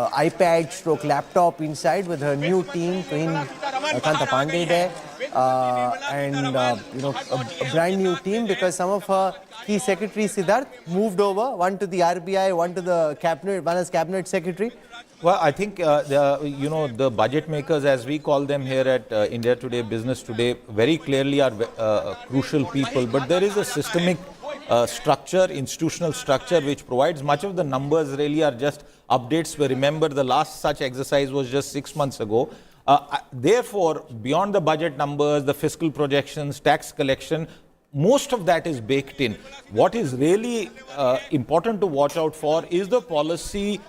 iPad stroke laptop inside with her new team, Kanta Pandey there, and a brand new team because some of her key secretaries, Siddharth, moved over, one to the RBI, one to the cabinet, one as cabinet secretary. Well, I think, the budget makers, as we call them here at India Today, Business Today, very clearly are crucial people. But there is a systemic structure, institutional structure, which provides much of the numbers really are just updates. Remember, the last such exercise was just 6 months ago. Therefore, beyond the budget numbers, the fiscal projections, tax collection, most of that is baked in. What is really important to watch out for is the policy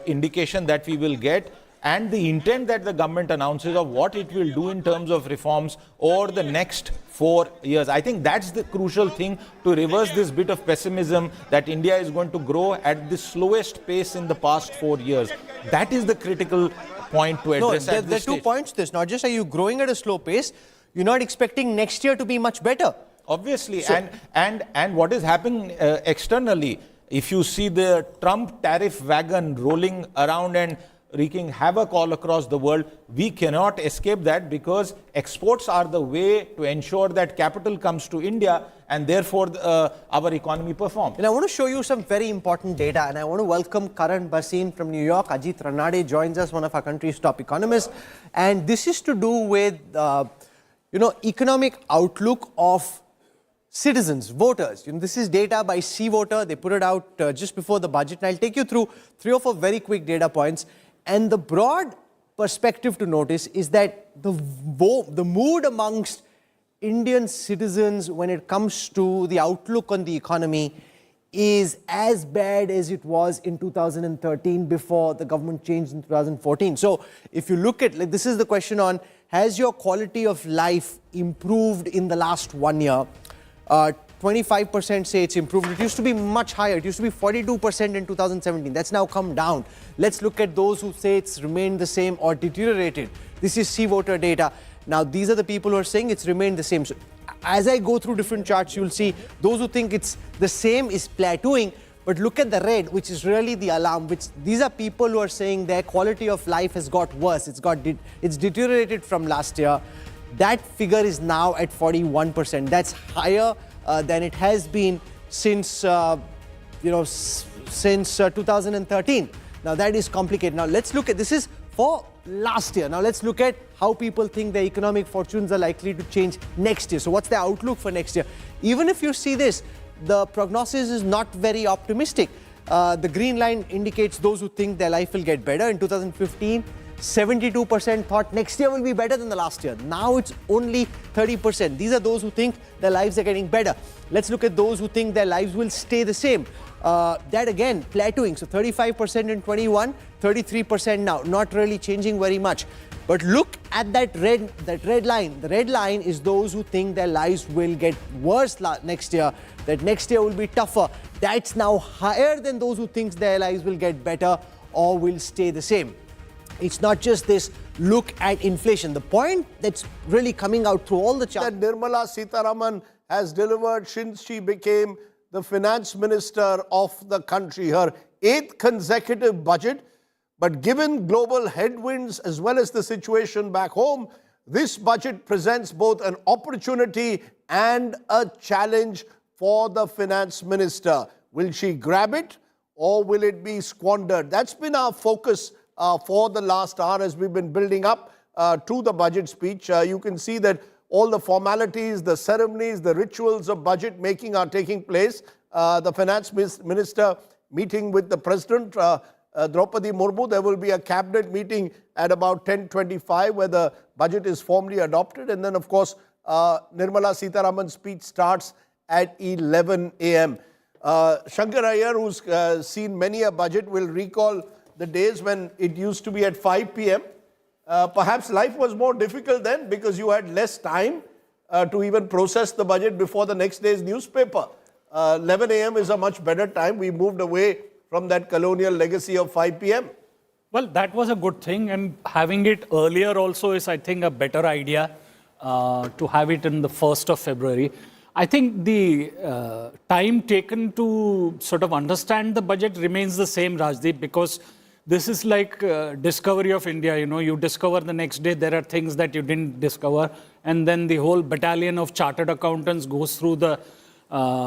indication that we will get and the intent that the government announces of what it will do in terms of reforms over the next 4 years. I think that's the crucial thing to reverse this bit of pessimism that India is going to grow at the slowest pace in the past 4 years. That is the critical point to address. No, there are 2 points to this. Not just are you growing at a slow pace, you're not expecting next year to be much better. Obviously, so, and what is happening externally, if you see the Trump tariff wagon rolling around and wreaking havoc all across the world, we cannot escape that because exports are the way to ensure that capital comes to India and therefore our economy performs. And I want to show you some very important data, and I want to welcome Karan Bhasin from New York. Ajit Ranade joins us, one of our country's top economists. And this is to do with, economic outlook of citizens, voters. This is data by C-Voter. They put it out just before the budget. And I'll take you through 3 or 4 very quick data points. And the broad perspective to notice is that the mood amongst Indian citizens when it comes to the outlook on the economy is as bad as it was in 2013 before the government changed in 2014. So if you look at, this is the question on, has your quality of life improved in the last 1 year? 25% say it's improved. It used to be much higher. It used to be 42% in 2017. That's now come down. Let's look at those who say it's remained the same or deteriorated. This is C-Voter data. Now, these are the people who are saying it's remained the same. So, as I go through different charts, you'll see those who think it's the same is plateauing. But look at the red, which is really the alarm, these are people who are saying their quality of life has got worse. It's deteriorated from last year. That figure is now at 41%. That's higher than it has been since 2013. Now that is complicated. Now let's look at, this is for last year. Now let's look at how people think their economic fortunes are likely to change next year. So what's the outlook for next year? Even if you see this, the prognosis is not very optimistic. The green line indicates those who think their life will get better. In 2015, 72% thought next year will be better than the last year. Now it's only 30%. These are those who think their lives are getting better. Let's look at those who think their lives will stay the same. That again, plateauing. So 35% in 21, 33% now. Not really changing very much. But look at that red line. The red line is those who think their lives will get worse next year. That next year will be tougher. That's now higher than those who think their lives will get better or will stay the same. It's not just this, look at inflation. The point that's really coming out through all the charts that Nirmala Sitharaman has delivered since she became the finance minister of the country, her 8th consecutive budget. But given global headwinds as well as the situation back home, this budget presents both an opportunity and a challenge for the finance minister. Will she grab it or will it be squandered? That's been our focus for the last hour as we've been building up to the budget speech. You can see that all the formalities, the ceremonies, the rituals of budget making are taking place. The finance minister meeting with the president, Draupadi Murmu. There will be a cabinet meeting at about 10:25 where the budget is formally adopted. And then, of course, Nirmala Sitharaman's speech starts at 11 a.m. Shankar Iyer, who's seen many a budget, will recall the days when it used to be at 5 p.m. Perhaps life was more difficult then because you had less time to even process the budget before the next day's newspaper. 11 a.m. is a much better time. We moved away from that colonial legacy of 5 p.m. Well, that was a good thing, and having it earlier also is, I think, a better idea to have it in the 1st of February. I think the time taken to sort of understand the budget remains the same, Rajdeep, because this is like discovery of India, you discover the next day there are things that you didn't discover, and then the whole battalion of chartered accountants goes through the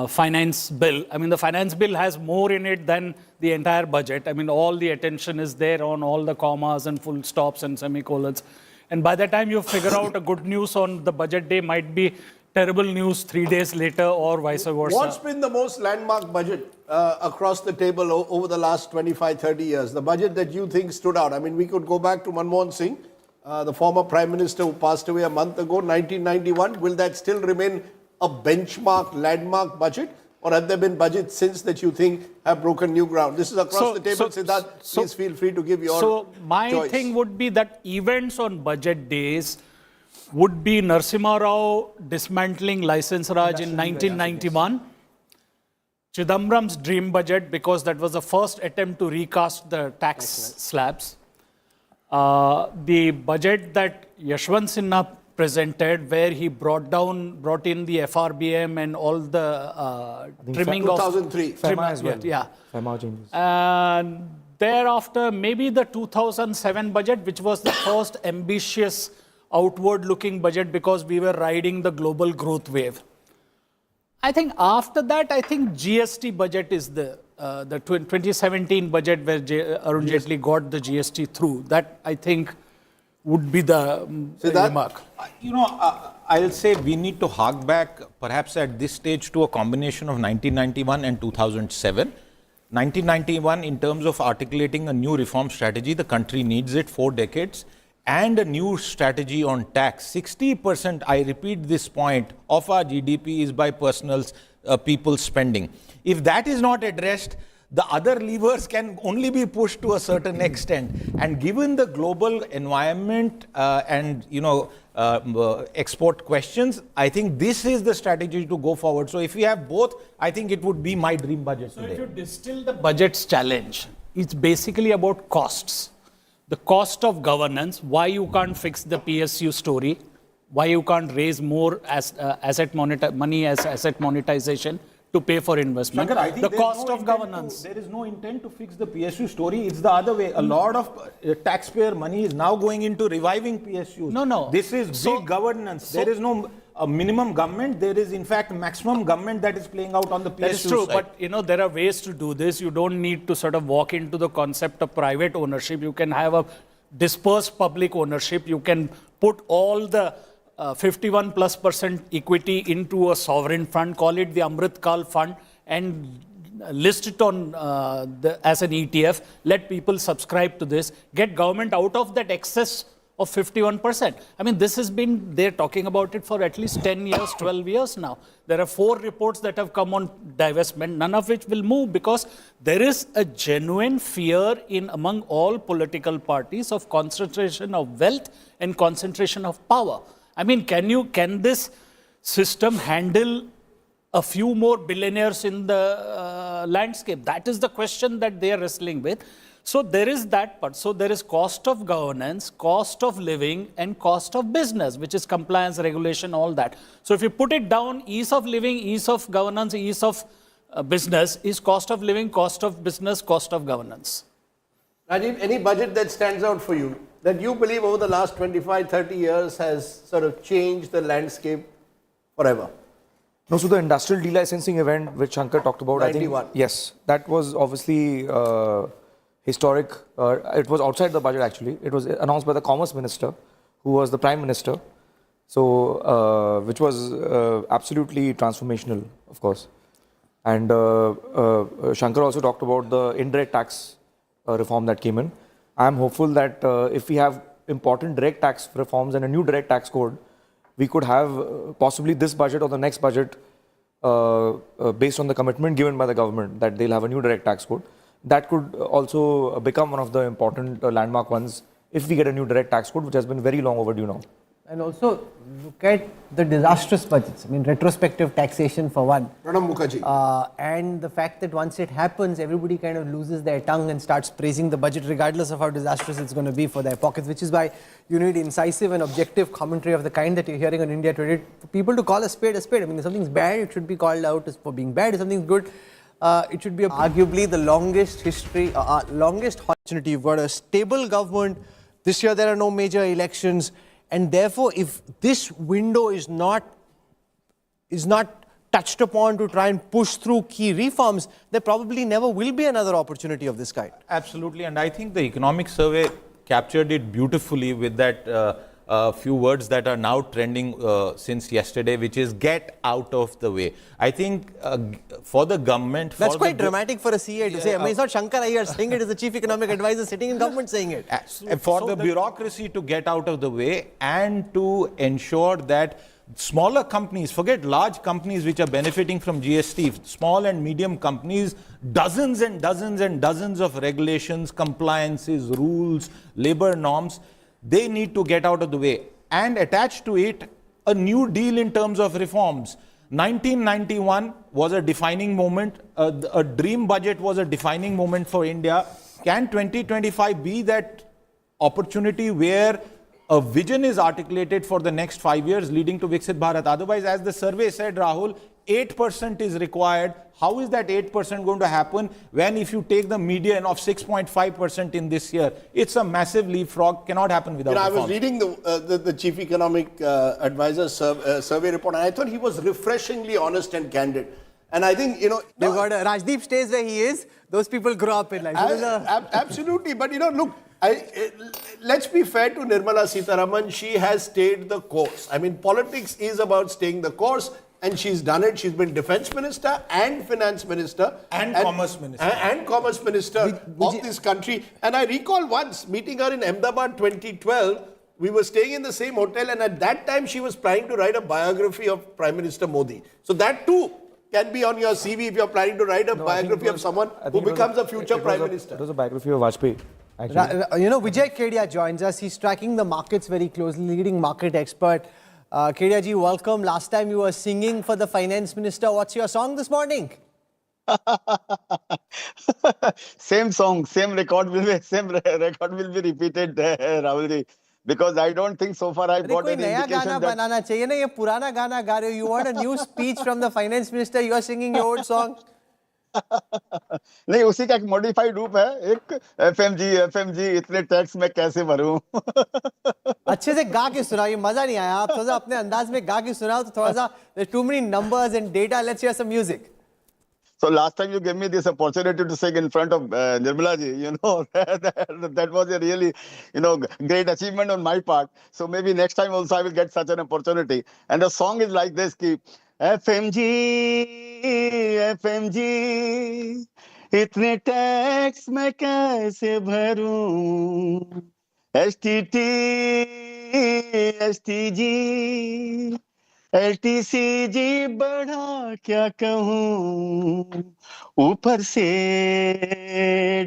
finance bill. I mean, the finance bill has more in it than the entire budget. I mean, all the attention is there on all the commas and full stops and semicolons. And by the time you figure out a good news on the budget day might be terrible news 3 days later or vice versa. What's been the most landmark budget across the table over the last 25, 30 years? The budget that you think stood out? I mean, we could go back to Manmohan Singh, the former Prime Minister who passed away a month ago, 1991. Will that still remain a benchmark, landmark budget? Or have there been budgets since that you think have broken new ground? This is across the table, Siddharth. Please feel free to give your my thing would be that events on budget days would be Narasimha Rao dismantling License Raj in 1991, Chidambaram's dream budget, because that was the first attempt to recast the tax slabs. The budget that Yashwant Sinha presented, where he brought in the FRBM and all the trimming 2003. FEMA as well. Yeah. FEMA changes. And thereafter, maybe the 2007 budget, which was the first ambitious outward-looking budget because we were riding the global growth wave. I think after that, I think GST budget is the 2017 budget where Arun Jaitley got the GST through. That, I think, would be the remark. I'll say we need to hark back perhaps at this stage to a combination of 1991 and 2007. 1991, in terms of articulating a new reform strategy, the country needs it, 4 decades, and a new strategy on tax. 60%, I repeat this point, of our GDP is by people's spending. If that is not addressed, the other levers can only be pushed to a certain extent. And given the global environment and export questions, I think this is the strategy to go forward. So if we have both, I think it would be my dream budget today. So if you distill the budget's challenge, it's basically about costs. The cost of governance, why you can't fix the PSU story, why you can't raise more money as asset monetization to pay for investment. Shankar, I think the cost of governance. There is no intent to fix the PSU story. It's the other way. A lot of taxpayer money is now going into reviving PSUs. No. This is big governance. There is no minimum government. There is, in fact, maximum government that is playing out on the PSU That is true, side. but there are ways to do this. You don't need to sort of walk into the concept of private ownership. You can have a dispersed public ownership. You can put all the 51+% equity into a sovereign fund, call it the Amrit Kal fund, and list it on as an ETF. Let people subscribe to this. Get government out of that excess of 51%. I mean, this has been, they're talking about it for at least 10 years, 12 years now. There are 4 reports that have come on divestment, none of which will move because there is a genuine fear among all political parties of concentration of wealth and concentration of power. I mean, can this system handle a few more billionaires in the landscape? That is the question that they are wrestling with. So there is that part. So there is cost of governance, cost of living, and cost of business, which is compliance, regulation, all that. So if you put it down, ease of living, ease of governance, ease of business is cost of living, cost of business, cost of governance. Rajiv, any budget that stands out for you, that you believe over the last 25, 30 years has sort of changed the landscape forever? No, so the industrial delicensing event which Shankar talked about, 91. I think, yes, that was obviously historic. It was outside the budget actually. It was announced by the Commerce Minister, who was the Prime Minister. So, which was absolutely transformational, of course. And Shankar also talked about the indirect tax reform that came in. I am hopeful that if we have important direct tax reforms and a new direct tax code, we could have possibly this budget or the next budget based on the commitment given by the government that they'll have a new direct tax code. That could also become one of the important landmark ones if we get a new direct tax code, which has been very long overdue now. And also look at the disastrous budgets. I mean, retrospective taxation for one. Pranab Mukherjee. And the fact that once it happens, everybody kind of loses their tongue and starts praising the budget regardless of how disastrous it's going to be for their pockets, which is why you need incisive and objective commentary of the kind that you're hearing on India Today. For people to call a spade a spade. I mean, if something's bad, it should be called out for being bad. If something's good, it should be arguably the longest opportunity. You've got a stable government. This year there are no major elections, and therefore, if this window is not touched upon to try and push through key reforms, there probably never will be another opportunity of this kind. Absolutely, and I think the economic survey captured it beautifully with that few words that are now trending since yesterday, which is get out of the way. I think for the government... That's quite dramatic for a CA to say. I mean, it's not Shankar Iyer saying it, it's the chief economic advisor sitting in government saying it. For the bureaucracy to get out of the way and to ensure that smaller companies, forget large companies which are benefiting from GST, small and medium companies, dozens and dozens and dozens of regulations, compliances, rules, labor norms, they need to get out of the way. And attached to it, a new deal in terms of reforms. 1991 was a defining moment. A dream budget was a defining moment for India. Can 2025 be that opportunity where a vision is articulated for the next 5 years leading to Viksit Bharat? Otherwise, as the survey said, Rahul, 8% is required. How is that 8% going to happen when if you take the median of 6.5% in this year? It's a massive leapfrog, cannot happen without I reforms. was reading the chief economic advisor survey report, and I thought he was refreshingly honest and candid. And I think, They've got Rajdeep stays where he is. Those people grow up in life. Absolutely. But, look, let's be fair to Nirmala Sitharaman. She has stayed the course. I mean, politics is about staying the course. And she's done it. She's been defense minister and finance minister. And commerce minister. And commerce minister of this country. And I recall once meeting her in Ahmedabad 2012. We were staying in the same hotel. And at that time, she was planning to write a biography of Prime Minister Modi. So that too can be on your CV if you're planning to write a biography of someone who becomes a future Prime Minister. It was a biography of Vajpayee. Actually. Vijay Kedia joins us. He's tracking the markets very closely, leading market expert. Kedia ji, welcome. Last time you were singing for the finance minister. What's your song this morning? Same song, same record will be repeated, Rahul ji. Because I don't think so far I've got any indication that... बनाना चाहिए ना, ये पुराना गाना गा रहे हो. You want a new speech from the finance minister, you are singing your old song. नहीं, उसी का एक मॉडिफाइड रूप है. एक एफएमजी इतने टैक्स में कैसे भरूं? अच्छे से गा के सुनाओ, ये मजा नहीं आया. आप थोड़ा सा अपने अंदाज में गा के सुनाओ तो थोड़ा सा. There's too many numbers and data. Let's hear some music. So last time you gave me this opportunity to sing in front of Nirmala ji, that was a really, great achievement on my part. So maybe next time also I will get such an opportunity. And the song is like this, ki, FMG, इतने tax मैं कैसे भरूं? STG, LTCG बढ़ा क्या कहूँ? ऊपर से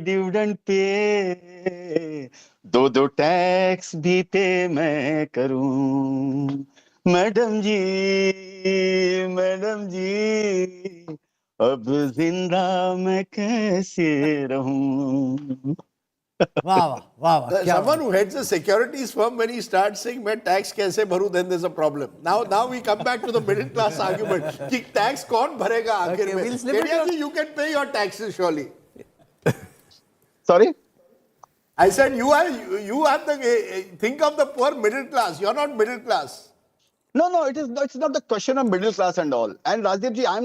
dividend pay दो tax भी पे मैं करूँ. मैडम जी अब जिंदा मैं कैसे रहूं? Wow. Someone who heads a securities firm, when he starts saying, "मैं tax कैसे भरूं," then there's a problem. Now we come back to the middle class argument. कि tax कौन भरेगा आखिर में? we'll slip it You can pay your taxes surely. Sorry? I said you have the think of the poor middle class. You're not middle class. No, it's not the question of middle class and all. And Rajdeep ji, I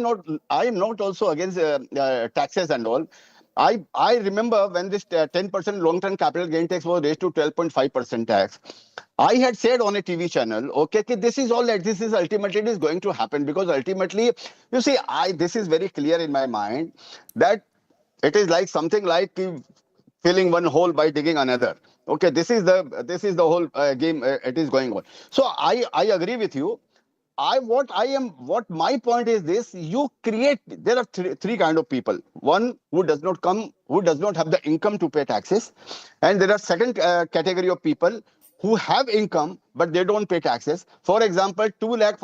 am not also against taxes and all. I remember when this 10% long-term capital gain tax was raised to 12.5% tax. I had said on a TV channel, okay, this is ultimately it is going to happen, because ultimately, you see, this is very clear in my mind that it is like something like filling one hole by digging another. Okay, this is the whole game. It is going on. So I agree with you. What my point is this: there are three kind of people. One who does not have the income to pay taxes, and there are second category of people who have income but they don't pay taxes. For example,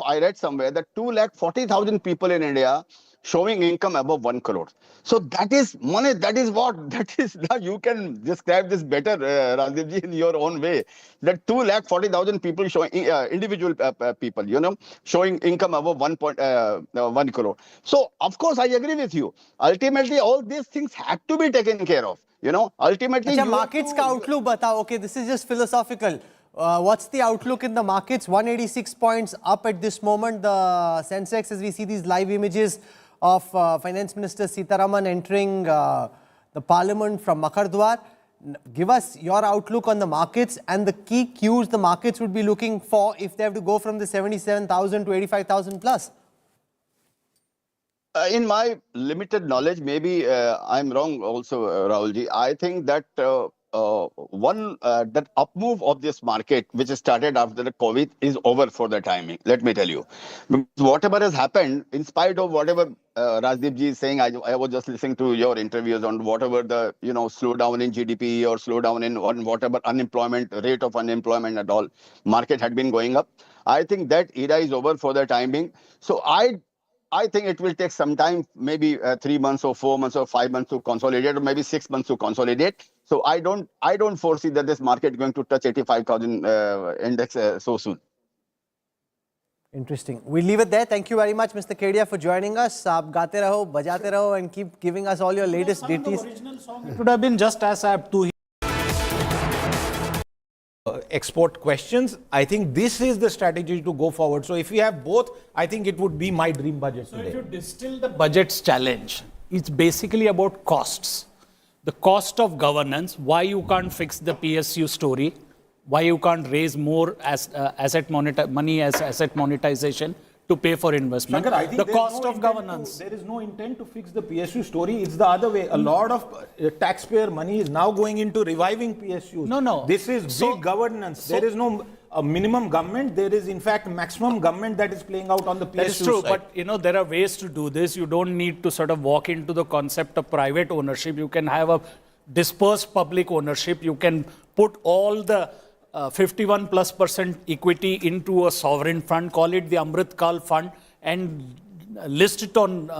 I read somewhere that 240,000 people in India showing income above 1 crore. So that is money. That is what? That is, now you can describe this better, Rajdipji, in your own way. That 2,40,000 people showing, individual people, showing income above 1 crore. So, of course, I agree with you. Ultimately, all these things had to be taken care of. Ultimately, Achha, markets ka outlook batao. Okay, this is just philosophical. What's the outlook in the markets? 186 points up at this moment. The Sensex, as we see these live images of Finance Minister Sitharaman entering the Parliament from Makardwar. Give us your outlook on the markets and the key cues the markets would be looking for if they have to go from the 77,000 to 85,000 plus. In my limited knowledge, maybe I'm wrong also, Rahulji. I think that that up move of this market, which started after the COVID, is over for the timing. Let me tell you, because whatever has happened, in spite of whatever Rajdipji is saying, I was just listening to your interviews on whatever the slowdown in GDP or slowdown in whatever unemployment rate of unemployment and all, market had been going up. I think that era is over for the timing. So I think it will take some time, maybe 3 months or 4 months or 5 months to consolidate, or maybe 6 months to consolidate. So I don't foresee that this market is going to touch 85,000 index so soon. Interesting. We'll leave it there. Thank you very much, Mr. Kedia, for joining us. Aap gaate raho, bajate raho, and keep giving us all your latest ditties. It would have been just as apt to export questions. I think this is the strategy to go forward. So if we have both, I think it would be my dream budget So today. if you distill the budget's challenge, it's basically about costs. The cost of governance, why you can't fix the PSU story, why you can't raise more money as asset monetization to pay for investment. Shankar, I think the there is cost no of intent governance. there is no intent to fix the PSU story. It's the other way. A lot of taxpayer money is now going into reviving PSUs. No. This is big governance. There is no minimum government. There is, in fact, maximum government that is playing out on the PSU That is true, side. but there are ways to do this. You don't need to sort of walk into the concept of private ownership. You can have a dispersed public ownership. You can put all the 51+% equity into a sovereign fund, call it the Amrit Kal fund, and list it on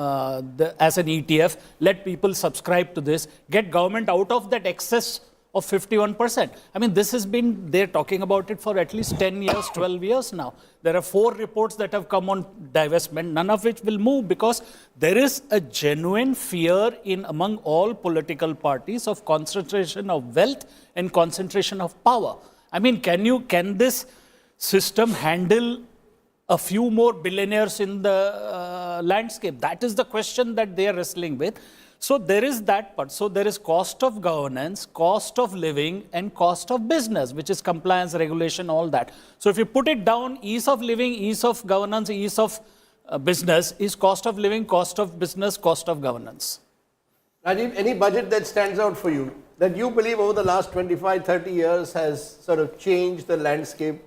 as an ETF. Let people subscribe to this. Get government out of that excess of 51%. I mean, this has been, they're talking about it for at least 10 years, 12 years now. There are 4 reports that have come on divestment, none of which will move because there is a genuine fear among all political parties of concentration of wealth and concentration of power. I mean, can this system handle a few more billionaires in the landscape? That is the question that they are wrestling with. So there is that part. So there is cost of governance, cost of living, and cost of business, which is compliance, regulation, all that. So if you put it down, ease of living, ease of governance, ease of business is cost of living, cost of business, cost of governance. Rajiv, any budget that stands out for you, that you believe over the last 25, 30 years has sort of changed the landscape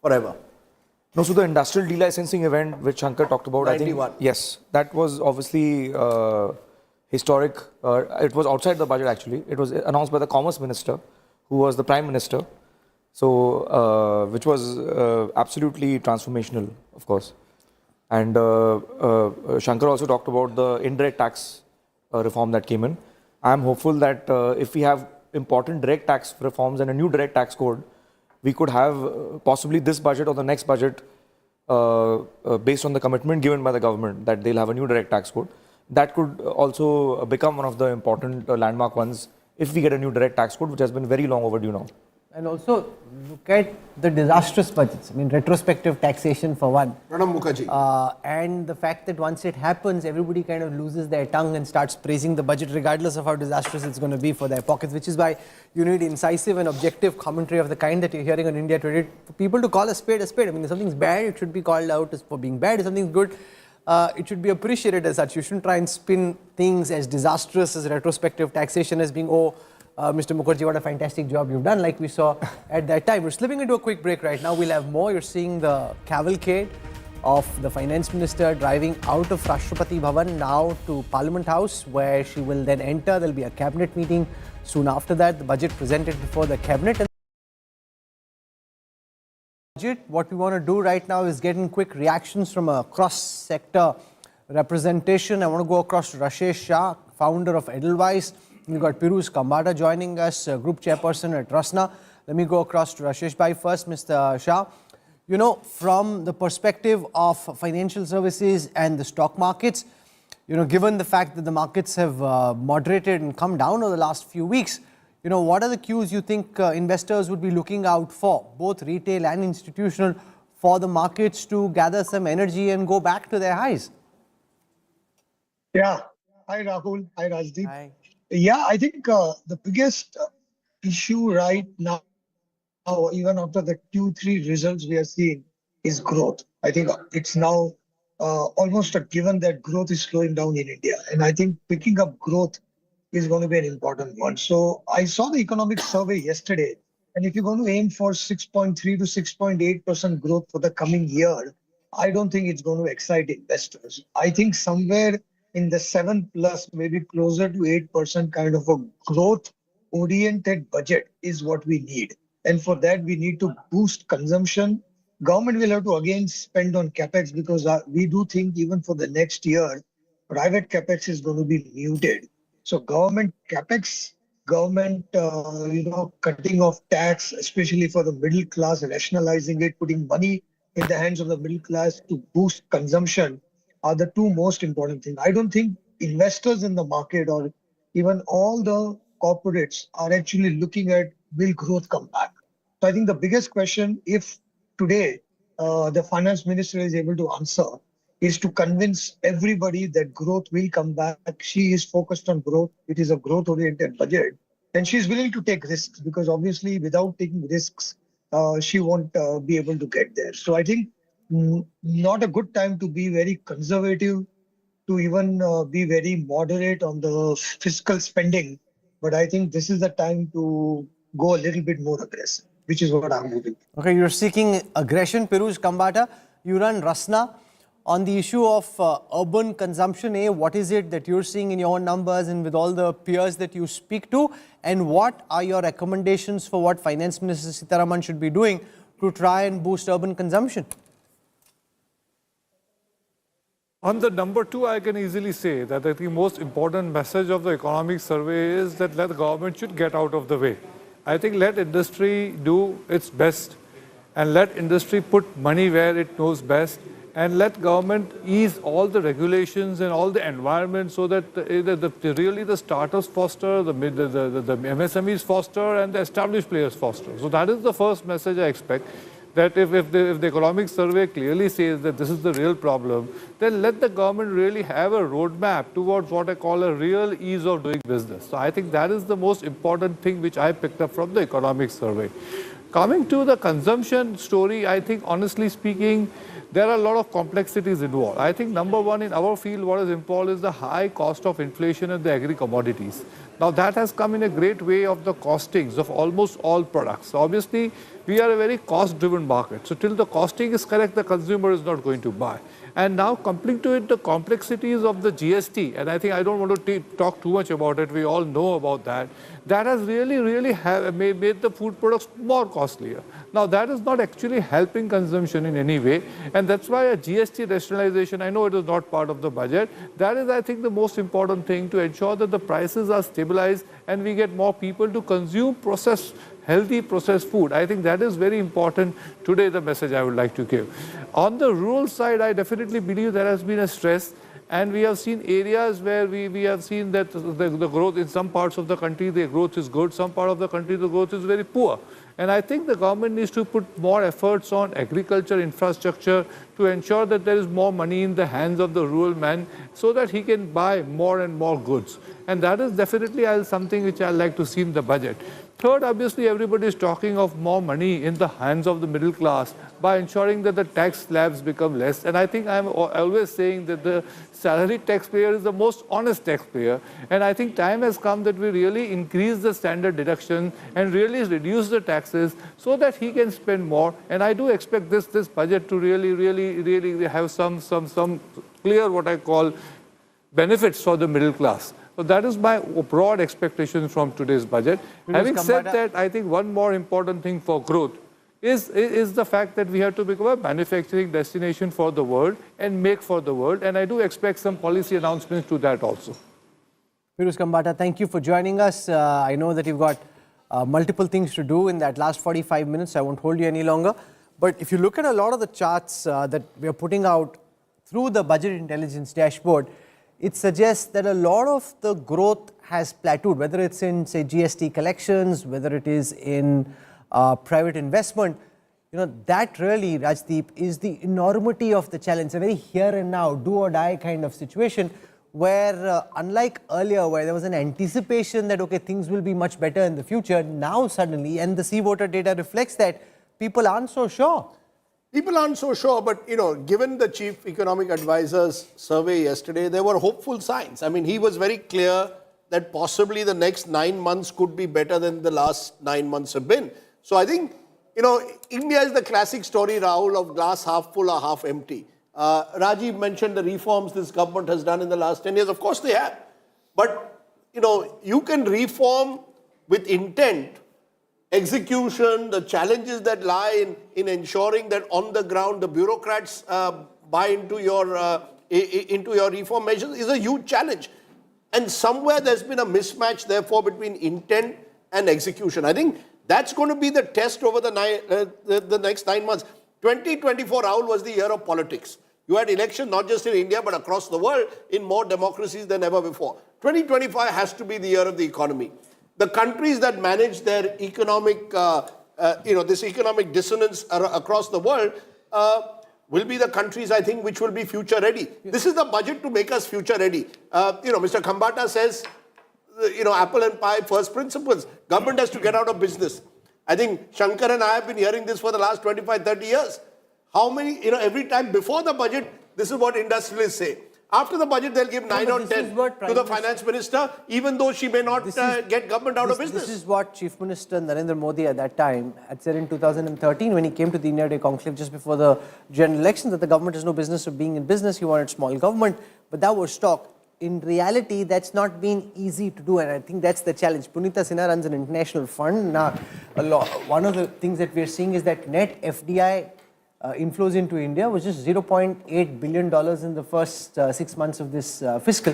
forever? No, so the industrial delicensing event which Shankar talked about, 91. I think, yes, that was obviously historic. It was outside the budget actually. It was announced by the Commerce Minister, who was the Prime Minister. So, which was absolutely transformational, of course. And Shankar also talked about the indirect tax reform that came in. I am hopeful that if we have important direct tax reforms and a new direct tax code, we could have possibly this budget or the next budget based on the commitment given by the government that they'll have a new direct tax code. That could also become one of the important landmark ones if we get a new direct tax code, which has been very long overdue now. And also look at the disastrous budgets. I mean, retrospective taxation for one. Pranab Mukherjee. And the fact that once it happens, everybody kind of loses their tongue and starts praising the budget regardless of how disastrous it's going to be for their pockets, which is why you need incisive and objective commentary of the kind that you're hearing on India Today. For people to call a spade a spade. I mean, if something's bad, it should be called out for being bad. If something's good, it should be appreciated as such. You shouldn't try and spin things as disastrous as retrospective taxation as being, Mr. Mukherjee, what a fantastic job you've done, like we saw at that time. We're slipping into a quick break right now. We'll have more. You're seeing the cavalcade of the Finance Minister driving out of Rashtrapati Bhavan now to Parliament House, where she will then enter. There'll be a cabinet meeting soon after that. The budget presented before the cabinet. What we want to do right now is get in quick reactions from a cross-sector representation. I want to go across to Rashesh Shah, founder of Edelweiss. We've got Piruz Kambata joining us, group chairperson at Rasna. Let me go across to Rashesh Bhai first, Mr. Shah. You know, from the perspective of financial services and the stock markets, you know, given the fact that the markets have moderated and come down over the last few weeks, you know, what are the cues you think investors would be looking out for, both retail and institutional, for the markets to gather some energy and go back to their highs? Yeah. Hi, Rahul. Hi, Rajdeep. Hi. Yeah, I think the biggest issue right now, even after the Q3 results we are seeing, is growth. I think it's now almost a given that growth is slowing down in India. And I think picking up growth is going to be an important one. So I saw the economic survey yesterday. And if you're going to aim for 6.3 to 6.8% growth for the coming year, I don't think it's going to excite investors. I think somewhere in the 7 plus, maybe closer to 8% kind of a growth oriented budget is what we need. And for that, we need to boost consumption. Government will have to again spend on capex because we do think even for the next year, private capex is going to be muted. So government capex, government, cutting off tax, especially for the middle class, rationalizing it, putting money in the hands of the middle class to boost consumption are the two most important things. I don't think investors in the market or even all the corporates are actually looking at will growth come back. So I think the biggest question, if today the finance minister is able to answer, is to convince everybody that growth will come back. She is focused on growth. It is a growth-oriented budget. And she's willing to take risks because obviously without taking risks, she won't be able to get there. So I think not a good time to be very conservative, to even be very moderate on the fiscal spending. But I think this is the time to go a little bit more aggressive, which is what I'm moving. Okay, you're seeking aggression. Piruz Kambata, you run Rasna. On the issue of urban consumption, what is it that you're seeing in your numbers and with all the peers that you speak to? And what are your recommendations for what Finance Minister Sitharaman should be doing to try and boost urban consumption? On the number two, I can easily say that I think the most important message of the economic survey is that the government should get out of the way. I think let industry do its best and let industry put money where it knows best and let government ease all the regulations and all the environment so that really the startups foster, the MSMEs foster and the established players foster. So that is the first message I expect. That if the economic survey clearly says that this is the real problem, then let the government really have a roadmap towards what I call a real ease of doing business. So I think that is the most important thing which I picked up from the economic survey. Coming to the consumption story, I think honestly speaking, there are a lot of complexities involved. I think number one in our field, what is involved is the high cost of inflation in the agri-commodities. Now that has come in a great way of the costings of almost all products. So obviously, we are a very cost-driven market. So till the costing is correct, the consumer is not going to buy. And now coupling to it the complexities of the GST, and I think I don't want to talk too much about it, we all know about that, that has really made the food products more costlier. Now that is not actually helping consumption in any way, and that's why a GST rationalization, I know it is not part of the budget, that is I think the most important thing to ensure that the prices are stabilized and we get more people to consume healthy processed food. I think that is very important today, the message I would like to give. On the rural side, I definitely believe there has been a stress, and we have seen areas where we have seen that the growth in some parts of the country, the growth is good, some part of the country, the growth is very poor. And I think the government needs to put more efforts on agriculture infrastructure to ensure that there is more money in the hands of the rural man so that he can buy more and more goods. And that is definitely something which I like to see in the budget. Third, obviously, everybody is talking of more money in the hands of the middle class by ensuring that the tax slabs become less. And I think I'm always saying that the salary taxpayer is the most honest taxpayer. And I think time has come that we really increase the standard deduction and really reduce the taxes so that he can spend more. And I do expect this budget to really have some clear what I call benefits for the middle class. So that is my broad expectation from today's budget. Having said that, I think one more important thing for growth is the fact that we have to become a manufacturing destination for the world and make for the world. And I do expect some policy announcements to that also. Firuz Kambata, thank you for joining us. I know that you've got multiple things to do in that last 45 minutes. I won't hold you any longer. But if you look at a lot of the charts that we are putting out through the Budget Intelligence Dashboard, it suggests that a lot of the growth has plateaued, whether it's in, say, GST collections, whether it is in private investment. You know, that really, Rajdeep, is the enormity of the challenge. It's a very here and now, do or die kind of situation where, unlike earlier, where there was an anticipation that, okay, things will be much better in the future, now suddenly, and the C-voter data reflects that, people aren't so sure. People aren't so sure, but, given the chief economic advisor's survey yesterday, there were hopeful signs. I mean, he was very clear that possibly the next 9 months could be better than the last 9 months have been. So I think, India is the classic story, Rahul, of glass half full or half empty. Rajiv mentioned the reforms this government has done in the last 10 years. Of course they have. But, you can reform with intent. Execution, the challenges that lie in ensuring that on the ground the bureaucrats buy into your reform measures is a huge challenge. And somewhere there's been a mismatch, therefore, between intent and execution. I think that's going to be the test over the next 9 months. 2024, Rahul, was the year of politics. You had elections not just in India but across the world in more democracies than ever before. 2025 has to be the year of the economy. The countries that manage their economic, this economic dissonance across the world will be the countries, I think, which will be future ready. Yes. This is the budget to make us future ready. Mr. Kambata says, apple and pie, first principles. Government has to get out of business. I think Shankar and I have been hearing this for the last 25, 30 years. How many, every time before the budget, this is what industrialists say. After the budget, they'll give 9 or 10 to the finance minister, even though she may not get government out of business. This is what Chief Minister Narendra Modi at that time had said in 2013 when he came to the India Day conclave just before the general election, that the government has no business of being in business. He wanted small government, but that was talk. In reality, that's not been easy to do, and I think that's the challenge. Punita Sinha runs an international fund. Now, one of the things that we're seeing is that net FDI inflows into India was just $0.8 billion in the first 6 months of this fiscal.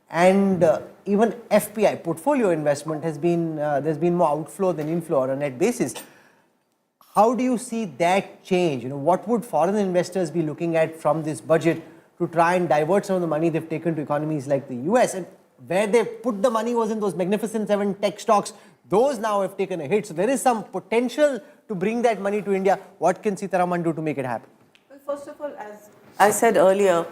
And even FPI, portfolio investment, has been, there's been more outflow than inflow on a net basis. How do you see that change? What would foreign investors be looking at from this budget to try and divert some of the money they've taken to economies like the US? And where they put the money was in those magnificent 7 tech stocks. Those now have taken a hit. So there is some potential to bring that money to India. What can Sitharaman do to make it happen? Well, first of all, as I said earlier,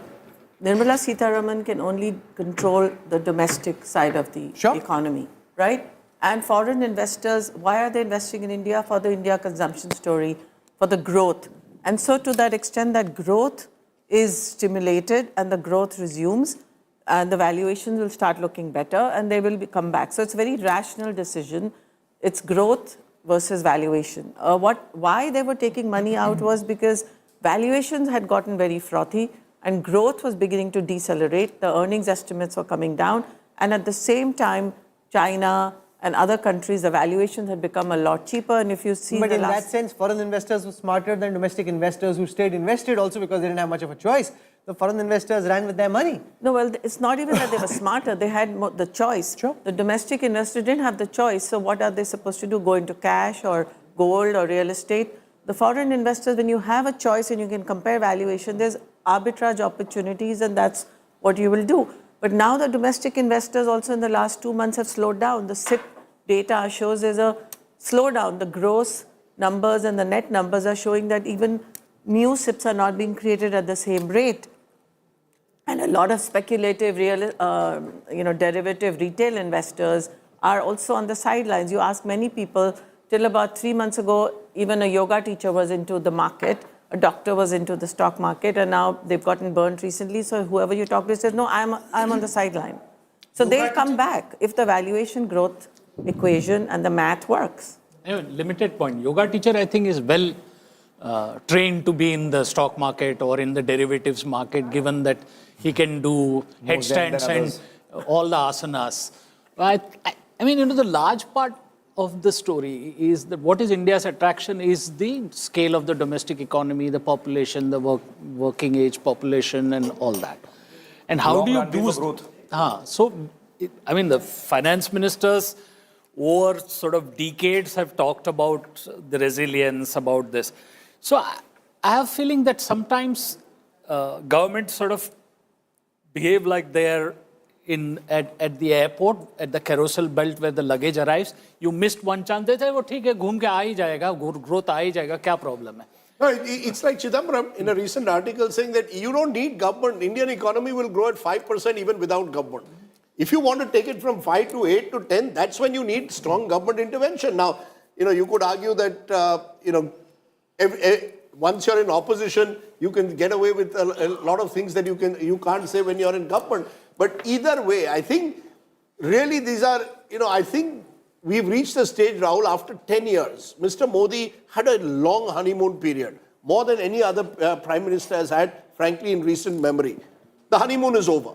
Nirmala Sitharaman can only control the domestic side of the economy, right? And foreign investors, why are they investing in India? For the India consumption story, for the growth. And so to that extent, that growth is stimulated and the growth resumes, and the valuations will start looking better and they will come back. So it's a very rational decision. It's growth versus valuation. Why they were taking money out was because valuations had gotten very frothy and growth was beginning to decelerate. The earnings estimates were coming down, and at the same time, China and other countries, the valuations had become a lot cheaper. And if you see, but in that sense, foreign investors were smarter than domestic investors who stayed invested also because they didn't have much of a choice. The foreign investors ran with their money. No, well, it's not even that they were smarter. They had the choice. Sure. The domestic investor didn't have the choice. So what are they supposed to do? Go into cash or gold or real estate? The foreign investors, when you have a choice and you can compare valuation, there's arbitrage opportunities, and that's what you will do. But now the domestic investors also in the last 2 months have slowed down. The SIP data shows there's a slowdown. The gross numbers and the net numbers are showing that even new SIPs are not being created at the same rate. And a lot of speculative, derivative retail investors are also on the sidelines. You ask many people, till about 3 months ago, even a yoga teacher was into the market, a doctor was into the stock market, and now they've gotten burnt recently. So whoever you talk to says, no, I'm on the sideline. So they'll come back if the valuation growth equation and the math works. Limited point. Yoga teacher, I think, is well trained to be in the stock market or in the derivatives market, given that he can do headstands and all the asanas. The large part of the story is that what is India's attraction is the scale of the domestic economy, the population, the working age population and all that. And how do you do growth? I mean, the finance ministers over sort of decades have talked about the resilience, about this. So I have a feeling that sometimes government sort of behave like they're at the airport, at the carousel belt where the luggage arrives. You missed one chance. They say, "वो ठीक है, घूम के आ ही जाएगा, growth आ ही जाएगा, क्या problem है?" No, it's like Chidambaram in a recent article saying that you don't need government. Indian economy will grow at 5% even without government. If you want to take it from 5 to 8 to 10, that's when you need strong government intervention. Now, you could argue that, once you're in opposition, you can get away with a lot of things that you can't say when you're in government. But either way, I think really these are, I think we've reached the stage, Rahul, after 10 years. Mr. Modi had a long honeymoon period, more than any other prime minister has had, frankly, in recent memory. The honeymoon is over.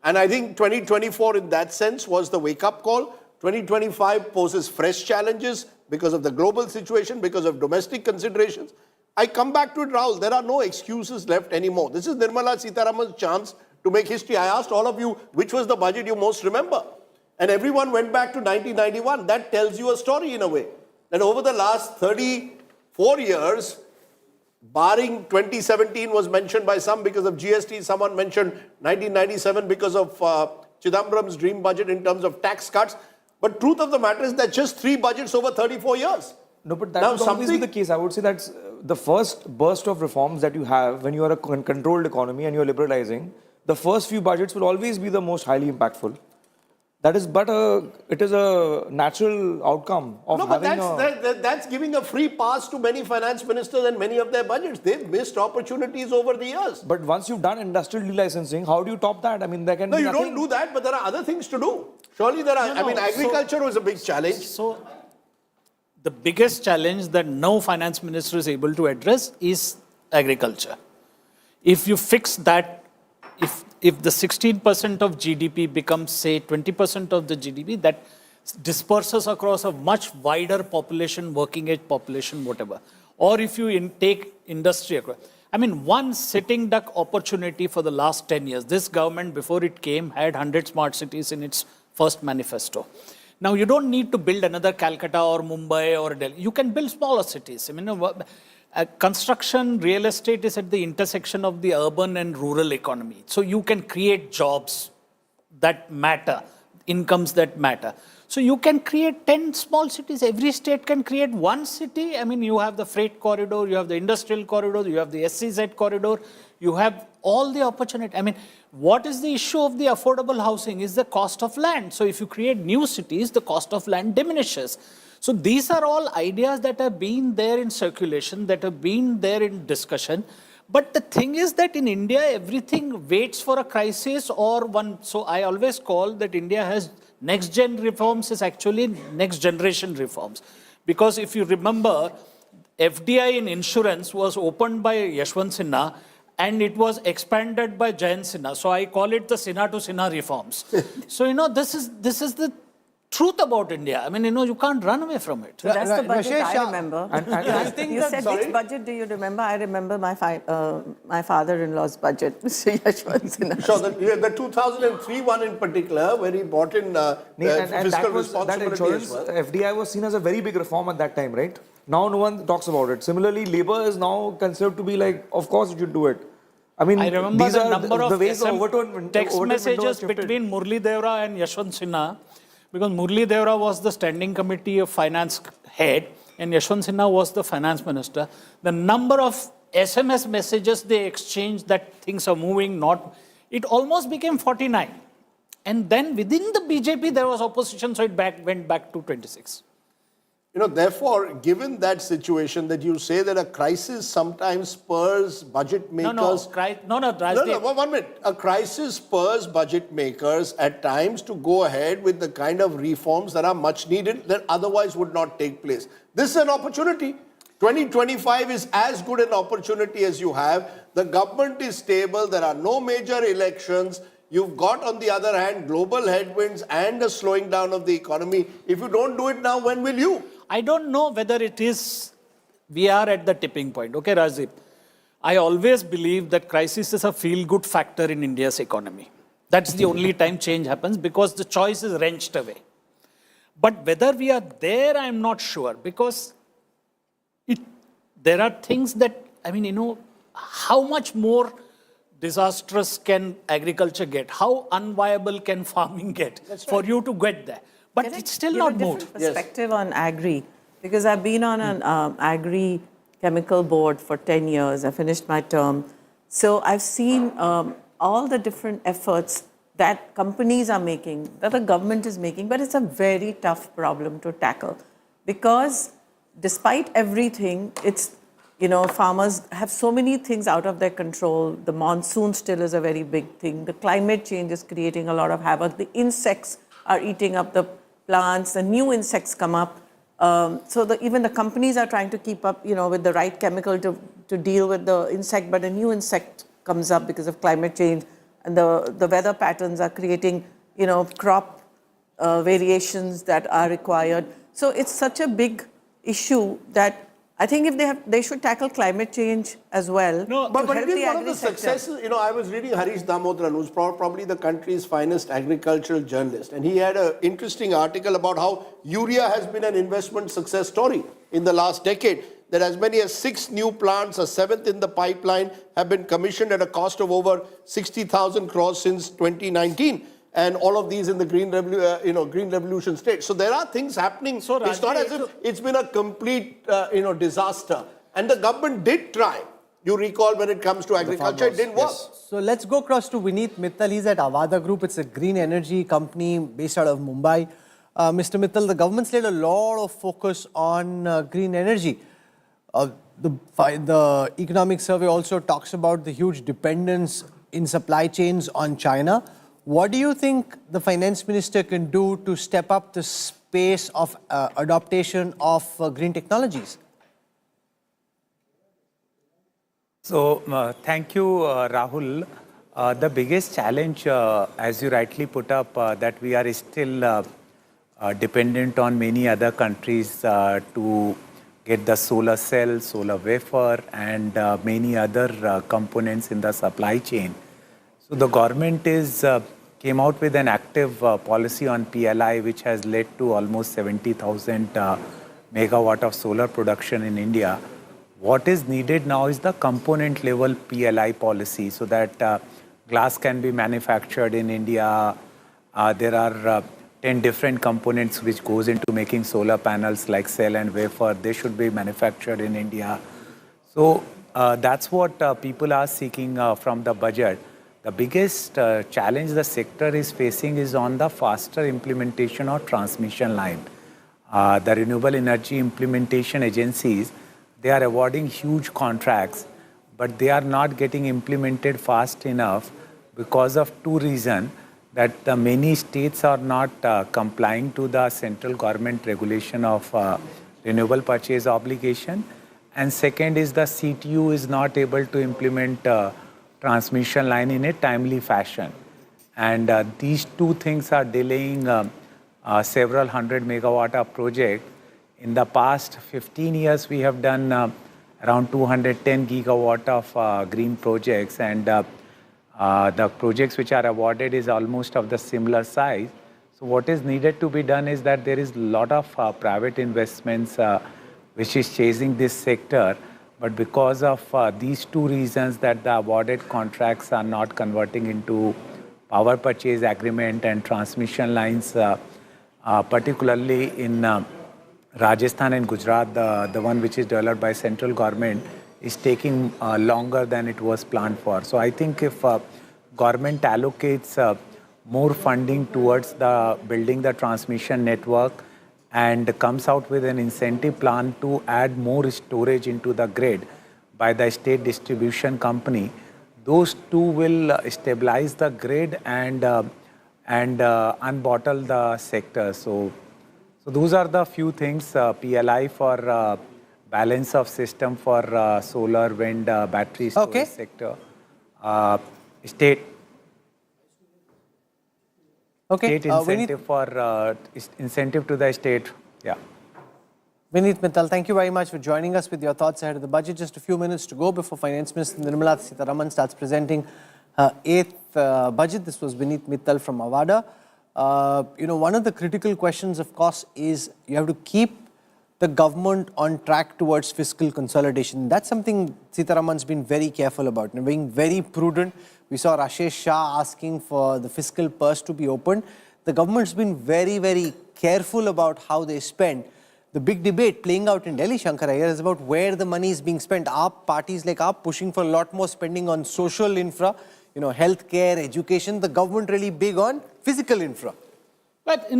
And I think 2024 in that sense was the wake-up call. 2025 poses fresh challenges because of the global situation, because of domestic considerations. I come back to it, Rahul. There are no excuses left anymore. This is Nirmala Sitharaman's chance to make history. I asked all of you, which was the budget you most remember? And everyone went back to 1991. That tells you a story in a way. That over the last 34 years, barring 2017 was mentioned by some because of GST, someone mentioned 1997 because of Chidambaram's dream budget in terms of tax cuts. But truth of the matter is that just 3 budgets over 34 years. No, but that would always be the case. I would say that's the first burst of reforms that you have when you are a controlled economy and you're liberalizing. The first few budgets will always be the most highly impactful. That is, it is a natural outcome of that's giving a free pass to many finance ministers and many of their budgets. They've missed opportunities over the years. But once you've done industrial delicensing, how do you top that? I mean, there can be you don't do that, but there are other things to do. Surely there are. Agriculture was a big challenge. So the biggest challenge that no finance minister is able to address is agriculture. If you fix that, if the 16% of GDP becomes, say, 20% of the GDP, that disperses across a much wider population, working age population, whatever. Or if you take industry across. I mean, one sitting duck opportunity for the last 10 years. This government, before it came, had 100 smart cities in its first manifesto. Now, you don't need to build another Calcutta or Mumbai or Delhi. You can build smaller cities. I mean, construction, real estate is at the intersection of the urban and rural economy. So you can create jobs that matter, incomes that matter. So you can create 10 small cities. Every state can create one city. I mean, you have the freight corridor, you have the industrial corridor, you have the SCZ corridor, you have all the opportunity. I mean, what is the issue of the affordable housing is the cost of land. So if you create new cities, the cost of land diminishes. So these are all ideas that have been there in circulation, that have been there in discussion. But the thing is that in India, everything waits for a crisis or one. So I always call that India has next-gen reforms is actually next-generation reforms. Because if you remember, FDI in insurance was opened by Yashwant Sinha and it was expanded by Jayant Sinha. So I call it the Sinha to Sinha reforms. So, this is the truth about India. I mean, you can't run away from it. So that's the budget I remember. I think you said, which budget do you remember? I remember my father-in-law's budget, Mr. Yashwant Sinha. Sure, the 2003 one in particular, where he brought in fiscal responsibility as well. FDI was seen as a very big reform at that time, right? Now no one talks about it. Similarly, labor is now considered to be like, of course you should do it. I mean, I remember these the are number of ways the text messages between Murli Devra and Yashwant Sinha, because Murli Devra was the standing committee of finance head and Yashwant Sinha was the finance minister. The number of SMS messages they exchanged that things are moving, it almost became 49. And then within the BJP, there was opposition, so it went back to 26. Therefore, given that situation that you say that a crisis sometimes spurs budget makers... No, 1 minute. A crisis spurs budget makers at times to go ahead with the kind of reforms that are much needed that otherwise would not take place. This is an opportunity. 2025 is as good an opportunity as you have. The government is stable. There are no major elections. You've got, on the other hand, global headwinds and a slowing down of the economy. If you don't do it now, when will you? I don't know whether it is, we are at the tipping point. Okay, Rajiv. I always believe that crisis is a feel-good factor in India's economy. That's the only time change happens because the choice is wrenched away. But whether we are there, I'm not sure because there are things that, how much more disastrous can agriculture get? How unviable can farming get for you to get there? But it's still not moved. Different perspective on agri, because I've been on an agri chemical board for 10 years. I finished my term. So I've seen all the different efforts that companies are making, that the government is making, but it's a very tough problem to tackle because despite everything, it's, farmers have so many things out of their control. The monsoon still is a very big thing. The climate change is creating a lot of havoc. The insects are eating up the plants. The new insects come up. So even the companies are trying to keep up, with the right chemical to deal with the insect, but a new insect comes up because of climate change. And the weather patterns are creating, crop variations that are required. So it's such a big issue that I think if they should tackle climate change as well. No, but it is one of the successes. I was reading Harish Damodran, who's probably the country's finest agricultural journalist, and he had an interesting article about how urea has been an investment success story in the last decade. That as many as 6 new plants, a 7th in the pipeline, have been commissioned at a cost of over 60,000 crores since 2019. And all of these in the green revolution state. So there are things happening. So it's not as if it's been a complete, disaster. And the government did try. You recall when it comes to agriculture, it didn't work. So let's go across to Vineet Mittal. He's at Avada Group. It's a green energy company based out of Mumbai. Mr. Mittal, the government's laid a lot of focus on green energy. The economic survey also talks about the huge dependence in supply chains on China. What do you think the finance minister can do to step up the space of adaptation of green technologies? So, thank you, Rahul. The biggest challenge, as you rightly put up, that we are still dependent on many other countries to get the solar cell, solar wafer, and many other components in the supply chain. So the government came out with an active policy on PLI, which has led to almost 70,000 megawatt of solar production in India. What is needed now is the component level PLI policy so that glass can be manufactured in India. There are 10 different components which goes into making solar panels like cell and wafer. They should be manufactured in India. So that's what people are seeking from the budget. The biggest challenge the sector is facing is on the faster implementation of transmission line. The renewable energy implementation agencies, they are awarding huge contracts, but they are not getting implemented fast enough because of 2 reasons. That many states are not complying to the central government regulation of renewable purchase obligation. And second is the CTU is not able to implement transmission line in a timely fashion. And these 2 things are delaying several hundred megawatt of project. In the past 15 years, we have done around 210 gigawatt of green projects, and the projects which are awarded is almost of the similar size. So what is needed to be done is that there is a lot of private investments which is chasing this sector. But because of these 2 reasons, that the awarded contracts are not converting into power purchase agreement and transmission lines, particularly in Rajasthan and Gujarat, the one which is developed by central government, is taking longer than it was planned for. So I think if government allocates more funding towards the building the transmission network and comes out with an incentive plan to add more storage into the grid by the state distribution company, those 2 will stabilize the grid and unbottle the sector. So those are the few things, PLI for balance of system for solar, wind, battery storage sector. State. Okay, State incentive to the state. Yeah. Vineet Mittal, thank you very much for joining us with your thoughts ahead of the budget. Just a few minutes to go before Finance Minister Nirmala Sitharaman starts presenting her 8th budget. This was Vineet Mittal from Avada. One of the critical questions, of course, is you have to keep the government on track towards fiscal consolidation. That's something Sitharaman's been very careful about and being very prudent. We saw Rashesh Shah asking for the fiscal purse to be opened. The government's been very, very careful about how they spend. The big debate playing out in Delhi, Shankar Iyer, is about where the money is being spent. Are parties like AAP pushing for a lot more spending on social infra, healthcare, education? The government really big on physical infra. But,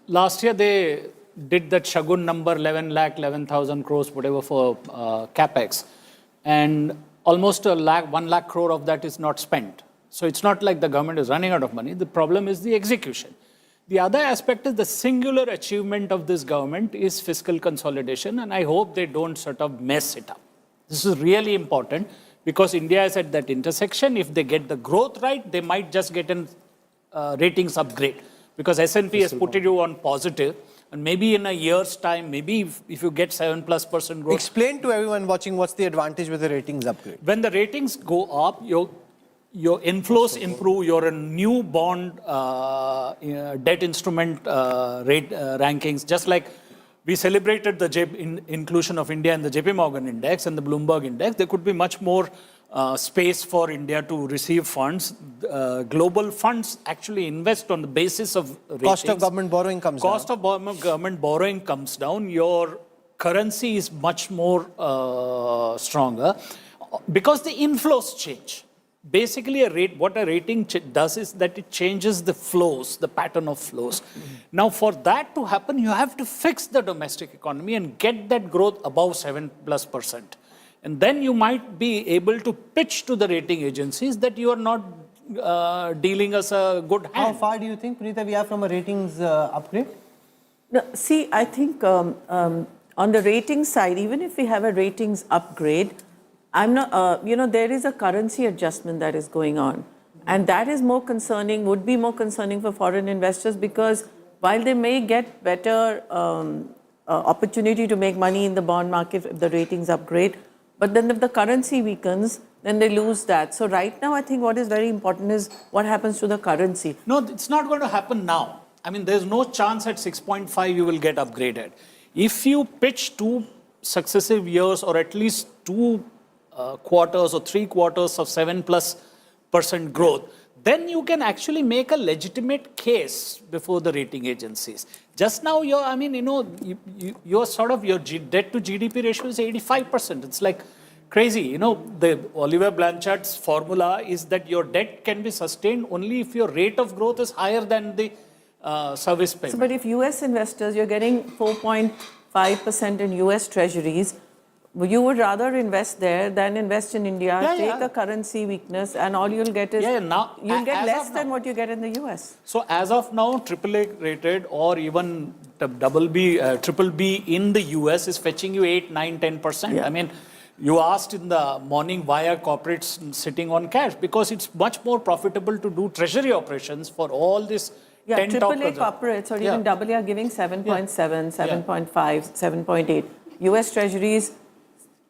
last year they did that Shagun number 11,000 crores, whatever, for capex. And almost 1 lakh crore of that is not spent. So it's not like the government is running out of money. The problem is the execution. The other aspect is the singular achievement of this government is fiscal consolidation, and I hope they don't sort of mess it up. This is really important because India is at that intersection. If they get the growth right, they might just get an ratings upgrade because S&P has put you on positive, and maybe in a year's time, maybe if you get 7+% growth. Explain to everyone watching what's the advantage with the ratings upgrade. When the ratings go up, your inflows improve, your new bond debt instrument rate rankings, just like we celebrated the inclusion of India in the JP Morgan index and the Bloomberg index, there could be much more space for India to receive funds. Global funds actually invest on the basis of ratings. Cost of government borrowing comes down. Cost of government borrowing comes down. Your currency is much more stronger because the inflows change. Basically, what a rating does is that it changes the flows, the pattern of flows. Now, for that to happen, you have to fix the domestic economy and get that growth above 7+%. And then you might be able to pitch to the rating agencies that you are not dealing us a good hand. How far do you think, Punita, we are from a ratings upgrade? No, see, I think on the ratings side, even if we have a ratings upgrade, I'm not, there is a currency adjustment that is going on. And that is more concerning, would be more concerning for foreign investors because while they may get better opportunity to make money in the bond market if the ratings upgrade, but then if the currency weakens, then they lose that. So right now, I think what is very important is what happens to the currency. No, it's not going to happen now. I mean, there's no chance at 6.5 you will get upgraded. If you pitch 2 successive years or at least 2 quarters or 3 quarters of 7+% growth, then you can actually make a legitimate case before the rating agencies. Just now, your debt to GDP ratio is 85%. It's like crazy. The Oliver Blanchard's formula is that your debt can be sustained only if your rate of growth is higher than the service payment. So, but if US investors, you're getting 4.5% in US treasuries, you would rather invest there than invest in India, take a currency weakness, and all you'll get is you'll get less than what you get in the US. So as of now, AAA rated or even triple B in the US is fetching you 8, 9, 10%. Yeah. I mean, you asked in the morning why are corporates sitting on cash? Because it's much more profitable to do treasury operations for all this. Yeah, AAA corporates or even AA are giving 7.7, 7.5, 7.8. US treasuries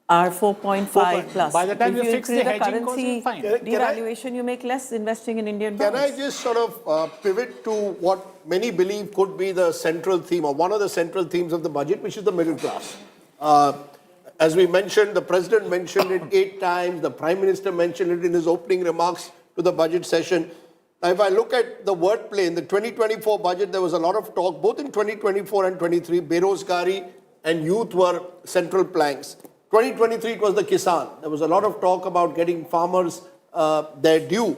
are 4.5 plus. By the time you fix the hedging cost, currency fine. devaluation, you make less investing in Indian bonds. Can I just sort of pivot to what many believe could be the central theme or one of the central themes of the budget, which is the middle class? As we mentioned, the President mentioned it 8 times, the Prime Minister mentioned it in his opening remarks to the budget session. Now, if I look at the wordplay, in the 2024 budget, there was a lot of talk, both in 2024 and 23, Berozgari and youth were central planks. 2023, it was the Kisan. There was a lot of talk about getting farmers their due.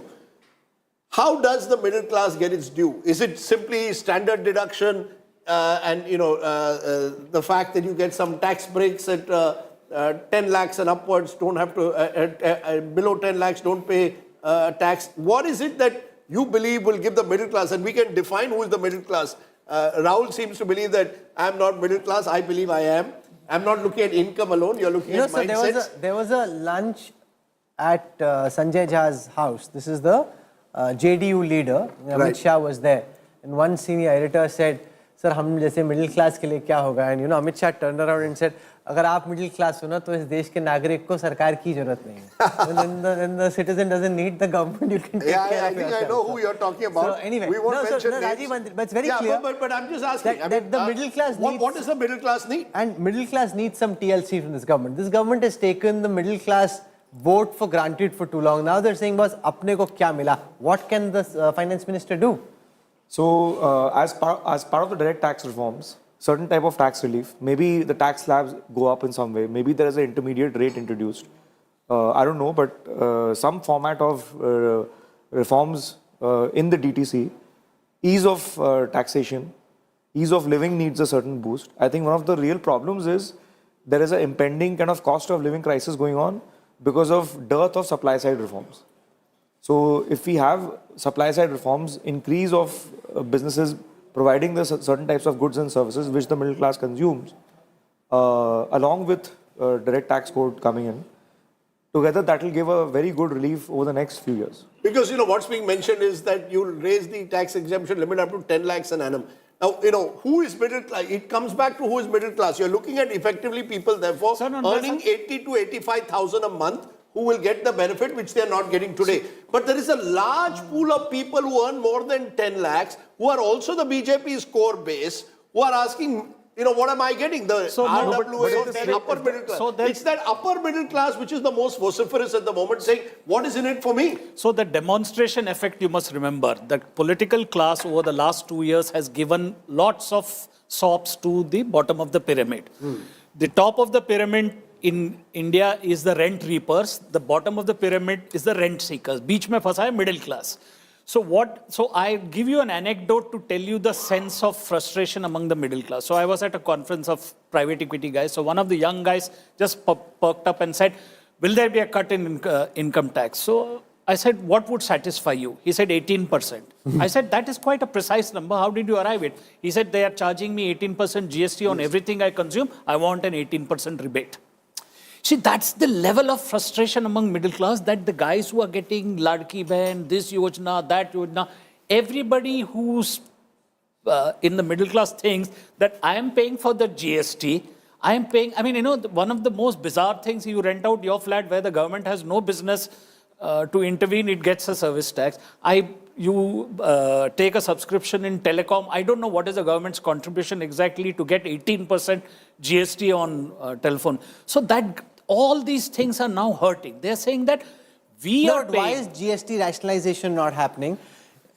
How does the middle class get its due? Is it simply standard deduction and, the fact that you get some tax breaks at 10 lakhs and upwards, don't have to, below 10 lakhs, don't pay tax? What is it that you believe will give the middle class? And we can define who is the middle class. Rahul seems to believe that I'm not middle class. I believe I am. I'm not looking at income alone. You're looking at mindsets. There was a lunch at Sanjay Jha's house. This is the JDU leader. Amit Shah was there. and one senior editor said, "Sir, हम जैसे middle class के लिए क्या होगा?" And Amit Shah turned around and said, "अगर आप middle class हो ना, तो इस देश के नागरिक को सरकार की जरूरत नहीं है. When the citizen doesn't need the government, you can take care of yourself." I think I know who you're talking about. So anyway, we won't mention names. Rajiv Mantri, but it's very clear. But I'm just asking. That the middle class needs, what does the middle class need? And middle class needs some TLC from this government. This government has taken the middle class vote for granted for too long. Now they're saying, "Boss, apne ko kya mila?" What can the finance minister do? So, as part of the direct tax reforms, certain type of tax relief, maybe the tax slabs go up in some way, maybe there is an intermediate rate introduced. I don't know, but some format of reforms in the DTC, ease of taxation, ease of living needs a certain boost. I think one of the real problems is there is an impending kind of cost of living crisis going on because of dearth of supply side reforms. So if we have supply side reforms, increase of businesses providing the certain types of goods and services which the middle class consumes, along with direct tax code coming in, together that will give a very good relief over the next few years. Because, what's being mentioned is that you'll raise the tax exemption limit up to 10 lakhs an annum. Now, who is middle class? It comes back to who is middle class. You're looking at effectively people, therefore, earning 80 to 85,000 a month who will get the benefit which they are not getting today. But there is a large pool of people who earn more than 10 lakhs, who are also the BJP's core base, who are asking, what am I getting? The RWA, the upper middle class. So it's that upper middle class which is the most vociferous at the moment, saying, what is in it for me? So the demonstration effect, you must remember, the political class over the last 2 years has given lots of sops to the bottom of the pyramid. The top of the pyramid in India is the rent reapers, the bottom of the pyramid is the rent seekers. Beech mein phasa hai middle class. So I give you an anecdote to tell you the sense of frustration among the middle class. So I was at a conference of private equity guys. So one of the young guys just perked up and said, "Will there be a cut in income tax?" So I said, "What would satisfy you?" He said, 18%. I said, "That is quite a precise number. How did you arrive at it?" He said, "They are charging me 18% GST on everything I consume. I want an 18% rebate." See, that's the level of frustration among middle class, that the guys who are getting Ladki Behan, this Yojana, that Yojana, everybody who's in the middle class thinks that I am paying for the GST. I am paying, one of the most bizarre things, you rent out your flat where the government has no business to intervene, it gets a service tax. You take a subscription in telecom. I don't know what is the government's contribution exactly to get 18% GST on telephone. So that all these things are now hurting. They're saying that why is GST rationalization not happening?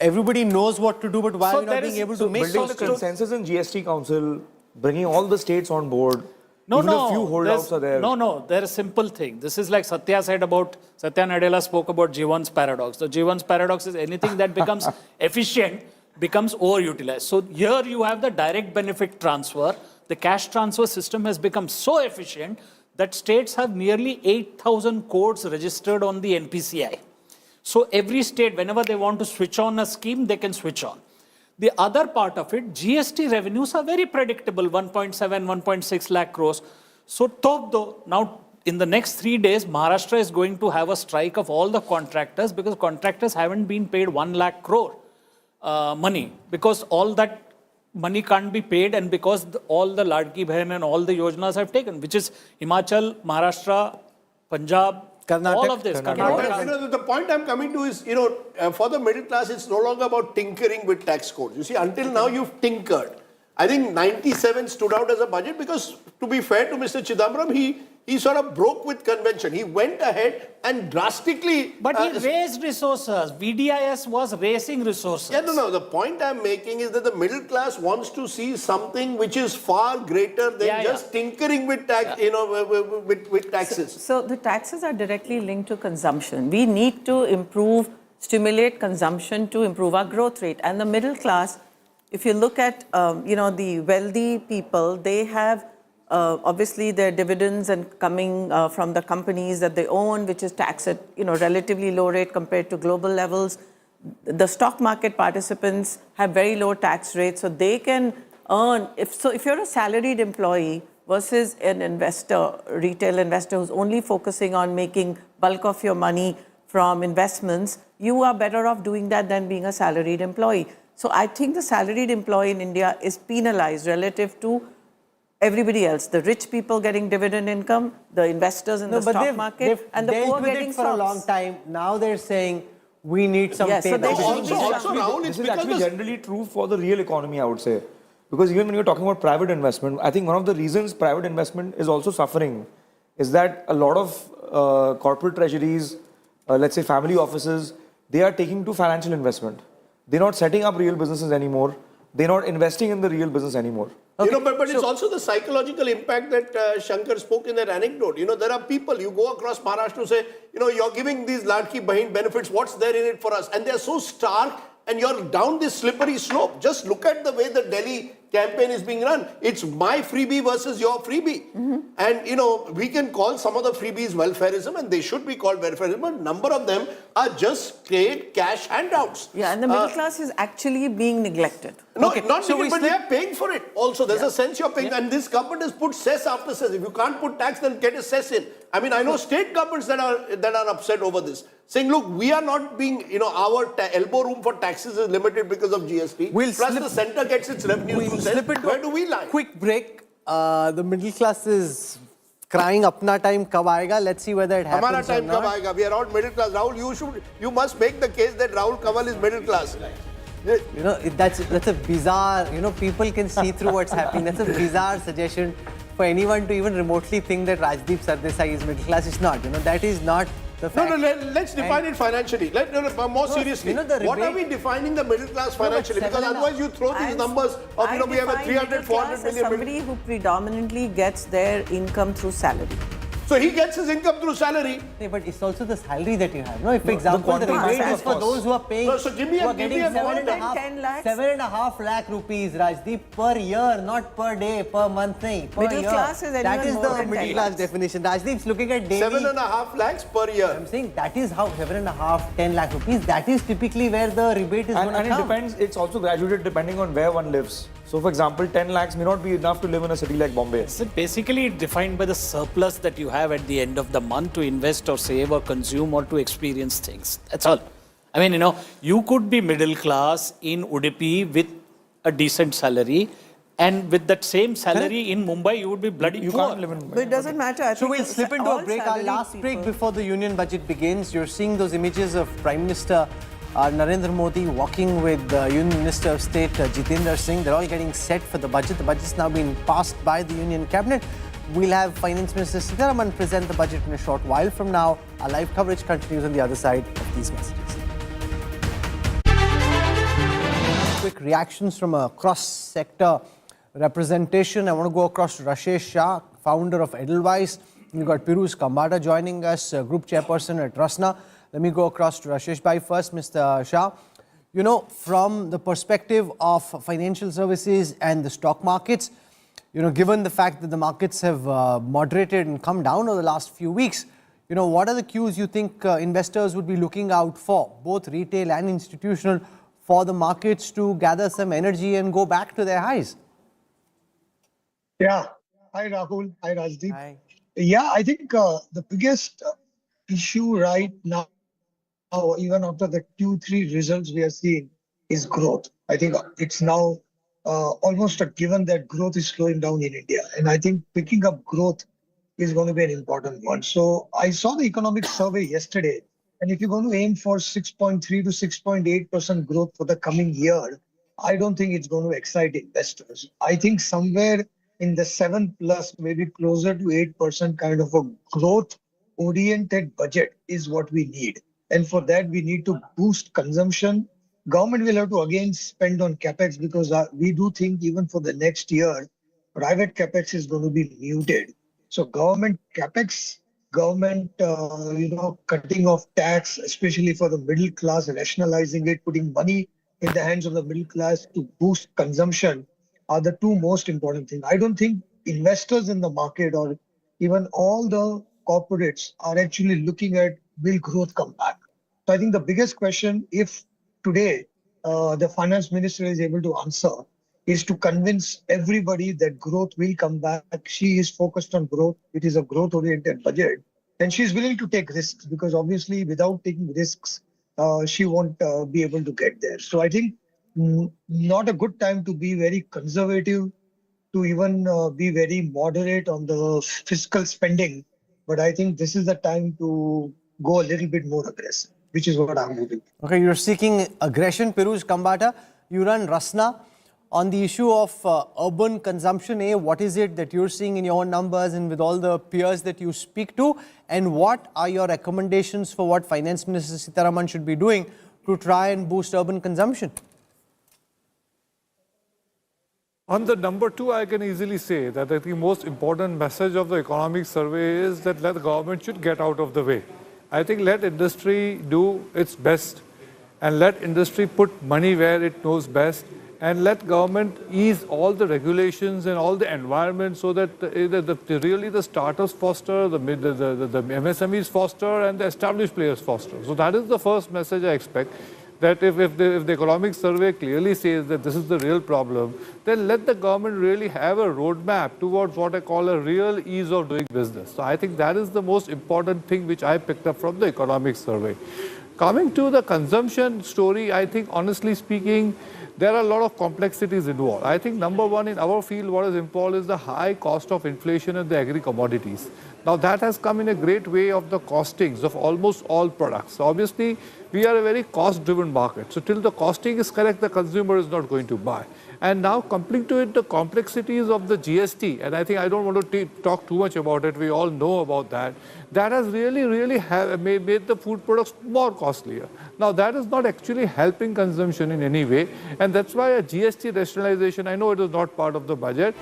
Everybody knows what to do, but why are we not being able to make building the consensus in GST Council, bringing all the states on board. Even a few holdouts are there. No, there's a simple thing. This is like Satya Nadella spoke about Jivan's paradox. The Jivan's paradox is anything that becomes efficient becomes overutilized. So here you have the direct benefit transfer. The cash transfer system has become so efficient that states have nearly 8,000 codes registered on the NPCI. So every state, whenever they want to switch on a scheme, they can switch on. The other part of it, GST revenues are very predictable, 1.7, 1.6 lakh crores. So top though, now in the next 3 days, Maharashtra is going to have a strike of all the contractors because contractors haven't been paid 1 lakh crore money because all that money can't be paid and because all the Ladki Behan and all the Yojanas have taken, which is Himachal, Maharashtra, Punjab, Karnataka, all of this. The point I'm coming to is, for the middle class, it's no longer about tinkering with tax codes. You see, until now you've tinkered. I think 97 stood out as a budget because, to be fair to Mr. Chidambaram, he sort of broke with convention. He went ahead and drastically... But he raised resources. VDIS was raising resources. Yeah, no. The point I'm making is that the middle class wants to see something which is far greater than just tinkering with tax, with taxes. So the taxes are directly linked to consumption. We need to stimulate consumption to improve our growth rate. And the middle class, if you look at, the wealthy people, they have obviously their dividends and coming from the companies that they own, which is taxed at relatively low rate compared to global levels. The stock market participants have very low tax rates, so they can earn. If you're a salaried employee versus an investor, retail investor who's only focusing on making bulk of your money from investments, you are better off doing that than being a salaried employee. So I think the salaried employee in India is penalized relative to everybody else. The rich people getting dividend income, the investors in the stock market, and the poor getting it for a long time. Now they're saying we need some Yes, so payback. they should Also, Rahul, This it's is actually because generally true for the real economy, I would say. Because even when you're talking about private investment, I think one of the reasons private investment is also suffering is that a lot of corporate treasuries, let's say family offices, they are taking to financial investment. They're not setting up real businesses anymore. They're not investing in the real business anymore. You know, but it's also the psychological impact that Shankar spoke in that anecdote. You know, there are people, you go across Maharashtra to say, you know, you're giving these Ladki Bahin benefits, what's there in it for us? And they're so stark and you're down this slippery slope. Just look at the way the Delhi campaign is being run. It's my freebie versus your freebie. And, you know, we can call some of the freebies welfareism and they should be called welfareism, but number of them are just straight cash handouts. Yeah, and the middle class is actually being neglected. No, Okay, not so so we but they slip- are paying for it. Also, there's a sense you're paying, and this government has put cess after cess. If you can't put tax, then get a cess in. I mean, I know state governments that are upset over this, saying, look, we are not being, you know, our elbow room for taxes is limited because of GST. Plus, the center gets its revenue through cess. Where do we lie? Quick break. The middle class is crying, "Apna time kab aayega?" Let's see whether it happens Hamara time or not. kab aayega? We are all middle class. Rahul, you must make the case that Rahul Kanwal is middle class. You know, that's a bizarre, you know, people can see through what's happening. That's a bizarre suggestion for anyone to even remotely think that Rajdeep Sardesai is middle class. It's not, you know, that is not the fact. No, let's define it financially. More seriously. You know, the what are rebate- we defining the middle class financially? Because otherwise you throw these numbers of, you know, we have a 300, 400 million. Somebody who predominantly gets their income through salary. So he gets his income through salary. Yeah, but it's also the salary that you have. No, if, for example, the quantum rebate is is for those who are paying, No, so give me who a- are give me getting a more than 10 lakhs. 7.5 lakh rupees, Rajdeep, per year, not per day, per month, nahi, per Middle year. class is That anyone is more the than 10 middle class lakhs. definition. Rajdeep's looking at daily. 7.5 lakhs per year. I'm saying that is how 7.5, 10 lakh rupees, that is typically where the rebate is going to And come. it depends, it's also graduated depending on where one lives. So for example, 10 lakhs may not be enough to live in a city like Bombay. So basically, it's defined by the surplus that you have at the end of the month to invest or save or consume or to experience things. That's all. I mean, you know, you could be middle class in Udupi with a decent salary, and with that same salary in Mumbai, you would be bloody You poor. can't live in But it doesn't matter. I So think we'll slip into a all break. Our salaried last break people- before the union budget begins. You're seeing those images of Prime Minister Narendra Modi walking with Union Minister of State Jitendra Singh. They're all getting set for the budget. The budget's now been passed by the Union Cabinet. We'll have Finance Minister Sitharaman present the budget in a short while from now. Our live coverage continues on the other side of these messages. Quick reactions from a cross-sector representation. I want to go across to Rashesh Shah, founder of Edelweiss. We've got Piruz Kambada joining us, group chairperson at Rasna. Let me go across to Rashesh Bhai first, Mr. Shah. You know, from the perspective of financial services and the stock markets, you know, given the fact that the markets have moderated and come down over the last few weeks, you know, what are the cues you think investors would be looking out for, both retail and institutional, for the markets to gather some energy and go back to their highs? Yeah. Hi, Rahul. Hi, Rajdeep. Hi. Yeah, I think the biggest issue right now, even after the Q3 results we are seeing, is growth. I think it's now almost a given that growth is slowing down in India. And I think picking up growth is going to be an important one. So I saw the economic survey yesterday. And if you're going to aim for 6.3 to 6.8% growth for the coming year, I don't think it's going to excite investors. I think somewhere in the 7 plus, maybe closer to 8% kind of a growth oriented budget is what we need. And for that, we need to boost consumption. Government will have to again spend on capex because we do think even for the next year, private capex is going to be muted. So government capex, government, cutting off tax, especially for the middle class, rationalizing it, putting money in the hands of the middle class to boost consumption are the two most important things. I don't think investors in the market or even all the corporates are actually looking at will growth come back. So I think the biggest question, if today the finance minister is able to answer, is to convince everybody that growth will come back. She is focused on growth. It is a growth-oriented budget. And she's willing to take risks because obviously without taking risks, she won't be able to get there. So I think not a good time to be very conservative, to even be very moderate on the fiscal spending. But I think this is the time to go a little bit more aggressive, which is what I'm hoping. Okay, you're seeking aggression, Pirush Kambata. You run Rasna. On the issue of urban consumption, what is it that you're seeing in your numbers and with all the peers that you speak to? And what are your recommendations for what Finance Minister Sitharaman should be doing to try and boost urban consumption? On the number two, I can easily say that I think the most important message of the economic survey is that the government should get out of the way. I think let industry do its best and let industry put money where it knows best and let government ease all the regulations and all the environment so that really the startups foster, the MSMEs foster and the established players foster. So that is the first message I expect. That if the economic survey clearly says that this is the real problem, then let the government really have a roadmap towards what I call a real ease of doing business. So I think that is the most important thing which I picked up from the economic survey. Coming to the consumption story, I think honestly speaking, there are a lot of complexities involved. I think number one in our field, what is involved is the high cost of inflation in the agri-commodities. Now that has come in a great way of the costings of almost all products. So obviously, we are a very cost-driven market. So till the costing is correct, the consumer is not going to buy. And now coupling to it the complexities of the GST, and I think I don't want to talk too much about it, we all know about that, that has really made the food products more costlier. Now that is not actually helping consumption in any way, and that's why a GST rationalization, I know it is not part of the budget.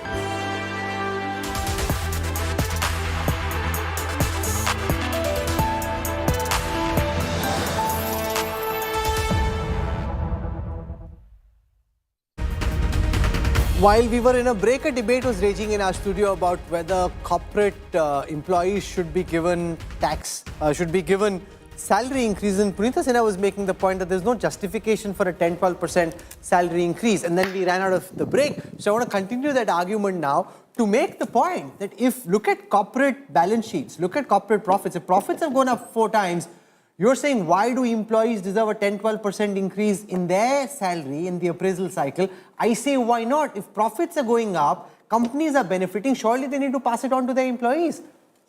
While we were in a break, a debate was raging in our studio about whether corporate employees should be given salary increase. And Punitha Sinha was making the point that there's no justification for a 10-12% salary increase. And then we ran out of the break. So I want to continue that argument now to make the point that if look at corporate balance sheets, look at corporate profits. If profits have gone up 4 times, you're saying why do employees deserve a 10-12% increase in their salary in the appraisal cycle? I say why not? If profits are going up, companies are benefiting, surely they need to pass it on to their employees.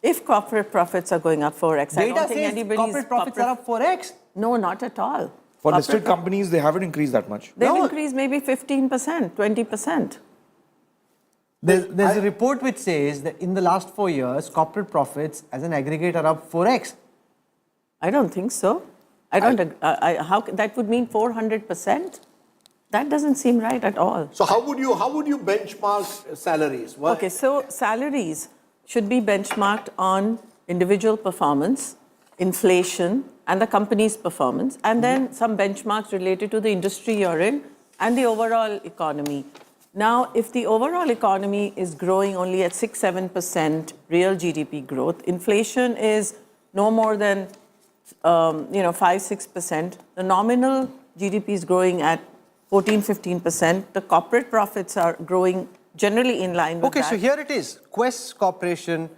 If corporate profits are going up 4x, I Data don't think says anybody's... corporate profits are up 4x. No, not at all. For listed companies, they haven't increased that much. They've increased maybe 15%, 20%. There's a report which says that in the last 4 years, corporate profits as an aggregate are up 4x. I don't think so. How that would mean 400%? That doesn't seem right at all. So how would you benchmark salaries? What? Okay, so salaries should be benchmarked on individual performance, inflation, and the company's performance, and then some benchmarks related to the industry you're in and the overall economy. Now, if the overall economy is growing only at 6-7% real GDP growth, inflation is no more than 5-6%. The nominal GDP is growing at 14-15%. The corporate profits are growing generally in line with that. Okay, so here it is. Quest Corporation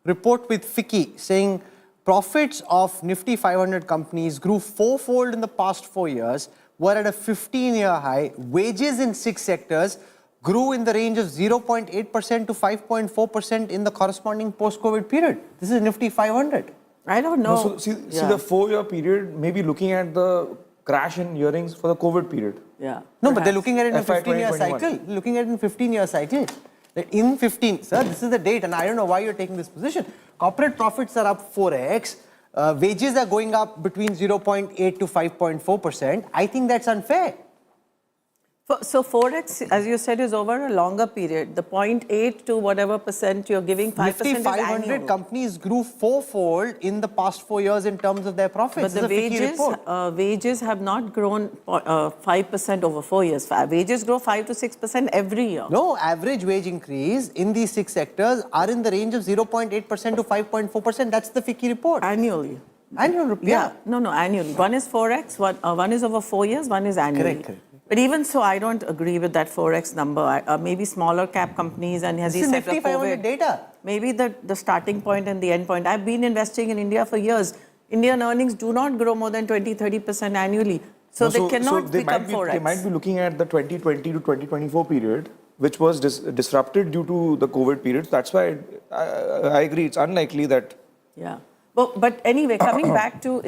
report with FICCI saying profits of Nifty 500 companies grew 4-fold in the past 4 years, were at a 15-year high. Wages in 6 sectors grew in the range of 0.8% to 5.4% in the corresponding post-COVID period. This is Nifty 500. I don't know. No, so see the 4-year period, maybe looking at the crash in earnings for the COVID period. Yeah. No, but they're looking at it in a FY 15-year 2021. cycle. Looking at it in 15-year cycle. In 15, sir, this is the date, and I don't know why you're taking this position. Corporate profits are up 4x. Wages are going up between 0.8 to 5.4%. I think that's unfair. So 4x, as you said, is over a longer period. The 0.8 to whatever percent you're giving, 5% Nifty is 500 annual. companies grew 4-fold in the past 4 years in terms of their profits. But the This is a FICCI report. wages have not grown 5% over 4 years. Wages grow 5 to 6% every year. No, average wage increase in these 6 sectors are in the range of 0.8% to 5.4%. That's the FICCI report. Annually. Annual report. Yeah. No, annually. One is 4x, one is over 4 years, one is annually. Correct. But even so, I don't agree with that 4x number. Maybe smaller cap companies, and as you said, Nifty 500 data. Maybe the starting point and the end point. I've been investing in India for years. Indian earnings do not grow more than 20-30% annually. So they cannot they become might be, 4x. They might be looking at the 2020 to 2024 period, which was disrupted due to the COVID period. That's why I agree. It's unlikely that. Yeah. But anyway, coming back to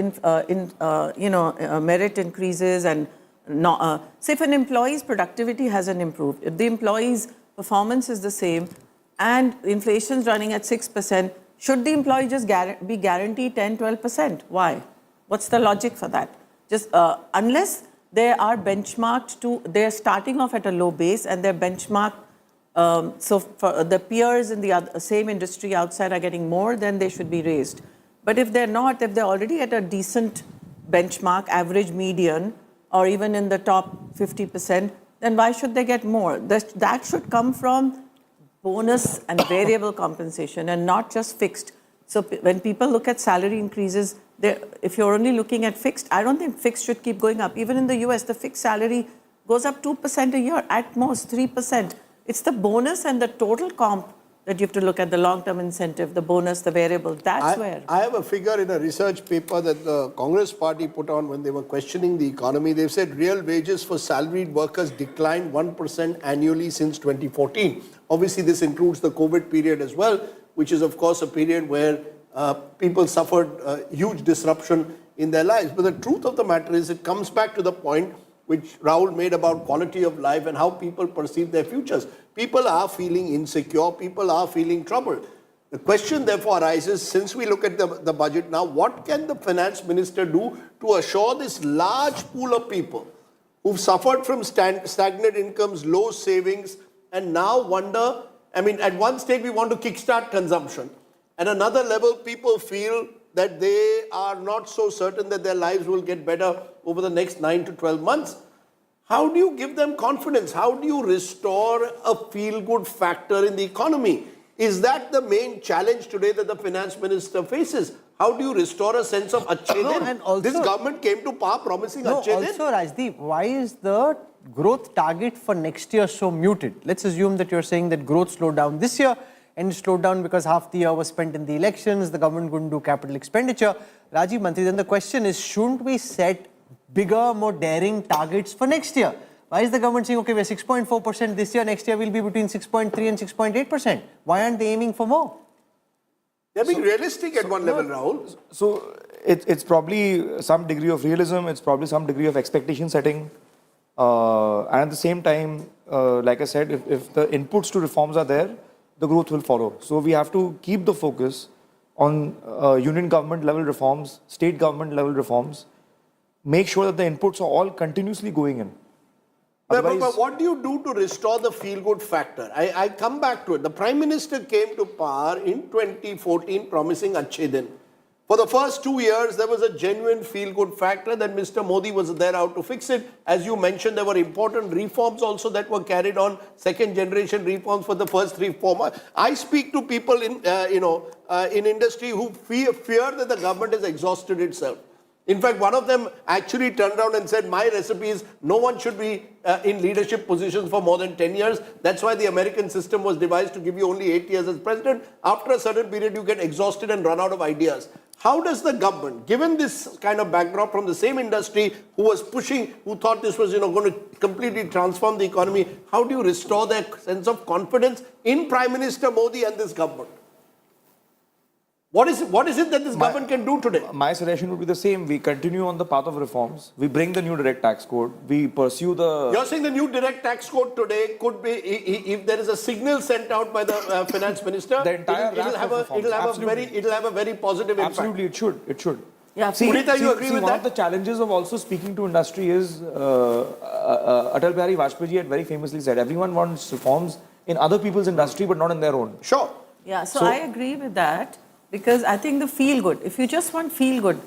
merit increases and say if an employee's productivity hasn't improved, if the employee's performance is the same and inflation is running at 6%, should the employee just be guaranteed 10, 12%? Why? What's the logic for that? Just unless they are benchmarked to, they're starting off at a low base and they're benchmarked. So for the peers in the same industry outside are getting more, then they should be raised. But if they're not, if they're already at a decent benchmark, average, median, or even in the top 50%, then why should they get more? That should come from bonus and variable compensation and not just fixed. So when people look at salary increases, if you're only looking at fixed, I don't think fixed should keep going up. Even in the US, the fixed salary goes up 2% a year, at most 3%. It's the bonus and the total comp that you have to look at, the long-term incentive, the bonus, the variable. That's where. I have a figure in a research paper that the Congress party put on when they were questioning the economy. They've said real wages for salaried workers declined 1% annually since 2014. Obviously, this includes the COVID period as well, which is, of course, a period where people suffered huge disruption in their lives. But the truth of the matter is it comes back to the point which Rahul made about quality of life and how people perceive their futures. People are feeling insecure. People are feeling troubled. The question therefore arises, since we look at the budget now, what can the finance minister do to assure this large pool of people who've suffered from stagnant incomes, low savings, and now wonder, I mean, at one stage we want to kickstart consumption. At another level, people feel that they are not so certain that their lives will get better over the next 9 to 12 months. How do you give them confidence? How do you restore a feel-good factor in the economy? Is that the main challenge today that the finance minister faces? How do you restore a sense of achedin? No, this government came to power promising achedin. Also, Rajdeep, why is the growth target for next year so muted? Let's assume that you're saying that growth slowed down this year and it slowed down because half the year was spent in the elections, the government couldn't do capital expenditure. Rajiv Mantri, then the question is, shouldn't we set bigger, more daring targets for next year? Why is the government saying, okay, we're 6.4% this year, next year we'll be between 6.3 and 6.8%? Why aren't they aiming for more? They're being realistic at one level, Rahul. So it's probably some degree of realism, it's probably some degree of expectation setting. And at the same time, like I said, if the inputs to reforms are there, the growth will follow. So we have to keep the focus on union government level reforms, state government level reforms, make sure that the inputs are all continuously going in. But what do you do to restore the feel-good factor? I come back to it. The Prime Minister came to power in 2014 promising achedin. For the first 2 years, there was a genuine feel-good factor that Mr. Modi was there out to fix it. As you mentioned, there were important reforms also that were carried on, second-generation reforms for the first 3-4 months. I speak to people in, in industry who fear that the government has exhausted itself. In fact, one of them actually turned around and said, my recipe is no one should be in leadership positions for more than 10 years. That's why the American system was devised to give you only 8 years as president. After a certain period, you get exhausted and run out of ideas. How does the government, given this kind of backdrop from the same industry who was pushing, who thought this was going to completely transform the economy, how do you restore their sense of confidence in Prime Minister Modi and this government? What is it that this government can do today? My suggestion would be the same. We continue on the path of reforms. We bring the new direct tax code. We pursue the... You're saying the new direct tax code today could be, if there is a signal sent out by the finance minister, the entire it'll have a very positive impact. Absolutely, it should. Yeah, Punita, you agree with one that? of the challenges of also speaking to industry is Atal Bihari Vajpayee had very famously said, everyone wants reforms in other people's industry but not in their own. Sure. Yeah, so I agree with that. Because I think the feel good, if you just want feel good,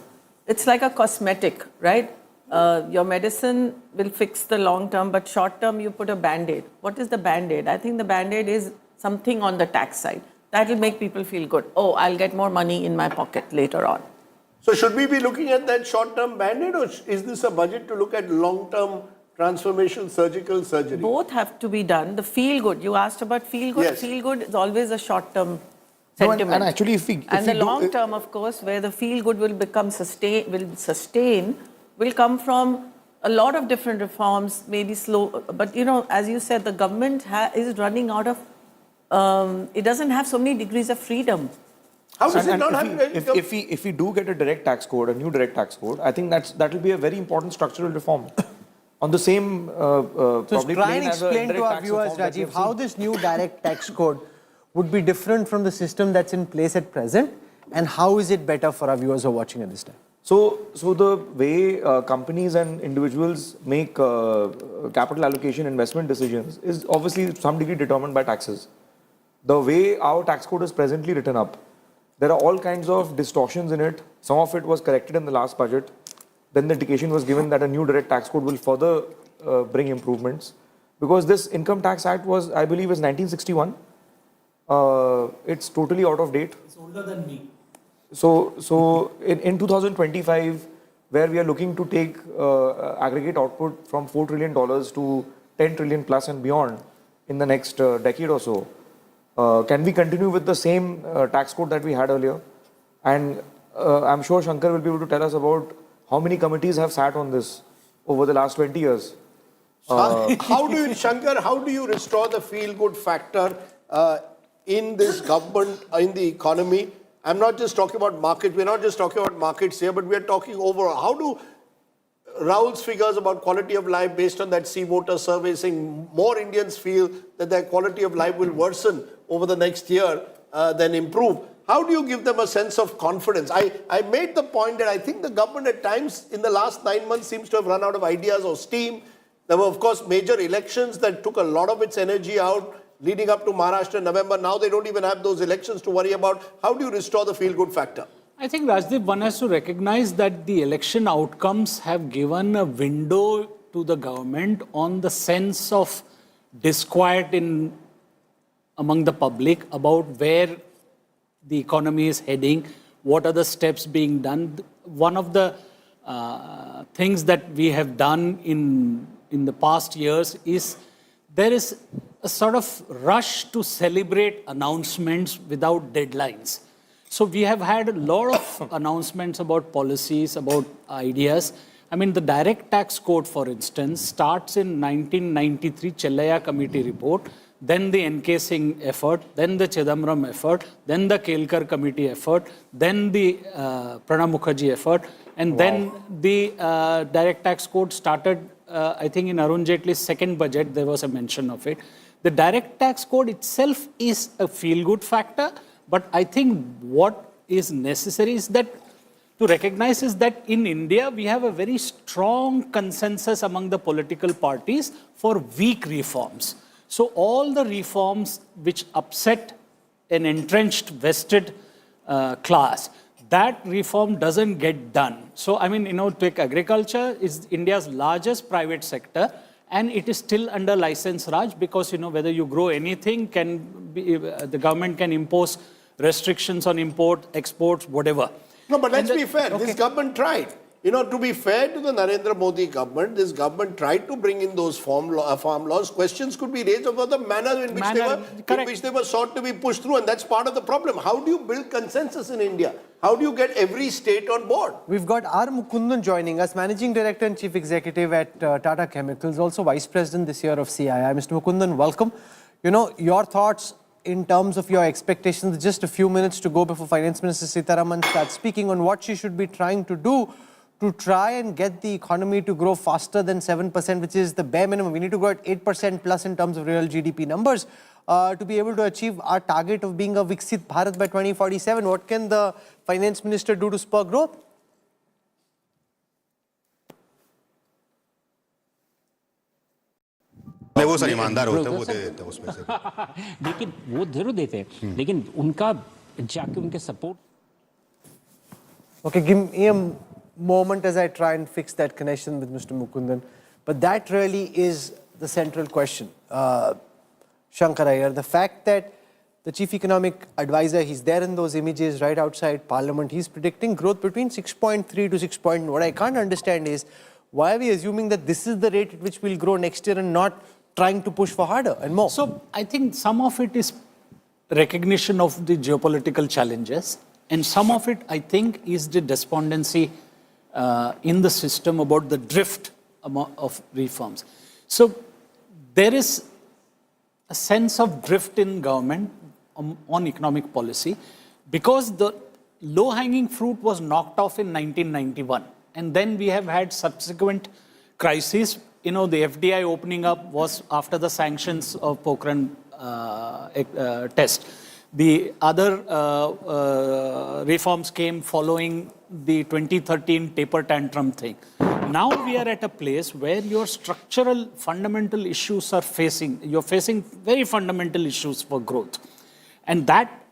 it's like a cosmetic, right? Your medicine will fix the long term, but short term you put a band-aid. What is the band-aid? I think the band-aid is something on the tax side. That will make people feel good. Oh, I'll get more money in my pocket later on. So should we be looking at that short-term band-aid, or is this a budget to look at long-term transformational surgical surgery? Both have to be done. The feel good, you asked about feel good. Yes. Feel good is always a short-term No, sentiment. and actually, if the long term, of course, where the feel good will sustain, will come from a lot of different reforms, maybe slow, but you know, as you said, the government is running out of, it doesn't have so many degrees of freedom. How does it And not have if we do get a direct tax code, a new direct tax code, I think that will be a very important structural reform. On the same probably try plane and as a explain to indirect our tax viewers, reform that we Rajiv, have how seen. this new direct tax code would be different from the system that's in place at present, and how is it better for our viewers who are watching at this time? So the way companies and individuals make capital allocation investment decisions is obviously to some degree determined by taxes. The way our tax code is presently written up, there are all kinds of distortions in it. Some of it was corrected in the last budget. Then the indication was given that a new direct tax code will further bring improvements. Because this Income Tax Act was, I believe, is 1961. It's totally out of date. It's older than me. So in 2025, where we are looking to take aggregate output from $4 trillion to 10 trillion plus and beyond in the next decade or so, can we continue with the same tax code that we had earlier? And I'm sure Shankar will be able to tell us about how many committees have sat on this over the last 20 years. Shankar, how do you restore the feel-good factor in this government, in the economy? I'm not just talking about markets. We're not just talking about markets here, but we're talking overall. How do Rahul's figures about quality of life based on that C-voter survey saying more Indians feel that their quality of life will worsen over the next year than improve? How do you give them a sense of confidence? I made the point that I think the government at times in the last 9 months seems to have run out of ideas or steam. There were, of course, major elections that took a lot of its energy out leading up to Maharashtra in November. Now they don't even have those elections to worry about. How do you restore the feel-good factor? I think, Rajdeep, one has to recognize that the election outcomes have given a window to the government on the sense of disquiet among the public about where the economy is heading, what are the steps being done. One of the things that we have done in the past years is there is a sort of rush to celebrate announcements without deadlines. So we have had a lot of announcements about policies, about ideas. I mean, the direct tax code, for instance, starts in 1993 Chellaya committee report, then the NK Singh effort, then the Chidambaram effort, then the Kelkar committee effort, then the Pranab Mukherjee effort, and then the direct tax code started, I think in Arun Jaitley's second budget, there was a mention of it. The direct tax code itself is a feel-good factor, but I think what is necessary is that to recognize is that in India, we have a very strong consensus among the political parties for weak reforms. So all the reforms which upset an entrenched vested class, that reform doesn't get done. So, I mean, take agriculture is India's largest private sector, and it is still under license Raj because, whether you grow anything, the government can impose restrictions on import, exports, whatever. No, but let's be fair. Okay. This government tried. To be fair to the Narendra Modi government, this government tried to bring in those farm laws. Questions could be raised about the manner in which they were sought to be pushed through, and that's part of the problem. How do you build consensus in India? How do you get every state on board? We've got R. Mukundan joining us, Managing Director and Chief Executive at Tata Chemicals, also Vice President this year of CII. Mr. Mukundan, welcome. Your thoughts in terms of your expectations, just a few minutes to go before Finance Minister Sitharaman starts speaking on what she should be trying to do to try and get the economy to grow faster than 7%, which is the bare minimum. We need to grow at 8% plus in terms of real GDP numbers to be able to achieve our target of being a Viksit Bharat by 2047. What can the Finance Minister do to spur growth? वो sir ईमानदार होते वो दे देते उसमें से लेकिन वो जरूर देते हैं लेकिन उनका जाके उनके support Okay, give me a moment as I try and fix that connection with Mr. Mukundan. But that really is the central question. Shankar Iyer, the fact that the Chief Economic Advisor, he's there in those images right outside Parliament, he's predicting growth between 6.3 to 6. What I can't understand is, why are we assuming that this is the rate at which we'll grow next year and not trying to push for harder and more? So I think some of it is recognition of the geopolitical challenges, and some of it, I think, is the despondency in the system about the drift amount of reforms. So there is a sense of drift in government on economic policy because the low-hanging fruit was knocked off in 1991. And then we have had subsequent crises. You know, the FDI opening up was after the sanctions of Pokhran test. The other reforms came following the 2013 taper tantrum thing. Now we are at a place where your structural fundamental issues are you're facing very fundamental issues for growth. And that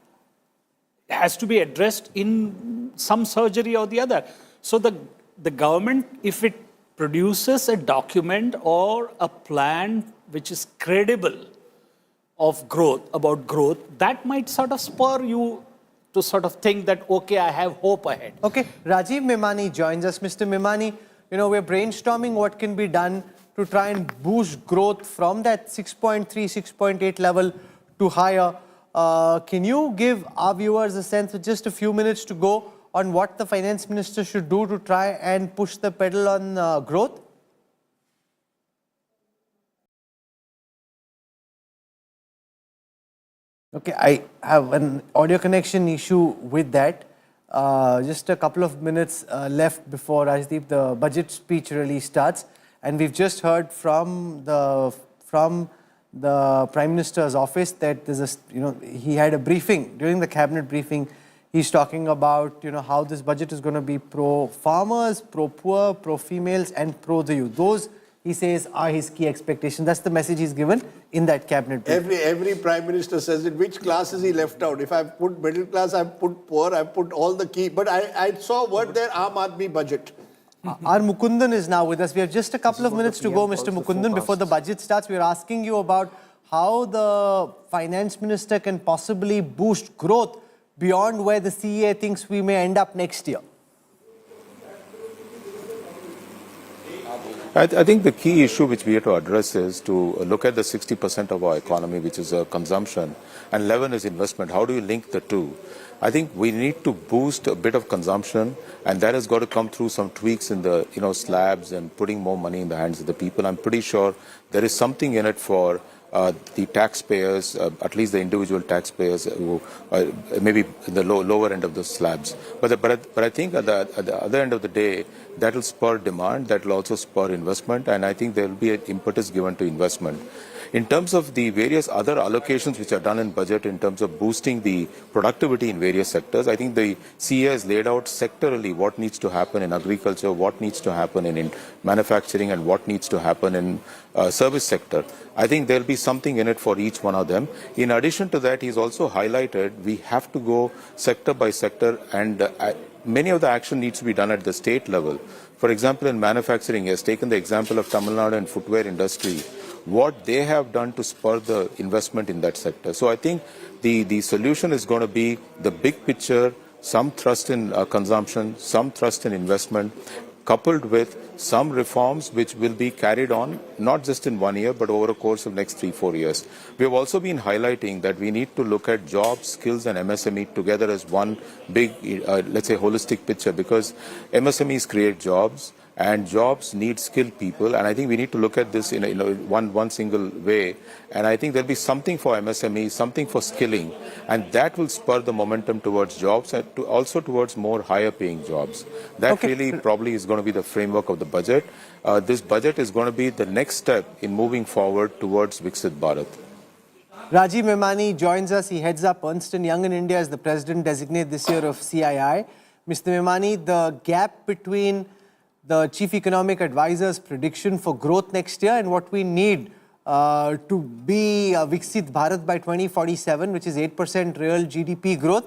has to be addressed in some surgery or the other. So the government, if it produces a document or a plan which is credible of growth, about growth, that might sort of spur you to sort of think that, okay, I have hope ahead. Okay, Rajiv Memani joins us. Mr. Memani, you know, we're brainstorming what can be done to try and boost growth from that 6.3, 6.8 level to higher. Can you give our viewers a sense with just a few minutes to go on what the finance minister should do to try and push the pedal on growth? Okay, I have an audio connection issue with that. Just a couple of minutes left before Rajdeep, the budget speech really starts. And we've just heard from the Prime Minister's office that there's a, he had a briefing, during the cabinet briefing. He's talking about, how this budget is going to be pro-farmers, pro-poor, pro-females and pro-the youth. Those, he says, are his key expectations. That's the message he's given in that cabinet briefing. Every Prime Minister says it. Which class is he left out? If I've put middle class, I've put poor, I've put all the key. But I saw what their Aam Aadmi budget. Our Mukundan is now with us. We have just a couple of minutes to go, Mr. Mukundan, before the budget starts. We're asking you about how the finance minister can possibly boost growth beyond where the CA thinks we may end up next year. I think the key issue which we have to address is to look at the 60% of our economy, which is consumption, and 11 is investment. How do you link the two? I think we need to boost a bit of consumption, and that has got to come through some tweaks in the slabs and putting more money in the hands of the people. I'm pretty sure there is something in it for the taxpayers, at least the individual taxpayers, who maybe in the lower end of the slabs. But I think at the other end of the day, that will spur demand, that will also spur investment, and I think there will be an impetus given to investment. In terms of the various other allocations which are done in budget in terms of boosting the productivity in various sectors, I think the CA has laid out sectorally what needs to happen in agriculture, what needs to happen in manufacturing, and what needs to happen in service sector. I think there will be something in it for each one of them. In addition to that, he's also highlighted we have to go sector by sector, and many of the action needs to be done at the state level. For example, in manufacturing, he has taken the example of Tamil Nadu and footwear industry, what they have done to spur the investment in that sector. So I think the solution is going to be the big picture, some thrust in consumption, some thrust in investment, coupled with some reforms which will be carried on not just in 1 year but over a course of next 3-4 years. We have also been highlighting that we need to look at jobs, skills and MSME together as one big, let's say, holistic picture, because MSMEs create jobs, and jobs need skilled people, and I think we need to look at this in one single way. And I think there'll be something for MSME, something for skilling, and that will spur the momentum towards jobs and also towards more higher paying jobs. That really probably is going to be the framework of the budget. This budget is going to be the next step in moving forward towards Viksit Bharat. Rajiv Memani joins us. He heads up Ernst & Young in India as the president designate this year of CII. Mr. Memani, the gap between the chief economic advisor's prediction for growth next year and what we need to be Viksit Bharat by 2047, which is 8% real GDP growth.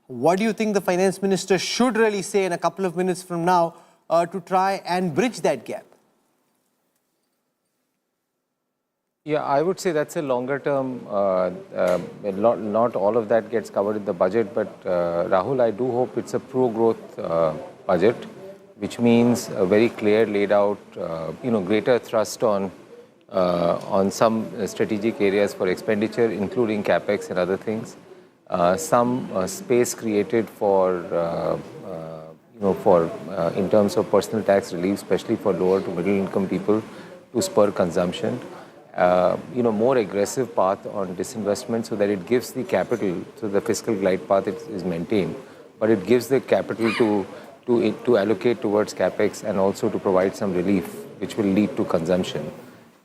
What do you think the finance minister should really say in a couple of minutes from now to try and bridge that gap? Yeah, I would say that's a longer term, not all of that gets covered in the budget, but Rahul, I do hope it's a pro-growth budget, which means a very clear laid out, greater thrust on some strategic areas for expenditure, including capex and other things. Some space created for, for in terms of personal tax relief, especially for lower to middle income people, to spur consumption. More aggressive path on disinvestment so that it gives the capital, so the fiscal glide path is maintained, but it gives the capital to allocate towards capex and also to provide some relief, which will lead to consumption.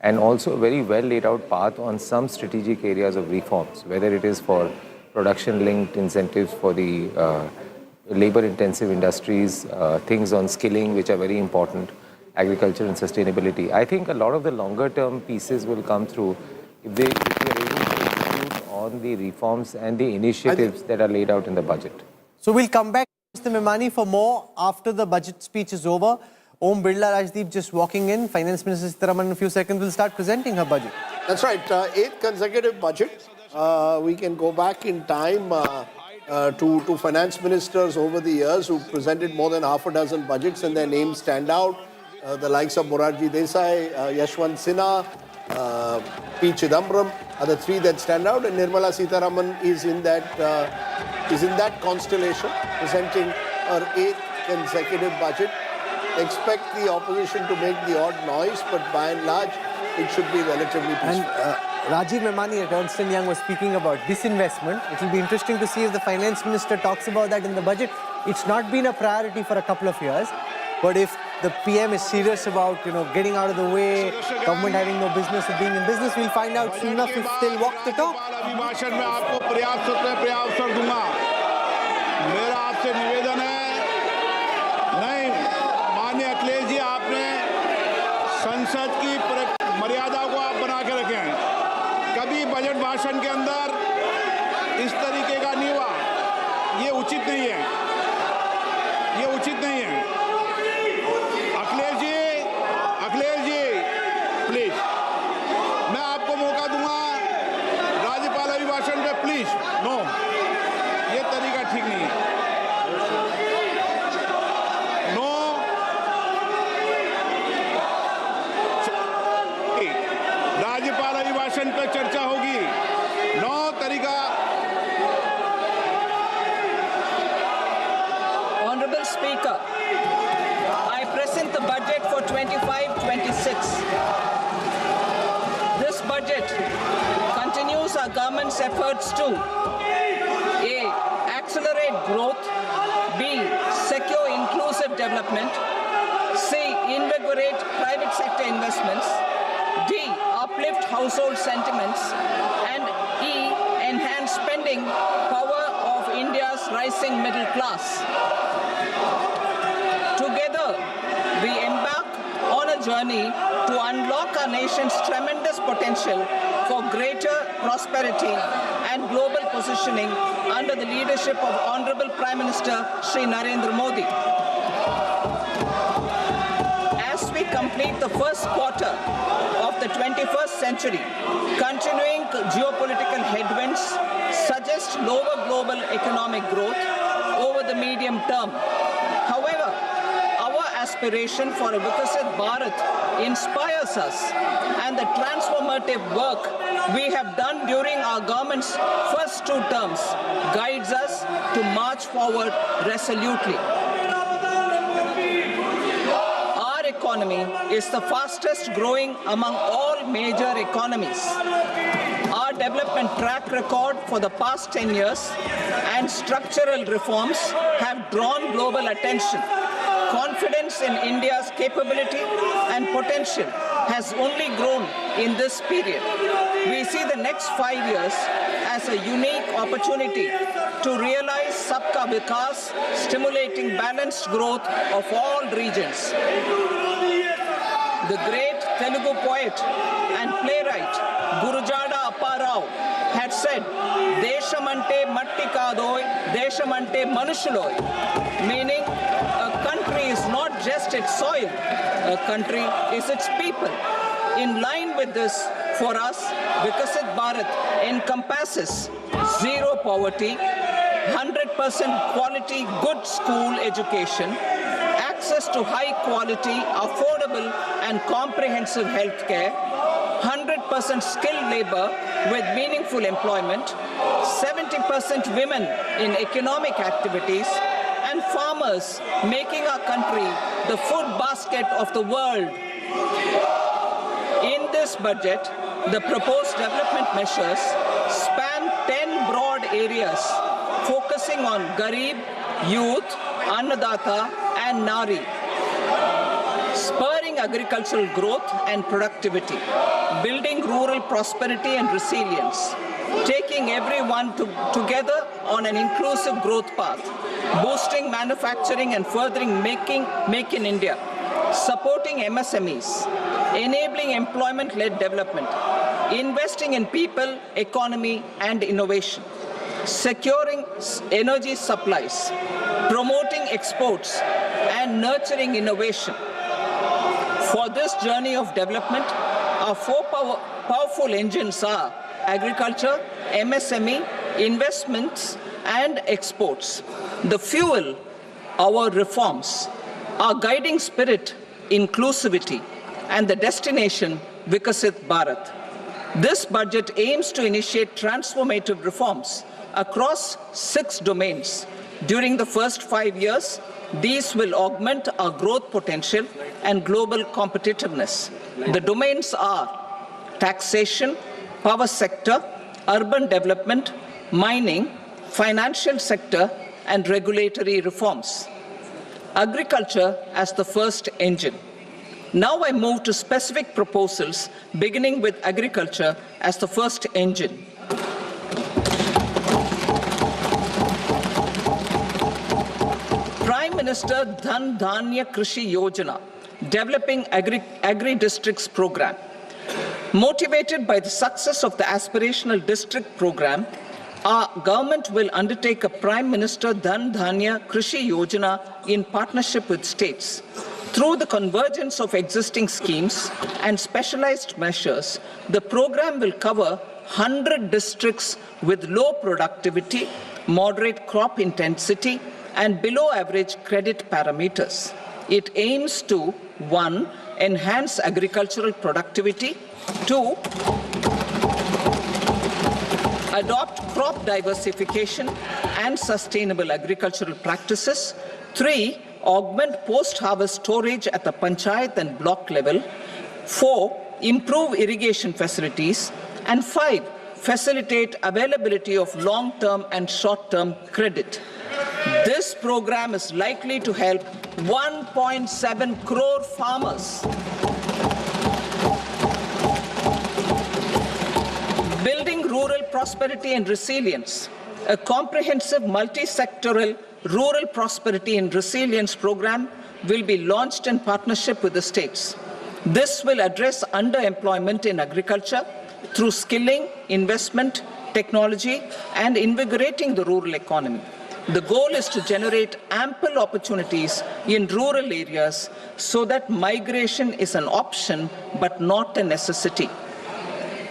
And also a very well laid out path on some strategic areas of reforms, whether it is for production-linked incentives for the labor-intensive industries, things on skilling, which are very important, agriculture and sustainability. I think a lot of the longer-term pieces will come through if we are able to execute on the reforms and the initiatives that are laid out in the budget. So we'll come back, Mr. Memani, for more after the budget speech is over. Om Birla Rajdeep just walking in. Finance Minister Sitharaman in a few seconds will start presenting her budget. That's right. 8th consecutive budget. We can go back in time to finance ministers over the years who presented more than half a dozen budgets and their names stand out. The likes of Morarji Desai, Yashwant Sinha, P. Chidambaram are the three that stand out, and Nirmala Sitharaman is in that constellation, presenting her 8th consecutive budget. Expect the opposition to make the odd noise, but by and large, it should be relatively peaceful. And Rajiv Memani at Ernst & Young was speaking about disinvestment. It will be interesting to see if the finance minister talks about that in the budget. It's not been a priority for a couple of years, but if the PM is serious about, getting out of the way, government having no business with being in business, we'll find out soon enough if they'll walk the talk. संसद की मर्यादा को आप बना के रखें। कभी budget भाषण के अंदर इस तरीके का नहीं हुआ। ये उचित नहीं है, ये उचित नहीं है। अखिलेश जी प्लीज, मैं आपको मौका दूंगा राज्यपाल अभिभाषण पे, प्लीज। नो, ये तरीका ठीक नहीं है। राज्यपाल अभिभाषण पर चर्चा होगी। 9 तरीका। Honorable Speaker, I present the budget for 25-26. This budget continues our government's efforts to A. Accelerate growth, B. Secure inclusive development, C. Invigorate private sector investments, D. Uplift household sentiments, and E. Enhance spending power of India's rising middle class. Together, we embark on a journey to unlock our nation's tremendous potential for greater prosperity and global positioning under the leadership of Honorable Prime Minister Shri Narendra Modi. As we complete the first quarter of the 21st century, continuing geopolitical headwinds suggest lower global economic growth over the medium term. However, our aspiration for a Vikasit Bharat inspires us, and the transformative work we have done during our government's first 2 terms guides us to march forward resolutely. Our economy is the fastest growing among all major economies. Our development track record for the past 10 years and structural reforms have drawn global attention. Confidence in India's capability and potential has only grown in this period. We see the next 5 years as a unique opportunity to realize Sabka Vikas, stimulating balanced growth of all regions. The great Telugu poet and playwright Gurujada Apparao had said, Deshamante matti kadoy, Deshamante manushuloy, meaning a country is not just its soil, a country is its people. In line with this, for us, Vikasit Bharat encompasses zero poverty, 100% quality good school education, access to high quality, affordable and comprehensive health care, 100% skilled labor with meaningful employment, 70% women in economic activities, and farmers, making our country the food basket of the world. In this budget, the proposed development measures span 10 broad areas, focusing on Garib, Youth, Annadata, and Nari, spurring agricultural growth and productivity, building rural prosperity and resilience, taking everyone together on an inclusive growth path, boosting manufacturing and furthering Make in India, supporting MSMEs, enabling employment-led development, investing in people, economy, and innovation, securing energy supplies, promoting exports, and nurturing innovation. For this journey of development, our four powerful engines are agriculture, MSME, investments, and exports. The fuel, our reforms, our guiding spirit, inclusivity, and the destination, Vikasit Bharat. This budget aims to initiate transformative reforms across 6 domains. During the first 5 years, these will augment our growth potential and global competitiveness. The domains are taxation, power sector, urban development, mining, financial sector, and regulatory reforms. Agriculture as the first engine. Now I move to specific proposals, beginning with agriculture as the first engine. Prime Minister Dhan Dhanya Krishi Yojana, developing agri-districts program. Motivated by the success of the aspirational district program, our government will undertake a Prime Minister Dhan Dhanya Krishi Yojana in partnership with states. Through the convergence of existing schemes and specialized measures, the program will cover 100 districts with low productivity, moderate crop intensity, and below average credit parameters. It aims to 1. Enhance agricultural productivity, 2. Adopt crop diversification and sustainable agricultural practices, 3. Augment post-harvest storage at the panchayat and block level, 4. Improve irrigation facilities, and 5. Facilitate availability of long-term and short-term credit. This program is likely to help 1.7 crore farmers. Building rural prosperity and resilience. A comprehensive multi-sectoral rural prosperity and resilience program will be launched in partnership with the states. This will address underemployment in agriculture through skilling, investment, technology, and invigorating the rural economy. The goal is to generate ample opportunities in rural areas so that migration is an option but not a necessity.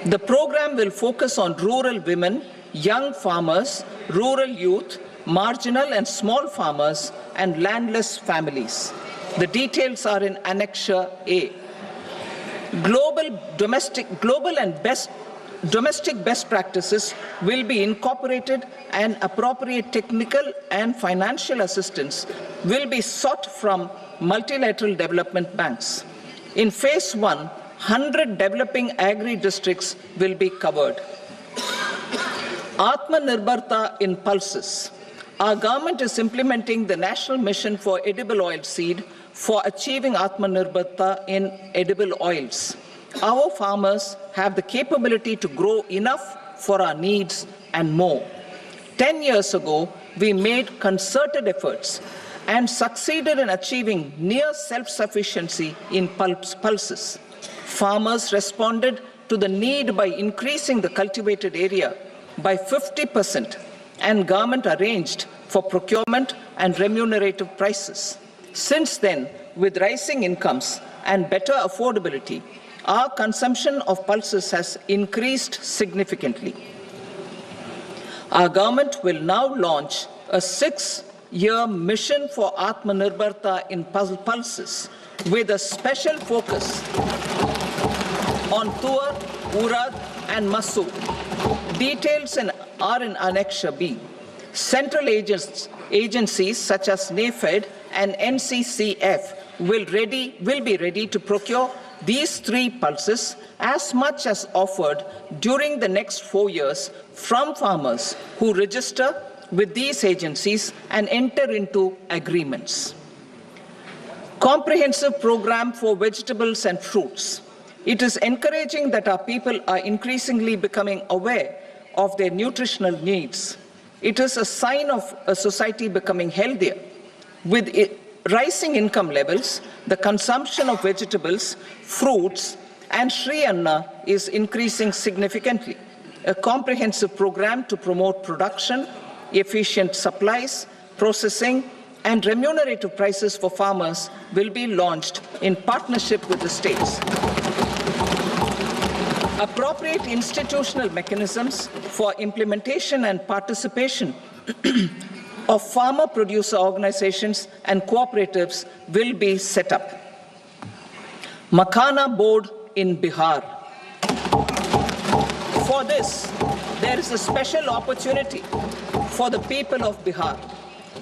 The program will focus on rural women, young farmers, rural youth, marginal and small farmers, and landless families. The details are in Annexure A. Domestic best practices will be incorporated, and appropriate technical and financial assistance will be sought from multilateral development banks. In phase 1, 100 developing agri-districts will be covered. Atmanirbharta in pulses. Our government is implementing the National Mission for Edible Oilseed for achieving Atmanirbharta in edible oils. Our farmers have the capability to grow enough for our needs and more. 10 years ago, we made concerted efforts and succeeded in achieving near self-sufficiency in pulses. Farmers responded to the need by increasing the cultivated area by 50%, and government arranged for procurement and remunerative prices. Since then, with rising incomes and better affordability, our consumption of pulses has increased significantly. Our government will now launch a 6-year mission for Atmanirbharta in pulses with a special focus on Tuar, Urad, and Masoor. Details are in Annexure B. Central agencies such as NAFED and NCCF will be ready to procure these 3 pulses as much as offered during the next 4 years from farmers who register with these agencies and enter into agreements. Comprehensive program for vegetables and fruits. It is encouraging that our people are increasingly becoming aware of their nutritional needs. It is a sign of a society becoming healthier. With rising income levels, the consumption of vegetables, fruits, and Sri Anna is increasing significantly. A comprehensive program to promote production, efficient supplies, processing, and remunerative prices for farmers will be launched in partnership with the states. Appropriate institutional mechanisms for implementation and participation of farmer-producer organizations and cooperatives will be set up. Makhana Board in Bihar. For this, there is a special opportunity for the people of Bihar.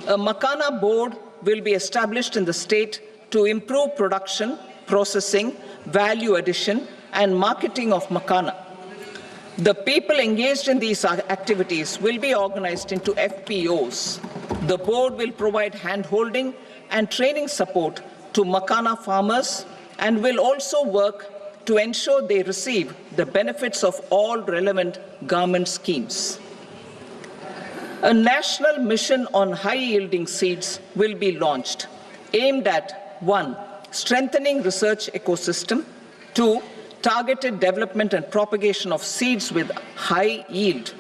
A Makhana Board will be established in the state to improve production, processing, value addition, and marketing of Makhana. The people engaged in these activities will be organized into FPOs. The board will provide hand-holding and training support to Makhana farmers and will also work to ensure they receive the benefits of all relevant government schemes. A national mission on high-yielding seeds will be launched, aimed at 1. Strengthening research ecosystem, 2. Targeted development and propagation of seeds with high yield,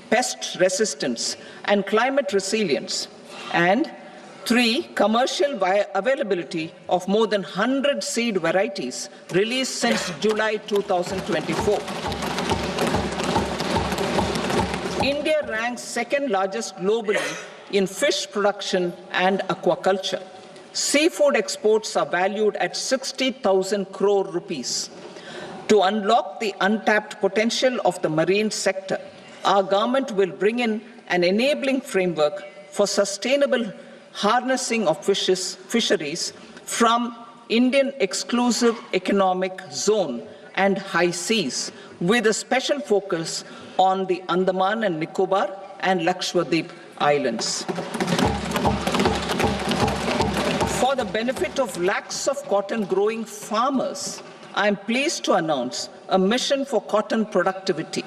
pest resistance, and climate resilience, and 3. Commercial availability of more than 100 seed varieties released since July 2024. India ranks 2nd largest globally in fish production and aquaculture. Seafood exports are valued at 60,000 crore rupees. To unlock the untapped potential of the marine sector, our government will bring in an enabling framework for sustainable harnessing of fisheries from Indian exclusive economic zone and high seas, with a special focus on the Andaman and Nicobar and Lakshadweep Islands. For the benefit of lakhs of cotton growing farmers, I am pleased to announce a mission for cotton productivity.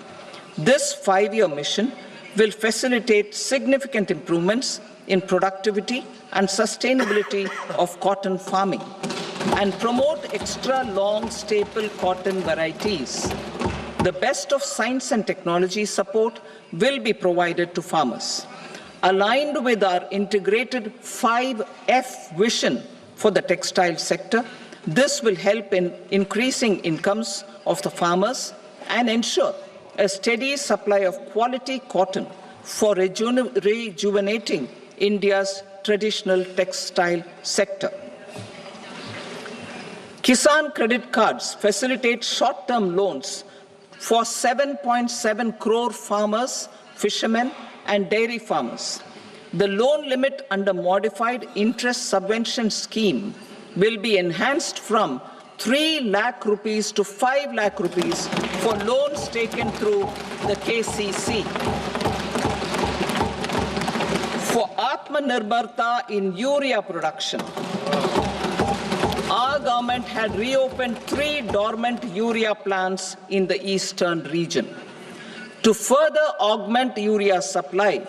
This 5-year mission will facilitate significant improvements in productivity and sustainability of cotton farming and promote extra long staple cotton varieties. The best of science and technology support will be provided to farmers. Aligned with our integrated 5F vision for the textile sector, this will help in increasing incomes of the farmers and ensure a steady supply of quality cotton for rejuvenating India's traditional textile sector. Kisan credit cards facilitate short-term loans for 7.7 crore farmers, fishermen, and dairy farmers. The loan limit under modified interest subvention scheme will be enhanced from 3 lakh rupees to 5 lakh rupees for loans taken through the KCC. For Atmanirbharta in urea production, our government had reopened 3 dormant urea plants in the eastern region. To further augment urea supply,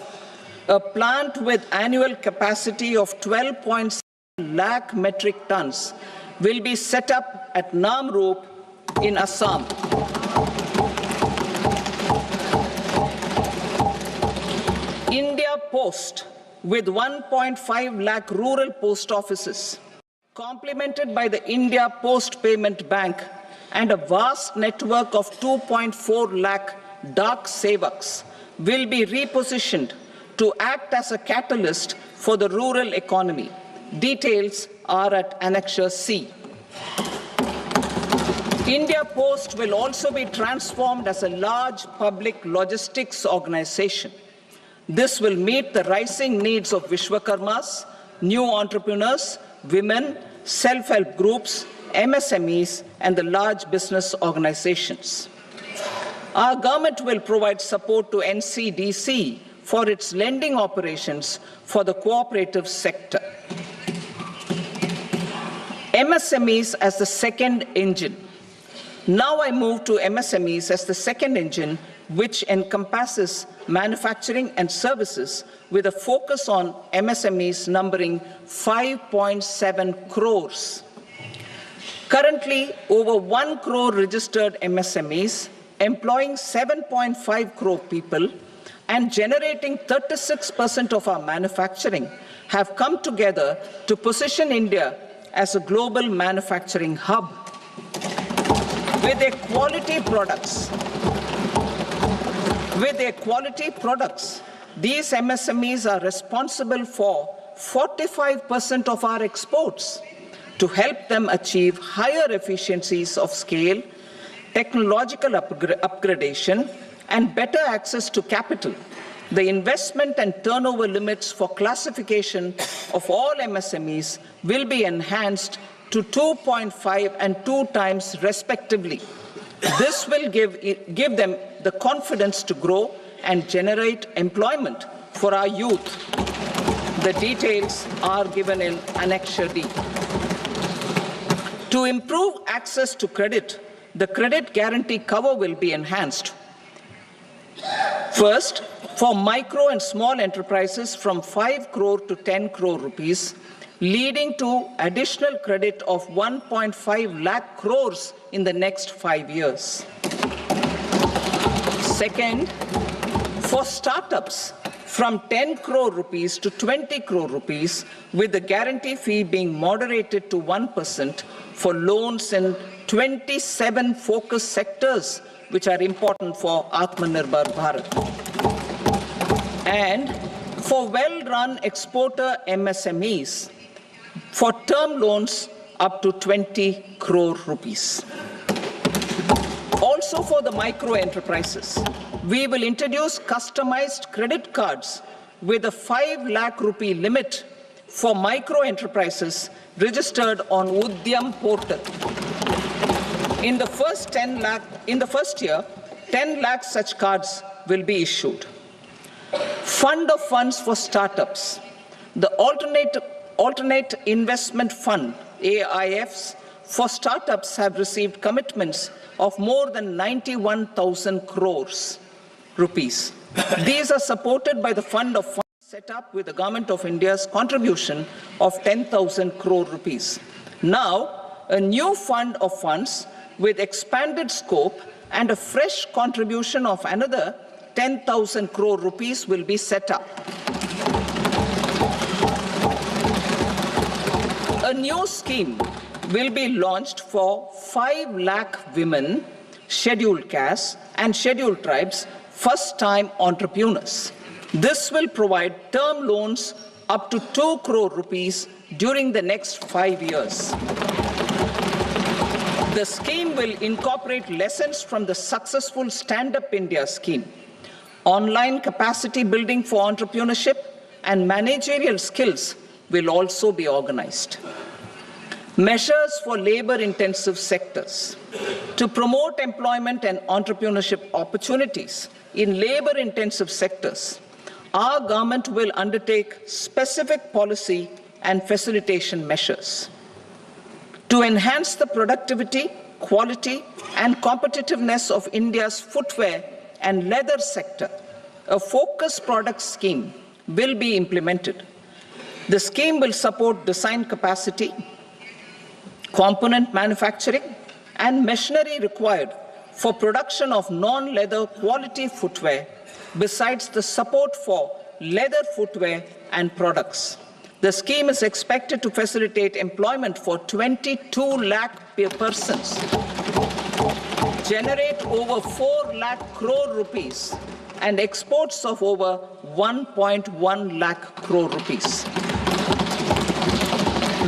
a plant with annual capacity of 12.7 lakh metric tons will be set up at Namrup in Assam. India Post, with 1.5 lakh rural post offices, complemented by the India Post Payment Bank and a vast network of 2.4 lakh Dak Sevaks, will be repositioned to act as a catalyst for the rural economy. Details are at Annexure C. India Post will also be transformed as a large public logistics organization. This will meet the rising needs of Vishwakarmas, new entrepreneurs, women, self-help groups, MSMEs, and the large business organizations. Our government will provide support to NCDC for its lending operations for the cooperative sector. MSMEs as the second engine. Now I move to MSMEs as the second engine, which encompasses manufacturing and services with a focus on MSMEs numbering 5.7 crores. Currently, over 1 crore registered MSMEs, employing 7.5 crore people and generating 36% of our manufacturing, have come together to position India as a global manufacturing hub. With their quality products, these MSMEs are responsible for 45% of our exports. To help them achieve higher efficiencies of scale, technological upgradation, and better access to capital, the investment and turnover limits for classification of all MSMEs will be enhanced to 2.5 and 2 times respectively. This will give them the confidence to grow and generate employment for our youth. The details are given in Annexure D. To improve access to credit, the credit guarantee cover will be enhanced. First, for micro and small enterprises from 5 crore to 10 crore rupees, leading to additional credit of 1.5 lakh crores in the next 5 years. Second, for startups from 10 crore rupees to 20 crore rupees, with the guarantee fee being moderated to 1% for loans in 27 focus sectors which are important for Atmanirbhar Bharat. And for well-run exporter MSMEs, for term loans up to 20 crore rupees. Also for the micro enterprises, we will introduce customized credit cards with a 5 lakh rupee limit for micro enterprises registered on Udyam portal. In the first year, 10 lakh such cards will be issued. Fund of funds for startups. The alternate investment fund, AIFs, for startups have received commitments of more than 91,000 crores rupees. These are supported by the fund of funds set up with the Government of India's contribution of 10,000 crore rupees. Now, a new fund of funds with expanded scope and a fresh contribution of another 10,000 crore rupees will be set up. A new scheme will be launched for 5 lakh women, scheduled castes and scheduled tribes, first-time entrepreneurs. This will provide term loans up to 2 crore rupees during the next 5 years. The scheme will incorporate lessons from the successful Stand Up India scheme. Online capacity building for entrepreneurship and managerial skills will also be organized. Measures for labor-intensive sectors. To promote employment and entrepreneurship opportunities in labor-intensive sectors, our government will undertake specific policy and facilitation measures. To enhance the productivity, quality, and competitiveness of India's footwear and leather sector, a focused product scheme will be implemented. The scheme will support design capacity, component manufacturing, and machinery required for production of non-leather quality footwear, besides the support for leather footwear and products. The scheme is expected to facilitate employment for 22 lakh persons, generate over 4 lakh crore rupees, and exports of over 1.1 lakh crore rupees.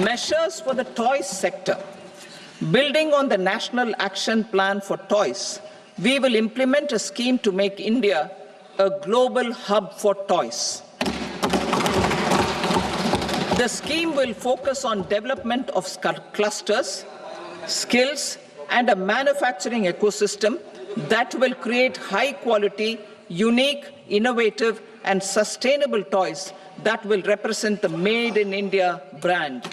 Measures for the toys sector. Building on the National Action Plan for Toys, we will implement a scheme to make India a global hub for toys. The scheme will focus on development of clusters, skills, and a manufacturing ecosystem that will create high-quality, unique, innovative, and sustainable toys that will represent the Made in India brand.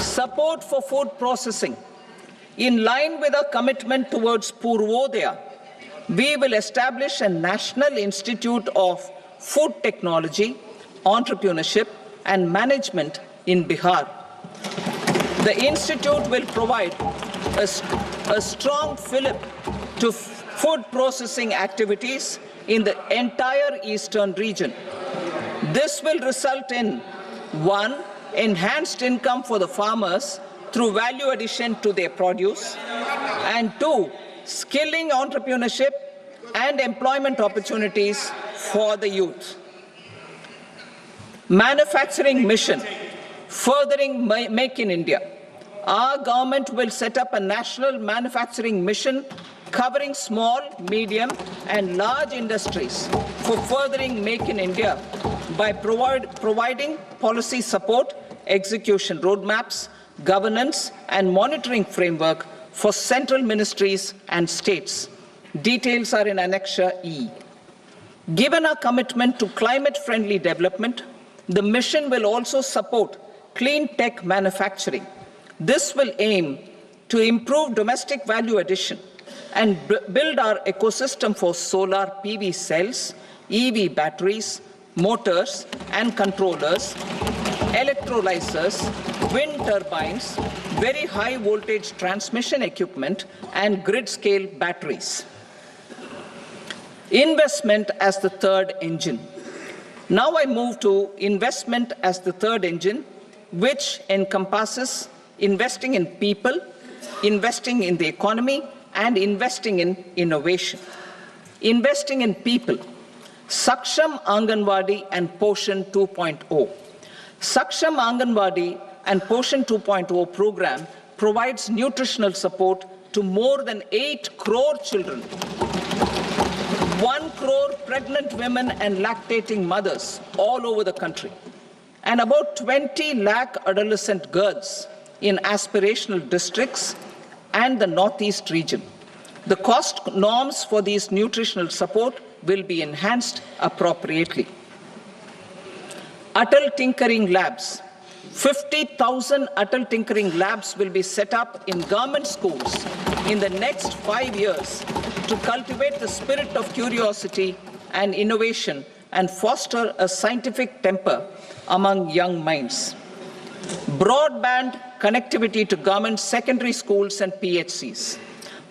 Support for food processing. In line with our commitment towards Purvodaya, we will establish a National Institute of Food Technology, Entrepreneurship and Management in Bihar. The institute will provide a strong fillip to food processing activities in the entire eastern region. This will result in 1. Enhanced income for the farmers through value addition to their produce, and 2. Skilling entrepreneurship and employment opportunities for the youth. Manufacturing mission, furthering Make in India. Our government will set up a national manufacturing mission covering small, medium, and large industries for furthering Make in India by providing policy support, execution roadmaps, governance, and monitoring framework for central ministries and states. Details are in Annexure E. Given our commitment to climate-friendly development, the mission will also support clean tech manufacturing. This will aim to improve domestic value addition and build our ecosystem for solar PV cells, EV batteries, motors and controllers, electrolyzers, wind turbines, very high voltage transmission equipment, and grid-scale batteries. Investment as the third engine. Now I move to investment as the third engine, which encompasses investing in people, investing in the economy, and investing in innovation. Investing in people. Saksham Anganwadi and Poshan 2.0. Saksham Anganwadi and Poshan 2.0 program provides nutritional support to more than 8 crore children, 1 crore pregnant women and lactating mothers all over the country, and about 20 lakh adolescent girls in aspirational districts and the Northeast region. The cost norms for these nutritional support will be enhanced appropriately. Atal Tinkering Labs. 50,000 Atal Tinkering Labs will be set up in government schools in the next 5 years to cultivate the spirit of curiosity and innovation and foster a scientific temper among young minds. Broadband connectivity to government secondary schools and PHCs.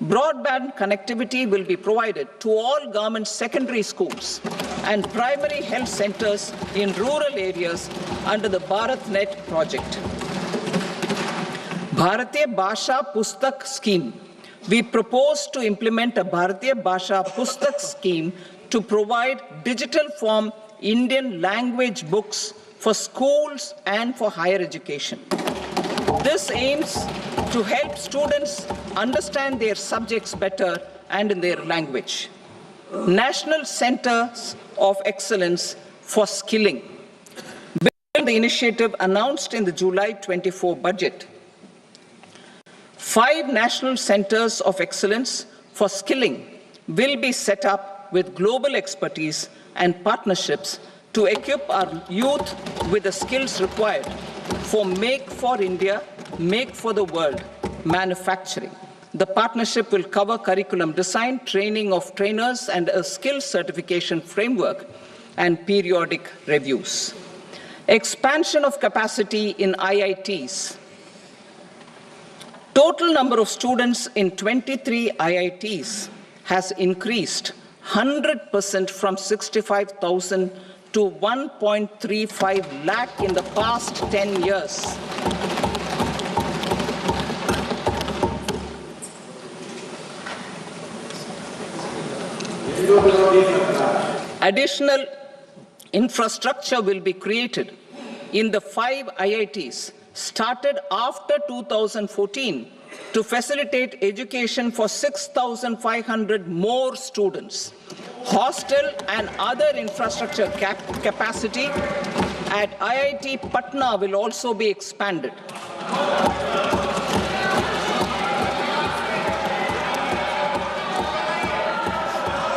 Broadband connectivity will be provided to all government secondary schools and primary health centers in rural areas under the BharatNet project. Bharatiya Bhasha Pustak Scheme. We propose to implement a Bharatiya Bhasha Pustak scheme to provide digital form Indian language books for schools and for higher education. This aims to help students understand their subjects better and in their language. National Centers of Excellence for Skilling. The initiative announced in the July 24 budget. 5 national centers of excellence for skilling will be set up with global expertise and partnerships to equip our youth with the skills required for Make for India, Make for the World manufacturing. The partnership will cover curriculum design, training of trainers, and a skills certification framework and periodic reviews. Expansion of capacity in IITs. Total number of students in 23 IITs has increased 100% from 65,000 to 1.35 lakh in the past 10 years. Additional infrastructure will be created in the 5 IITs started after 2014 to facilitate education for 6,500 more students. Hostel and other infrastructure capacity at IIT Patna will also be expanded.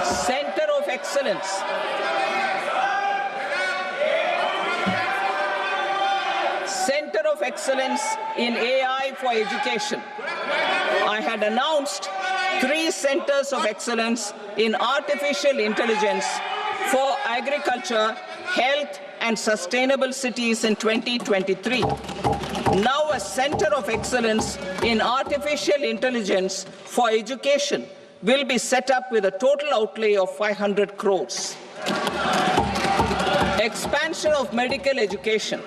Center of Excellence. Center of Excellence in AI for Education. I had announced 3 centers of excellence in artificial intelligence for agriculture, health, and sustainable cities in 2023. Now a center of excellence in artificial intelligence for education will be set up with a total outlay of 500 crores. Expansion of medical education.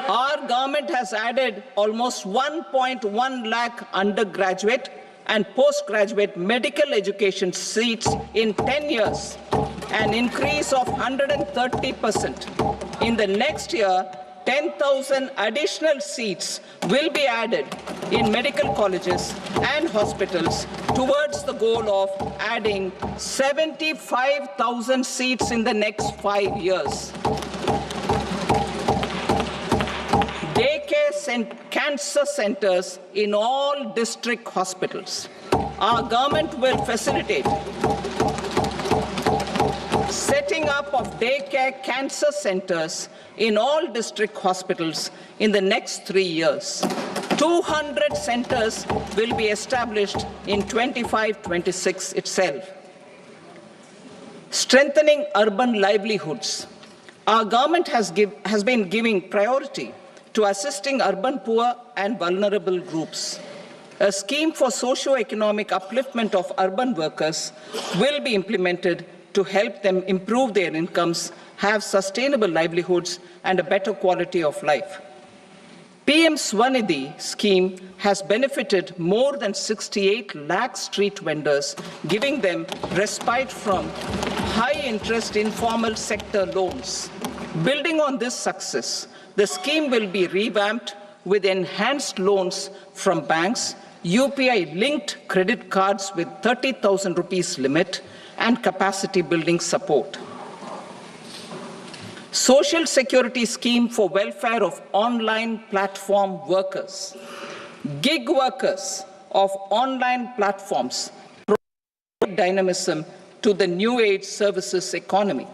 Our government has added almost 1.1 lakh undergraduate and postgraduate medical education seats in 10 years, an increase of 130%. In the next year, 10,000 additional seats will be added in medical colleges and hospitals towards the goal of adding 75,000 seats in the next 5 years. Daycare cancer centers in all district hospitals. Our government will facilitate setting up of daycare cancer centers in all district hospitals in the next 3 years. 200 centers will be established in 25-26 itself. Strengthening urban livelihoods. Our government has been giving priority to assisting urban poor and vulnerable groups. A scheme for socio-economic upliftment of urban workers will be implemented to help them improve their incomes, have sustainable livelihoods, and a better quality of life. PM Swanidhi scheme has benefited more than 68 lakh street vendors, giving them respite from high-interest informal sector loans. Building on this success, the scheme will be revamped with enhanced loans from banks, UPI-linked credit cards with 30,000 rupees limit, and capacity building support. Social Security Scheme for welfare of online platform workers. Gig workers of online platforms provide dynamism to the new age services economy.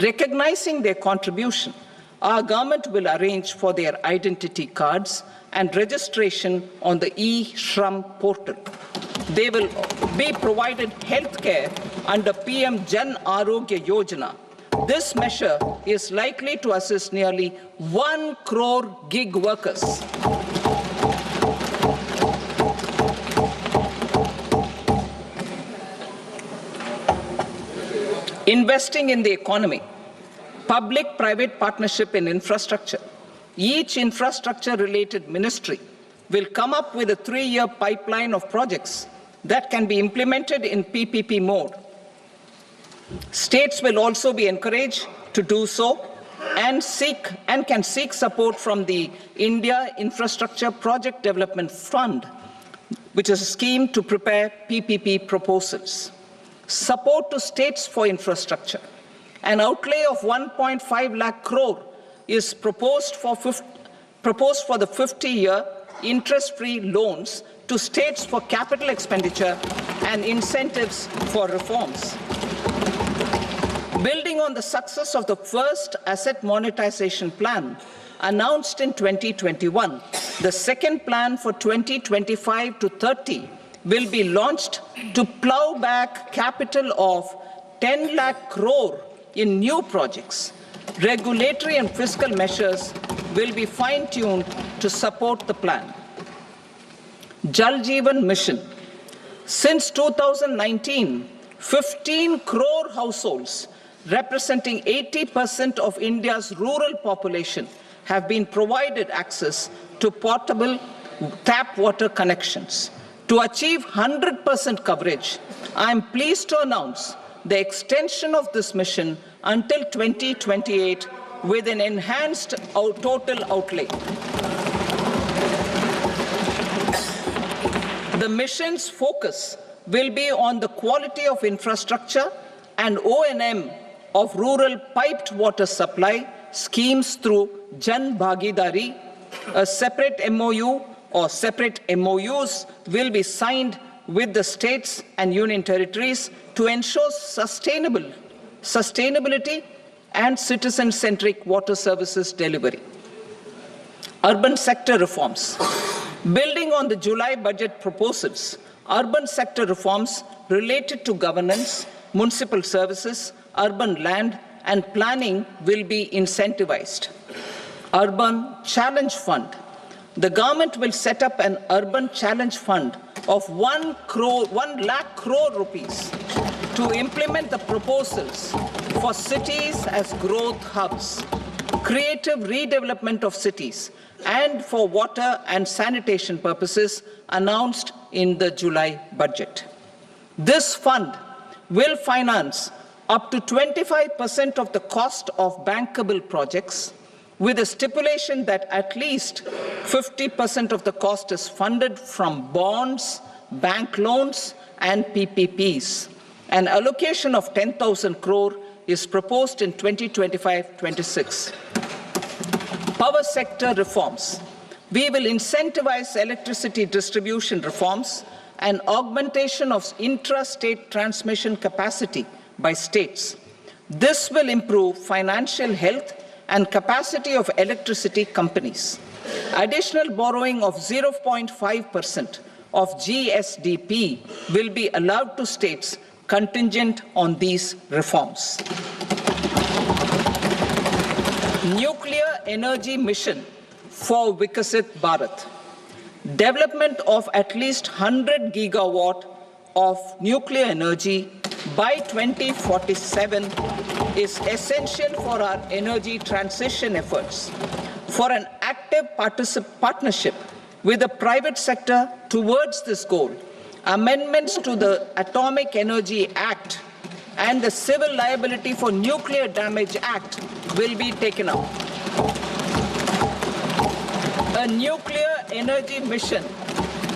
Recognizing their contribution, our government will arrange for their identity cards and registration on the e-Shram portal. They will be provided health care under PM Jan Arogya Yojana. This measure is likely to assist nearly 1 crore gig workers. Investing in the economy. Public-private partnership in infrastructure. Each infrastructure-related ministry will come up with a 3-year pipeline of projects that can be implemented in PPP mode. States will also be encouraged to do so and can seek support from the India Infrastructure Project Development Fund, which is a scheme to prepare PPP proposals. Support to states for infrastructure. An outlay of 1.5 lakh crore is proposed for the 50-year interest-free loans to states for capital expenditure and incentives for reforms. Building on the success of the first asset monetization plan announced in 2021, the second plan for 2025 to 30 will be launched to plow back capital of 10 lakh crore in new projects. Regulatory and fiscal measures will be fine-tuned to support the plan. Jal Jeevan Mission. Since 2019, 15 crore households representing 80% of India's rural population have been provided access to portable tap water connections. To achieve 100% coverage, I am pleased to announce the extension of this mission until 2028 with an enhanced total outlay. The mission's focus will be on the quality of infrastructure and O&M of rural piped water supply schemes through Jan Bhagidari. A separate MOU or separate MOUs will be signed with the states and union territories to ensure sustainability and citizen-centric water services delivery. Urban sector reforms. Building on the July budget proposals, urban sector reforms related to governance, municipal services, urban land and planning will be incentivized. Urban Challenge Fund. The government will set up an urban challenge fund of 1 lakh crore rupees to implement the proposals for cities as growth hubs, creative redevelopment of cities, and for water and sanitation purposes announced in the July budget. This fund will finance up to 25% of the cost of bankable projects, with a stipulation that at least 50% of the cost is funded from bonds, bank loans, and PPPs. An allocation of 10,000 crore is proposed in 2025-26. Power sector reforms. We will incentivize electricity distribution reforms and augmentation of intra-state transmission capacity by states. This will improve financial health and capacity of electricity companies. Additional borrowing of 0.5% of GSDP will be allowed to states contingent on these reforms. Nuclear energy mission for Vikasit Bharat. Development of at least 100 gigawatt of nuclear energy by 2047 is essential for our energy transition efforts. For an active partnership with the private sector towards this goal, amendments to the Atomic Energy Act and the Civil Liability for Nuclear Damage Act will be taken up. A nuclear energy mission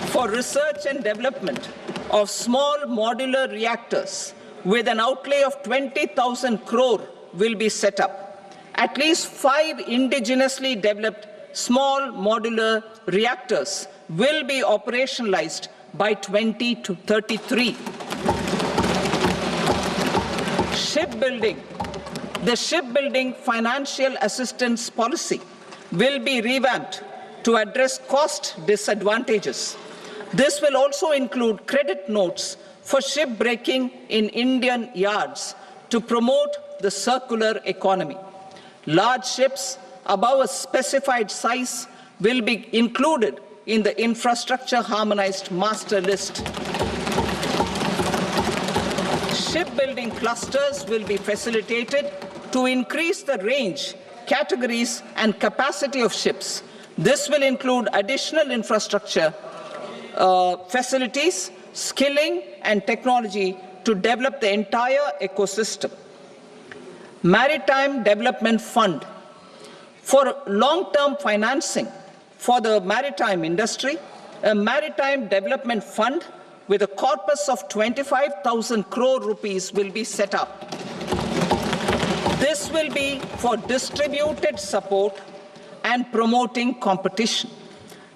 for research and development of small modular reactors with an outlay of 20,000 crore will be set up. At least 5 indigenously developed small modular reactors will be operationalized by 2033. Shipbuilding. The shipbuilding financial assistance policy will be revamped to address cost disadvantages. This will also include credit notes for shipbreaking in Indian yards to promote the circular economy. Large ships above a specified size will be included in the infrastructure harmonized master list. Shipbuilding clusters will be facilitated to increase the range, categories, and capacity of ships. This will include additional infrastructure, facilities, skilling, and technology to develop the entire ecosystem. Maritime Development Fund. For long-term financing for the maritime industry, a Maritime Development Fund with a corpus of 25,000 crore rupees will be set up. This will be for distributed support and promoting competition.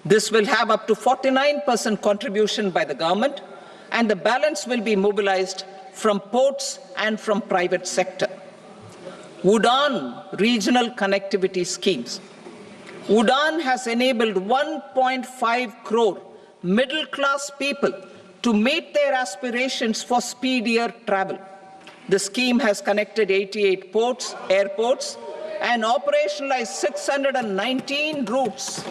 This will have up to 49% contribution by the government, and the balance will be mobilized from ports and from private sector. UDAN regional connectivity schemes. UDAN has enabled 1.5 crore middle-class people to meet their aspirations for speedier travel. The scheme has connected 88 ports, airports, and operationalized 619 routes.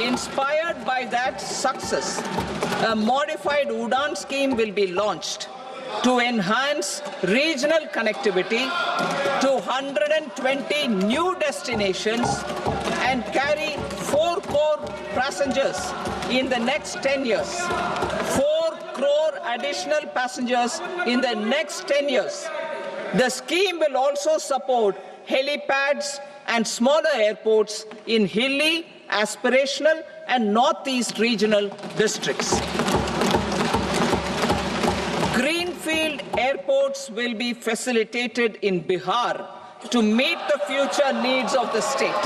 Inspired by that success, a modified UDAN scheme will be launched to enhance regional connectivity to 120 new destinations and carry 4 crore passengers in the next 10 years. 4 crore additional passengers in the next 10 years. The scheme will also support helipads and smaller airports in hilly, aspirational, and Northeast regional districts. Greenfield airports will be facilitated in Bihar to meet the future needs of the state.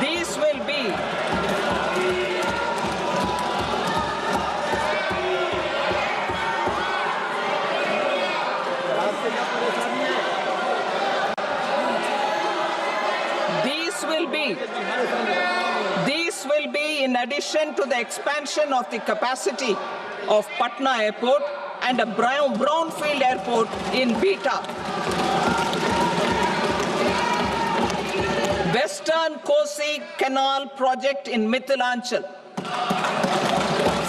These will be in addition to the expansion of the capacity of Patna Airport and a brownfield airport in Beta. Western Kosi Canal project in Mithilanchal.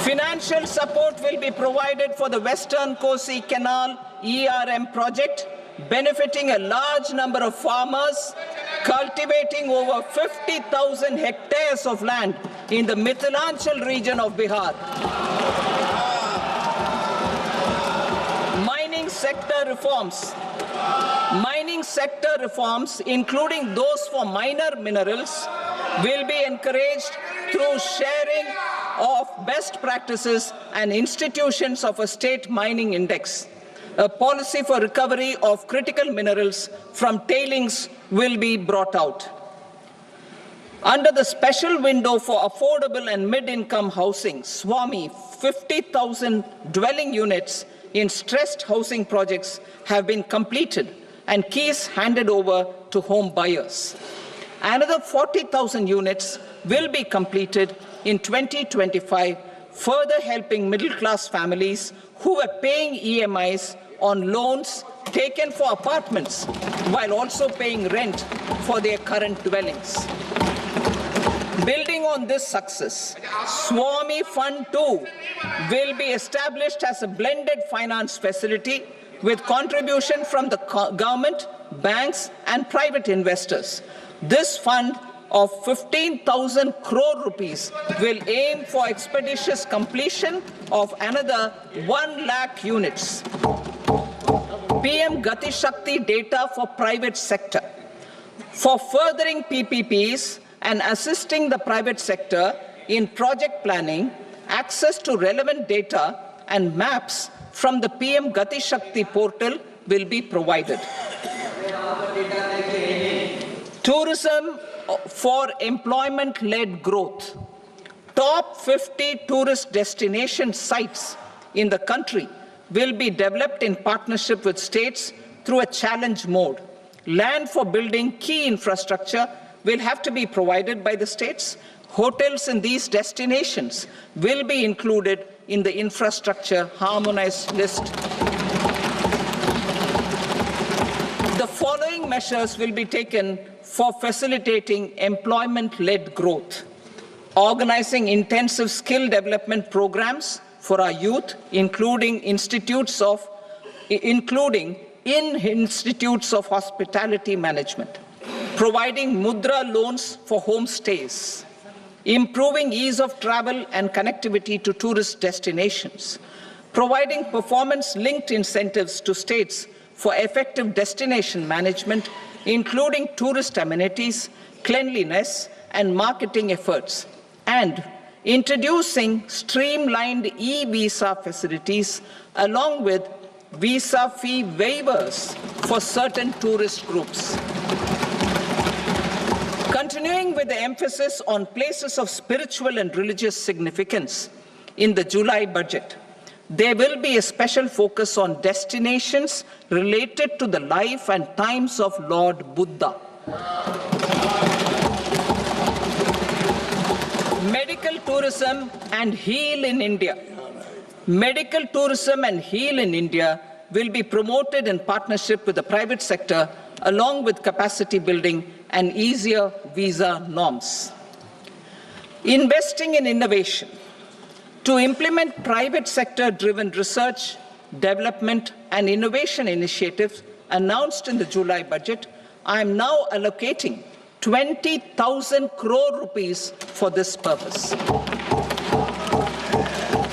Financial support will be provided for the Western Kosi Canal ERM project, benefiting a large number of farmers, cultivating over 50,000 hectares of land in the Mithilanchal region of Bihar. Mining sector reforms, including those for minor minerals, will be encouraged through sharing of best practices and institutions of a state mining index. A policy for recovery of critical minerals from tailings will be brought out. Under the special window for affordable and mid-income housing, SWAMI, 50,000 dwelling units in stressed housing projects have been completed and keys handed over to home buyers. Another 40,000 units will be completed in 2025, further helping middle-class families who were paying EMIs on loans taken for apartments while also paying rent for their current dwellings. Building on this success, SWAMI Fund 2 will be established as a blended finance facility with contribution from the government, banks, and private investors. This fund of 15,000 crore rupees will aim for expeditious completion of another 1 lakh units. PM Gati Shakti data for private sector. For furthering PPPs and assisting the private sector in project planning, access to relevant data and maps from the PM Gati Shakti portal will be provided. Tourism for employment-led growth. Top 50 tourist destination sites in the country will be developed in partnership with states through a challenge mode. Land for building key infrastructure will have to be provided by the states. Hotels in these destinations will be included in the infrastructure harmonized list. The following measures will be taken for facilitating employment-led growth. Organizing intensive skill development programs for our youth, including in institutes of hospitality management. Providing Mudra loans for homestays. Improving ease of travel and connectivity to tourist destinations. Providing performance-linked incentives to states for effective destination management, including tourist amenities, cleanliness, and marketing efforts. And introducing streamlined e-visa facilities along with visa fee waivers for certain tourist groups. Continuing with the emphasis on places of spiritual and religious significance in the July budget, there will be a special focus on destinations related to the life and times of Lord Buddha. Medical tourism and heal in India. Medical tourism and heal in India will be promoted in partnership with the private sector along with capacity building and easier visa norms. Investing in innovation. To implement private sector-driven research, development, and innovation initiatives announced in the July budget, I am now allocating 20,000 crore rupees for this purpose.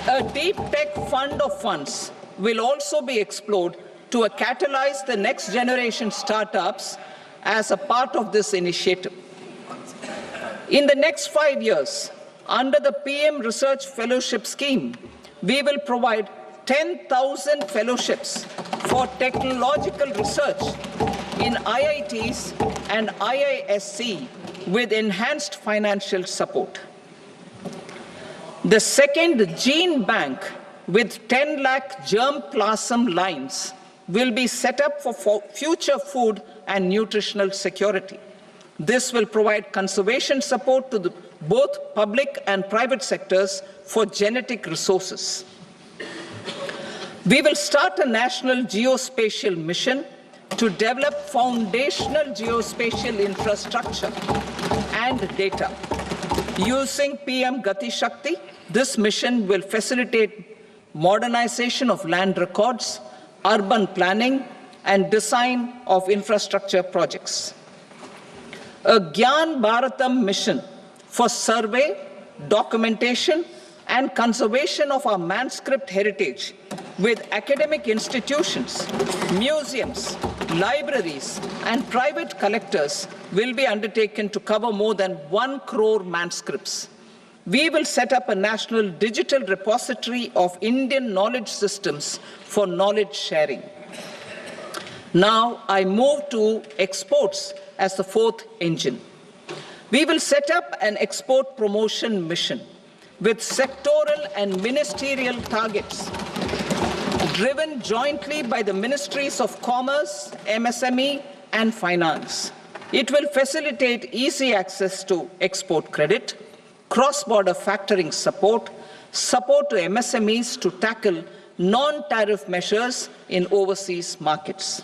A deep tech fund of funds will also be explored to catalyze the next generation startups as a part of this initiative. In the next 5 years, under the PM Research Fellowship Scheme, we will provide 10,000 fellowships for technological research in IITs and IISc with enhanced financial support. The second gene bank with 10 lakh germplasm lines will be set up for future food and nutritional security. This will provide conservation support to both public and private sectors for genetic resources. We will start a national geospatial mission to develop foundational geospatial infrastructure and data. Using PM Gati Shakti, this mission will facilitate modernization of land records, urban planning, and design of infrastructure projects. A Gyan Bharatam mission for survey, documentation, and conservation of our manuscript heritage with academic institutions, museums, libraries, and private collectors will be undertaken to cover more than 1 crore manuscripts. We will set up a national digital repository of Indian knowledge systems for knowledge sharing. Now I move to exports as the fourth engine. We will set up an export promotion mission with sectoral and ministerial targets driven jointly by the Ministries of Commerce, MSME, and Finance. It will facilitate easy access to export credit, cross-border factoring support, support to MSMEs to tackle non-tariff measures in overseas markets.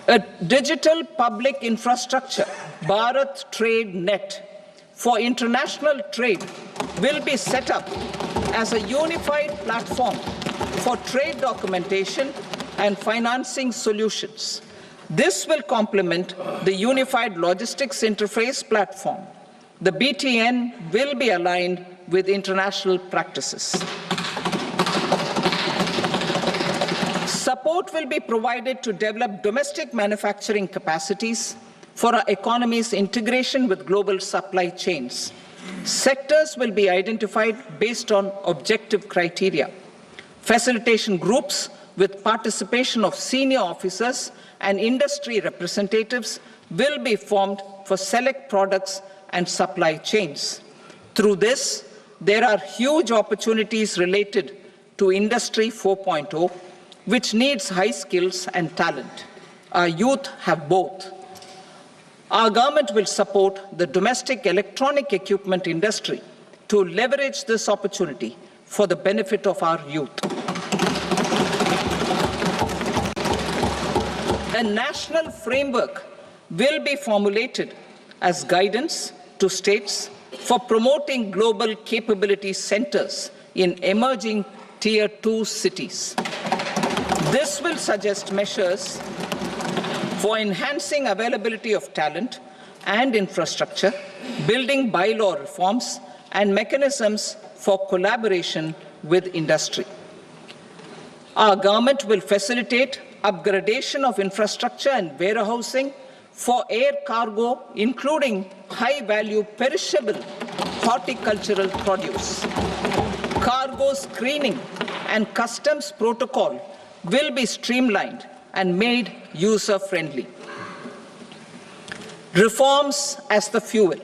A digital public infrastructure, Bharat Trade Net, for international trade will be set up as a unified platform for trade documentation and financing solutions. This will complement the Unified Logistics Interface platform. The BTN will be aligned with international practices. Support will be provided to develop domestic manufacturing capacities for our economy's integration with global supply chains. Sectors will be identified based on objective criteria. Facilitation groups with participation of senior officers and industry representatives will be formed for select products and supply chains. Through this, there are huge opportunities related to Industry 4.0, which needs high skills and talent. Our youth have both. Our government will support the domestic electronic equipment industry to leverage this opportunity for the benefit of our youth. A national framework will be formulated as guidance to states for promoting global capability centers in emerging Tier 2 cities. This will suggest measures for enhancing availability of talent and infrastructure, building bylaw reforms, and mechanisms for collaboration with industry. Our government will facilitate upgradation of infrastructure and warehousing for air cargo, including high-value perishable horticultural produce. Cargo screening and customs protocol will be streamlined and made user-friendly. Reforms as the fuel.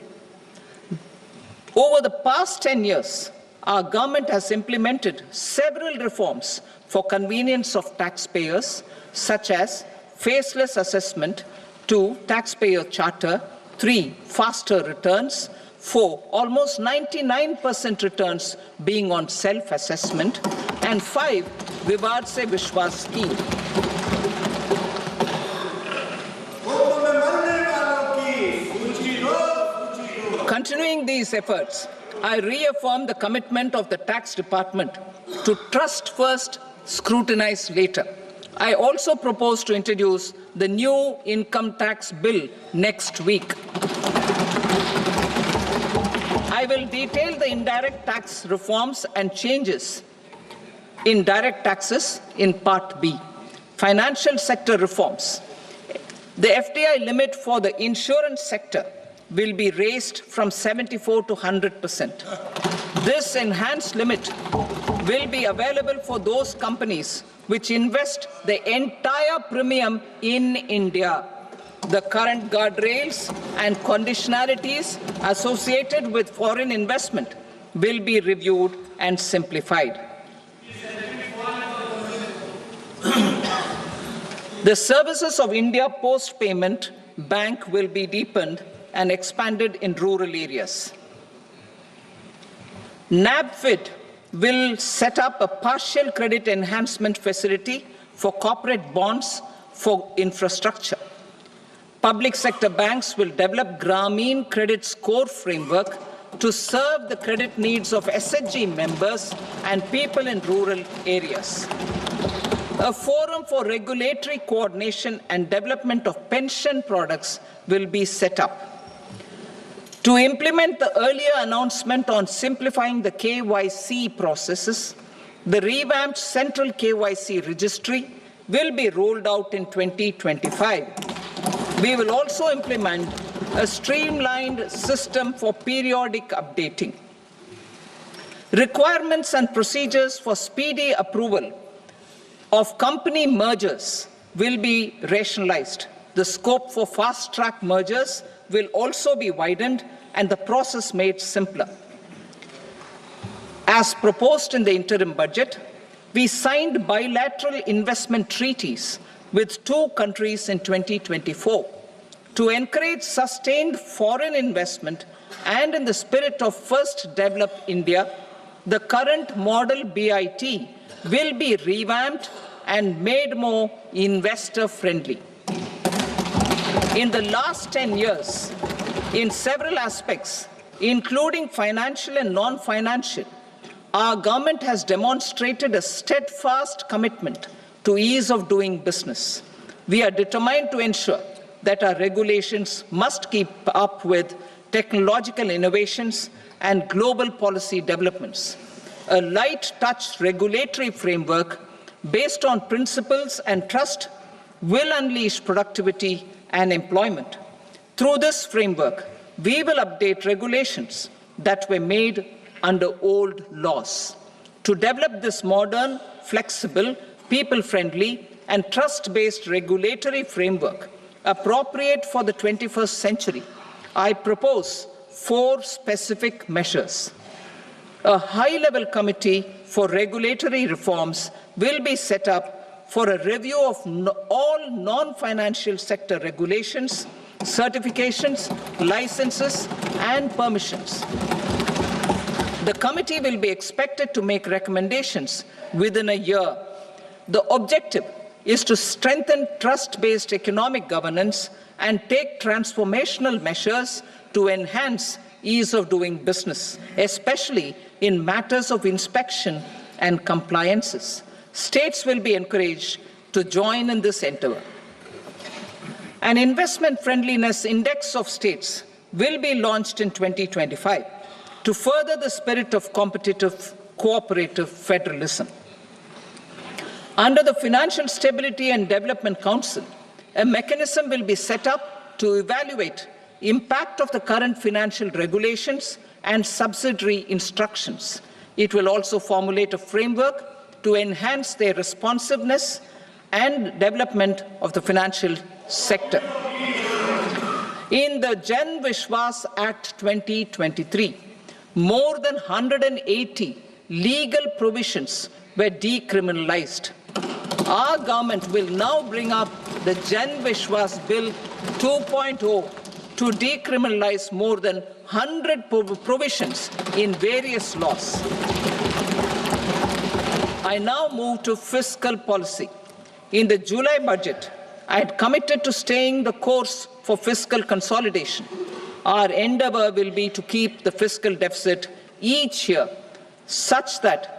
Over the past 10 years, our government has implemented several reforms for convenience of taxpayers, such as faceless assessment, 2, taxpayer charter, 3, faster returns, 4, almost 99% returns being on self-assessment, and 5, Vivad Se Vishwas scheme. Continuing these efforts, I reaffirm the commitment of the tax department to trust first, scrutinize later. I also propose to introduce the new income tax bill next week. I will detail the indirect tax reforms and changes in direct taxes in Part B. Financial sector reforms. The FDI limit for the insurance sector will be raised from 74 to 100%. This enhanced limit will be available for those companies which invest the entire premium in India. The current guardrails and conditionalities associated with foreign investment will be reviewed and simplified. The services of India Post Payment Bank will be deepened and expanded in rural areas. NABFID will set up a partial credit enhancement facility for corporate bonds for infrastructure. Public sector banks will develop Grameen Credit Score framework to serve the credit needs of SHG members and people in rural areas. A forum for regulatory coordination and development of pension products will be set up. To implement the earlier announcement on simplifying the KYC processes, the revamped Central KYC Registry will be rolled out in 2025. We will also implement a streamlined system for periodic updating. Requirements and procedures for speedy approval of company mergers will be rationalized. The scope for fast-track mergers will also be widened and the process made simpler. As proposed in the interim budget, we signed bilateral investment treaties with 2 countries in 2024 to encourage sustained foreign investment, and in the spirit of First Develop India, the current model BIT will be revamped and made more investor-friendly. In the last 10 years, in several aspects, including financial and non-financial, our government has demonstrated a steadfast commitment to ease of doing business. We are determined to ensure that our regulations must keep up with technological innovations and global policy developments. A light-touch regulatory framework based on principles and trust will unleash productivity and employment. Through this framework, we will update regulations that were made under old laws. To develop this modern, flexible, people-friendly, and trust-based regulatory framework appropriate for the 21st century, I propose 4 specific measures. A high-level committee for regulatory reforms will be set up for a review of all non-financial sector regulations, certifications, licenses, and permissions. The committee will be expected to make recommendations within a year. The objective is to strengthen trust-based economic governance and take transformational measures to enhance ease of doing business, especially in matters of inspection and compliances. States will be encouraged to join in this endeavor. An investment friendliness index of states will be launched in 2025 to further the spirit of competitive, cooperative federalism. Under the Financial Stability and Development Council, a mechanism will be set up to evaluate impact of the current financial regulations and subsidiary instructions. It will also formulate a framework to enhance their responsiveness and development of the financial sector. In the Jan Vishwas Act 2023, more than 180 legal provisions were decriminalized. Our government will now bring up the Jan Vishwas Bill 2.0 to decriminalize more than 100 provisions in various laws. I now move to fiscal policy. In the July budget, I had committed to staying the course for fiscal consolidation. Our endeavor will be to keep the fiscal deficit each year such that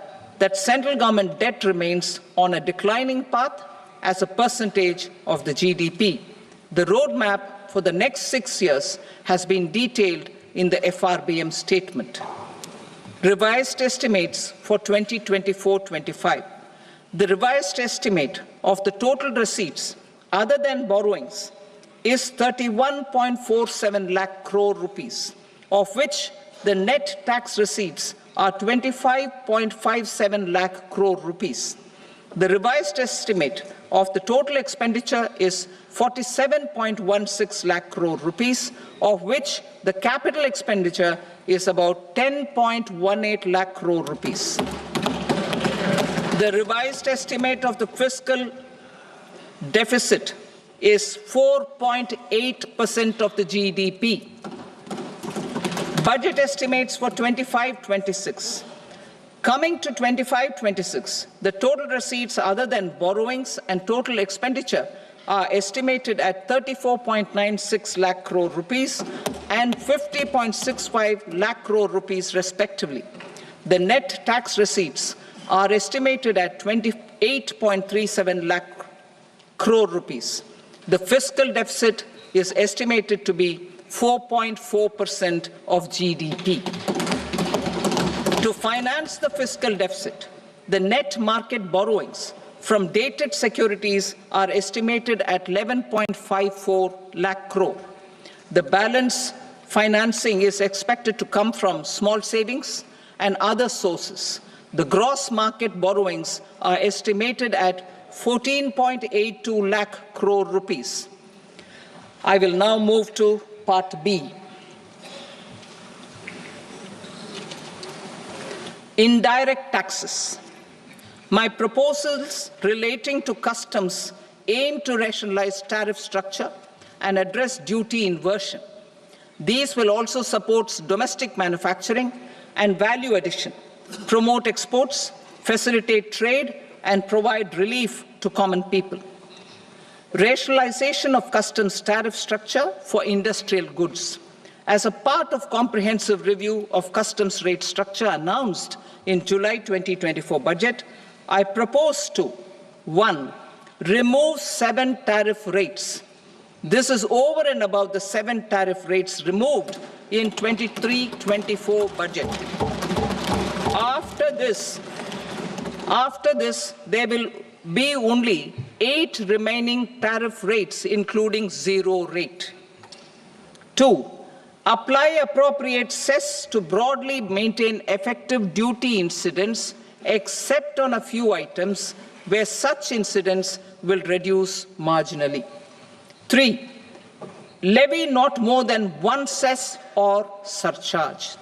central government debt remains on a declining path as a percentage of the GDP. The roadmap for the next 6 years has been detailed in the FRBM statement. Revised estimates for 2024-25. The revised estimate of the total receipts other than borrowings is 31.47 lakh crore rupees, of which the net tax receipts are 25.57 lakh crore rupees. The revised estimate of the total expenditure is 47.16 lakh crore rupees, of which the capital expenditure is about 10.18 lakh crore rupees. The revised estimate of the fiscal deficit is 4.8% of the GDP. Budget estimates for 25-26. Coming to 25-26, the total receipts other than borrowings and total expenditure are estimated at 34.96 lakh crore rupees and 50.65 lakh crore rupees respectively. The net tax receipts are estimated at 28.37 lakh crore rupees. The fiscal deficit is estimated to be 4.4% of GDP. To finance the fiscal deficit, the net market borrowings from dated securities are estimated at 11.54 lakh crore. The balance financing is expected to come from small savings and other sources. The gross market borrowings are estimated at 14.82 lakh crore rupees. I will now move to Part B. Indirect taxes. My proposals relating to customs aim to rationalize tariff structure and address duty inversion. These will also support domestic manufacturing and value addition, promote exports, facilitate trade, and provide relief to common people. Rationalization of customs tariff structure for industrial goods. As a part of comprehensive review of customs rate structure announced in July 2024 budget, I propose to 1. Remove 7 tariff rates. This is over and above the 7 tariff rates removed in 23-24 budget. After this, there will be only 8 remaining tariff rates, including 0 rate. 2. Apply appropriate cess to broadly maintain effective duty incidence, except on a few items where such incidence will reduce marginally. 3. Levy not more than 1 cess or surcharge.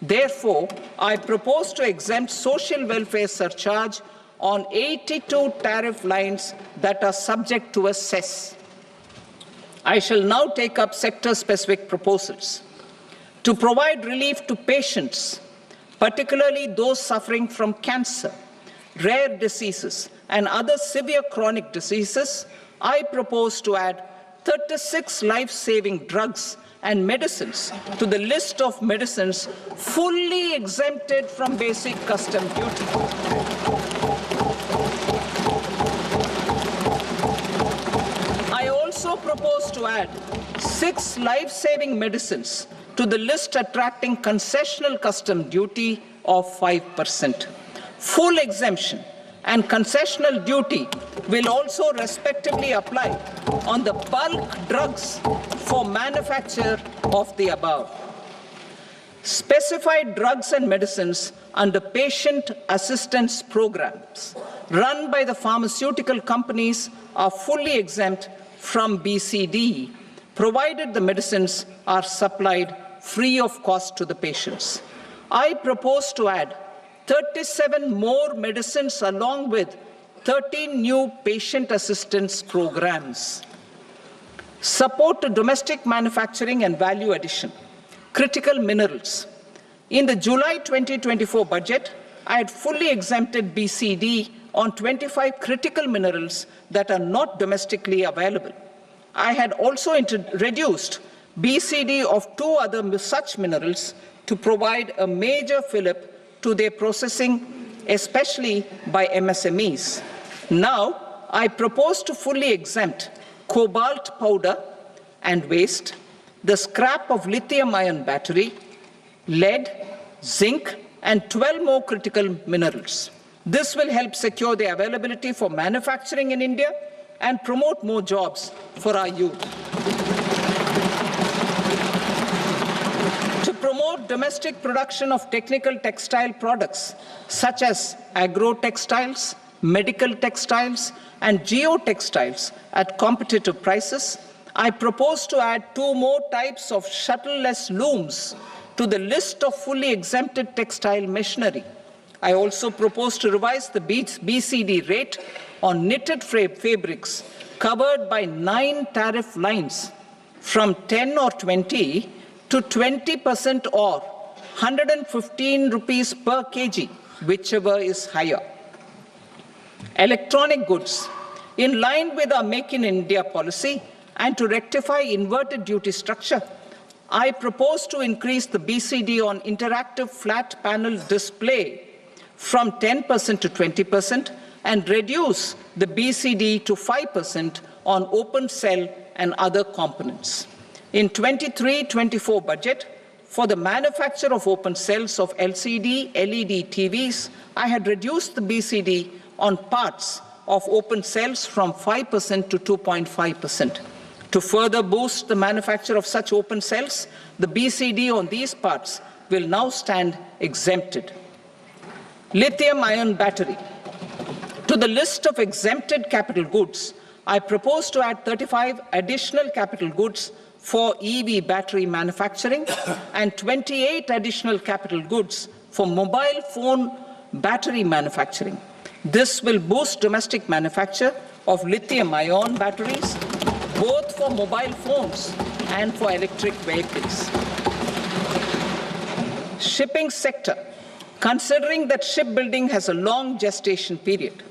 Therefore, I propose to exempt social welfare surcharge on 82 tariff lines that are subject to a cess. I shall now take up sector-specific proposals. To provide relief to patients, particularly those suffering from cancer, rare diseases, and other severe chronic diseases, I propose to add 36 life-saving drugs and medicines to the list of medicines fully exempted from basic custom duty. I also propose to add 6 life-saving medicines to the list attracting concessional custom duty of 5%. Full exemption and concessional duty will also respectively apply on the bulk drugs for manufacture of the above. Specified drugs and medicines under patient assistance programs run by the pharmaceutical companies are fully exempt from BCD, provided the medicines are supplied free of cost to the patients. I propose to add 37 more medicines along with 13 new patient assistance programs. Support to domestic manufacturing and value addition. Critical minerals. In the July 2024 budget, I had fully exempted BCD on 25 critical minerals that are not domestically available. I had also reduced BCD of 2 other such minerals to provide a major fillip to their processing, especially by MSMEs. Now, I propose to fully exempt cobalt powder and waste, the scrap of lithium-ion battery, lead, zinc, and 12 more critical minerals. This will help secure the availability for manufacturing in India and promote more jobs for our youth. domestic production of technical textile products such as agro-textiles, medical textiles, and geotextiles at competitive prices, I propose to add 2 more types of shuttle-less looms to the list of fully exempted textile machinery. I also propose to revise the BCD rate on knitted fabrics covered by 9 tariff lines from 10 or 20 to 20% or 115 rupees per kg, whichever is higher. Electronic goods. In line with our Make in India policy and to rectify inverted duty structure, I propose to increase the BCD on interactive flat panel display from 10% to 20% and reduce the BCD to 5% on open cell and other components. In 23-24 budget, for the manufacture of open cells of LCD, LED TVs, I had reduced the BCD on parts of open cells from 5% to 2.5%. To further boost the manufacture of such open cells, the BCD on these parts will now stand exempted. Lithium-ion battery. To the list of exempted capital goods, I propose to add 35 additional capital goods for EV battery manufacturing and 28 additional capital goods for mobile phone battery manufacturing. This will boost domestic manufacture of lithium-ion batteries, both for mobile phones and for electric vehicles. Shipping sector. Considering that shipbuilding has a long gestation period,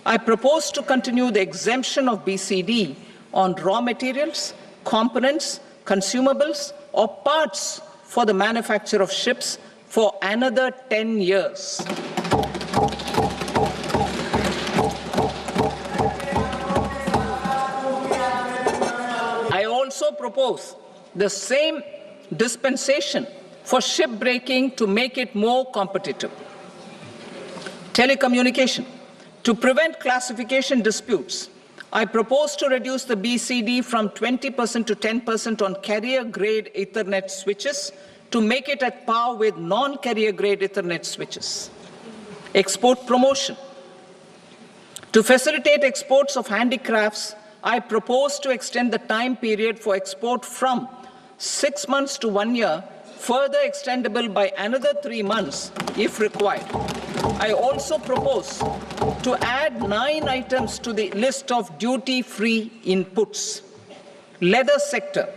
I propose to continue the exemption of BCD on raw materials, components, consumables, or parts for the manufacture of ships for another 10 years. I also propose the same dispensation for shipbreaking to make it more competitive. Telecommunication. To prevent classification disputes, I propose to reduce the BCD from 20% to 10% on carrier-grade Ethernet switches to make it at par with non-carrier-grade Ethernet switches. Export promotion. To facilitate exports of handicrafts, I propose to extend the time period for export from 6 months to 1 year, further extendable by another 3 months if required. I also propose to add 9 items to the list of duty-free inputs. Leather sector.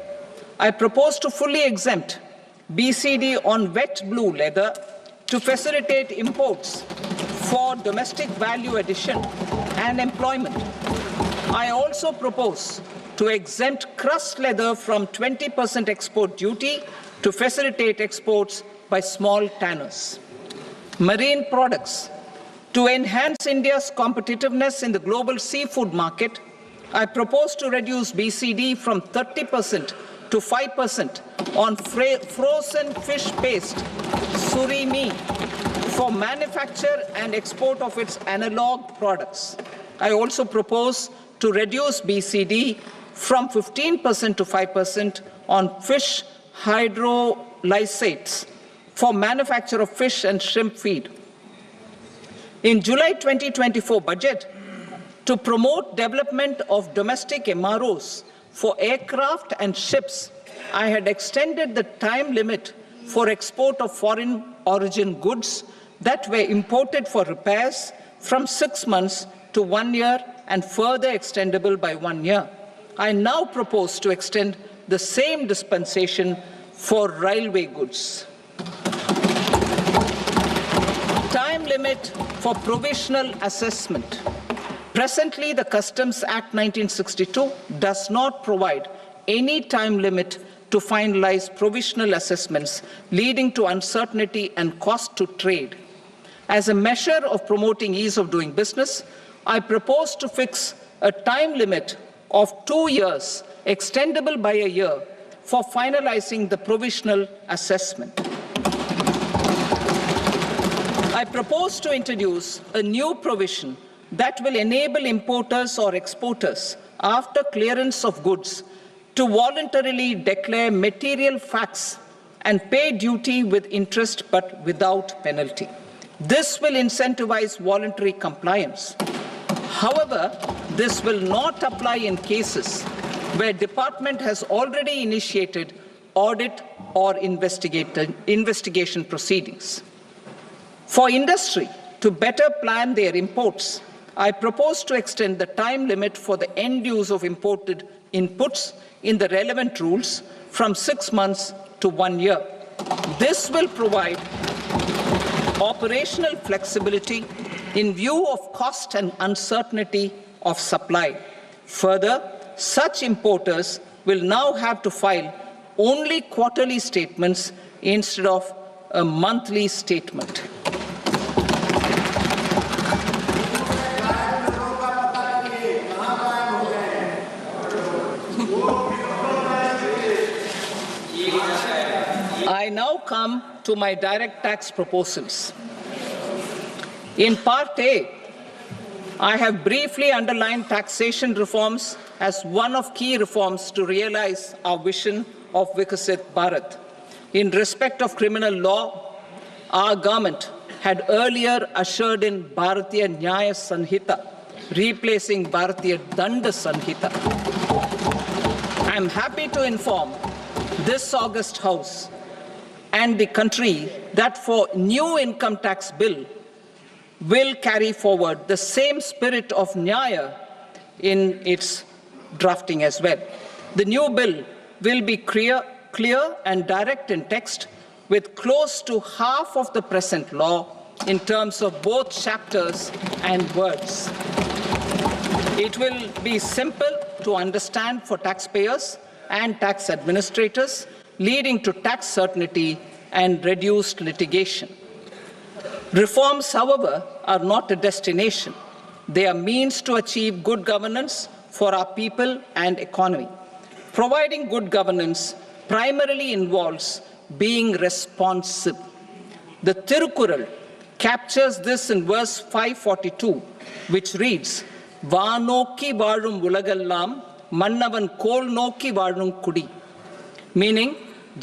I propose to fully exempt BCD on wet blue leather to facilitate imports for domestic value addition and employment. I also propose to exempt crust leather from 20% export duty to facilitate exports by small tanners. Marine products. To enhance India's competitiveness in the global seafood market, I propose to reduce BCD from 30% to 5% on frozen fish paste, surimi, for manufacture and export of its analog products. I also propose to reduce BCD from 15% to 5% on fish hydrolysates for manufacture of fish and shrimp feed. In July 2024 budget, to promote development of domestic MROs for aircraft and ships, I had extended the time limit for export of foreign origin goods that were imported for repairs from 6 months to 1 year and further extendable by 1 year. I now propose to extend the same dispensation for railway goods. Time limit for provisional assessment. Presently, the Customs Act 1962 does not provide any time limit to finalize provisional assessments, leading to uncertainty and cost to trade. As a measure of promoting ease of doing business, I propose to fix a time limit of 2 years, extendable by a year, for finalizing the provisional assessment. I propose to introduce a new provision that will enable importers or exporters, after clearance of goods, to voluntarily declare material facts and pay duty with interest but without penalty. This will incentivize voluntary compliance. However, this will not apply in cases where department has already initiated audit or investigation proceedings. For industry to better plan their imports, I propose to extend the time limit for the end use of imported inputs in the relevant rules from 6 months to 1 year. This will provide operational flexibility in view of cost and uncertainty of supply. Further, such importers will now have to file only quarterly statements instead of a monthly statement. I now come to my direct tax proposals. In Part A, I have briefly underlined taxation reforms as one of key reforms to realize our vision of Vikasit Bharat. In respect of criminal law, our government had earlier ushered in Bharatiya Nyaya Sanhita, replacing Bharatiya Danda Sanhita. I am happy to inform this august House and the country that for new income tax bill will carry forward the same spirit of Nyaya in its drafting as well. The new bill will be clear and direct in text, with close to half of the present law in terms of both chapters and words. It will be simple to understand for taxpayers and tax administrators, leading to tax certainty and reduced litigation. Reforms, however, are not a destination. They are means to achieve good governance for our people and economy. Providing good governance primarily involves being responsive. The Tirukkural captures this in verse 542, which reads, "Vaanokki vaazhum ulagallam, mannavan kol nokki vaazhum kudi," meaning,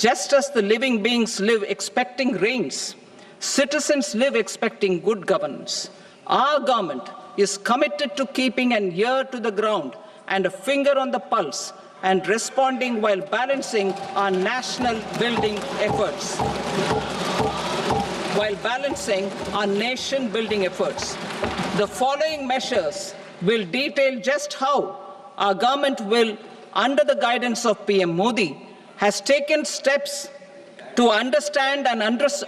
just as the living beings live expecting rains, citizens live expecting good governance. Our government is committed to keeping an ear to the ground and a finger on the pulse and responding while balancing our national building efforts. The following measures will detail just how our government will, under the guidance of PM Modi, has taken steps to understand and address.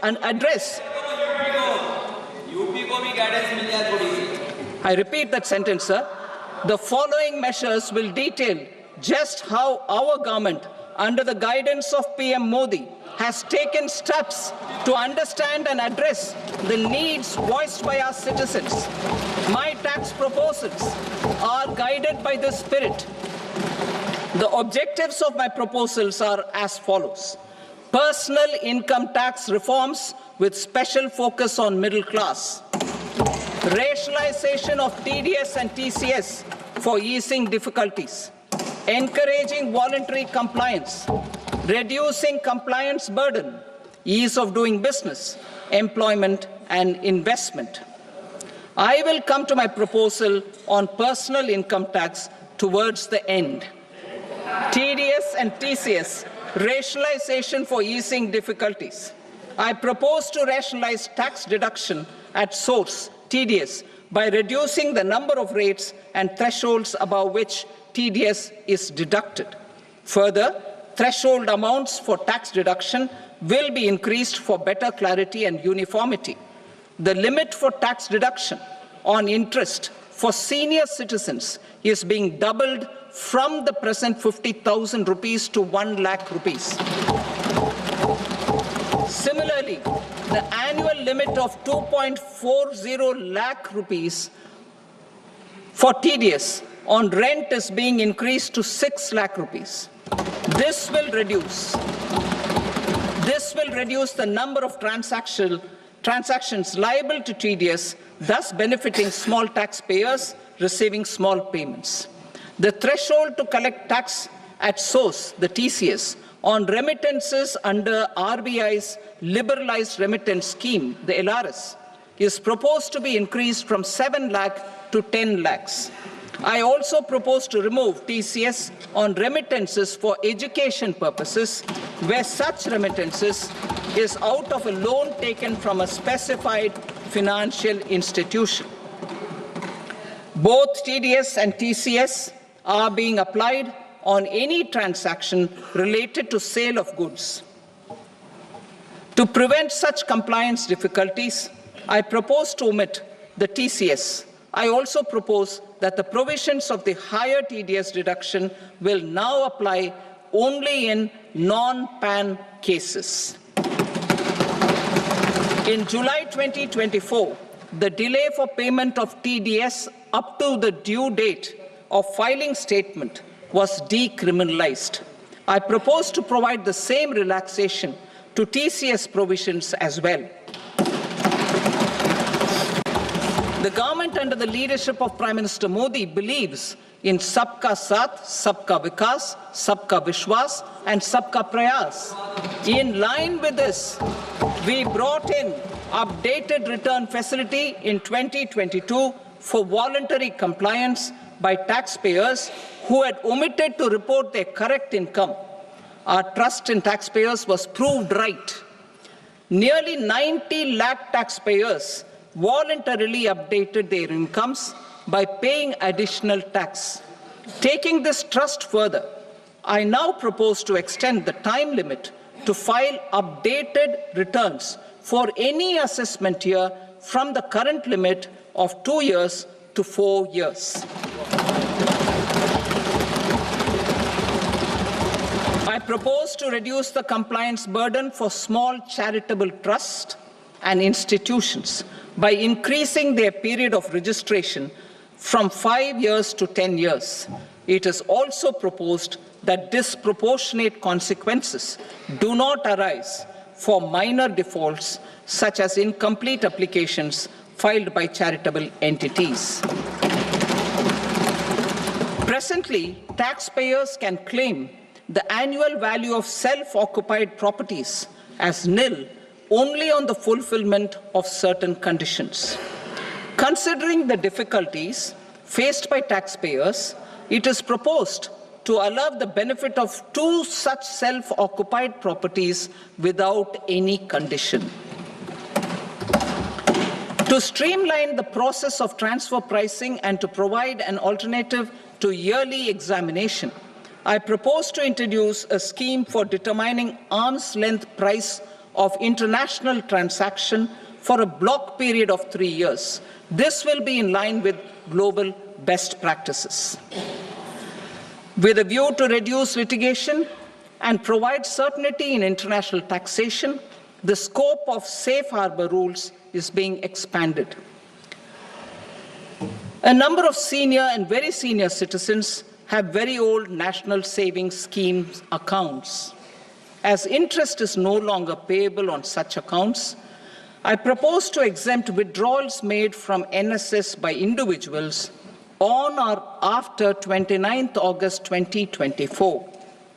I repeat that sentence, sir. The following measures will detail just how our government, under the guidance of PM Modi, has taken steps to understand and address the needs voiced by our citizens. My tax proposals are guided by this spirit. The objectives of my proposals are as follows. Personal income tax reforms with special focus on middle class. Rationalization of TDS and TCS for easing difficulties. Encouraging voluntary compliance. Reducing compliance burden. Ease of doing business, employment and investment. I will come to my proposal on personal income tax towards the end. TDS and TCS, rationalization for easing difficulties. I propose to rationalize tax deduction at source, TDS, by reducing the number of rates and thresholds above which TDS is deducted. Further, threshold amounts for tax deduction will be increased for better clarity and uniformity. The limit for tax deduction on interest for senior citizens is being doubled from the present 50,000 rupees to 1 lakh rupees. Similarly, the annual limit of 2.40 lakh rupees for TDS on rent is being increased to 6 lakh rupees. This will reduce the number of transactions liable to TDS, thus benefiting small taxpayers receiving small payments. The threshold to collect tax at source, the TCS, on remittances under RBI's liberalized remittance scheme, the LRS, is proposed to be increased from 7 lakh to 10 lakhs. I also propose to remove TCS on remittances for education purposes, where such remittances is out of a loan taken from a specified financial institution. Both TDS and TCS are being applied on any transaction related to sale of goods. To prevent such compliance difficulties, I propose to omit the TCS. I also propose that the provisions of the higher TDS deduction will now apply only in non-PAN cases. In July 2024, the delay for payment of TDS up to the due date of filing statement was decriminalized. I propose to provide the same relaxation to TCS provisions as well. The government under the leadership of Prime Minister Modi believes in Sabka Saath, Sabka Vikas, Sabka Vishwas and Sabka Prayas. In line with this, we brought in updated return facility in 2022 for voluntary compliance by taxpayers who had omitted to report their correct income. Our trust in taxpayers was proved right. Nearly 90 lakh taxpayers voluntarily updated their incomes by paying additional tax. Taking this trust further, I now propose to extend the time limit to file updated returns for any assessment year from the current limit of 2 years to 4 years. I propose to reduce the compliance burden for small charitable trusts and institutions by increasing their period of registration from 5 years to 10 years. It is also proposed that disproportionate consequences do not arise for minor defaults such as incomplete applications filed by charitable entities. Presently, taxpayers can claim the annual value of self-occupied properties as nil only on the fulfillment of certain conditions. Considering the difficulties faced by taxpayers, it is proposed to allow the benefit of 2 such self-occupied properties without any condition. To streamline the process of transfer pricing and to provide an alternative to yearly examination, I propose to introduce a scheme for determining arm's length price of international transaction for a block period of 3 years. This will be in line with global best practices. With a view to reduce litigation and provide certainty in international taxation, the scope of safe harbor rules is being expanded. A number of senior and very senior citizens have very old national savings schemes accounts. As interest is no longer payable on such accounts, I propose to exempt withdrawals made from NSS by individuals on or after 29th August 2024.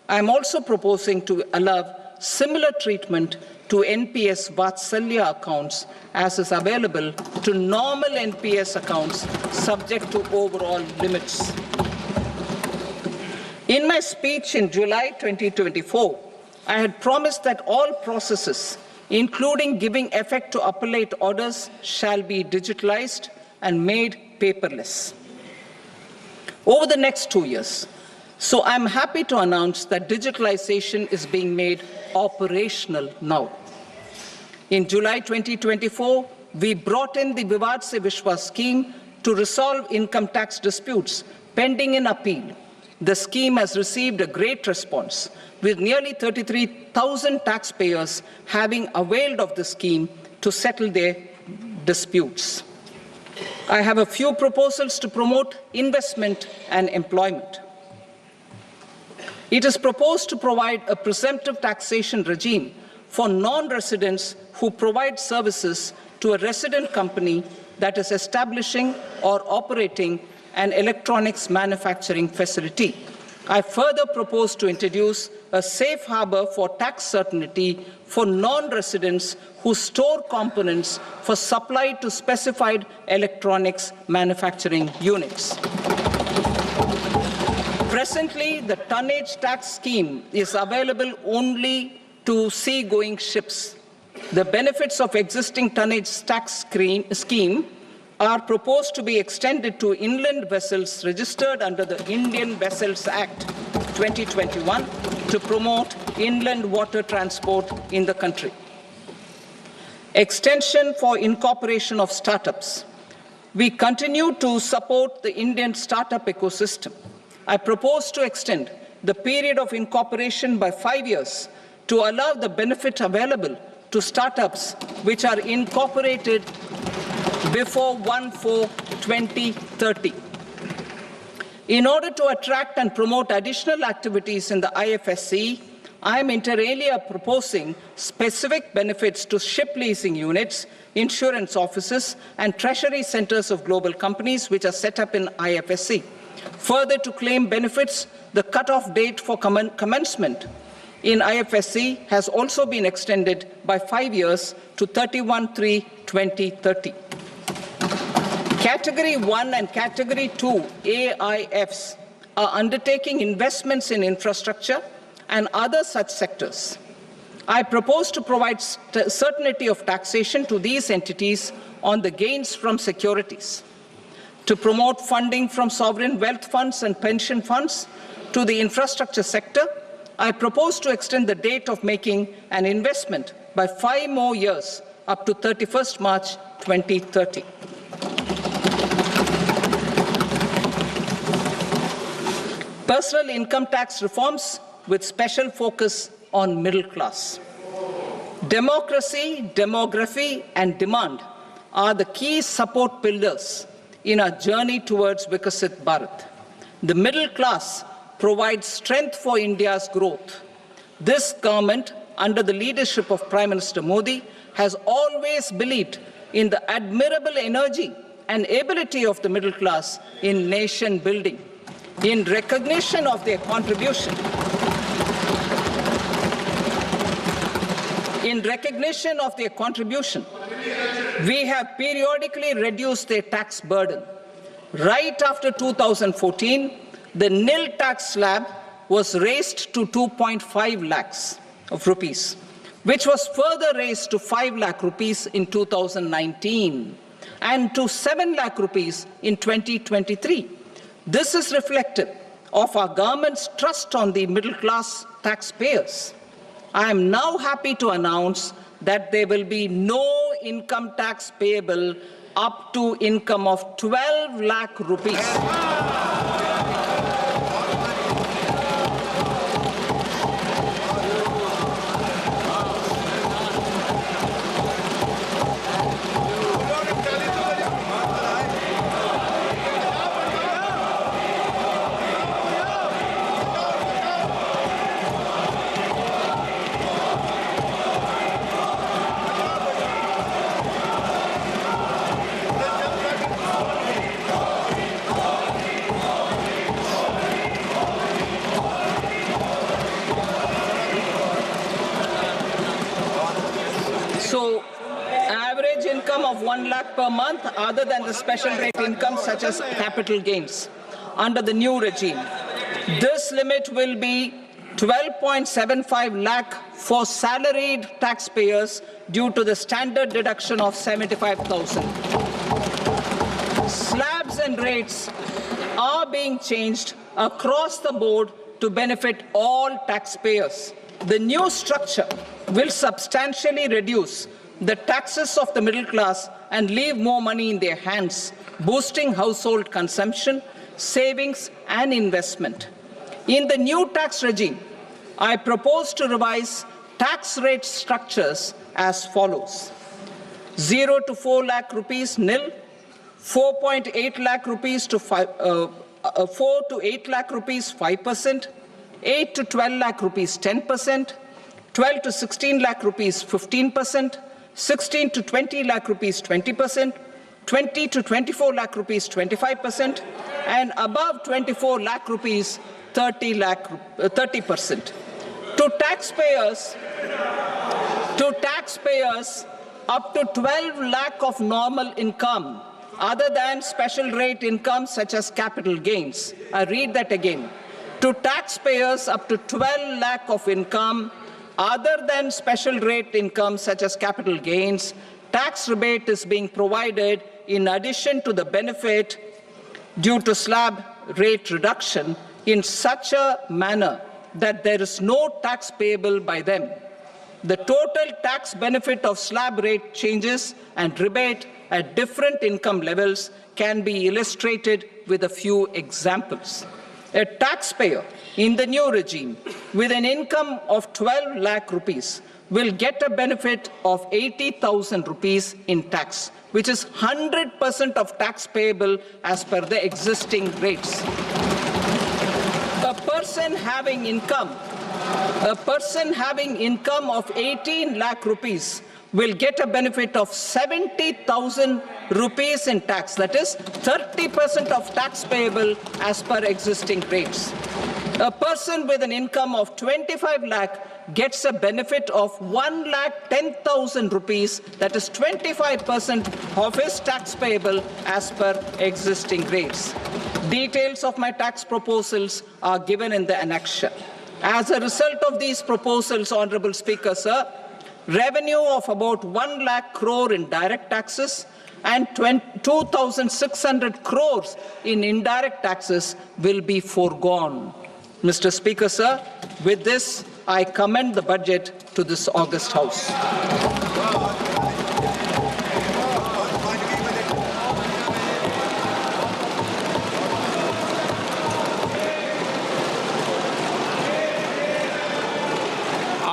I am also proposing to allow similar treatment to NPS Vatsalya accounts as is available to normal NPS accounts subject to overall limits. In my speech in July 2024, I had promised that all processes, including giving effect to appellate orders, shall be digitalized and made paperless over the next 2 years. So I'm happy to announce that digitalization is being made operational now. In July 2024, we brought in the Vivad Se Vishwas scheme to resolve income tax disputes pending in appeal. The scheme has received a great response, with nearly 33,000 taxpayers having availed of the scheme to settle their disputes. I have a few proposals to promote investment and employment. It is proposed to provide a presumptive taxation regime for non-residents who provide services to a resident company that is establishing or operating an electronics manufacturing facility. I further propose to introduce a safe harbor for tax certainty for non-residents who store components for supply to specified electronics manufacturing units. Presently, the tonnage tax scheme is available only to sea-going ships. The benefits of existing tonnage tax scheme are proposed to be extended to inland vessels registered under the Indian Vessels Act 2021 to promote inland water transport in the country. Extension for incorporation of startups. We continue to support the Indian startup ecosystem. I propose to extend the period of incorporation by 5 years to allow the benefit available to startups which are incorporated before 1/4/2030. In order to attract and promote additional activities in the IFSC, I am inter alia proposing specific benefits to ship leasing units, insurance offices, and treasury centers of global companies which are set up in IFSC. Further, to claim benefits, the cutoff date for commencement in IFSC has also been extended by 5 years to 31/3/2030. Category 1 and Category 2 AIFs are undertaking investments in infrastructure and other such sectors. I propose to provide certainty of taxation to these entities on the gains from securities, to promote funding from sovereign wealth funds and pension funds to the infrastructure sector. I propose to extend the date of making an investment by 5 more years up to 31st March 2030. Personal income tax reforms with special focus on middle class. Democracy, demography, and demand are the key support pillars in our journey towards Vikasit Bharat. The middle class provides strength for India's growth. This government, under the leadership of Prime Minister Modi, has always believed in the admirable energy and ability of the middle class in nation building. In recognition of their contribution, we have periodically reduced their tax burden. Right after 2014, the nil tax slab was raised to 2.5 lakhs of rupees, which was further raised to 5 lakh rupees in 2019 and to 7 lakh rupees in 2023. This is reflective of our government's trust on the middle class taxpayers. I am now happy to announce that there will be no income tax payable up to income of 12 lakh rupees. So, average income of 1 lakh per month, other than the special rate income such as capital gains, under the new regime. This limit will be 12.75 lakh for salaried taxpayers due to the standard deduction of 75,000. Slabs and rates are being changed across the board to benefit all taxpayers. The new structure will substantially reduce the taxes of the middle class and leave more money in their hands, boosting household consumption, savings, and investment. In the new tax regime, I propose to revise tax rate structures as follows: 0 to 4 lakh rupees nil, 4.8 lakh rupees to 4 to 8 lakh rupees 5%, 8 to 12 lakh rupees 10%, 12 to 16 lakh rupees 15%, 16 to 20 lakh rupees 20%, 20 to 24 lakh rupees 25%, and above 24 lakh rupees 30%. To taxpayers up to 12 lakh of normal income, other than special rate income such as capital gains. I read that again. To taxpayers up to 12 lakh of income, other than special rate income such as capital gains, tax rebate is being provided in addition to the benefit due to slab rate reduction in such a manner that there is no tax payable by them. The total tax benefit of slab rate changes and rebate at different income levels can be illustrated with a few examples. A taxpayer in the new regime with an income of 12 lakh rupees will get a benefit of 80,000 rupees in tax, which is 100% of tax payable as per the existing rates. A person having income of 18 lakh rupees will get a benefit of 70,000 rupees in tax. That is 30% of tax payable as per existing rates. A person with an income of 25 lakh gets a benefit of 1,10,000 rupees. That is 25% of his tax payable as per existing rates. Details of my tax proposals are given in the annexure. As a result of these proposals, Honorable Speaker, sir, revenue of about 1 lakh crore in direct taxes and 2,600 crores in indirect taxes will be foregone. Mr. Speaker, sir, with this, I commend the budget to this august House.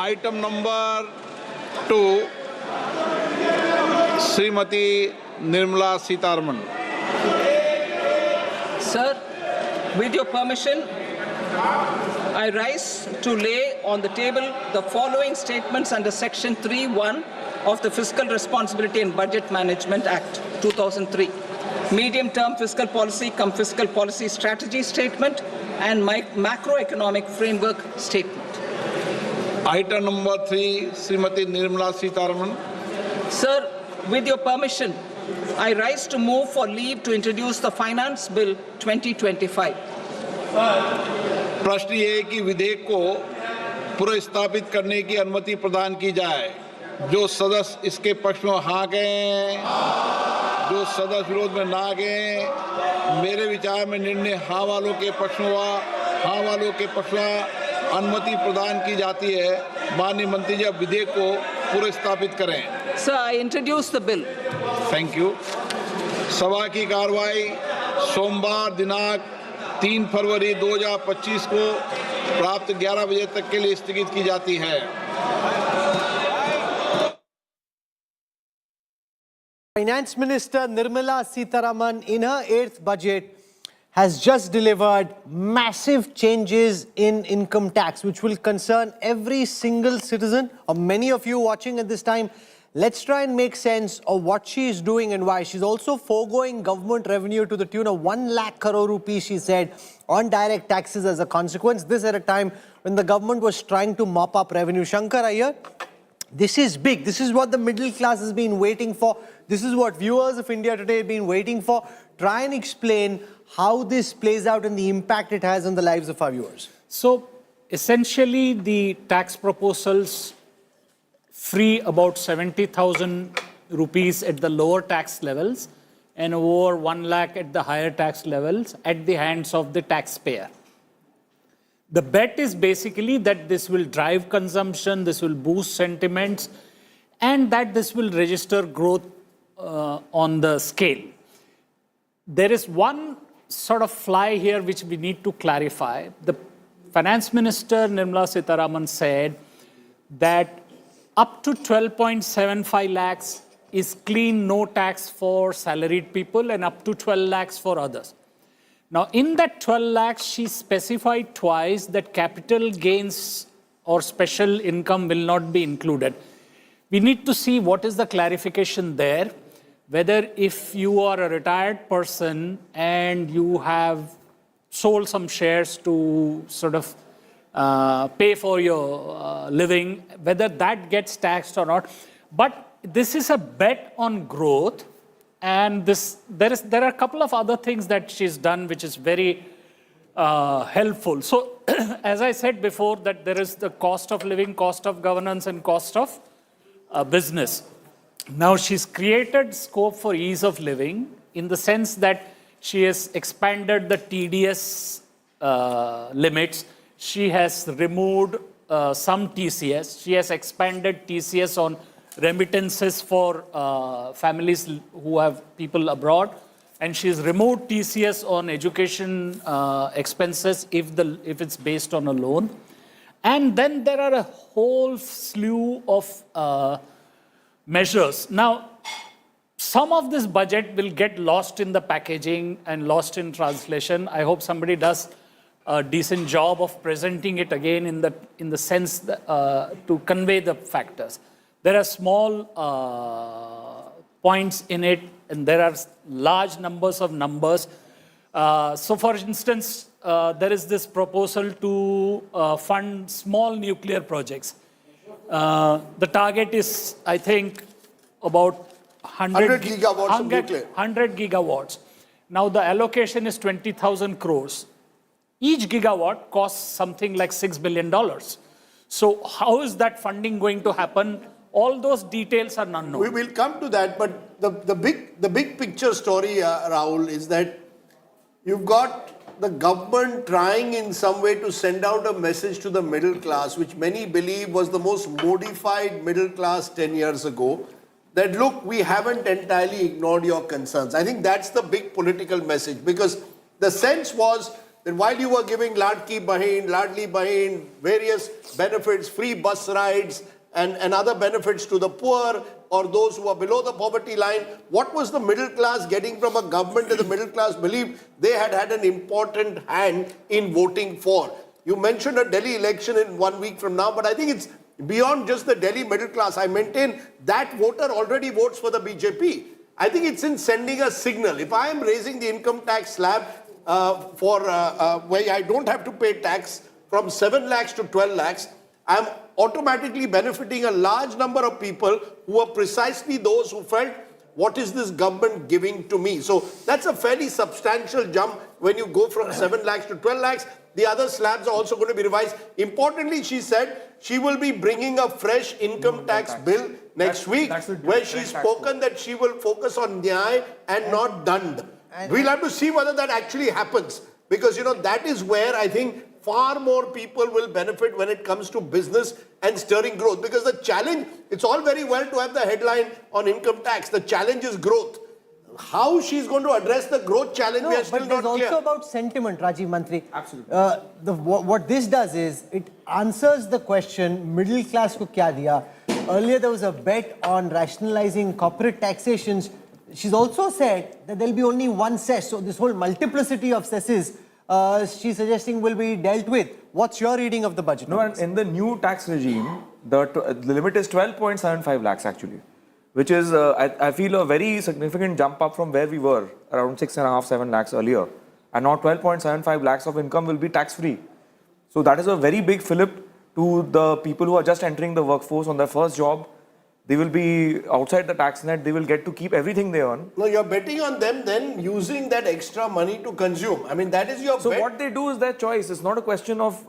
Item number 2, Srimati Nirmala Sitharaman. Sir, with your permission, I rise to lay on the table the following statements under Section 3(1) of the Fiscal Responsibility and Budget Management Act 2003. Medium-term fiscal policy cum fiscal policy strategy statement and macroeconomic framework statement. Item number 3, Srimati Nirmala Sitharaman. Sir, with your permission, I rise to move for leave to introduce the Finance Bill 2025. प्रश्न ये है कि विधेयक को पुनर्स्थापित करने की अनुमति प्रदान की जाए। जो सदस्य इसके पक्ष में हाँ गए, जो सदस्य विरोध में ना गए, मेरे विचार में निर्णय हाँ वालों के पक्ष में हुआ, हाँ वालों के पक्ष में अनुमति प्रदान की जाती है। माननीय मंत्री जी अब विधेयक को पुनर्स्थापित करें। Sir, I introduce the bill. Thank you. सभा की कार्रवाई सोमवार दिनांक 3 फरवरी 2025 को प्राप्त 11 बजे तक के लिए स्थगित की जाती है। Finance Minister Nirmala Sitharaman, in her 8th budget, has just delivered massive changes in income tax, which will concern every single citizen, or many of you watching at this time. Let's try and make sense of what she is doing and why. She's also foregoing government revenue to the tune of 1 lakh crore rupees, she said, on direct taxes as a consequence. This at a time when the government was trying to mop up revenue. Shankar Iyer, this is big. This is what the middle class has been waiting for. This is what viewers of India Today have been waiting for. Try and explain how this plays out and the impact it has on the lives of our viewers. So, essentially, the tax proposals free about 70,000 rupees at the lower tax levels and over 1 lakh at the higher tax levels at the hands of the taxpayer. The bet is basically that this will drive consumption, this will boost sentiments, and that this will register growth on the scale. There is one sort of fly here which we need to clarify. The Finance Minister Nirmala Sitharaman said that up to 12.75 lakhs is clean, no tax for salaried people, and up to 12 lakhs for others. Now, in that 12 lakhs, she specified twice that capital gains or special income will not be included. We need to see what is the clarification there, whether if you are a retired person and you have sold some shares to sort of pay for your living, whether that gets taxed or not. But this is a bet on growth, and there are a couple of other things that she's done which is very helpful. So, as I said before, that there is the cost of living, cost of governance, and cost of business. Now, she's created scope for ease of living in the sense that she has expanded the TDS limits. She has removed some TCS. She has expanded TCS on remittances for families who have people abroad. And she's removed TCS on education expenses if it's based on a loan. And then there are a whole slew of measures. Now, some of this budget will get lost in the packaging and lost in translation. I hope somebody does a decent job of presenting it again in the sense that, to convey the factors. There are small points in it, and there are large numbers of numbers. So, for instance, there is this proposal to fund small nuclear projects. The target is, I think, about 100 gigawatts of nuclear. 100 gigawatts. Now, the allocation is 20,000 crores. Each gigawatt costs something like $6 billion. So, how is that funding going to happen? All those details are unknown. We will come to that, but the big picture story, Rahul, is that you've got the government trying in some way to send out a message to the middle class, which many believe was the most modified middle class 10 years ago, that look, we haven't entirely ignored your concerns. I think that's the big political message, because the sense was that while you were giving Ladli Bahin, various benefits, free bus rides, and other benefits to the poor or those who are below the poverty line, what was the middle class getting from a government that the middle class believed they had an important hand in voting for? You mentioned a Delhi election in 1 week from now, but I think it's beyond just the Delhi middle class. I maintain that voter already votes for the BJP. I think it's in sending a signal. If I am raising the income tax slab where I don't have to pay tax from 7 lakhs to 12 lakhs, I'm automatically benefiting a large number of people who are precisely those who felt, what is this government giving to me? So that's a fairly substantial jump when you go from 7 lakhs to 12 lakhs. The other slabs are also going to be revised. Importantly, she said she will be bringing a fresh income tax bill next week, where she's spoken that she will focus on nyay and not dand. We'll have to see whether that actually happens, because, that is where I think far more people will benefit when it comes to business and stirring growth. Because the challenge, it's all very well to have the headline on income tax. The challenge is growth. How she's going to address the growth challenge, we are still not clear. It's also about sentiment, Rajiv Mantri. Absolutely. What this does is, it answers the question, middle class ko kya diya? Earlier there was a bet on rationalizing corporate taxations. She's also said that there'll be only one cess. So this whole multiplicity of cesses, she's suggesting will be dealt with. What's your reading of the budget? No, and in the new tax regime, the limit is 12.75 lakhs actually, which is, I feel, a very significant jump up from where we were, around 6.5, 7 lakhs earlier. And now 12.75 lakhs of income will be tax-free. So that is a very big fillip to the people who are just entering the workforce on their first job. They will be outside the tax net. They will get to keep everything they earn. No, you're betting on them then using that extra money to consume. I mean, that is your bet. So what they do is their choice. It's not a question of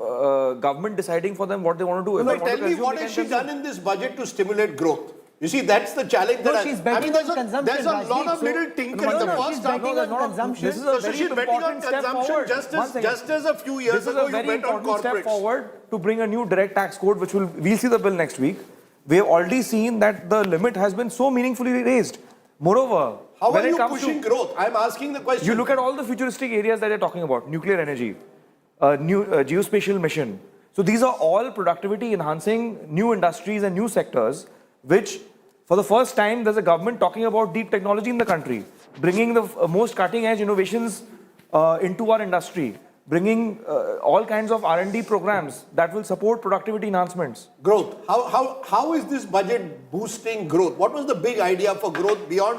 government deciding for them what they want to do. No, tell me, what has she done in this budget to stimulate growth? You see, that's the challenge. She's betting on consumption. There's a lot of little tinkers in the first half. Betting on consumption. This is a very important step forward. Just as a few years ago, you bet on corporates. Step forward to bring a new direct tax code, which we'll see the bill next week. We have already seen that the limit has been so meaningfully raised. Moreover, how are you pushing growth? I'm asking the question. You look at all the futuristic areas that you're talking about: nuclear energy, new geospatial mission. So these are all productivity enhancing new industries and new sectors, which, for the first time, there's a government talking about deep technology in the country, bringing the most cutting edge innovations into our industry, bringing all kinds of R&D programs that will support productivity enhancements. Growth. How is this budget boosting growth? What was the big idea for growth beyond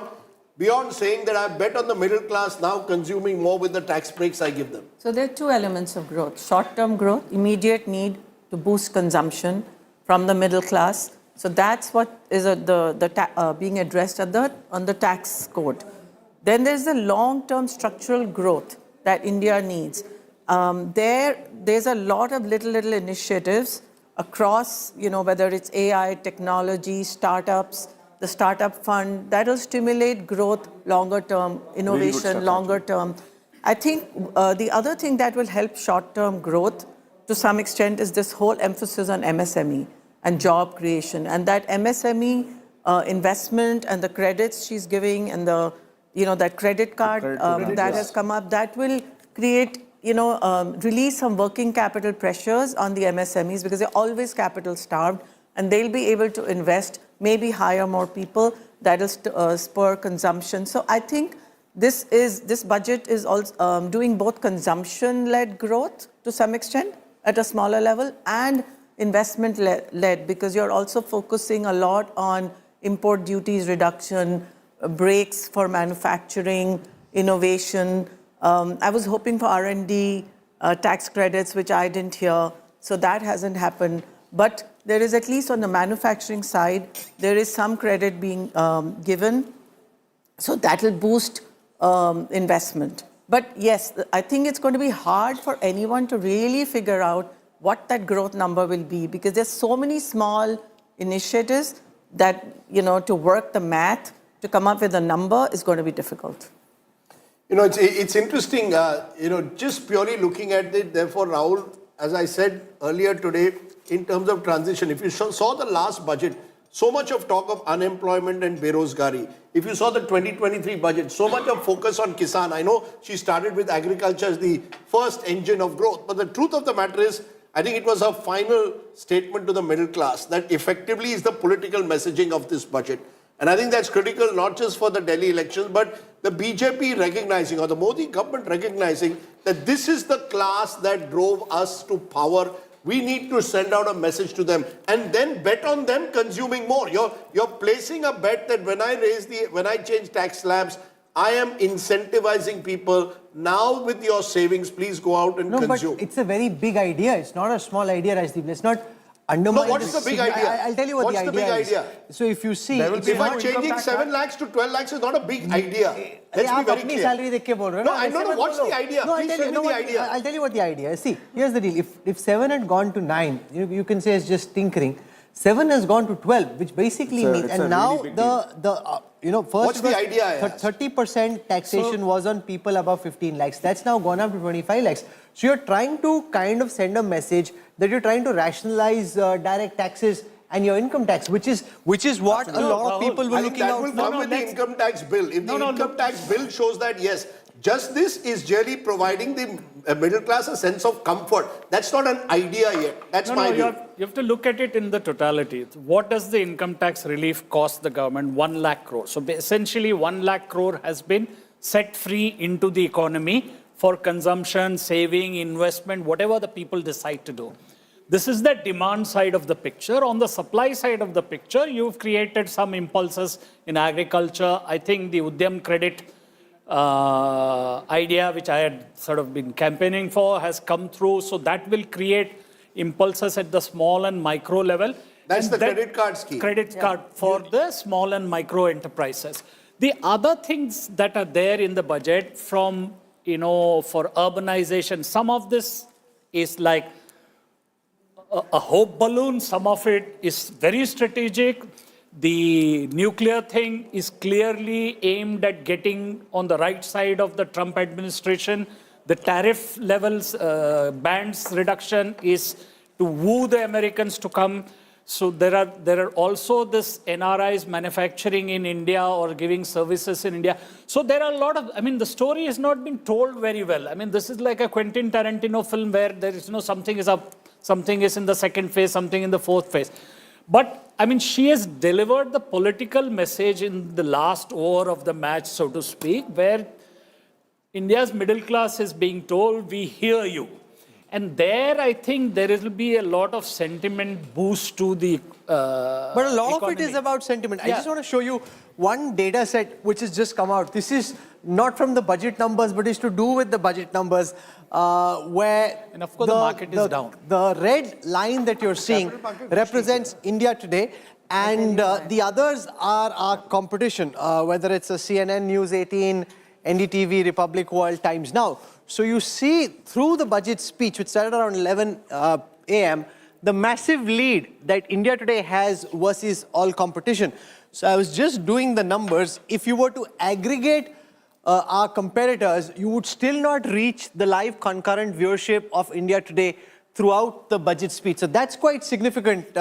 beyond saying that I bet on the middle class now consuming more with the tax breaks I give them? So there are two elements of growth. Short-term growth, immediate need to boost consumption from the middle class. So that's what is being addressed on the tax code. Then there's the long-term structural growth that India needs. There's a lot of little initiatives across, whether it's AI, technology, startups, the startup fund, that will stimulate growth longer term, innovation longer term. I think the other thing that will help short-term growth to some extent is this whole emphasis on MSME and job creation. And that MSME investment and the credits she's giving and that credit card that has come up, that will create, release some working capital pressures on the MSMEs because they're always capital starved and they'll be able to invest, maybe hire more people, that will spur consumption. So I think this budget is also doing both consumption-led growth to some extent at a smaller level and investment-led because you're also focusing a lot on import duties reduction, breaks for manufacturing, innovation. I was hoping for R&D tax credits, which I didn't hear, so that hasn't happened. But there is, at least on the manufacturing side, there is some credit being given, so that will boost investment. But yes, I think it's going to be hard for anyone to really figure out what that growth number will be because there's so many small initiatives that, to work the math, to come up with a number is going to be difficult. It's interesting, just purely looking at it, therefore, Rahul, as I said earlier today, in terms of transition, if you saw the last budget, so much of talk of unemployment and berozgari. If you saw the 2023 budget, so much of focus on Kisan. I know she started with agriculture as the first engine of growth, but the truth of the matter is, I think it was her final statement to the middle class that effectively is the political messaging of this budget. And I think that's critical not just for the Delhi elections, but the BJP recognizing or the Modi government recognizing that this is the class that drove us to power. We need to send out a message to them and then bet on them consuming more. You're placing a bet that when I change tax slabs, I am incentivizing people. Now with your savings, please go out and consume. But it's a very big idea. It's not a small idea, Rajdeep. Let's not undermine. No, what's the big idea? I'll tell you what what's the idea is. So if you see, if I'm changing 7 lakhs to 12 lakhs is not a big idea. Let's be very clear. Salary देख के बोल रहे हो ना? No, what's the idea? Please tell me the idea. I'll tell you what the idea is. See, here's the deal. If 7 had gone to 9, you can say it's just tinkering. 7 has gone to 12, which basically means, and now first what's the idea? 30% taxation was on people above 15 lakhs. That's now gone up to 25 lakhs. So you're trying to kind of send a message that you're trying to rationalize direct taxes and your income tax, which is what a lot of people were looking out for. That will come with the income tax bill. If the income tax bill shows that, yes, just this is really providing the middle class a sense of comfort. That's not an idea yet. That's my view. You have to look at it in the totality. What does the income tax relief cost the government? 1 lakh crore. So essentially 1 lakh crore has been set free into the economy for consumption, saving, investment, whatever the people decide to do. This is the demand side of the picture. On the supply side of the picture, you've created some impulses in agriculture. I think the Udyam credit idea, which I had sort of been campaigning for, has come through. So that will create impulses at the small and micro level. That's the credit card scheme. Credit card for the small and micro enterprises. The other things that are there in the budget from, for urbanization, some of this is like a hope balloon. Some of it is very strategic. The nuclear thing is clearly aimed at getting on the right side of the Trump administration. The tariff levels, bands reduction is to woo the Americans to come. So there are also this NRIs manufacturing in India or giving services in India. So there are a lot of, the story has not been told very well. This is like a Quentin Tarantino film where there is, something is up, something is in the second phase, something in the fourth phase. But, she has delivered the political message in the last over of the match, so to speak, where India's middle class is being told, we hear you. And there, I think there will be a lot of sentiment boost to the But a lot of it is about sentiment. I just want to show you one data set which has just come out. This is not from the budget numbers, but is to do with the budget numbers, where and of course the market is down. The red line that you're seeing represents India today, and the others are our competition, whether it's a CNN, News 18, NDTV, Republic World, Times Now. So you see through the budget speech, which started around 11 a.m., the massive lead that India today has versus all competition. So I was just doing the numbers. If you were to aggregate our competitors, you would still not reach the live concurrent viewership of India today throughout the budget speech. So that's quite significant.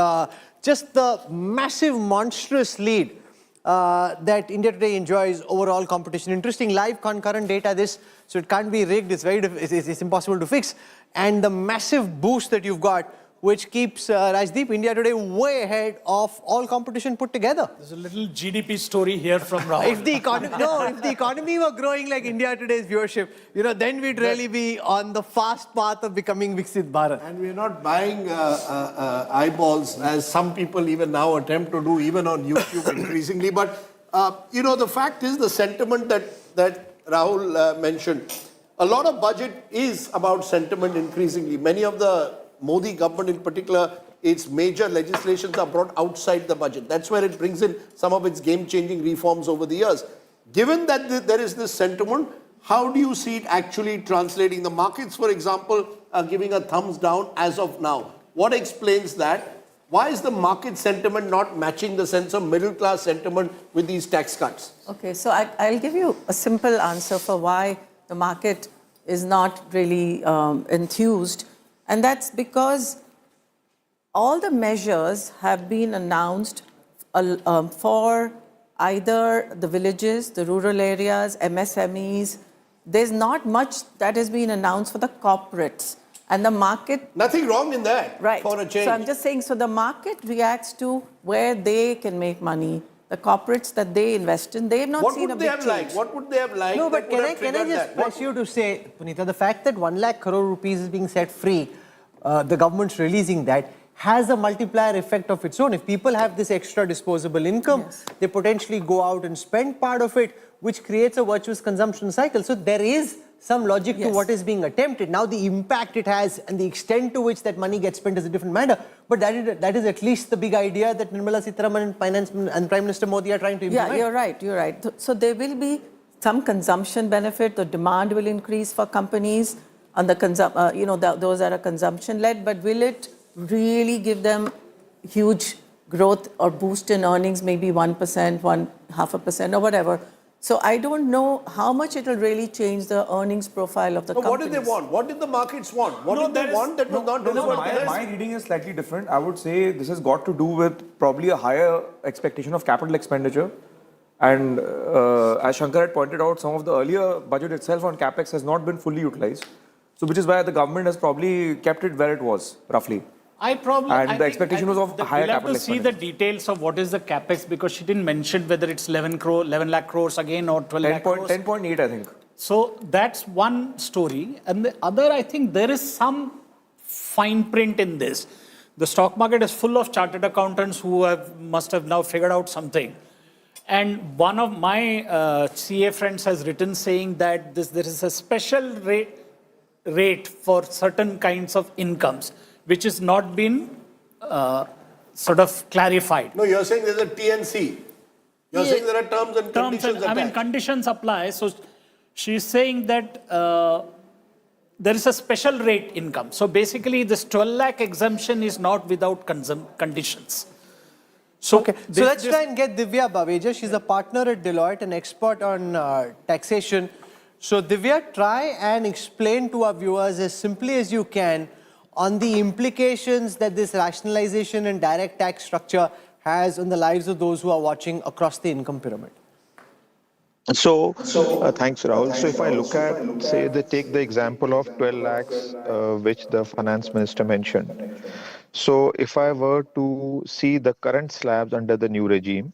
Just the massive, monstrous lead that India today enjoys over all competition. Interesting live concurrent data this, so it can't be rigged. It's impossible to fix. And the massive boost that you've got, which keeps Rajdeep, India today way ahead of all competition put together. There's a little GDP story here from Rahul. If the economy were growing like India today's viewership, then we'd really be on the fast path of becoming Viksit Bharat. And we're not buying eyeballs, as some people even now attempt to do, even on YouTube increasingly. But, the fact is the sentiment that Rahul mentioned. A lot of budget is about sentiment increasingly. Many of the Modi government in particular, its major legislations are brought outside the budget. That's where it brings in some of its game-changing reforms over the years. Given that there is this sentiment, how do you see it actually translating? The markets, for example, are giving a thumbs down as of now. What explains that? Why is the market sentiment not matching the sense of middle-class sentiment with these tax cuts? Okay, so I'll give you a simple answer for why the market is not really enthused. And that's because all the measures have been announced for either the villages, the rural areas, MSMEs. There's not much that has been announced for the corporates. And the market... Nothing wrong in that, right, for a change. So I'm just saying, so the market reacts to where they can make money. The corporates that they invest in, they have not seen a big change. What would they have liked? No, but can I just press you to say, Punita, the fact that 1 lakh crore rupees is being set free, the government's releasing that, has a multiplier effect of its own. If people have this extra disposable income, they potentially go out and spend part of it, which creates a virtuous consumption cycle. So there is some logic to what is being attempted. Now the impact it has and the extent to which that money gets spent is a different matter. But that is at least the big idea that Nirmala Sitharaman and Finance and Prime Minister Modi are trying to implement. Yeah, you're right. So there will be some consumption benefit. The demand will increase for companies on the those that are consumption-led. But will it really give them huge growth or boost in earnings, maybe 1%, 0.5% or whatever? So I don't know how much it will really change the earnings profile of the companies. What did they want? What did the markets want? What did they want that was not delivered? My reading is slightly different. I would say this has got to do with probably a higher expectation of capital expenditure. And as Shankar had pointed out, some of the earlier budget itself on capex has not been fully utilized. So which is why the government has probably kept it where it was, roughly. The expectation was of higher capital expenditure. We'll have to see the details of what is the capex, because she didn't mention whether it's 11 lakh crores again or 12 lakh crores. 10.8, I think. So that's one story. And the other, I think there is some fine print in this. The stock market is full of chartered accountants who must have now figured out something. And one of my CA friends has written saying that there is a special rate for certain kinds of incomes, which has not been sort of clarified. No, you're saying there's a TNC. You're saying there are terms and conditions attached. Conditions apply. So she's saying that there is a special rate income. So basically, this 12 lakh exemption is not without conditions. So, so let's try and get Divya Baveja. She's a partner at Deloitte, an expert on taxation. So Divya, try and explain to our viewers as simply as you can on the implications that this rationalization and direct tax structure has on the lives of those who are watching across the income pyramid. So, thanks, Rahul. So, if I look at, say, take the example of 12 lakhs, which the finance minister mentioned. So, if I were to see the current slabs under the new regime,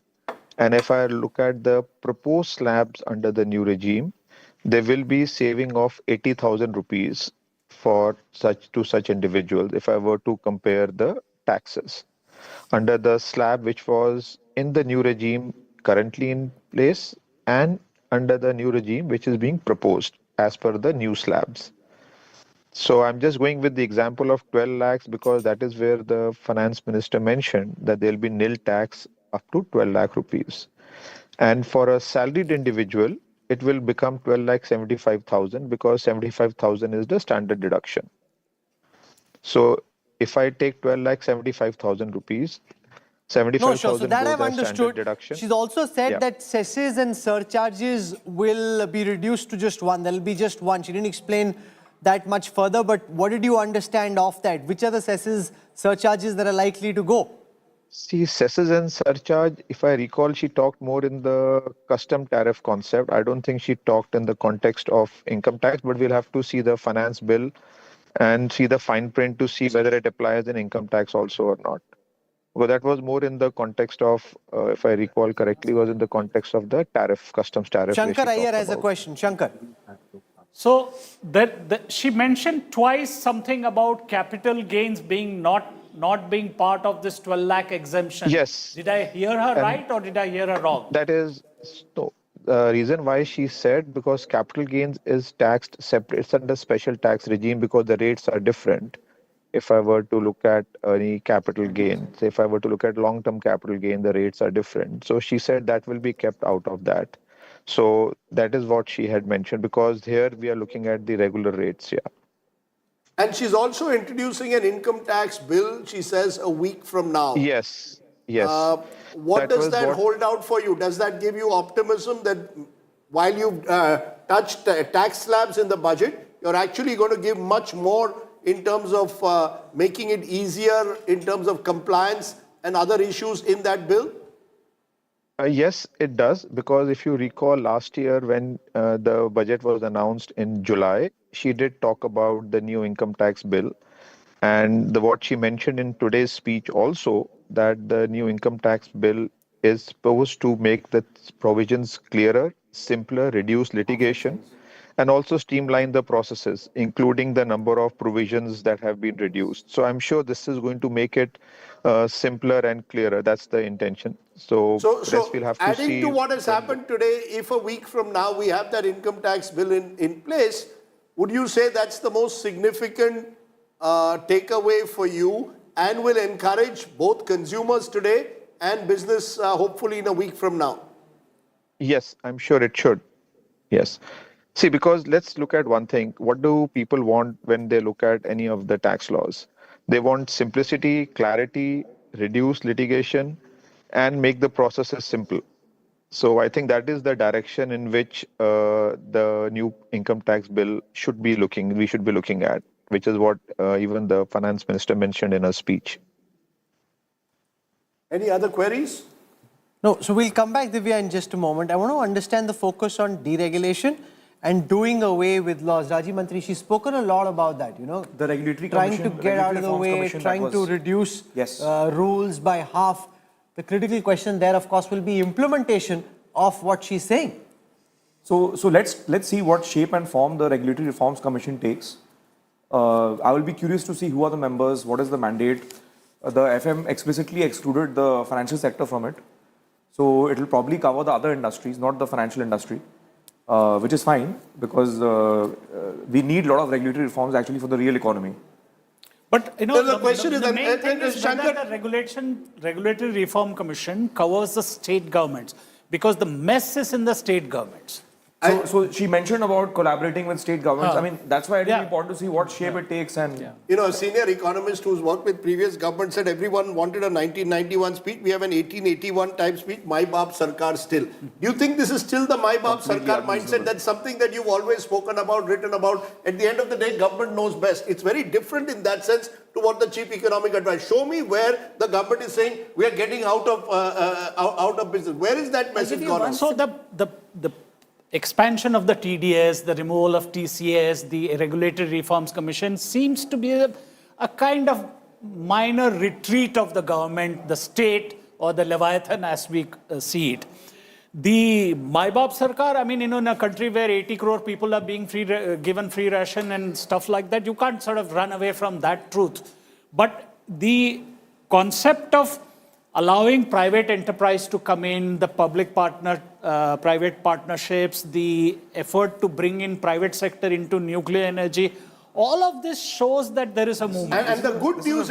and if I look at the proposed slabs under the new regime, there will be saving of 80,000 rupees for such individuals if I were to compare the taxes under the slab which was in the new regime currently in place and under the new regime which is being proposed as per the new slabs. So I'm just going with the example of 12 lakhs because that is where the finance minister mentioned that there'll be nil tax up to 12 lakh rupees. And for a salaried individual, it will become 12 lakh 75,000 because 75,000 is the standard deduction. So if I take 12 lakh 75,000 rupees, 75,000 No, sure. So that goes I've as standard understood. deduction. She's also said that cesses and surcharges will be reduced to just one. There'll be just one. She didn't explain that much further, but what did you understand of that? Which are the cesses, surcharges that are likely to go? See, cesses and surcharge, if I recall, she talked more in the custom tariff concept. I don't think she talked in the context of income tax, but we'll have to see the finance bill and see the fine print to see whether it applies in income tax also or not. Because that was more in the context of, if I recall correctly, was in the context of the tariff, customs tariff. Shankar Iyer has a question. Shankar. So she mentioned twice something about capital gains being not being part of this 12 lakh exemption. Yes. Did I hear her right or did I hear her wrong? That is no. The reason why she said because capital gains is taxed separate, it's under special tax regime because the rates are different. If I were to look at any capital gain, say if I were to look at long-term capital gain, the rates are different. So she said that will be kept out of that. So that is what she had mentioned because here we are looking at the regular rates, yeah. And she's also introducing an income tax bill, she says, a week from now. Yes, yes. What does that hold out for you? Does that give you optimism that while you've touched tax slabs in the budget, you're actually going to give much more in terms of making it easier in terms of compliance and other issues in that bill? Yes, it does. Because if you recall last year when the budget was announced in July, she did talk about the new income tax bill. And what she mentioned in today's speech also, that the new income tax bill is supposed to make the provisions clearer, simpler, reduce litigation, and also streamline the processes, including the number of provisions that have been reduced. So I'm sure this is going to make it simpler and clearer. That's the intention. So we'll have to adding see. To what has happened today, if a week from now we have that income tax bill in place, would you say that's the most significant takeaway for you and will encourage both consumers today and business hopefully in a week from now? Yes, I'm sure it should. Yes. See, because let's look at one thing. What do people want when they look at any of the tax laws? They want simplicity, clarity, reduce litigation, and make the processes simple. So I think that is the direction in which the new income tax bill should be looking. We should be looking at, which is what even the finance minister mentioned in her speech. Any other queries? No, so we'll come back, Divya, in just a moment. I want to understand the focus on deregulation and doing away with laws. Raji Mantri, she's spoken a lot about that, you know. The regulatory trying commission, to get out of the way, trying to reduce rules by half. The critical question there, of course, will be implementation of what she's saying. So let's see what shape and form the Regulatory Reforms Commission takes. I will be curious to see who are the members, what is the mandate. The FM explicitly excluded the financial sector from it. So it will probably cover the other industries, not the financial industry, which is fine because we need a lot of regulatory reforms actually for the real economy. But you know, the question is, the main thing is whether the Regulatory Reform Commission covers the state governments, because the mess is in the state governments. So she mentioned about collaborating with state governments. I mean, that's why it is important to see what shape it takes. And you know, a senior economist who's worked with previous government said everyone wanted a 1991 speech. We have an 1881 type speech, My Baap Sarkar still. Do you think this is still the My Baap Sarkar mindset? That's something that you've always spoken about, written about. At the end of the day, government knows best. It's very different in that sense to what the chief economic advisor. Show me where the government is saying we are getting out of business. Where is that message gone? So the expansion of the TDS, the removal of TCS, the Regulatory Reforms Commission seems to be a kind of minor retreat of the government, the state, or the Leviathan as we see it. The My Baap Sarkar, I mean, in a country where 80 crore people are being given free ration and stuff like that, you can't sort of run away from that truth. But the concept of allowing private enterprise to come in, the private partnerships, the effort to bring in private sector into nuclear energy, all of this shows that there is a movement. And the good news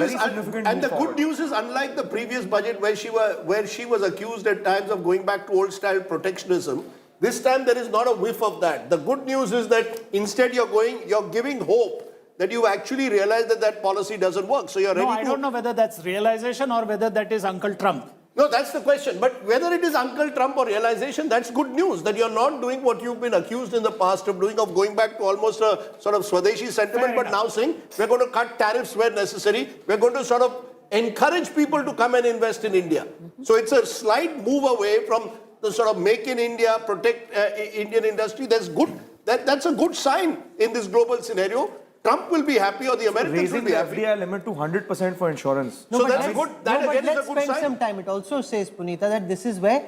is, unlike the previous budget where she was accused at times of going back to old style protectionism, this time there is not a whiff of that. The good news is that instead you're giving hope that you actually realize that policy doesn't work. So you're ready I don't know whether that's realization or whether that is Uncle Trump. No, that's the question. But whether it is Uncle Trump or realization, that's good news, that you're not doing what you've been accused in the past of doing, of going back to almost a sort of Swadeshi sentiment, but now saying we're going to cut tariffs where necessary. We're going to sort of encourage people to come and invest in India. So it's a slight move away from the sort of make in India, protect Indian industry. That's good. That's a good sign in this global scenario. Trump will be happy or the Americans will be happy. Raising the FDI limit to 100% for insurance. No, So but that's good. That again is a good let's spend sign. some time. It also says, Punita, that this is where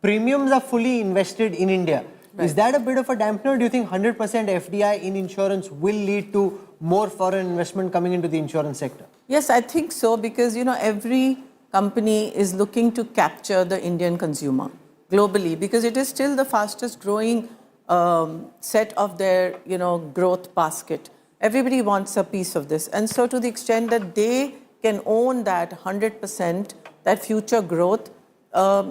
premiums are fully invested in India. Is that a bit of a dampener? Do you think 100% FDI in insurance will lead to more foreign investment coming into the insurance sector? Yes, I think so, because, every company is looking to capture the Indian consumer globally, because it is still the fastest growing set of their, growth basket. Everybody wants a piece of this. And so to the extent that they can own that 100%, that future growth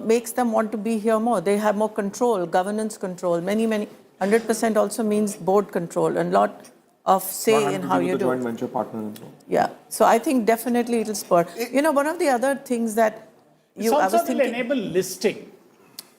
makes them want to be here more. They have more control, governance control, many, 100% also means board control and lot of say in how you do it. Joint venture partner and so on. Yeah. So I think definitely it'll spur. One of the other things that It also will enable listing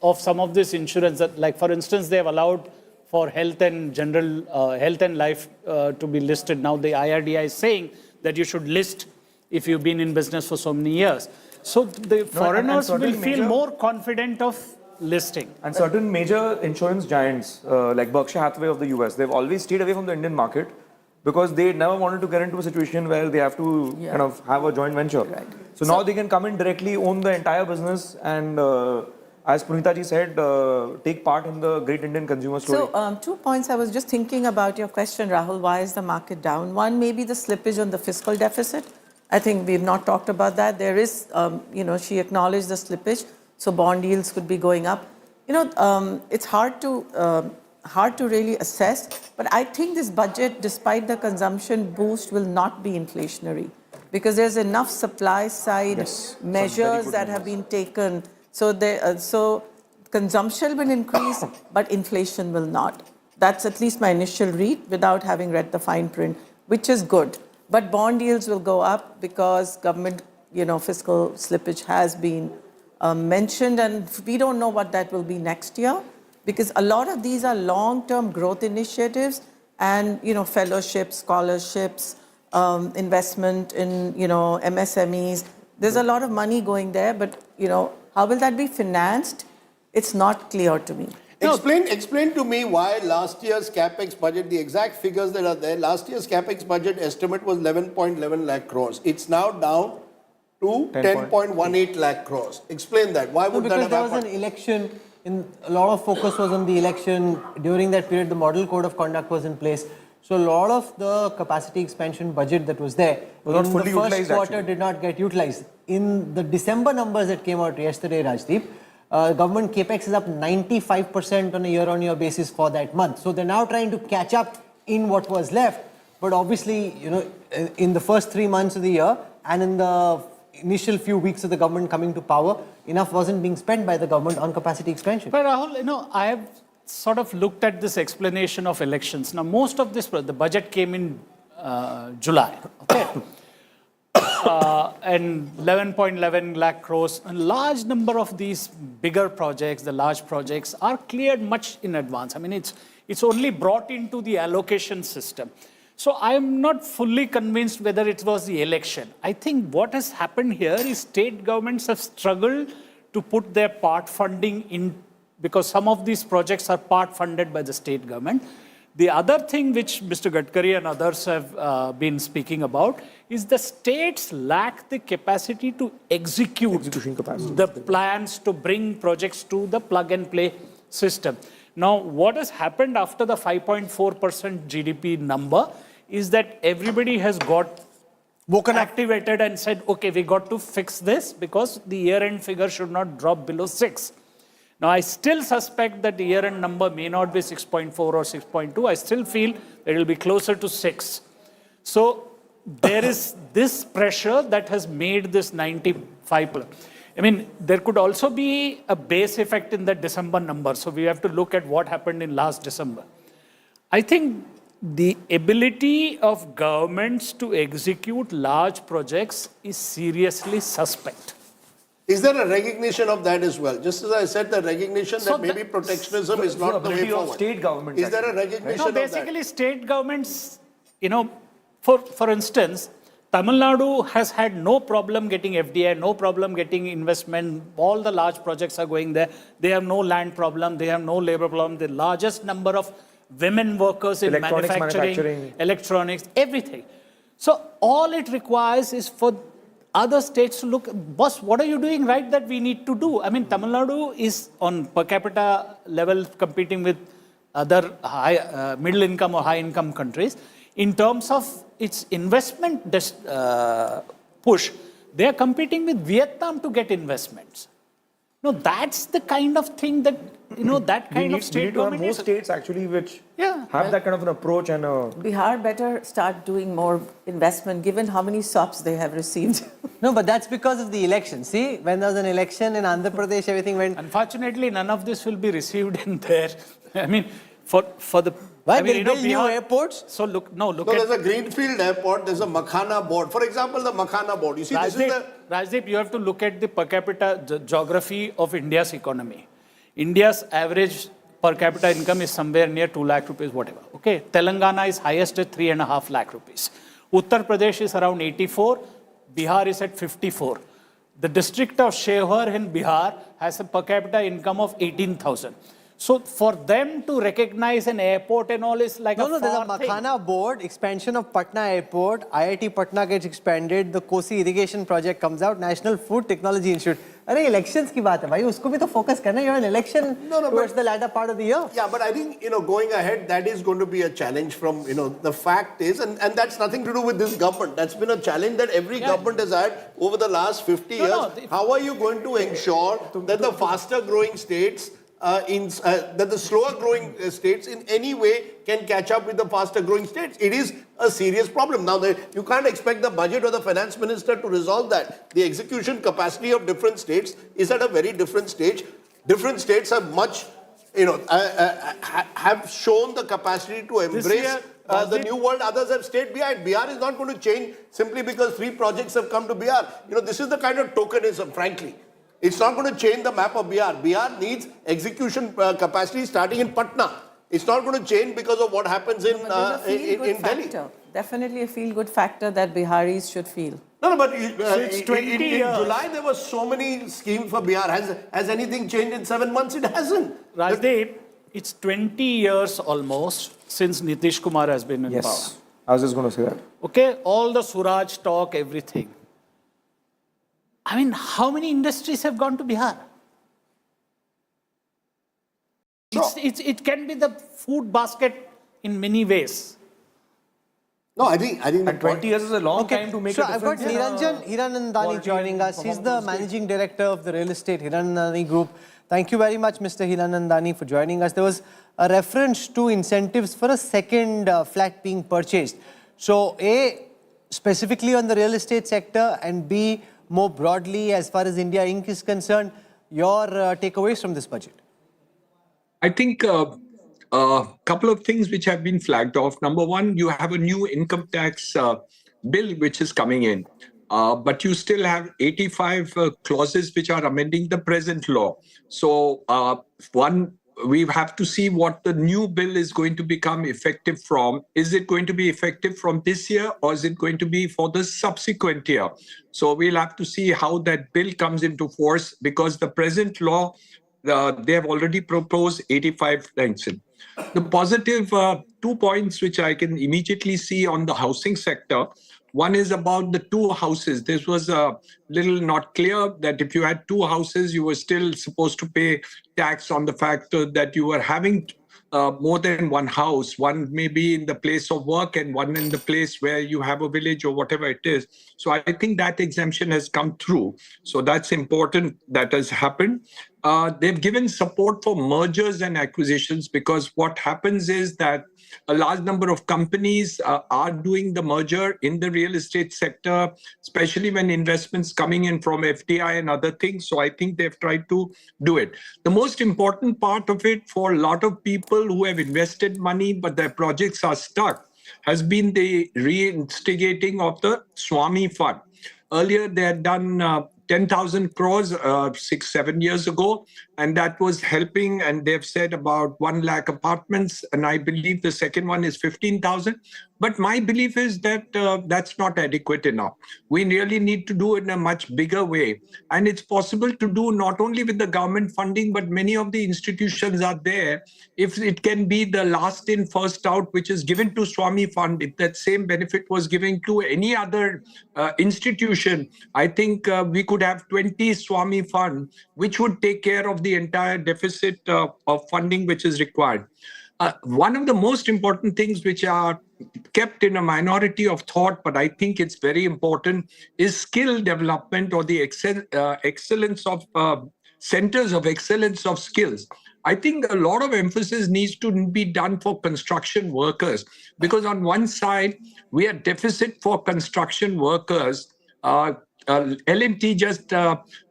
of some of this insurance. That, like, for instance, they have allowed for health and health and life to be listed. Now the IRDAI is saying that you should list if you've been in business for so many years. So the foreigners will feel more confident of listing. And certain major insurance giants like Berkshire Hathaway of the US, they've always stayed away from the Indian market because they never wanted to get into a situation where they have to kind of have a joint venture. Right. So now they can come in directly, own the entire business and as Punita ji said, take part in the great Indian consumer story. So 2 points. I was just thinking about your question, Rahul. Why is the market down? One, maybe the slippage on the fiscal deficit. I think we've not talked about that. There is, she acknowledged the slippage. So bond yields could be going up. It's hard to really assess. But I think this budget, despite the consumption boost, will not be inflationary because there's enough supply side measures that have been taken. So consumption will increase, but inflation will not. That's at least my initial read without having read the fine print, which is good. But bond yields will go up because government, fiscal slippage has been mentioned, and we don't know what that will be next year because a lot of these are long-term growth initiatives and, fellowships, scholarships, investment in, MSMEs. There's a lot of money going there, but, how will that be financed? It's not clear to me. Explain to me why last year's capex budget, the exact figures that are there, last year's capex budget estimate was 11.11 lakh crores. It's now down to 10.18 lakh crores. Explain that. Why would that have happened? Because there was an election, a lot of focus was on the election. During that period, the model code of conduct was in place. So a lot of the capacity expansion budget that was there in the first quarter did not get utilized. In the December numbers that came out yesterday, Rajdeep, government capex is up 95% on a year-on-year basis for that month. So they're now trying to catch up in what was left. But obviously, in the first 3 months of the year and in the initial few weeks of the government coming to power, enough wasn't being spent by the government on capacity expansion. But Rahul, I have sort of looked at this explanation of elections. Now, most of this, the budget came in July, okay? And 11.11 lakh crores. A large number of these bigger projects, the large projects, are cleared much in advance. I mean, it's only brought into the allocation system. So I'm not fully convinced whether it was the election. I think what has happened here is state governments have struggled to put their part funding in, because some of these projects are part funded by the state government. The other thing which Mr. Gadkari and others have been speaking about is the states lack the capacity to execute the plans to bring projects to the plug-and-play system. Now, what has happened after the 5.4% GDP number is that everybody has got activated and said, okay, we got to fix this because the year-end figure should not drop below 6. Now, I still suspect that the year-end number may not be 6.4 or 6.2. I still feel it will be closer to 6. So there is this pressure that has made this 95. I mean, there could also be a base effect in the December number. So we have to look at what happened in last December. I think the ability of governments to execute large projects is seriously suspect. Is there a recognition of that as well? Just as I said, the recognition that maybe protectionism is not the way forward. State governments. Is there a recognition of that? Basically, state governments, for instance, Tamil Nadu has had no problem getting FDI, no problem getting investment. All the large projects are going there. They have no land problem. They have no labor problem. The largest number of women workers in manufacturing, electronics, everything. So all it requires is for other states to look, boss, what are you doing right that we need to do? I mean, Tamil Nadu is on per capita level competing with other high, middle income or high income countries. In terms of its investment push, they are competing with Vietnam to get investments. No, that's the kind of thing that, that kind of state government. More states actually which have that kind of an approach and Bihar better start doing more investment given how many SOPs they have received. No, but that's because of the election. See, when there was an election in Andhra Pradesh, everything went... Unfortunately, none of this will be received in there. I mean, for the... Why? I mean, They'll build new airports? So look at... There's a greenfield airport, there's a Makhana board. For example, the Makhana board. You see, this is the... Rajdeep, you have to look at the per capita geography of India's economy. India's average per capita income is somewhere near 2 lakh rupees, whatever. Okay, Telangana is highest at 3.5 lakh rupees. Uttar Pradesh is around 84. Bihar is at 54. The district of Shehar in Bihar has a per capita income of 18,000. So for them to recognize an airport and all is like there's a Makhana board, expansion of Patna airport, IIT Patna gets expanded, the Kosi irrigation project comes out, National Food Technology Institute. Arey, elections ki baat hai, bhai, usko bhi to focus karna. You have an election towards the latter part of the year. Yeah, but I think, going ahead, that is going to be a challenge from, the fact is, and that's nothing to do with this government. That's been a challenge that every government has had over the last 50 years. How are you going to ensure that the faster growing states that the slower growing states in any way can catch up with the faster growing states? It is a serious problem. Now, you can't expect the budget or the finance minister to resolve that. The execution capacity of different states is at a very different stage. Different states have much, have shown the capacity to embrace the new world. Others have stayed behind. Bihar is not going to change simply because 3 projects have come to Bihar. This is the kind of tokenism, frankly. It's not going to change the map of Bihar. Bihar needs execution capacity starting in Patna. It's not going to change because of what happens in Delhi. Definitely a feel-good factor that Biharis should feel. No, but in July there were so many schemes for Bihar. Has anything changed in 7 months? It hasn't. Rajdeep, it's 20 years almost since Nitish Kumar has been in power. I was just going to say that. Okay, all the Suraj talk, everything. I mean, how many industries have gone to Bihar? It can be the food basket in many ways. No, I think and 20 years is a long time to make a difference. I've got Niranjan Hiranandani joining us. He's the managing director of the real estate Hiranandani Group. Thank you very much, Mr. Hiranandani, for joining us. There was a reference to incentives for a second flat being purchased. So, A, specifically on the real estate sector, and B, more broadly as far as India Inc. is concerned, your takeaways from this budget? I think a couple of things which have been flagged off. Number one, you have a new income tax bill which is coming in, but you still have 85 clauses which are amending the present law. So we have to see what the new bill is going to become effective from. Is it going to be effective from this year or is it going to be for the subsequent year? So we'll have to see how that bill comes into force, because the present law they have already proposed 85 sanction. The positive 2 points which I can immediately see on the housing sector. One is about the 2 houses. This was a little not clear that if you had 2 houses, you were still supposed to pay tax on the fact that you were having more than 1 house. One may be in the place of work and one in the place where you have a village or whatever it is. So I think that exemption has come through. So that's important that has happened. They've given support for mergers and acquisitions, because what happens is that a large number of companies are doing the merger in the real estate sector, especially when investments coming in from FDI and other things. So I think they've tried to do it. The most important part of it for a lot of people who have invested money but their projects are stuck has been the reinstigating of the Swami Fund. Earlier, they had done 10,000 crores 6-7 years ago, and that was helping. And they've said about 1 lakh apartments, and I believe the second one is 15,000. But my belief is that that's not adequate enough. We really need to do it in a much bigger way. And it's possible to do not only with the government funding, but many of the institutions are there. If it can be the last in, first out, which is given to Swami Fund, if that same benefit was given to any other institution, I think we could have 20 Swami Fund, which would take care of the entire deficit of funding which is required. One of the most important things which are kept in a minority of thought, but I think it's very important, is skill development, or the excellence of centers of excellence of skills. I think a lot of emphasis needs to be done for construction workers, because on one side, we are deficit for construction workers. L&T just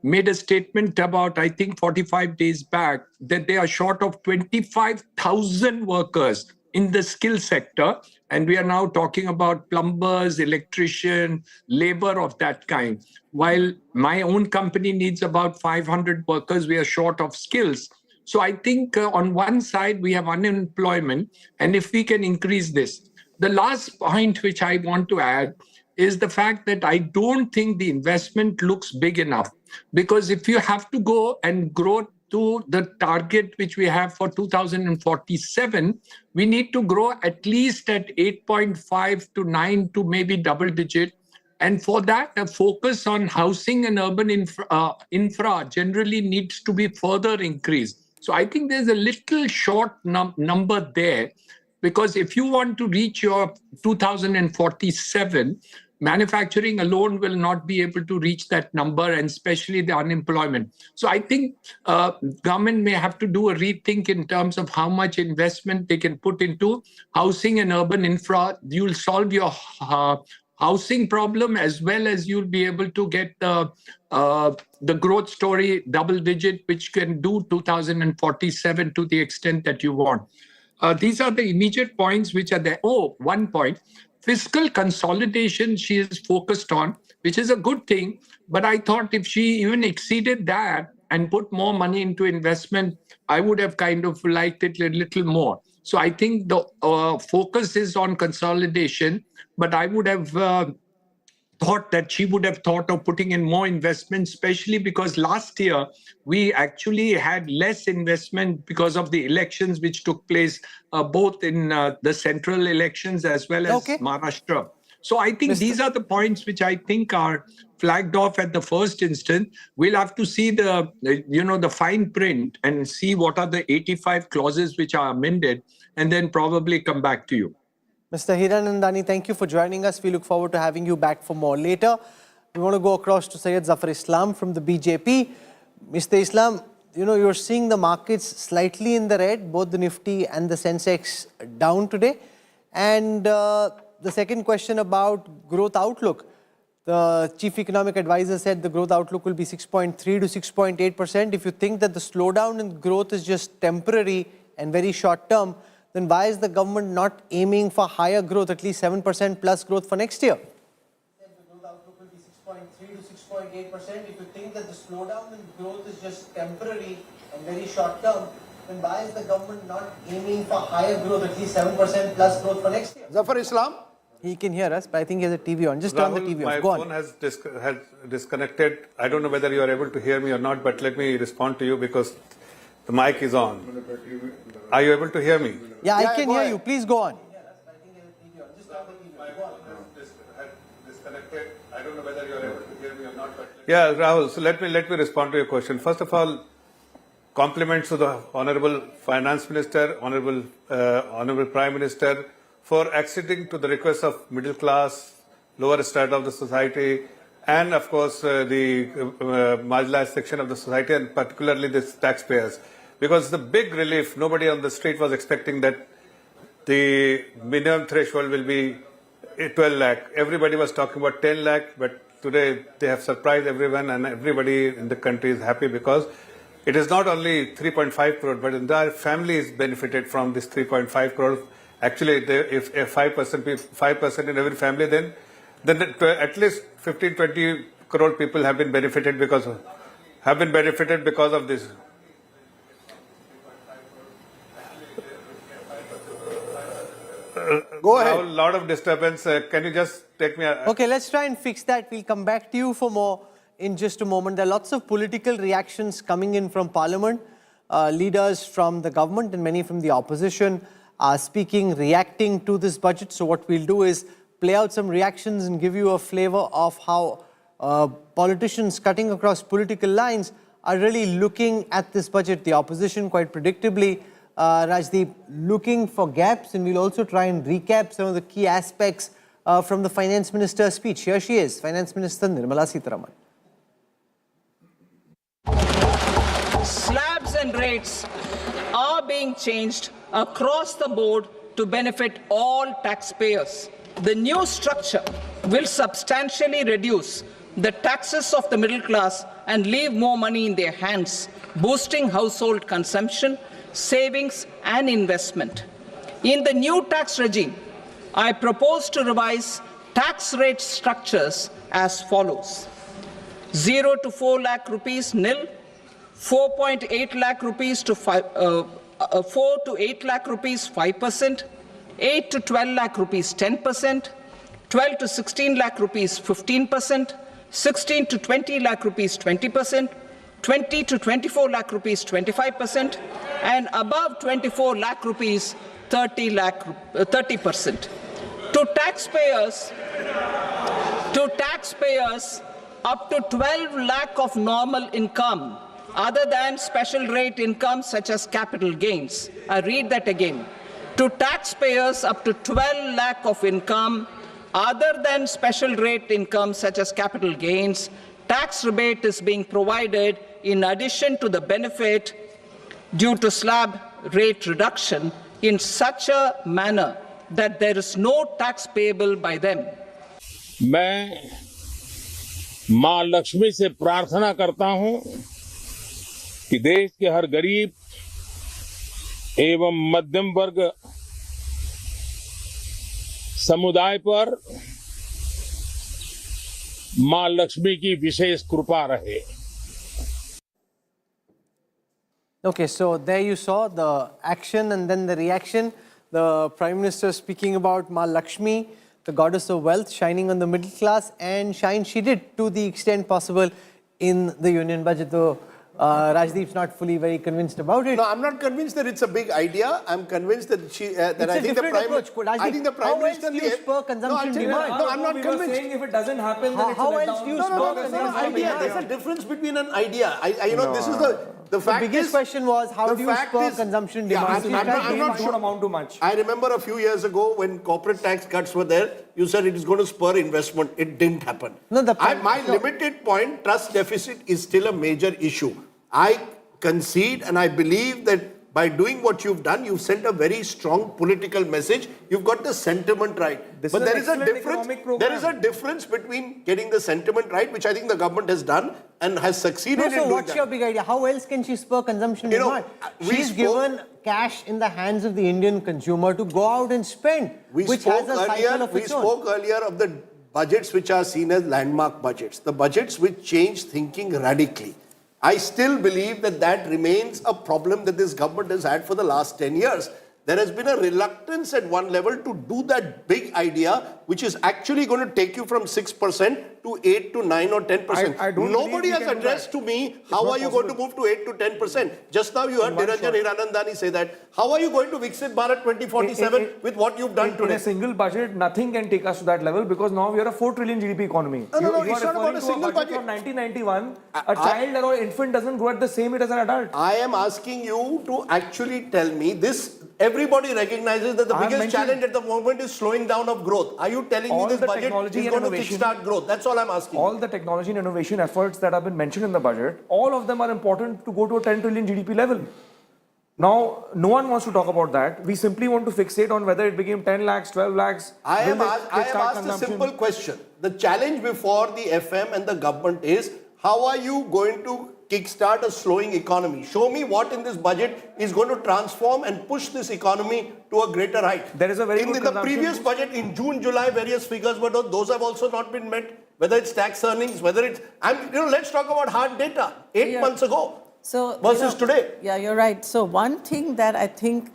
made a statement about, I think, 45 days back, that they are short of 25,000 workers in the skill sector. And we are now talking about plumbers, electrician, labor of that kind. While my own company needs about 500 workers, we are short of skills. So I think on one side, we have unemployment, and if we can increase this. The last point which I want to add is the fact that I don't think the investment looks big enough. Because if you have to go and grow to the target which we have for 2047, we need to grow at least at 8.5 to 9 to maybe double digit. And for that, a focus on housing and urban infra generally needs to be further increased. So I think there's a little short number there, because if you want to reach your 2047, manufacturing alone will not be able to reach that number, and especially the unemployment. So I think government may have to do a rethink in terms of how much investment they can put into housing and urban infra. You'll solve your housing problem, as well as you'll be able to get the growth story double digit, which can do 2047 to the extent that you want. These are the immediate points which are there. Oh, one point. Fiscal consolidation she is focused on, which is a good thing. But I thought if she even exceeded that and put more money into investment, I would have kind of liked it a little more. So I think the focus is on consolidation, but I would have thought that she would have thought of putting in more investment, especially because last year we actually had less investment because of the elections which took place both in the central elections as well as Maharashtra. So I think these are the points which I think are flagged off at the first instance. We'll have to see the fine print and see what are the 85 clauses which are amended, and then probably come back to you. Mr. Hiranandani, thank you for joining us. We look forward to having you back for more later. We want to go across to Syed Zafar Islam from the BJP. Mr. Islam, you're seeing the markets slightly in the red, both the Nifty and the Sensex down today. And the second question about growth outlook. The chief economic advisor said the growth outlook will be 6.3 to 6.8%. If you think that the slowdown in growth is just temporary and very short term, then why is the government not aiming for higher growth, at least 7% plus growth for next year? The growth outlook will be 6.3 to 6.8%. If you think that the slowdown in growth is just temporary and very short term, then why is the government not aiming for higher growth, at least 7% plus growth for next year? Zafar Islam? He can hear us, but I think he has a TV on. Just turn the TV off. Go on. My phone has disconnected. I don't know whether you are able to hear me or not, but let me respond to you, because The mic is on. Are you able to hear me? Yeah, I can hear you. Please go on. I don't know whether you are able to hear me or not. Yeah, Rahul, so let me respond to your question. First of all, compliments to the Honorable Finance Minister, Honorable Prime Minister for acceding to the request of middle class, lower strata of the society, and of course the marginalized section of the society, and particularly the taxpayers. Because the big relief, nobody on the street was expecting that the minimum threshold will be 12 lakh. Everybody was talking about 10 lakh, but today they have surprised everyone, and everybody in the country is happy because it is not only 3.5 crore, but the entire family is benefited from this 3.5 crore. Actually, if 5% in every family, then at least 15-20 crore people have been benefited because of this. Go ahead. A lot of disturbance. Can you just take me? Okay, let's try and fix that. We'll come back to you for more in just a moment. There are lots of political reactions coming in from Parliament. Leaders from the government and many from the opposition are speaking, reacting to this budget. So what we'll do is play out some reactions and give you a flavor of how politicians cutting across political lines are really looking at this budget. The opposition, quite predictably, Rajdeep, looking for gaps, and we'll also try and recap some of the key aspects from the Finance Minister's speech. Here she is, Finance Minister Nirmala Sitharaman. Slabs and rates are being changed across the board to benefit all taxpayers. The new structure will substantially reduce the taxes of the middle class and leave more money in their hands, boosting household consumption, savings and investment. In the new tax regime, I propose to revise tax rate structures as follows: 0 to 4 lakh rupees nil, 4.8 lakh rupees to 4 to 8 lakh rupees 5%, 8 to 12 lakh rupees 10%, 12 to 16 lakh rupees 15%, 16 to 20 lakh rupees 20%, 20 to 24 lakh rupees 25%, and above 24 lakh rupees 30%. To taxpayers up to 12 lakh of normal income other than special rate income such as capital gains. I read that again. To taxpayers up to 12 lakh of income other than special rate income such as capital gains, tax rebate is being provided in addition to the benefit due to slab rate reduction in such a manner that there is no tax payable by them. मैं मां लक्ष्मी से प्रार्थना करता हूं कि देश के हर गरीब एवं मध्यम वर्ग समुदाय पर मां लक्ष्मी की विशेष कृपा रहे. Okay, so there you saw the action and then the reaction. The Prime Minister speaking about Ma Lakshmi, the goddess of wealth, shining on the middle class, and shine she did to the extent possible in the union budget, though Rajdeep's not fully very convinced about it. No, I'm not convinced that it's a big idea. I'm convinced that I think the Prime Minister... How else do you spur consumption demand? No, I'm not we convinced. were saying if it doesn't happen, then How else do you spur consumption demand? There's a difference between an idea. This is the fact. The biggest question was, how do you spur consumption demand? I'm not sure. Amount too much. I remember a few years ago when corporate tax cuts were there, you said it is going to spur investment. It didn't happen. No, my limited point, trust deficit is still a major issue. I concede and I believe that by doing what you've done, you've sent a very strong political message. You've got the sentiment right. But there is a difference between getting the sentiment right, which I think the government has done and has succeeded in doing that. What's your big idea? How else can she spur consumption demand? She's given cash in the hands of the Indian consumer to go out and spend, which has a cycle of its own. We spoke earlier of the budgets which are seen as landmark budgets, the budgets which change thinking radically. I still believe that remains a problem that this government has had for the last 10 years. there has been a reluctance at one level to do that big idea, which is actually going to take you from 6% to 8 to 9 or 10%. Nobody has addressed to me, how are you going to move to 8 to 10%? Just now you heard Niranjan Hiranandani say that. How are you going to Viksit Bharat 2047 with what you've done today? In a single budget, nothing can take us to that level because now we are a 4 trillion GDP economy. No, it's not about a single budget. From 1991, a child or an infant doesn't grow at the same rate as an adult. I am asking you to actually tell me this. Everybody recognizes that the biggest challenge at the moment is slowing down of growth. Are you telling me this budget is going to kickstart growth? That's all I'm asking. All the technology and innovation efforts that have been mentioned in the budget, all of them are important to go to a 10 trillion GDP level. Now, no one wants to talk about that. We simply want to fixate on whether it became 10 lakhs, 12 lakhs. I have asked a simple question. The challenge before the FM and the government is, how are you going to kickstart a slowing economy? Show me what in this budget is going to transform and push this economy to a greater height. There is a very in the previous budget, in June, July, various figures were those have also not been met. Whether it's tax earnings, whether it's let's talk about hard data. 8 months ago versus today. Yeah, you're right. So one thing that I think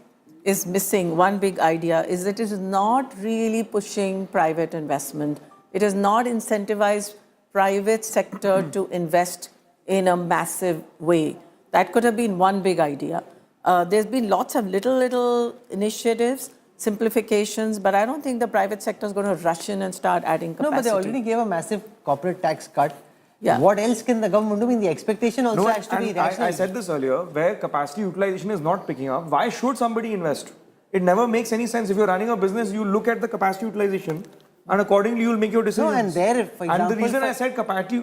is missing, one big idea, is that it is not really pushing private investment. It is not incentivized private sector to invest in a massive way. That could have been one big idea. There's been lots of little initiatives, simplifications, but I don't think the private sector is going to rush in and start adding capacity. No, but they already gave a massive corporate tax cut. Yeah. What else can the government do? I mean, the expectation also has to be rational. I said this earlier, where capacity utilization is not picking up, why should somebody invest? It never makes any sense. If you're running a business, you look at the capacity utilization and accordingly you will make your decisions. No, and there, for example, and the reason I said capacity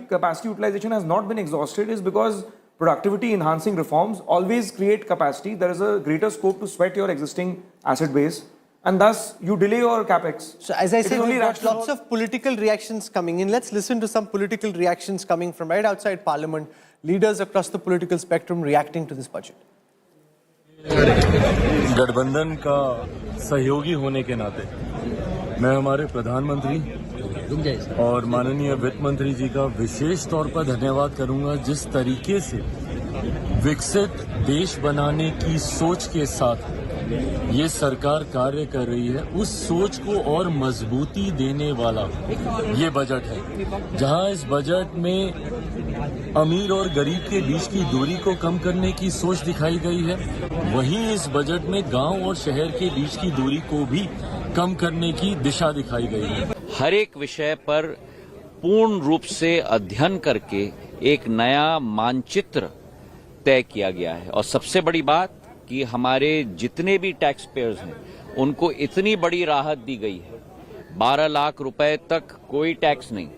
utilization has not been exhausted is because productivity enhancing reforms always create capacity. There is a greater scope to sweat your existing asset base, and thus you delay your capex. So as I said, we've got lots of political reactions coming in. Let's listen to some political reactions coming from right outside Parliament. Leaders across the political spectrum reacting to this budget. गठबंधन का सहयोगी होने के नाते मैं हमारे प्रधानमंत्री और माननीय वित्त मंत्री जी का विशेष तौर पर धन्यवाद करूंगा, जिस तरीके से विकसित देश बनाने की सोच के साथ ये सरकार कार्य कर रही है, उस सोच को और मजबूती देने वाला ये बजट है। जहां इस बजट में अमीर और गरीब के बीच की दूरी को कम करने की सोच दिखाई गई है, वहीं इस बजट में गांव और शहर के बीच की दूरी को भी कम करने की दिशा दिखाई गई है। हर एक विषय पर पूर्ण रूप से अध्ययन करके एक नया मानचित्र तय किया गया है। और सबसे बड़ी बात कि हमारे जितने भी टैक्स पेयर्स हैं उनको इतनी बड़ी राहत दी गई है, 12 लाख रुपए तक कोई टैक्स नहीं,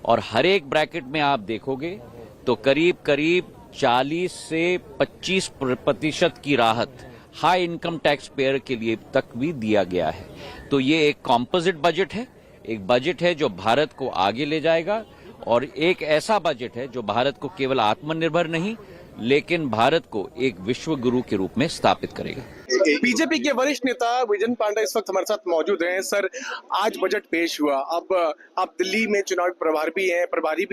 और हर एक ब्रैकेट में आप देखोगे तो करीब करीब 40 से 25% की राहत हाई इनकम टैक्स पेयर के लिए तक भी दिया गया है। तो ये एक कॉम्पोजिट बजट है, एक बजट है जो भारत को आगे ले जाएगा, और एक ऐसा बजट है जो भारत को केवल आत्मनिर्भर नहीं लेकिन भारत को एक विश्व गुरु के रूप में स्थापित करेगा। बीजेपी के वरिष्ठ नेता विजन पांडा इस वक्त हमारे साथ मौजूद हैं। सर, आज बजट पेश हुआ, अब आप दिल्ली में चुनाव प्रभारी भी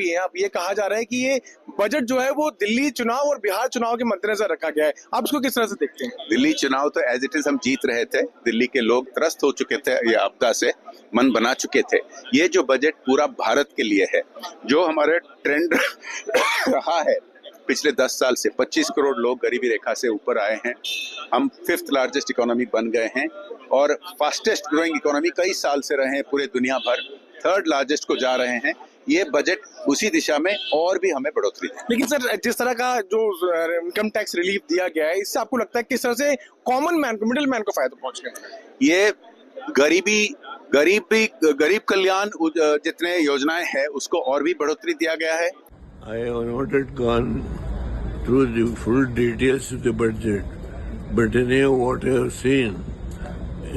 हैं। अब ये कहा जा रहा है कि ये बजट जो है वो दिल्ली चुनाव और बिहार चुनाव के मद्देनजर रखा गया है। आप इसको किस तरह से देखते हैं? दिल्ली चुनाव तो एज इट इज हम जीत रहे थे। दिल्ली के लोग त्रस्त हो चुके थे, ये आपदा से मन बना चुके थे। ये जो बजट पूरा भारत के लिए है, जो हमारे ट्रेंड रहा है पिछले 10 साल से, 25 करोड़ लोग गरीबी रेखा से ऊपर आए हैं, हम 5th लार्जेस्ट इकोनॉमी बन गए हैं और फास्टेस्ट ग्रोइंग इकोनॉमी कई साल से रहे हैं पूरे दुनिया भर, 3rd लार्जेस्ट को जा रहे हैं। ये बजट उसी दिशा में और भी हमें बढ़ोतरी है। लेकिन सर, जिस तरह का जो इनकम टैक्स रिलीफ दिया गया है, इससे आपको लगता है किस तरह से कॉमन मैन को, मिडिल मैन को फायदा पहुंच गया? ये गरीब कल्याण जितने योजनाएं हैं उसको और भी बढ़ोतरी दिया गया है। I have not yet gone through the full details of the budget, but anyhow what I have seen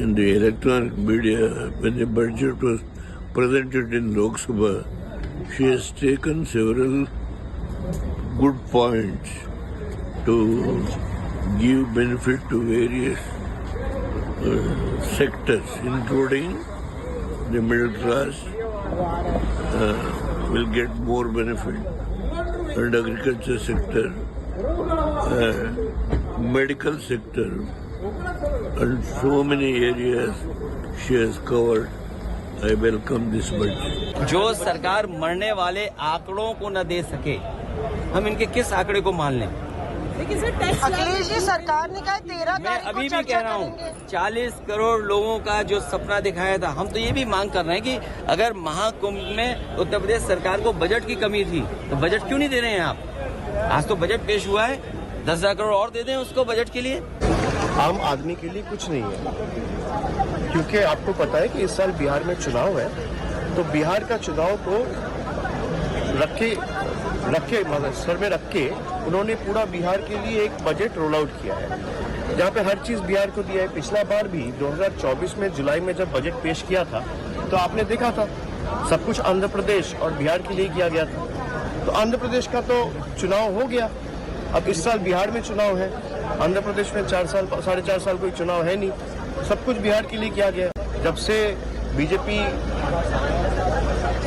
in the electronic media when the budget was presented in Lok Sabha, she has taken several good points to give benefit to various sectors, including the middle class will get more benefit. And agriculture sector, medical sector, and so many areas she has covered. I welcome this budget. जो सरकार मरने वाले आंकड़ों को न दे सके, हम इनके किस आंकड़े को मान लें? अखिलेश जी, सरकार ने कहा 13 मैं अभी भी कह रहा हूँ 40 करोड़ लोगों का जो सपना दिखाया था, हम तो ये भी मांग कर रहे हैं कि अगर महाकुंभ में उत्तर प्रदेश सरकार को बजट की कमी थी तो बजट क्यों नहीं दे रहे हैं आप? आज तो बजट पेश हुआ है, 10,000 करोड़ और दे दें उसको बजट के लिए। आम आदमी के लिए कुछ नहीं है, क्योंकि आपको पता है कि इस साल बिहार में चुनाव है, तो बिहार का चुनाव को रखे सर में रख के उन्होंने पूरा बिहार के लिए एक बजट रोल आउट किया है, जहाँ पे हर चीज बिहार को दिया है। पिछला बार भी 2024 में जुलाई में जब बजट पेश किया था तो आपने देखा था सब कुछ आंध्र प्रदेश और बिहार के लिए किया गया था। तो आंध्र प्रदेश का तो चुनाव हो गया, अब इस साल बिहार में चुनाव है। आंध्र प्रदेश में 4.5 साल कोई चुनाव है नहीं, सब कुछ बिहार के लिए किया गया। जब से बीजेपी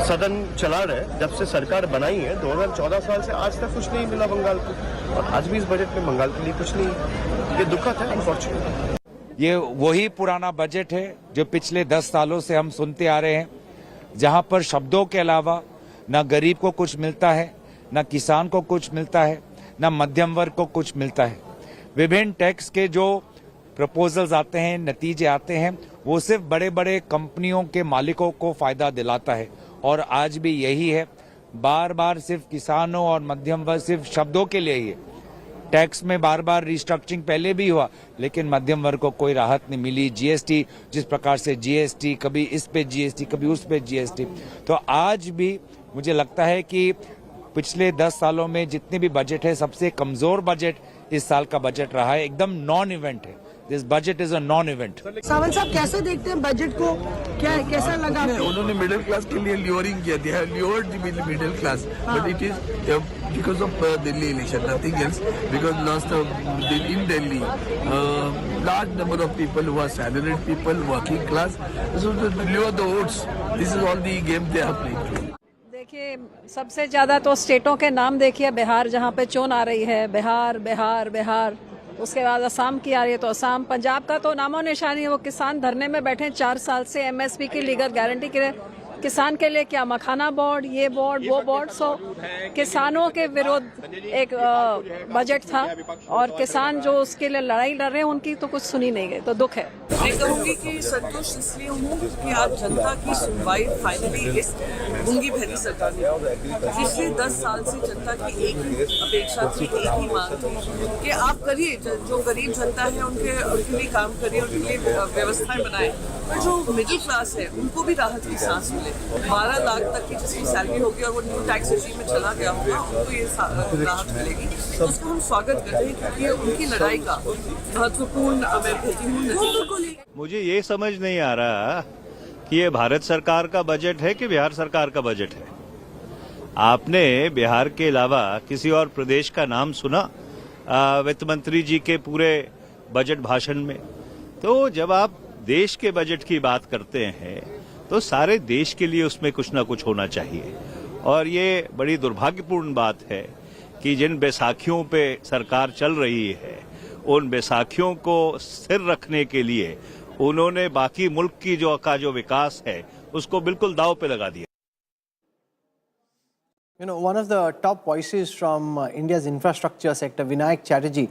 सदन चला रहे, जब से सरकार बनाई है 2014 साल से आज तक कुछ नहीं मिला बंगाल को, और आज भी इस बजट में बंगाल के लिए कुछ नहीं है। ये दुखद है अनफॉर्चुनेट। ये वही पुराना बजट है जो पिछले 10 सालों से हम सुनते आ रहे हैं, जहां पर शब्दों के अलावा न गरीब को कुछ मिलता है, न किसान को कुछ मिलता है, न मध्यम वर्ग को कुछ मिलता है। विभिन्न टैक्स के जो प्रपोजल्स आते हैं, नतीजे आते हैं, वो सिर्फ बड़े बड़े कंपनियों के मालिकों को फायदा दिलाता है। और आज भी यही है, बार बार सिर्फ किसानों और मध्यम वर्ग सिर्फ शब्दों के लिए ही है। टैक्स में बार बार रिस्ट्रक्चरिंग पहले भी हुआ, लेकिन मध्यम वर्ग को कोई राहत नहीं मिली। जीएसटी, जिस प्रकार से जीएसटी, कभी इस पे जीएसटी, कभी उस पे जीएसटी। तो आज भी मुझे लगता है कि पिछले 10 सालों में जितने भी बजट है, सबसे कमजोर बजट इस साल का बजट रहा है। एकदम नॉन इवेंट है, this budget is a non event. Sawant साहब, कैसे देखते हैं बजट को, क्या कैसा लगा? उन्होंने मिडिल क्लास के लिए ल्योरिंग किया, they have lured the middle class, but it is because of Delhi election, nothing else. Because last in Delhi large number of people who are salaried people, working class, so to lure the votes, this is all the game they are playing. देखिए, सबसे ज्यादा तो स्टेटों के नाम देखिए, बिहार जहाँ पे चोन आ रही है, बिहार बिहार बिहार, उसके बाद असम की आ रही है तो असम, पंजाब का तो नामो निशानी है। वो किसान धरने में बैठे 4 साल से एमएसपी की लीगल गारंटी के लिए। किसान के लिए क्या मखाना बोर्ड, ये बोर्ड, वो बोर्ड। सो किसानों के विरुद्ध एक बजट था, और किसान जो उसके लिए लड़ाई लड़ रहे हैं उनकी तो कुछ सुनी नहीं गई, तो दुख है। मैं कहूँगी कि संतुष्ट इसलिए हूँ कि आज जनता की सुनवाई फाइनली इस गूंगी बहरी सरकार ने। पिछले 10 साल से जनता की एक ही अपेक्षा थी, एक ही मांग थी कि आप करिए, जो गरीब जनता है उनके लिए काम करिए, उनके लिए व्यवस्थाएं बनाएं, और जो मिडिल क्लास है उनको भी राहत की सांस मिले। 12 लाख तक की जिसकी सैलरी होगी और वो न्यू टैक्स रेजिम में चला गया होगा, उनको ये राहत मिलेगी। तो उसको हम स्वागत करते हैं, क्योंकि उनकी लड़ाई का महत्वपूर्ण मैं कहती हूँ नतीजों को लेकर। मुझे ये समझ नहीं आ रहा कि ये भारत सरकार का बजट है कि बिहार सरकार का बजट है। आपने बिहार के अलावा किसी और प्रदेश का नाम सुना वित्त मंत्री जी के पूरे बजट भाषण में? तो जब आप देश के बजट की बात करते हैं तो सारे देश के लिए उसमें कुछ ना कुछ होना चाहिए। और ये बड़ी दुर्भाग्यपूर्ण बात है कि जिन बैसाखियों पे सरकार चल रही है, उन बैसाखियों को स्थिर रखने के लिए उन्होंने बाकी मुल्क की जो विकास है उसको बिल्कुल दांव पे लगा दिया। You know, one of the top voices from India's infrastructure sector, Vinayak Chatterjee,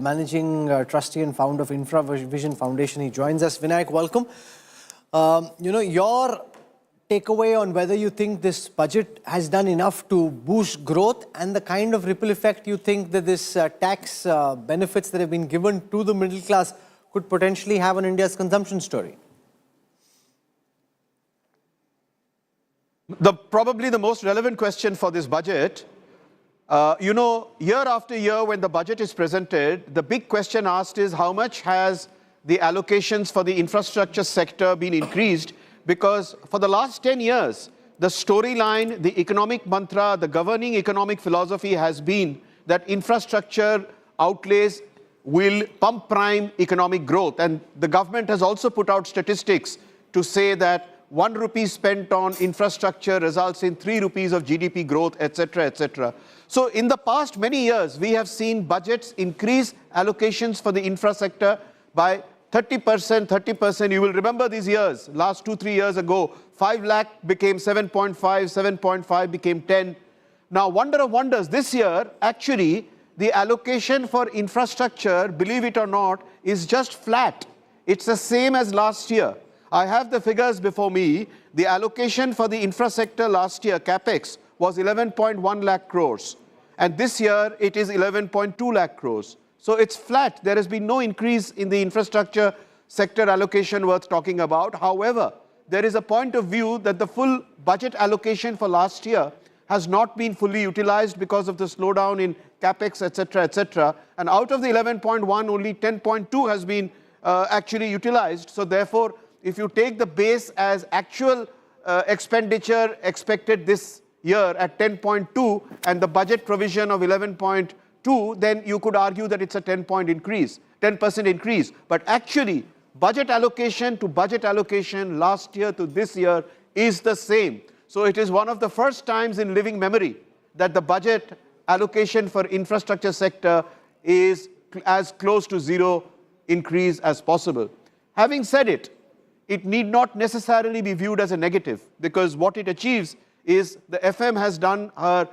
managing trustee and founder of InfraVision Foundation, he joins us. Vinayak, welcome. You know, your takeaway on whether you think this budget has done enough to boost growth, and the kind of ripple effect you think that this tax benefits that have been given to the middle class could potentially have on India's consumption story? Probably the most relevant question for this budget, you know, year after year when the budget is presented, the big question asked is how much has the allocations for the infrastructure sector been increased? Because for the last 10 years, the storyline, the economic mantra, the governing economic philosophy has been that infrastructure outlays will pump prime economic growth. And the government has also put out statistics to say that 1 rupee spent on infrastructure results in 3 rupees of GDP growth, etc., etc. So in the past many years, we have seen budgets increase allocations for the infra sector by 30%, 30%. You will remember these years, last 2-3 years ago, 5 lakh became 7.5, 7.5 became 10. Now, wonder of wonders, this year, actually, the allocation for infrastructure, believe it or not, is just flat. It's the same as last year. I have the figures before me. The allocation for the infra sector last year, CapEx, was 11.1 lakh crores. And this year, it is 11.2 lakh crores. So it's flat. There has been no increase in the infrastructure sector allocation worth talking about. However, there is a point of view that the full budget allocation for last year has not been fully utilized because of the slowdown in capex, etc., etc. And out of the 11.1, only 10.2 has been actually utilized. So therefore, if you take the base as actual expenditure expected this year at 10.2 and the budget provision of 11.2, then you could argue that it's a 10% increase. But actually, budget allocation to budget allocation last year to this year is the same. So it is one of the first times in living memory that the budget allocation for infrastructure sector is as close to zero increase as possible. Having said it, it need not necessarily be viewed as a negative, because what it achieves is the FM has done her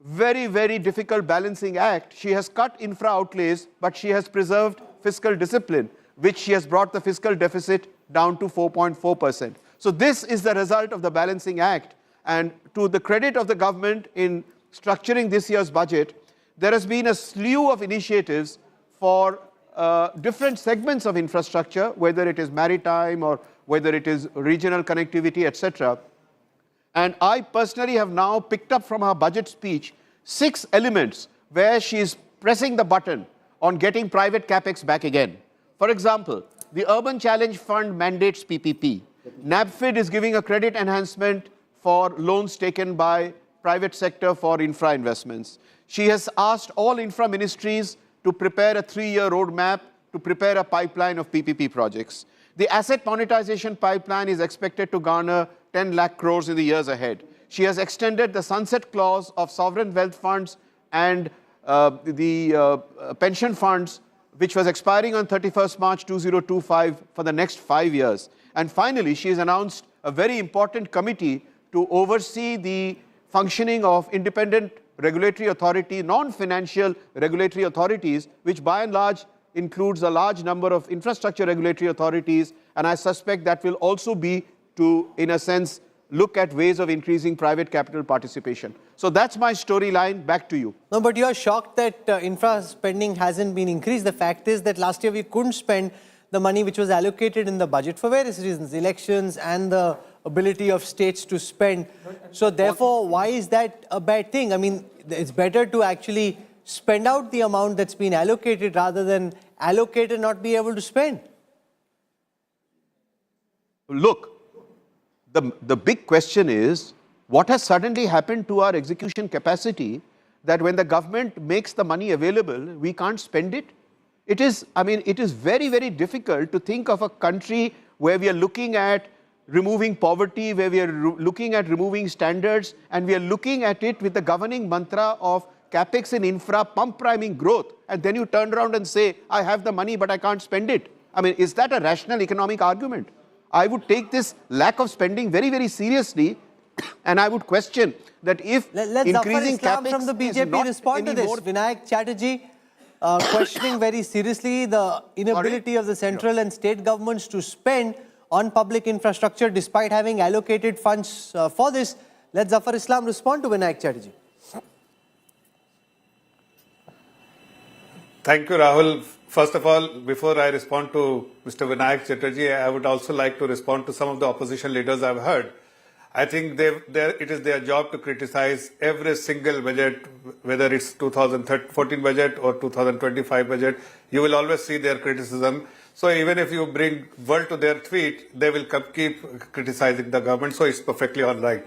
very, very difficult balancing act. She has cut infra outlays, but she has preserved fiscal discipline, which she has brought the fiscal deficit down to 4.4%. So this is the result of the balancing act. And to the credit of the government in structuring this year's budget, there has been a slew of initiatives for different segments of infrastructure, whether it is maritime or whether it is regional connectivity, etc. And I personally have now picked up from her budget speech 6 elements where she is pressing the button on getting private capex back again. For example, the Urban Challenge Fund mandates PPP. NABFID is giving a credit enhancement for loans taken by private sector for infra investments. She has asked all infra ministries to prepare a 3-year roadmap to prepare a pipeline of PPP projects. The asset monetization pipeline is expected to garner 10 lakh crores in the years ahead. She has extended the sunset clause of sovereign wealth funds and the pension funds, which was expiring on 31st March 2025 for the next 5 years. And finally, she has announced a very important committee to oversee the functioning of independent regulatory authority, non-financial regulatory authorities, which by and large includes a large number of infrastructure regulatory authorities. And I suspect that will also be to, in a sense, look at ways of increasing private capital participation. So that's my storyline. Back to you. No, but you are shocked that infra spending hasn't been increased. The fact is that last year we couldn't spend the money which was allocated in the budget for various reasons, elections and the ability of states to spend. So therefore, why is that a bad thing? I mean, it's better to actually spend out the amount that's been allocated rather than allocate and not be able to spend. Look, the big question is, what has suddenly happened to our execution capacity that when the government makes the money available, we can't spend it? It is, I mean, it is very, very difficult to think of a country where we are looking at removing poverty, where we are looking at removing standards, and we are looking at it with the governing mantra of capex in infra, pump priming growth, and then you turn around and say, I have the money, but I can't spend it. I mean, is that a rational economic argument? I would take this lack of spending very, very seriously, and I would question that if increasing capex from the BJP respond to this. Vinayak Chatterjee questioning very seriously the inability of the central and state governments to spend on public infrastructure despite having allocated funds for this. Let Zafar Islam respond to Vinayak Chatterjee. Thank you, Rahul. First of all, before I respond to Mr. Vinayak Chatterjee, I would also like to respond to some of the opposition leaders I've heard. I think it is their job to criticize every single budget, whether it's 2014 budget or 2025 budget. You will always see their criticism. So even if you bring word to their tweet, they will keep criticizing the government. So it's perfectly all right.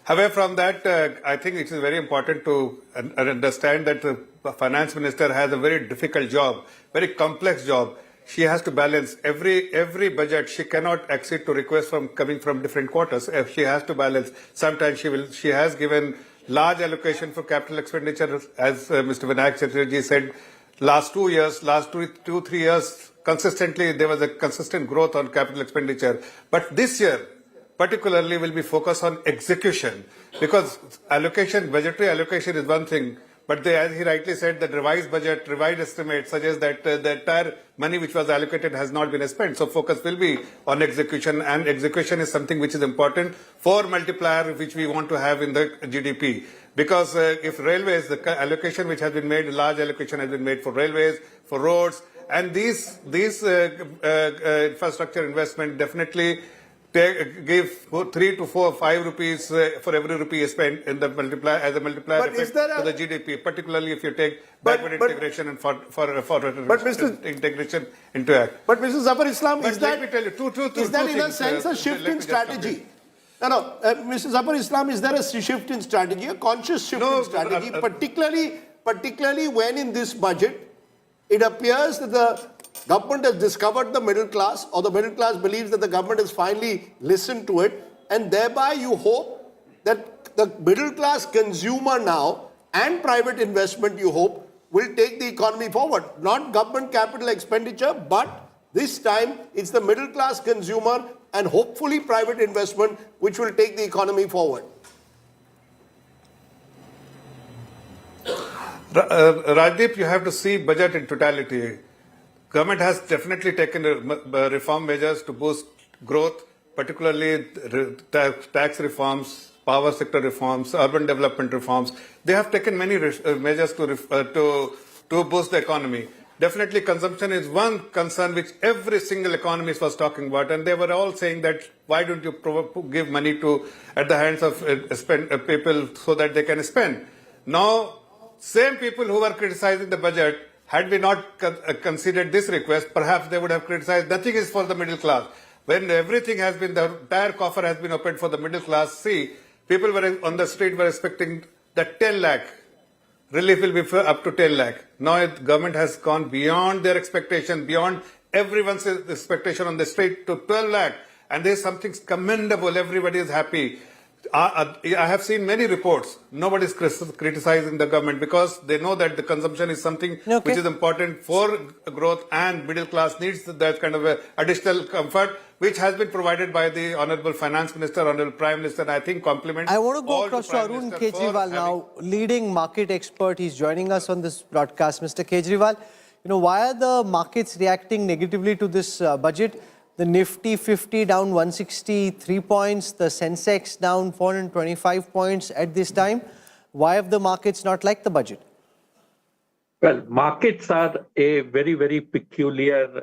However, from that, I think it is very important to understand that the finance minister has a very difficult job, very complex job. she has to balance every budget. She cannot accede to requests coming from different quarters. If she has to balance, sometimes she has given large allocation for capital expenditure, as Mr. Vinayak Chaturvedi said. Last 3 years, consistently there was a consistent growth on capital expenditure. But this year, particularly, will be focused on execution, because budgetary allocation is one thing. But as he rightly said, the revised estimate suggests that the entire money which was allocated has not been spent. So focus will be on execution, and execution is something which is important for multiplier which we want to have in the GDP. Because if railways, the allocation which has been made, a large allocation has been made for railways, for roads, and these infrastructure investment definitely give 3 to 4, 5 rupees for every rupee spent in the multiplier as a multiplier effect to the GDP, particularly if you take backward integration and integration into act. But Mr. Zafar Islam, But let me tell you, is that in a sense a shift in strategy? No, Mr. Zafar Islam, is there a shift in strategy, a conscious shift in strategy, particularly when in this budget it appears that the government has discovered the middle class, or the middle class believes that the government has finally listened to it, and thereby you hope that the middle class consumer now and private investment, you hope, will take the economy forward. Not government capital expenditure, but this time it's the middle class consumer and hopefully private investment which will take the economy forward. Rajdeep, you have to see budget in totality. Government has definitely taken reform measures to boost growth, particularly tax reforms, power sector reforms, urban development reforms. They have taken many measures to boost the economy. Definitely consumption is one concern which every single economist was talking about, and they were all saying that why don't you give money at the hands of people so that they can spend. Now, same people who were criticizing the budget, had we not considered this request, perhaps they would have criticized nothing is for the middle class. When everything has been, the entire coffer has been opened for the middle class, see, people were on the street were expecting that 10 lakh. Relief will be up to 10 lakh. Now the government has gone beyond their expectation, beyond everyone's expectation on the street to 12 lakh. And there's something commendable. Everybody is happy. I have seen many reports. Nobody is criticizing the government because they know that the consumption is something which is important for growth, and middle class needs that kind of additional comfort, which has been provided by the Honorable Finance Minister, Honorable Prime Minister, and I think compliments. I want to go across to Arun Kejriwal now, leading market expert. He's joining us on this broadcast. Mr. Kejriwal, why are the markets reacting negatively to this budget? The Nifty 50 down 163 points, the Sensex down 425 points at this time. Why have the markets not liked the budget? Well, markets are a very, very peculiar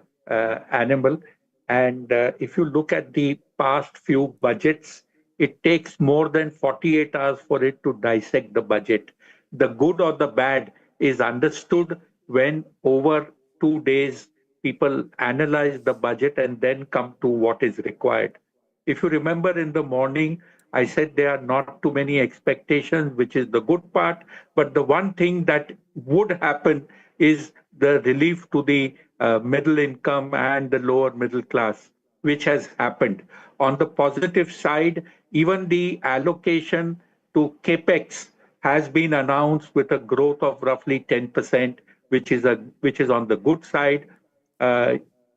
animal. And if you look at the past few budgets, it takes more than 48 hours for it to dissect the budget. The good or the bad is understood when over 2 days people analyze the budget and then come to what is required. If you remember in the morning, I said there are not too many expectations, which is the good part. But the one thing that would happen is the relief to the middle income and the lower middle class, which has happened. On the positive side, even the allocation to CAPEX has been announced with a growth of roughly 10%, which is on the good side.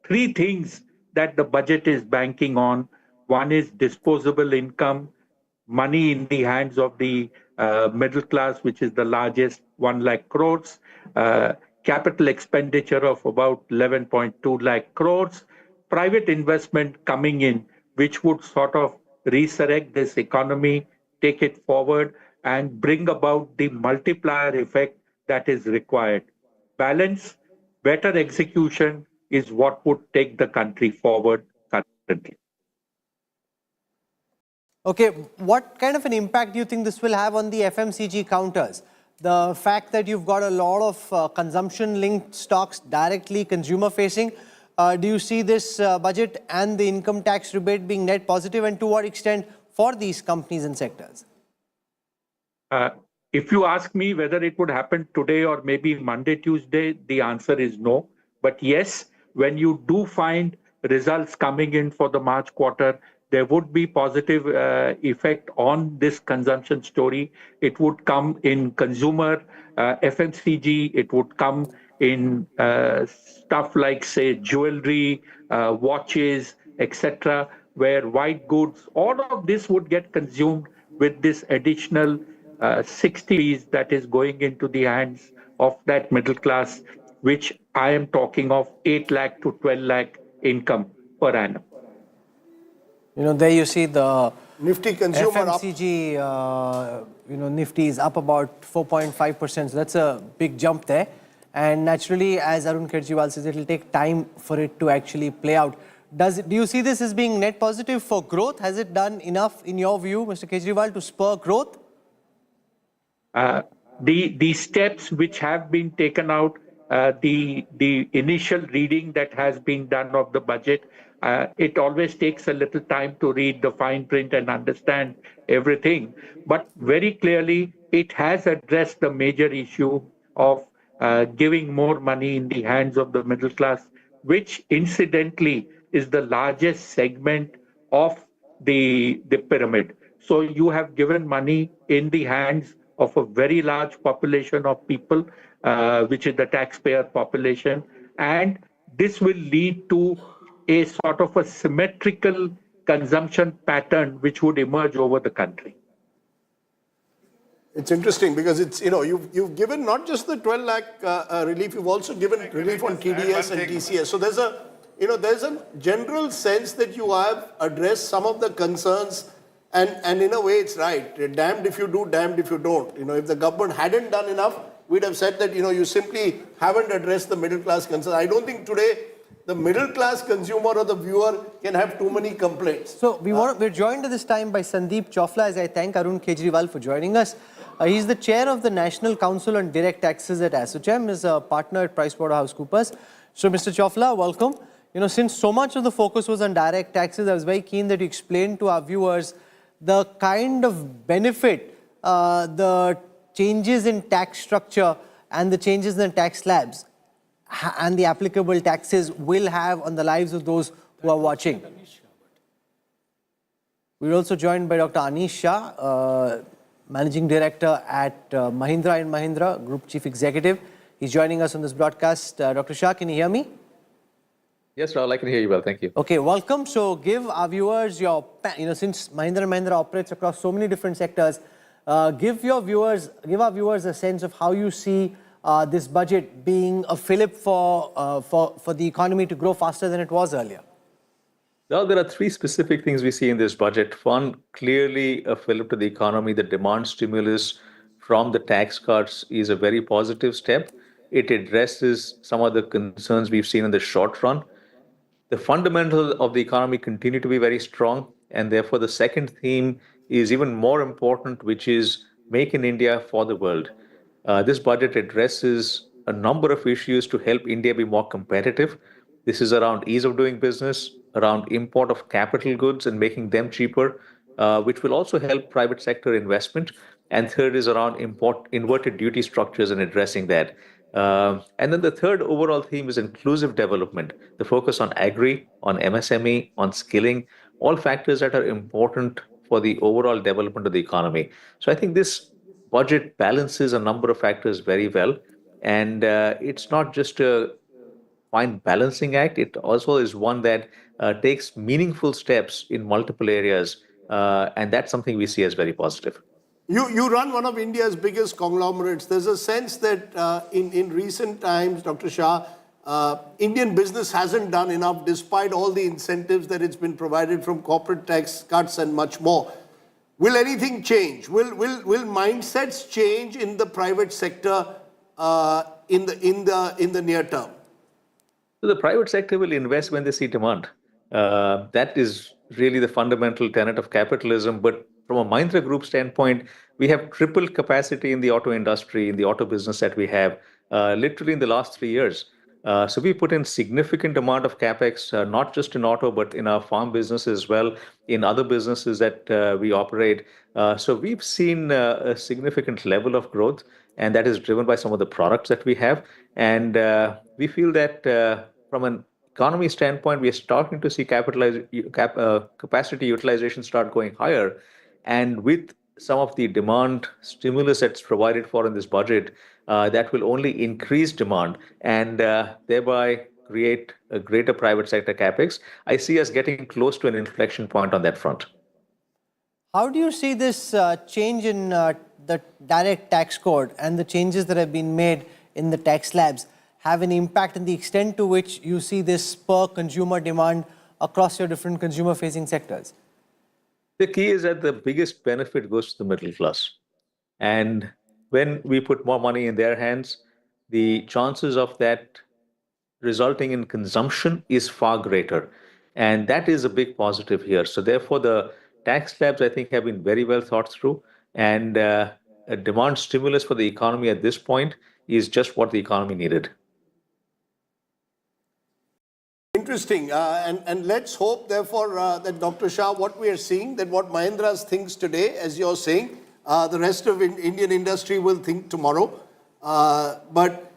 Three things that the budget is banking on. One is disposable income, money in the hands of the middle class, which is the largest, 1 lakh crores, capital expenditure of about 11.2 lakh crores, private investment coming in, which would sort of resurrect this economy, take it forward, and bring about the multiplier effect that is required. Balance, better execution is what would take the country forward currently. Okay, what kind of an impact do you think this will have on the FMCG counters? The fact that you've got a lot of consumption-linked stocks directly consumer-facing, do you see this budget and the income tax rebate being net positive, and to what extent for these companies and sectors? If you ask me whether it would happen today or maybe Monday, Tuesday, the answer is no. But yes, when you do find results coming in for the March quarter, there would be positive effect on this consumption story. It would come in consumer, FMCG, it would come in stuff like, say, jewelry, watches, etc., where white goods, all of this would get consumed with this additional 60 that is going into the hands of that middle class, which I am talking of 8 lakh to 12 lakh income per annum. There you see the Nifty consumer FMCG, Nifty is up about 4.5%. So that's a big jump there. And naturally, as Arun Kejriwal says, it will take time for it to actually play out. Do you see this as being net positive for growth? Has it done enough, in your view, Mr. Kejriwal, to spur growth? The steps which have been taken out, the initial reading that has been done of the budget, it always takes a little time to read the fine print and understand everything. But very clearly, it has addressed the major issue of giving more money in the hands of the middle class, which incidentally is the largest segment of the pyramid. So you have given money in the hands of a very large population of people, which is the taxpayer population. And this will lead to a sort of a symmetrical consumption pattern which would emerge over the country. It's interesting because it's, you've given not just the 12 lakh relief, you've also given relief on TDS and TCS. So there's a general sense that you have addressed some of the concerns, and in a way it's right. Damned if you do, damned if you don't. If the government hadn't done enough, we'd have said that, you simply haven't addressed the middle class concerns. I don't think today the middle class consumer or the viewer can have too many complaints. So we're joined at this time by Sandeep Chofla, as I thank Arun Kejriwal for joining us. He's the chair of the National Council on Direct Taxes at ASSOCHAM, is a partner at PricewaterhouseCoopers. So Mr. Chofla, welcome. Since so much of the focus was on direct taxes, I was very keen that you explained to our viewers the kind of benefit the changes in tax structure and the changes in the tax slabs and the applicable taxes will have on the lives of those who are watching. We're also joined by Dr. Anish Shah, Managing Director at Mahindra & Mahindra, Group Chief Executive. He's joining us on this broadcast. Dr. Shah, can you hear me? Yes, Rahul, I can hear you well. Thank you. Okay, welcome. So give our viewers your, since Mahindra & Mahindra operates across so many different sectors, give our viewers a sense of how you see this budget being a fillip for the economy to grow faster than it was earlier. Well, there are three specific things we see in this budget. One, clearly a fillip to the economy. The demand stimulus from the tax cuts is a very positive step. It addresses some of the concerns we've seen in the short run. The fundamentals of the economy continue to be very strong, and therefore the second theme is even more important, which is Make in India for the world. This budget addresses a number of issues to help India be more competitive. This is around ease of doing business, around import of capital goods and making them cheaper, which will also help private sector investment. And third is around inverted duty structures and addressing that. And then the third overall theme is inclusive development, the focus on agri, on MSME, on skilling, all factors that are important for the overall development of the economy. So I think this budget balances a number of factors very well. And it's not just a fine balancing act, it also is one that takes meaningful steps in multiple areas. And that's something we see as very positive. You run one of India's biggest conglomerates. There's a sense that in recent times, Dr. Shah, Indian business hasn't done enough despite all the incentives that it's been provided from corporate tax cuts and much more. Will anything change? Will mindsets change in the private sector in the near term? So the private sector will invest when they see demand. That is really the fundamental tenet of capitalism. But from a Mahindra Group standpoint, we have tripled capacity in the auto industry, in the auto business that we have, literally in the last 3 years. So we put in significant amount of capex, not just in auto, but in our farm business as well, in other businesses that we operate. So we've seen a significant level of growth, and that is driven by some of the products that we have. And we feel that from an economy standpoint, we are starting to see capacity utilization start going higher. And with some of the demand stimulus that's provided for in this budget, that will only increase demand and thereby create a greater private sector capex. I see us getting close to an inflection point on that front. How do you see this change in the direct tax code and the changes that have been made in the tax slabs have an impact in the extent to which you see this spur consumer demand across your different consumer-facing sectors? The key is that the biggest benefit goes to the middle class. And when we put more money in their hands, the chances of that resulting in consumption is far greater. And that is a big positive here. So therefore, the tax slabs, I think, have been very well thought through. And a demand stimulus for the economy at this point is just what the economy needed. Interesting. And let's hope, therefore, that Dr. Shah, what we are seeing, that what Mahindra thinks today, as you're saying, the rest of Indian industry will think tomorrow. But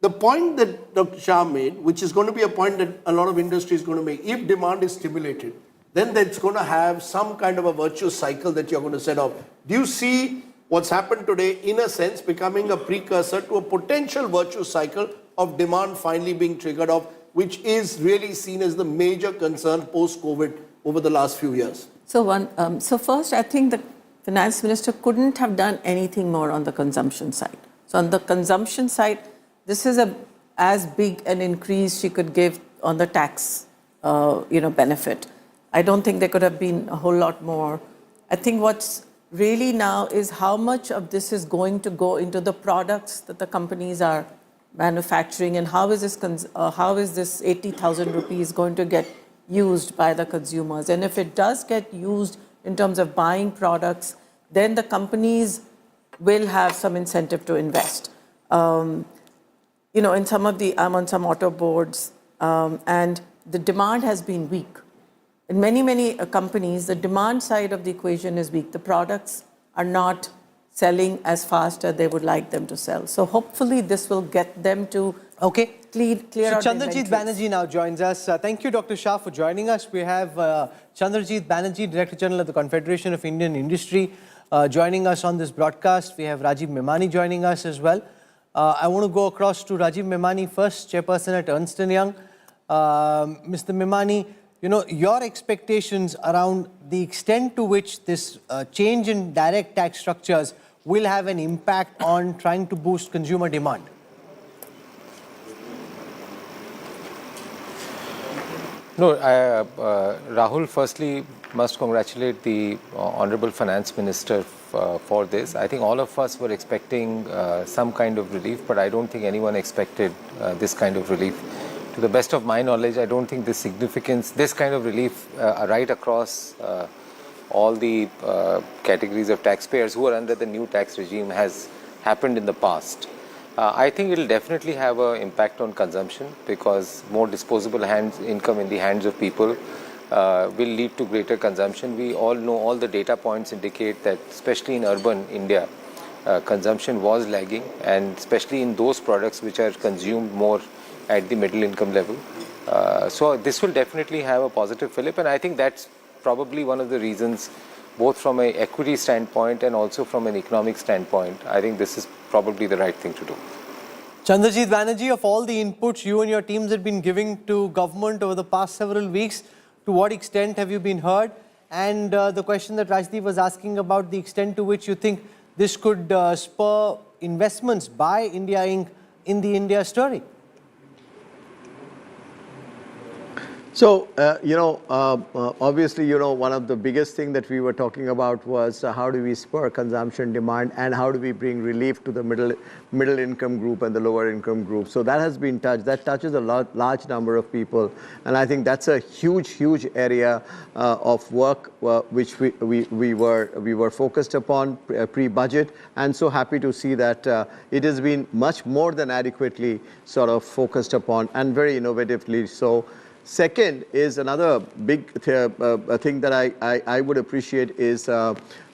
the point that Dr. Shah made, which is going to be a point that a lot of industry is going to make, if demand is stimulated, then that's going to have some kind of a virtuous cycle that you're going to set off. Do you see what's happened today, in a sense, becoming a precursor to a potential virtuous cycle of demand finally being triggered off, which is really seen as the major concern post-COVID over the last few years? So first, I think the finance minister couldn't have done anything more on the consumption side. So on the consumption side, this is as big an increase she could give on the tax, benefit. I don't think there could have been a whole lot more. I think what's really now is how much of this is going to go into the products that the companies are manufacturing, and how is this 80,000 rupees going to get used by the consumers? And if it does get used in terms of buying products, then the companies will have some incentive to invest. In some of I'm on some auto boards, and the demand has been weak. In many companies, the demand side of the equation is weak. The products are not selling as fast as they would like them to sell. So hopefully this will get them to clear out. So Chandrajit Banerjee now joins us. Thank you, Dr. Shah, for joining us. We have Chandrajit Banerjee, Director General of the Confederation of Indian Industry, joining us on this broadcast. We have Rajiv Memani joining us as well. I want to go across to Rajiv Memani first, Chairperson at Ernst & Young. Mr. Memani, your expectations around the extent to which this change in direct tax structures will have an impact on trying to boost consumer demand? No, Rahul firstly must congratulate the Honorable Finance Minister for this. I think all of us were expecting some kind of relief, but I don't think anyone expected this kind of relief. To the best of my knowledge, I don't think this kind of relief right across all the categories of taxpayers who are under the new tax regime has happened in the past. I think it will definitely have an impact on consumption, because more disposable income in the hands of people will lead to greater consumption. We all know, all the data points indicate that, especially in urban India, consumption was lagging, and especially in those products which are consumed more at the middle income level. So this will definitely have a positive fillip, and I think that's probably one of the reasons, both from an equity standpoint and also from an economic standpoint, I think this is probably the right thing to do. Chandrajit Banerjee, of all the inputs you and your teams have been giving to government over the past several weeks, to what extent have you been heard? And the question that Rajdeep was asking about the extent to which you think this could spur investments by India Inc. in the India story? So, obviously, one of the biggest thing that we were talking about was how do we spur consumption demand, and how do we bring relief to the middle income group and the lower income group. So that has been touched. That touches a large number of people, and I think that's a huge area of work which we were focused upon pre-budget, and so happy to see that it has been much more than adequately sort of focused upon, and very innovatively so. Second is another big thing that I would appreciate is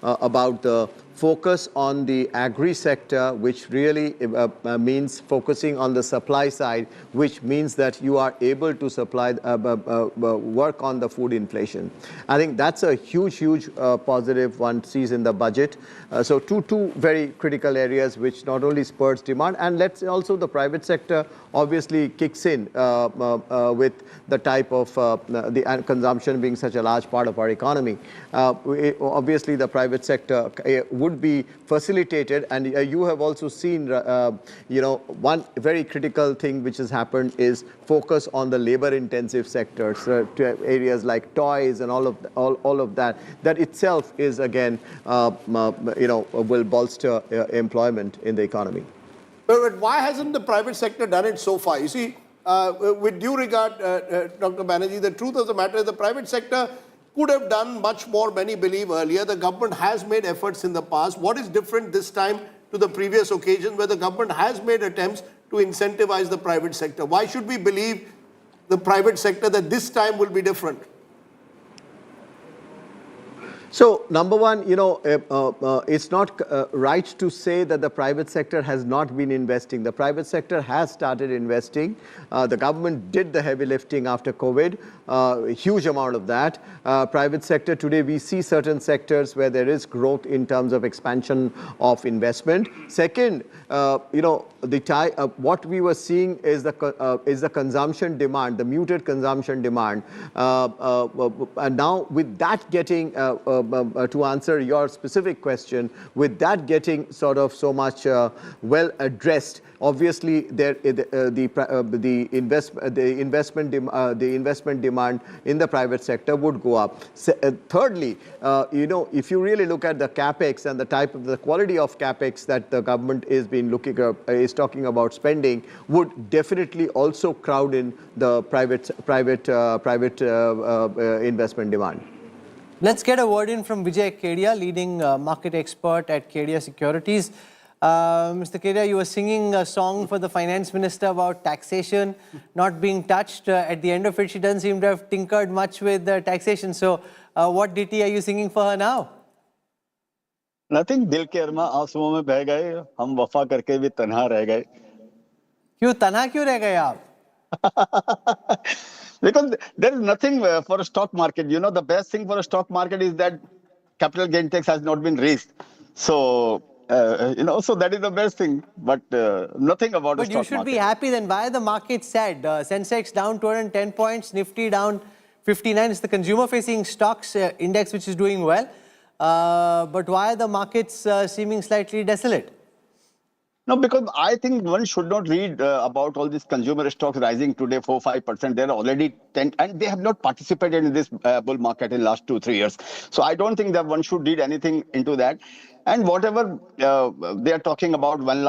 about the focus on the agri sector, which really means focusing on the supply side, which means that you are able to supply, work on the food inflation. I think that's a huge positive one sees in the budget. So two very critical areas which not only spurs demand, and let's also the private sector obviously kicks in with the type of the consumption being such a large part of our economy. Obviously the private sector would be facilitated, and you have also seen one very critical thing which has happened is focus on the labor intensive sectors, areas like toys and all of that itself is again will bolster employment in the economy. But why hasn't the private sector done it so far? You see, with due regard, Dr. Banerjee, the truth of the matter is the private sector could have done much more, many believe earlier. The government has made efforts in the past. What is different this time to the previous occasion where the government has made attempts to incentivize the private sector? Why should we believe the private sector that this time will be different? So, number one, it's not right to say that the private sector has not been investing. The private sector has started investing. The government did the heavy lifting after COVID, a huge amount of that. Private sector today, we see certain sectors where there is growth in terms of expansion of investment. Second, what we were seeing is the consumption demand, the muted consumption demand. And now with that getting to answer your specific question, with that getting sort of so much well addressed, obviously the investment demand in the private sector would go up. Thirdly, if you really look at the capex and the quality of capex that the government is talking about spending, would definitely also crowd in the private investment demand. Let's get a word in from Vijay Kedia, leading market expert at Kedia Securities. Mr. Kedia, you were singing a song for the finance minister about taxation not being touched. At the end of it, she doesn't seem to have tinkered much with taxation. So what ditty are you singing for her now? Nothing. दिल के अरमा आंसुओं में बह गए, हम वफा करके भी तन्हा रह गए. क्यों तन्हा क्यों रह गए आप? Because there is nothing for a stock market. The best thing for a stock market is that capital gain tax has not been raised. So, so that is the best thing. But nothing about the stock market. But you should be happy then. Why are the markets sad? Sensex down 210 points, Nifty down 59. It's the consumer-facing stocks index which is doing well. But why are the markets seeming slightly desolate? No, because I think one should not read about all these consumer stocks rising today 4-5%. They're already 10, and they have not participated in this bull market in the last 2-3 years. So I don't think that one should read anything into that. And whatever they are talking about, 1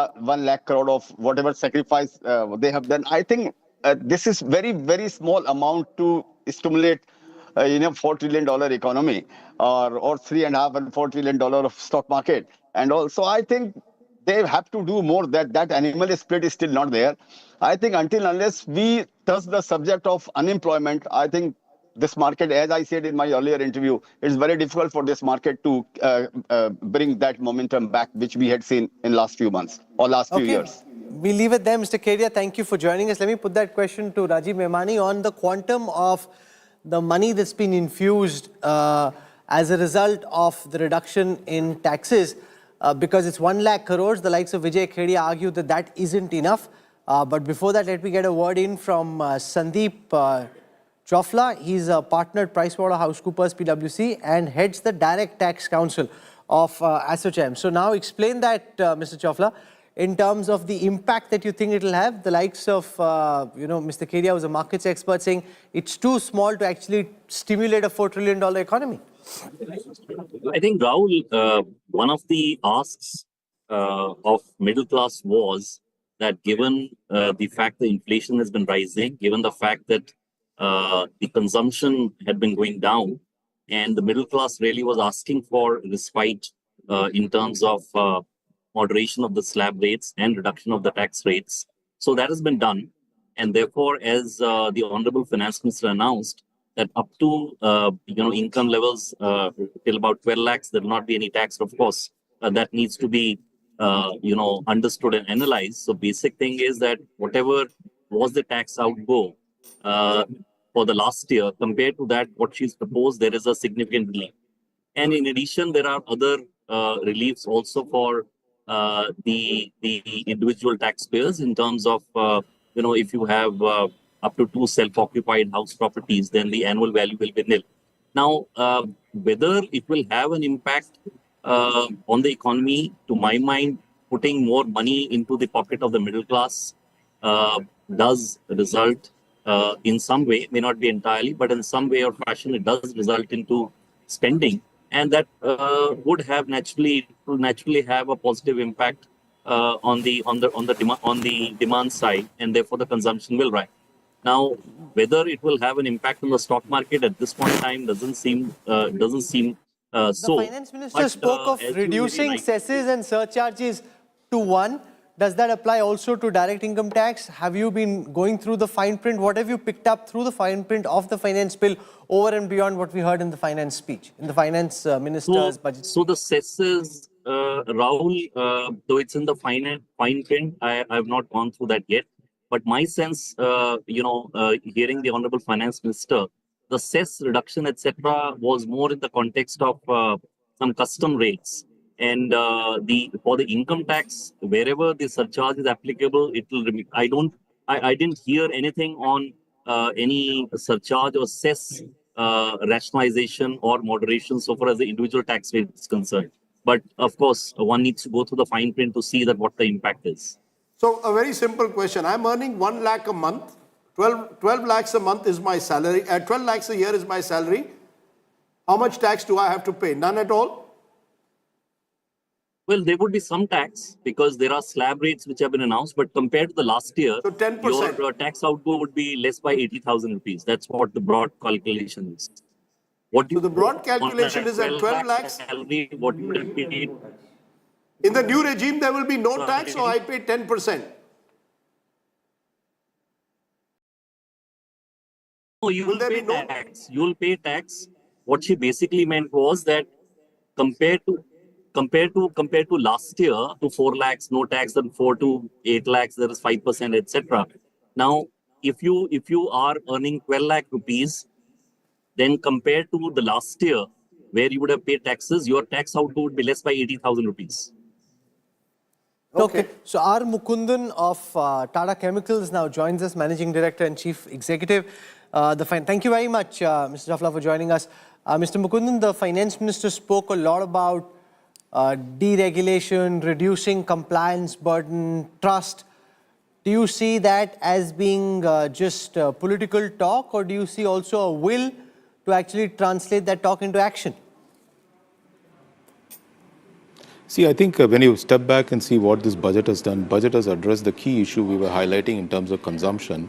lakh crore of whatever sacrifice they have done, I think this is very small amount to stimulate $4 trillion economy or $3.5 and $4 trillion of stock market. And also I think they have to do more. That animal spirit is still not there. I think unless we touch the subject of unemployment, I think this market, as I said in my earlier interview, it's very difficult for this market to bring that momentum back, which we had seen in last few months or last few years. We leave it there, Mr. Kedia. Thank you for joining us. Let me put that question to Rajiv Memani on the quantum of the money that's been infused as a result of the reduction in taxes. Because it's 1 lakh crores, the likes of Vijay Kedia argue that isn't enough. But before that, let me get a word in from Sandeep Chofla. He's a partner at PricewaterhouseCoopers PwC and heads the Direct Tax Council of ASSOCHAM. So now explain that, Mr. Chofla, in terms of the impact that you think it will have. The likes of, Mr. Kedia, who's a markets expert, saying it's too small to actually stimulate a $4 trillion economy. I think, Rahul, one of the asks of middle class was that given the fact the inflation has been rising, given the fact that the consumption had been going down, and the middle class really was asking for respite in terms of moderation of the slab rates and reduction of the tax rates. So that has been done. And therefore, as the Honorable Finance Minister announced, that up to income levels till about 12 lakhs, there will not be any tax. Of course, that needs to be understood and analyzed. So basic thing is that whatever was the tax outgo for the last year, compared to that, what she's proposed, there is a significant relief. And in addition, there are other reliefs also for the individual taxpayers in terms of, if you have up to 2 self-occupied house properties, then the annual value will be nil. Now, whether it will have an impact on the economy, to my mind, putting more money into the pocket of the middle class does result in some way, may not be entirely, but in some way or fashion, it does result into spending. And that would have naturally have a positive impact on the demand side, and therefore the consumption will rise. Now, whether it will have an impact on the stock market at this point in time doesn't seem so. The Finance Minister spoke of reducing cesses and surcharges to 1. Does that apply also to direct income tax? Have you been going through the fine print? What have you picked up through the fine print of the finance bill over and beyond what we heard in the finance speech, in the finance minister's budget? So the cesses, Rahul, though it's in the fine print, I have not gone through that yet. But my sense, hearing the Honorable Finance Minister, the cess reduction, etc., was more in the context of some custom rates. And for the income tax, wherever the surcharge is applicable, it will remain. I didn't hear anything on any surcharge or cess rationalization or moderation so far as the individual tax rate is concerned. But of course, one needs to go through the fine print to see that what the impact is. So a very simple question. I'm earning 1 lakh a month. 12 lakhs a month is my salary. 12 lakhs a year is my salary. How much tax do I have to pay? None at all? Well, there would be some tax because there are slab rates which have been announced, but compared to the last year, so 10%. Your tax outgo would be less by 80,000 rupees. That's what the broad calculation is. So the broad calculation is at 12 lakhs? Salary, what you will pay. In the new regime, there will be no tax, so I pay 10%. No, you will pay tax. You will pay tax. What she basically meant was that compared to last year, to 4 lakhs, no tax, and 4 to 8 lakhs, there is 5%, etc. Now, if you are earning 12 lakh rupees, then compared to the last year, where you would have paid taxes, your tax outgo would be less by 80,000 rupees. Okay. So R. Mukundan of Tata Chemicals now joins us, Managing Director and Chief Executive. Thank you very much, Mr. Jafla, for joining us. Mr. Mukundan, the Finance Minister spoke a lot about deregulation, reducing compliance burden, trust. Do you see that as being just political talk, or do you see also a will to actually translate that talk into action? See, I think when you step back and see what this budget has done, budget has addressed the key issue we were highlighting in terms of consumption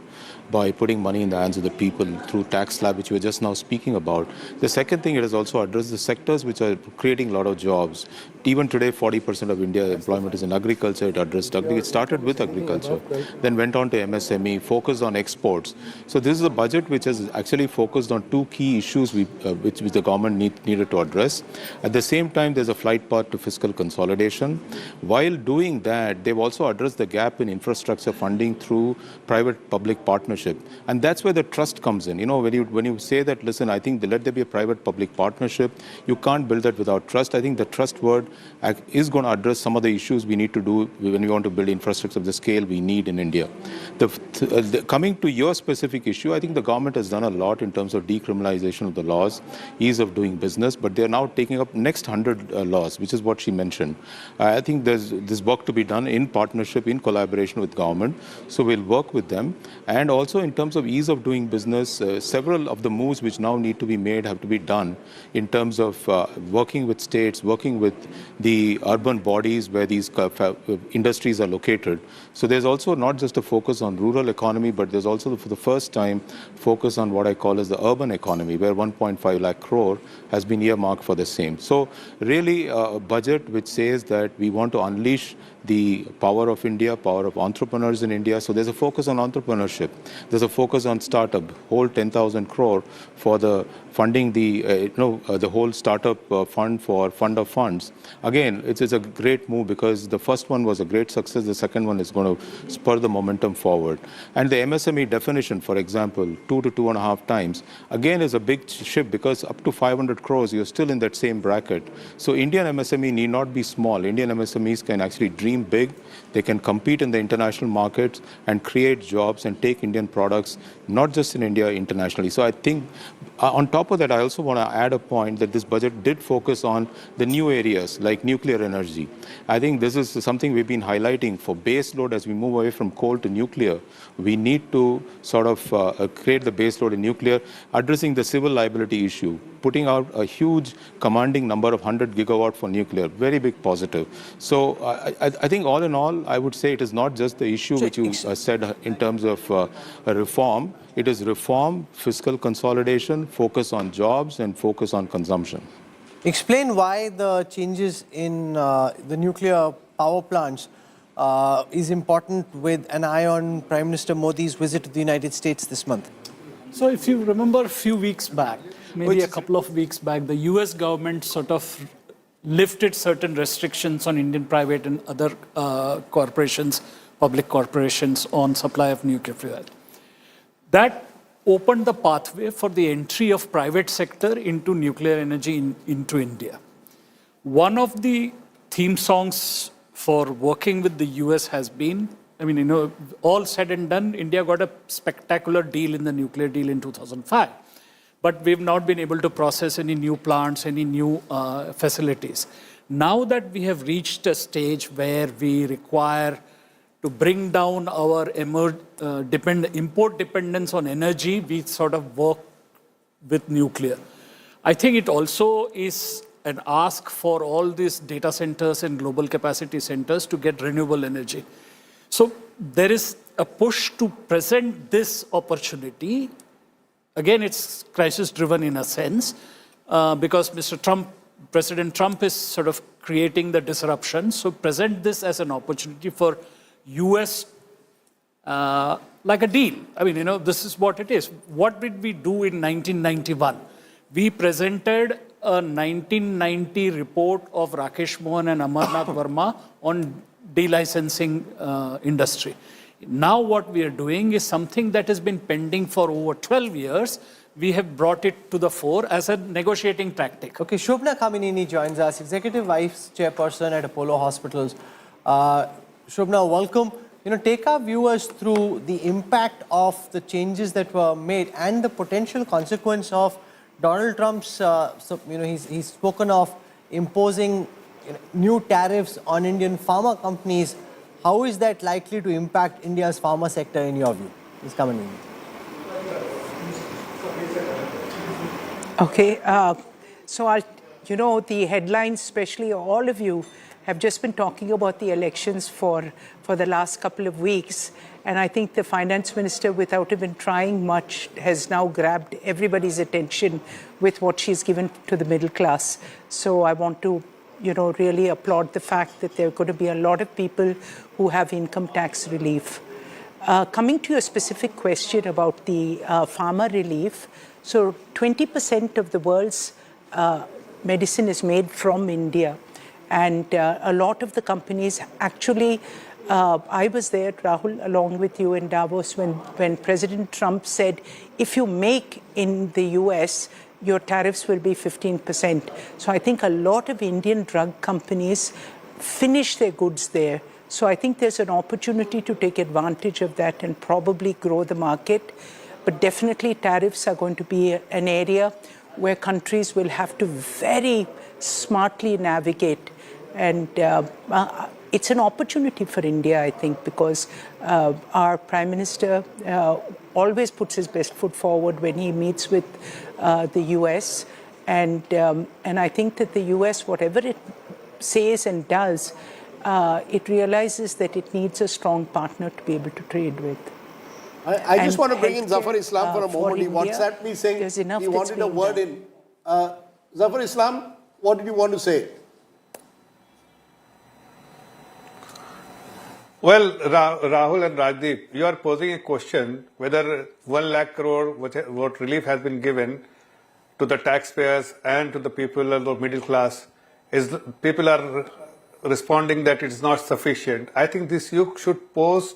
by putting money in the hands of the people through tax slab, which we were just now speaking about. The second thing, it has also addressed the sectors which are creating a lot of jobs. Even today, 40% of India's employment is in agriculture. It addressed it started with agriculture, then went on to MSME, focused on exports. So this is a budget which has actually focused on two key issues which the government needed to address. At the same time, there's a flight path to fiscal consolidation. While doing that, they've also addressed the gap in infrastructure funding through private-public partnership. And that's where the trust comes in. You know, when you say that, listen, I think let there be a private-public partnership, you can't build that without trust. I think the trust word is going to address some of the issues we need to do when we want to build infrastructure of the scale we need in India. Coming to your specific issue, I think the government has done a lot in terms of decriminalization of the laws, ease of doing business, but they're now taking up next 100 laws, which is what she mentioned. I think there's work to be done in partnership, in collaboration with government. So we'll work with them. And also in terms of ease of doing business, several of the moves which now need to be made have to be done in terms of working with states, working with the urban bodies where these industries are located. So there's also not just a focus on rural economy, but there's also for the first time focus on what I call as the urban economy, where 1.5 lakh crore has been earmarked for the same. So really a budget which says that we want to unleash the power of India, power of entrepreneurs in India. So there's a focus on entrepreneurship. There's a focus on startup, whole 10,000 crore for the funding the the whole startup fund for fund of funds. Again, it's a great move because the first one was a great success. The second one is going to spur the momentum forward. And the MSME definition, for example, 2 to 2.5 times, again is a big shift because up to 500 crores, you're still in that same bracket. So Indian MSME need not be small. Indian MSMEs can actually dream big. They can compete in the international markets and create jobs and take Indian products, not just in India, internationally. So I think on top of that, I also want to add a point that this budget did focus on the new areas like nuclear energy. I think this is something we've been highlighting for base load as we move away from coal to nuclear. We need to sort of create the base load in nuclear, addressing the civil liability issue, putting out a huge commanding number of 100 gigawatt for nuclear, very big positive. So I think all in all, I would say it is not just the issue which you said in terms of reform. It is reform, fiscal consolidation, focus on jobs and focus on consumption. Explain why the changes in the nuclear power plants is important with an eye on Prime Minister Modi's visit to the United States this month. So if you remember a few weeks back, maybe a couple of weeks back, the US government sort of lifted certain restrictions on Indian private and other corporations, public corporations on supply of nuclear fuel. That opened the pathway for the entry of private sector into nuclear energy into India. One of the theme songs for working with the US has been, I mean, all said and done, India got a spectacular deal in the nuclear deal in 2005. But we've not been able to process any new plants, any new facilities. Now that we have reached a stage where we require to bring down our import dependence on energy, we sort of work with nuclear. I think it also is an ask for all these data centers and global capacity centers to get renewable energy. So there is a push to present this opportunity. Again, it's crisis-driven in a sense, because President Trump is sort of creating the disruption. So present this as an opportunity for US, like a deal. I mean, this is what it is. What did we do in 1991? We presented a 1990 report of Rakesh Mohan and Amarnath Verma on delicensing industry. Now what we are doing is something that has been pending for over 12 years. We have brought it to the fore as a negotiating tactic. Okay, Shobna Kamineni joins us, Executive Vice Chairperson at Apollo Hospitals. Shobna, welcome. Take our viewers through the impact of the changes that were made and the potential consequence of Donald Trump's, he's spoken of imposing new tariffs on Indian pharma companies. How is that likely to impact India's pharma sector in your view? Please come in. Okay, so the headlines, especially all of you, have just been talking about the elections for the last couple of weeks. And I think the finance minister, without even trying much, has now grabbed everybody's attention with what she's given to the middle class. So I want to, really applaud the fact that there are going to be a lot of people who have income tax relief. Coming to your specific question about the pharma relief, so 20% of the world's medicine is made from India. And a lot of the companies actually, I was there, Rahul, along with you in Davos when President Trump said, if you make in the US, your tariffs will be 15%. So I think a lot of Indian drug companies finish their goods there. So I think there's an opportunity to take advantage of that and probably grow the market. But definitely tariffs are going to be an area where countries will have to very smartly navigate. And it's an opportunity for India, I think, because our Prime Minister always puts his best foot forward when he meets with the US. And I think that the US, whatever it says and does, it realizes that it needs a strong partner to be able to trade with. I just want to bring in Zafar Islam for a moment. He WhatsApped me saying he wanted a word in. Zafar Islam, what did you want to say? Well, Rahul and Rajdeep, you are posing a question whether 1 lakh crore what relief has been given to the taxpayers and to the people of the middle class, people are responding that it is not sufficient. I think you should pose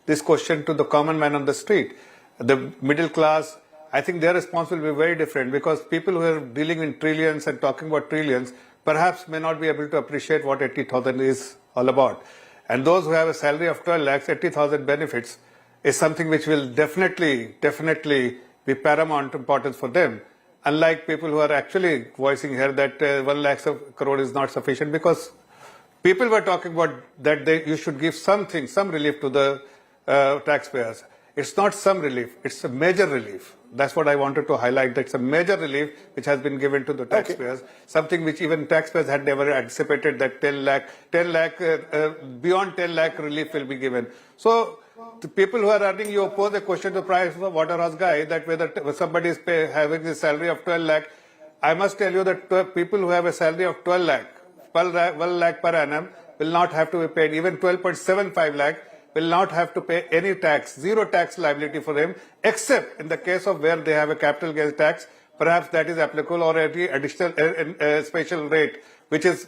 this question to the common man on the street. The middle class, I think their response will be very different, because people who are dealing in trillions and talking about trillions perhaps may not be able to appreciate what 80,000 is all about. And those who have a salary of 12 lakhs, 80,000 benefits is something which will definitely be paramount importance for them. Unlike people who are actually voicing here that 1 lakh crore is not sufficient, because people were talking about that you should give some relief to the taxpayers. It's not some relief, it's a major relief. That's what I wanted to highlight. That's a major relief which has been given to the taxpayers. Okay. Something which even taxpayers had never anticipated, that beyond 10 lakh relief will be given. So the people who are earning, you pose a question to Price Waterhouse guy that whether somebody is having a salary of 12 lakh. I must tell you that people who have a salary of 12 lakh per annum will not have to be paid. Even 12.75 lakh will not have to pay any tax, zero tax liability for them, except in the case of where they have a capital gains tax, perhaps that is applicable, or any additional special rate, which is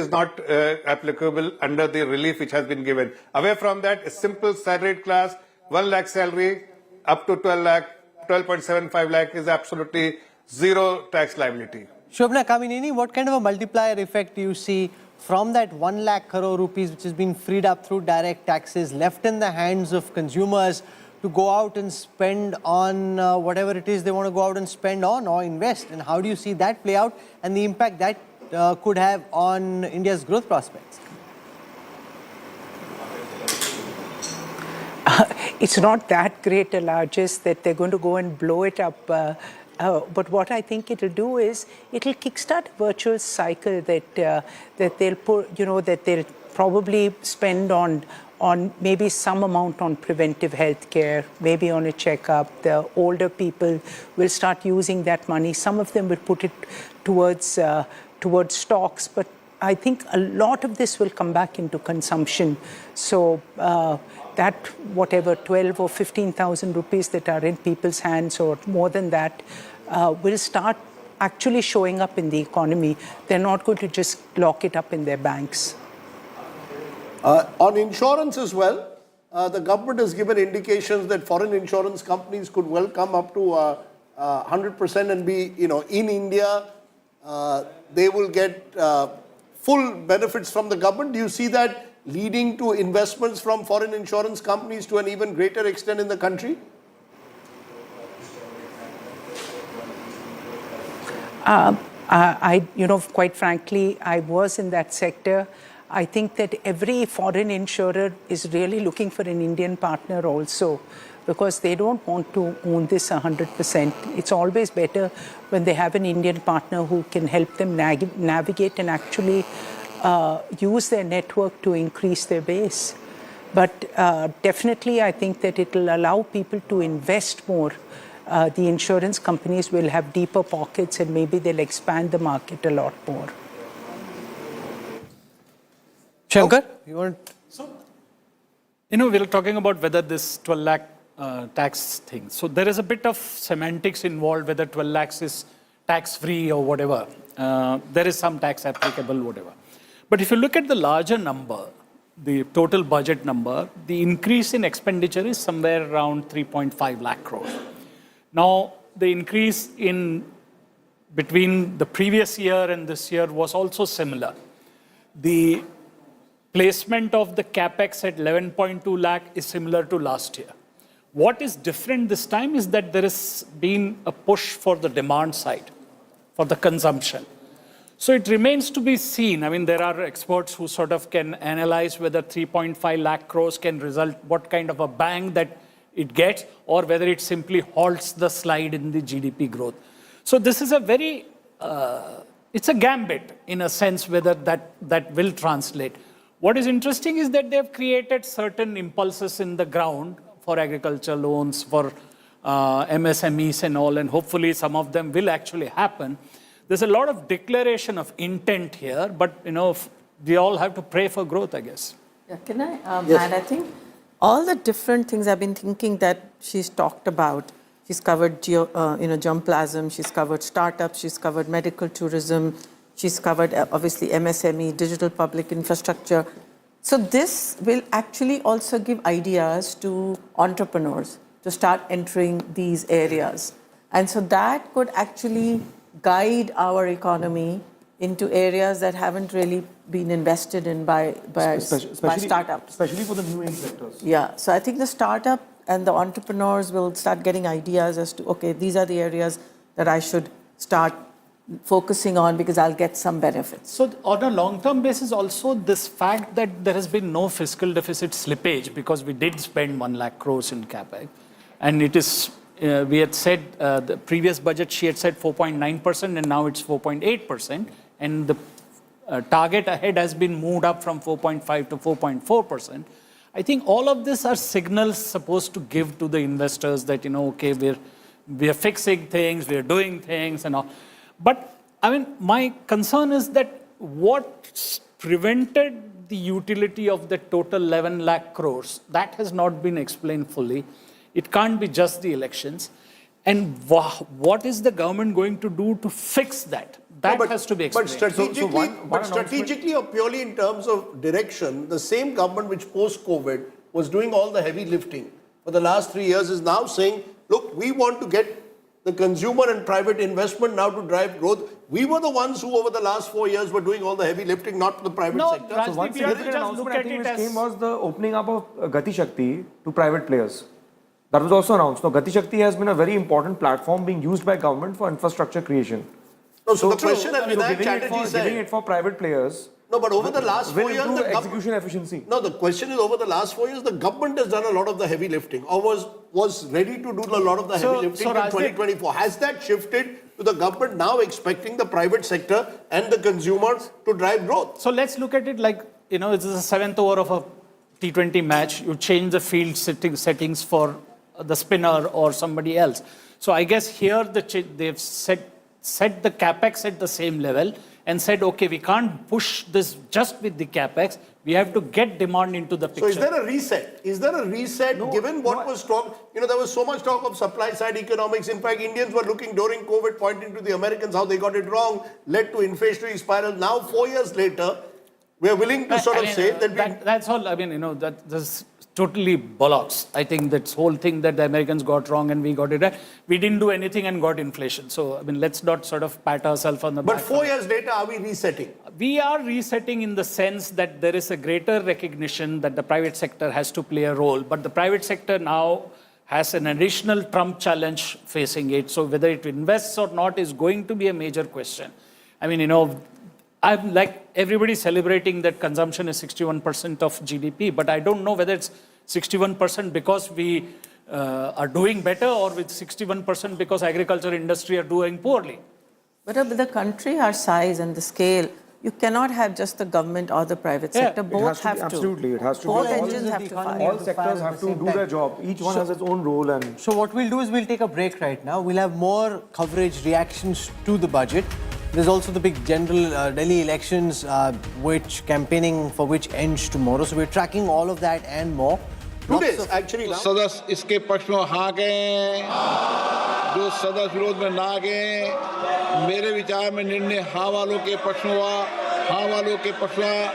not applicable under the relief which has been given. Away from that, a simple salaried class, 1 lakh salary up to 12.75 lakh is absolutely zero tax liability. Shobhana Kamineni, what kind of a multiplier effect do you see from that 1 lakh crore rupees which has been freed up through direct taxes, left in the hands of consumers to go out and spend on whatever it is they want to go out and spend on or invest? And how do you see that play out and the impact that could have on India's growth prospects? It's not that great a largesse that they're going to go and blow it up. But what I think it'll do is it'll kickstart a virtual cycle that they'll put, that they'll probably spend on maybe some amount on preventive health care, maybe on a checkup. The older people will start using that money. Some of them will put it towards stocks, but I think a lot of this will come back into consumption. So that whatever 12 or 15,000 rupees that are in people's hands, or more than that, will start actually showing up in the economy. They're not going to just lock it up in their banks. On insurance as well, the government has given indications that foreign insurance companies could well come up to 100% and be, in India. They will get full benefits from the government. Do you see that leading to investments from foreign insurance companies to an even greater extent in the country? Quite frankly, I was in that sector. I think that every foreign insurer is really looking for an Indian partner also, because they don't want to own this 100%. It's always better when they have an Indian partner who can help them navigate and actually use their network to increase their base. But definitely, I think that it will allow people to invest more. The insurance companies will have deeper pockets, and maybe they'll expand the market a lot more. Shankar, you want? So, we're talking about whether this 12 lakh tax thing. So there is a bit of semantics involved, whether 12 lakhs is tax-free or whatever. There is some tax applicable, whatever. But if you look at the larger number, the total budget number, the increase in expenditure is somewhere around 3.5 lakh crore. Now, the increase in between the previous year and this year was also similar. The placement of the capex at 11.2 lakh is similar to last year. What is different this time is that there has been a push for the demand side, for the consumption. So it remains to be seen. I mean, there are experts who sort of can analyze whether 3.5 lakh crores can result, what kind of a bang that it gets, or whether it simply halts the slide in the GDP growth. So this is a very, it's a gambit in a sense whether that will translate. What is interesting is that they have created certain impulses in the ground for agriculture loans, for MSMEs and all, and hopefully some of them will actually happen. There's a lot of declaration of intent here, but we all have to pray for growth, I guess. Yeah, can I add? I think all the different things I've been thinking that she's talked about. She's covered germplasm, she's covered startups, she's covered medical tourism, she's covered obviously MSME, digital public infrastructure. So this will actually also give ideas to entrepreneurs to start entering these areas. And so that could actually guide our economy into areas that haven't really been invested in by startups. Especially for the new age sectors. Yeah, so I think the startup and the entrepreneurs will start getting ideas as to, okay, these are the areas that I should start focusing on because I'll get some benefits. So on a long-term basis also, this fact that there has been no fiscal deficit slippage because we did spend 1 lakh crores in CapEx, and it is, we had said, the previous budget she had said 4.9% and now it's 4.8%, and the target ahead has been moved up from 4.5 to 4.4%. I think all of this are signals supposed to give to the investors that, okay, we're fixing things, we're doing things and all. But I mean, my concern is that what prevented the utility of the total 11 lakh crores, that has not been explained fully. It can't be just the elections. And what is the government going to do to fix that? That has to be explained. But strategically or purely in terms of direction, the same government which post-COVID was doing all the heavy lifting for the last 3 years is now saying, look, we want to get the consumer and private investment now to drive growth. We were the ones who over the last 4 years were doing all the heavy lifting, not the private sector. So one significant announcement I think which came was the opening up of Gati Shakti to private players. That was also announced. Now, Gati Shakti has been a very important platform being used by government for infrastructure creation. No, so the question, as Vinayak Chatterjee said, giving it for private players. No, but over the last 4 years, the execution efficiency. No, the question is over the last 4 years, the government has done a lot of the heavy lifting, or was ready to do a lot of the heavy lifting in 2024. Has that shifted to the government now expecting the private sector and the consumers to drive growth? So let's look at it like, it's the 7th over of a T20 match. You change the field settings for the spinner or somebody else. So I guess here they've set the capex at the same level and said, okay, we can't push this just with the capex. We have to get demand into the picture. So is there a reset? Is there a reset given what was talk? There was so much talk of supply side economics. In fact, Indians were looking during COVID, pointing to the Americans, how they got it wrong, led to inflationary spiral. Now, 4 years later, we are willing to say that that's all. I mean, that's totally bollocks. I think this whole thing that the Americans got wrong and we got it right. We didn't do anything and got inflation. So, I mean, let's not sort of pat ourselves on the back. But 4 years later, are we resetting? We are resetting in the sense that there is a greater recognition that the private sector has to play a role. But the private sector now has an additional Trump challenge facing it. So whether it invests or not is going to be a major question. I mean, I'm like everybody celebrating that consumption is 61% of GDP, but I don't know whether it's 61% because we are doing better or with 61% because agriculture industry are doing poorly. But with the country our size and the scale, you cannot have just the government or the private sector. Both have to. Absolutely, it has to. Both engines have to fire. All sectors have to do their job. Each one has its own role. And so what we'll do is we'll take a break right now. We'll have more coverage, reactions to the budget. There's also the big general Delhi elections, which campaigning for which ends tomorrow. So we're tracking all of that and more. 2 days actually. सदस्य इसके पक्ष में हाँ गए, जो सदस्य विरोध में ना गए, मेरे विचार में निर्णय हाँ वालों के पक्ष में हुआ, हाँ वालों के पक्ष में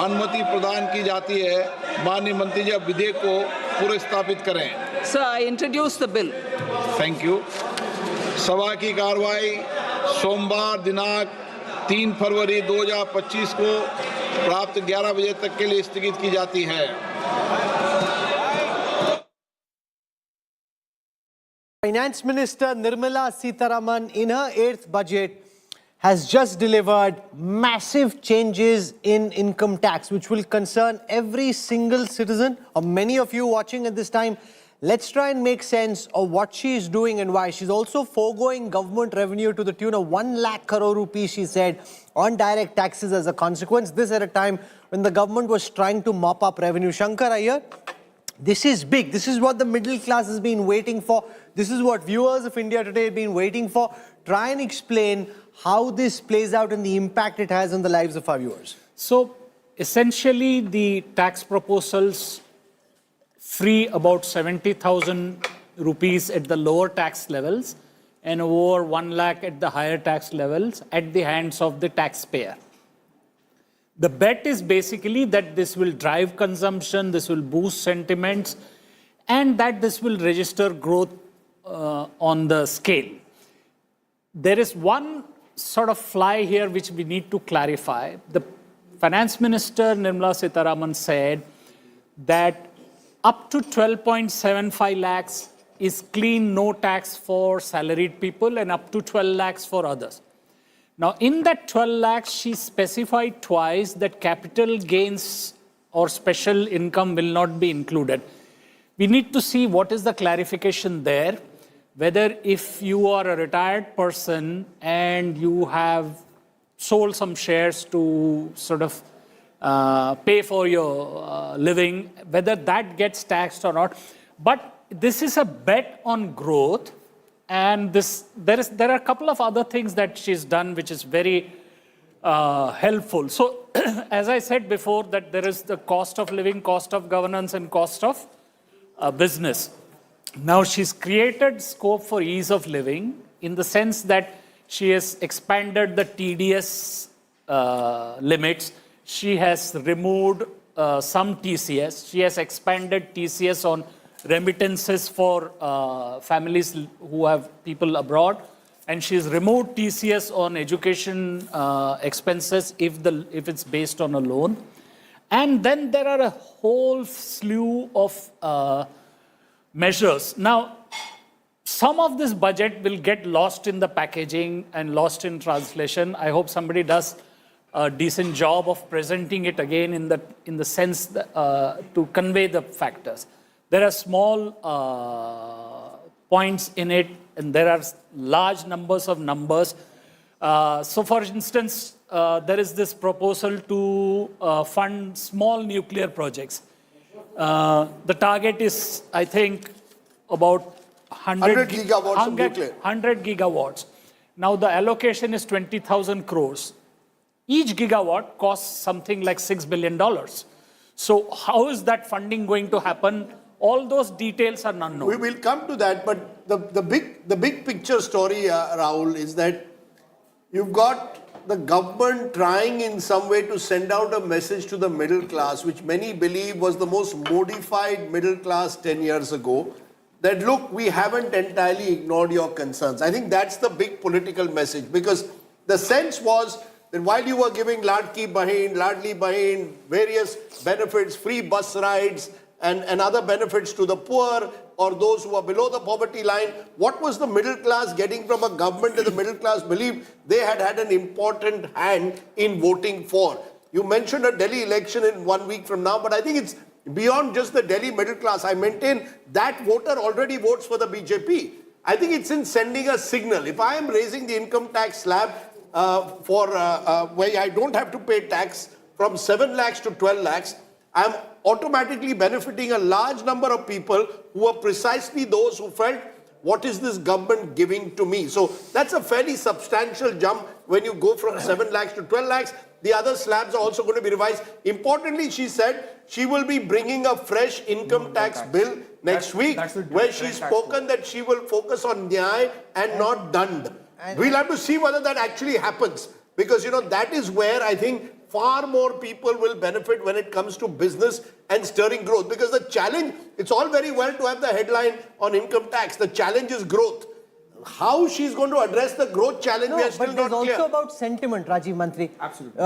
अनुमति प्रदान की जाती है। माननीय मंत्री जी अब विधेयक को पुनर्स्थापित करें। Sir, I introduce the bill. Thank you. सभा की कार्रवाई सोमवार दिनांक 3 फरवरी 2025 को प्राप्त 11 बजे तक के लिए स्थगित की जाती है। Finance Minister Nirmala Sitharaman, in her 8th budget, has just delivered massive changes in income tax, which will concern every single citizen, or many of you watching at this time. Let's try and make sense of what she is doing and why. She's also foregoing government revenue to the tune of 1 lakh crore rupees, she said, on direct taxes as a consequence. This at a time when the government was trying to mop up revenue. Shankar Iyer, this is big. This is what the middle class has been waiting for. This is what viewers of India Today have been waiting for. Try and explain how this plays out and the impact it has on the lives of our viewers. So, essentially the tax proposals free about 70,000 rupees at the lower tax levels and over 1 lakh at the higher tax levels at the hands of the taxpayer. The bet is basically that this will drive consumption, this will boost sentiments, and that this will register growth on the scale. There is one sort of fly here which we need to clarify. The Finance Minister Nirmala Sitharaman said that up to 12.75 lakhs is clean, no tax for salaried people, and up to 12 lakhs for others. Now, in that 12 lakhs, she specified twice that capital gains or special income will not be included. We need to see what is the clarification there, whether if you are a retired person and you have sold some shares to sort of pay for your living, whether that gets taxed or not. But this is a bet on growth. And there are a couple of other things that she's done which is very helpful. So, as I said before, that there is the cost of living, cost of governance, and cost of business. Now, she's created scope for ease of living in the sense that she has expanded the TDS limits. She has removed some TCS. She has expanded TCS on remittances for families who have people abroad, and she's removed TCS on education expenses if it's based on a loan. And then there are a whole slew of measures. Now, some of this budget will get lost in the packaging and lost in translation. I hope somebody does a decent job of presenting it again in the sense that, to convey the factors. There are small points in it, and there are large numbers of numbers. So, for instance, there is this proposal to fund small nuclear projects. The target is, I think, about 100 gigawatts of nuclear. 100 gigawatts. Now, the allocation is 20,000 crores. Each gigawatt costs something like $6 billion. So, how is that funding going to happen? All those details are unknown. We will come to that, but the big picture story, Rahul, is that you've got the government trying in some way to send out a message to the middle class, which many believe was the most modified middle class 10 years ago, that look, we haven't entirely ignored your concerns. I think that's the big political message, because the sense was that while you were giving Ladli Bahin, various benefits, free bus rides, and other benefits to the poor or those who are below the poverty line, what was the middle class getting from a government that the middle class believed they had an important hand in voting for? You mentioned a Delhi election in 1 week from now, but I think it's beyond just the Delhi middle class. I maintain that voter already votes for the BJP. I think it's in sending a signal. If I am raising the income tax slab where I don't have to pay tax from 7 lakhs to 12 lakhs, I'm automatically benefiting a large number of people who are precisely those who felt, what is this government giving to me? So that's a fairly substantial jump when you go from 7 lakhs to 12 lakhs. The other slabs are also going to be revised. Importantly, she said she will be bringing a fresh income tax bill next week, where she's spoken that she will focus on Nyay and not Dand. We'll have to see whether that actually happens, because, you know, that is where I think far more people will benefit when it comes to business and stirring growth. Because the challenge, it's all very well to have the headline on income tax. The challenge is growth. How she's going to address the growth challenge, we are still not clear. But there's also about sentiment, Rajiv Mantri. Absolutely.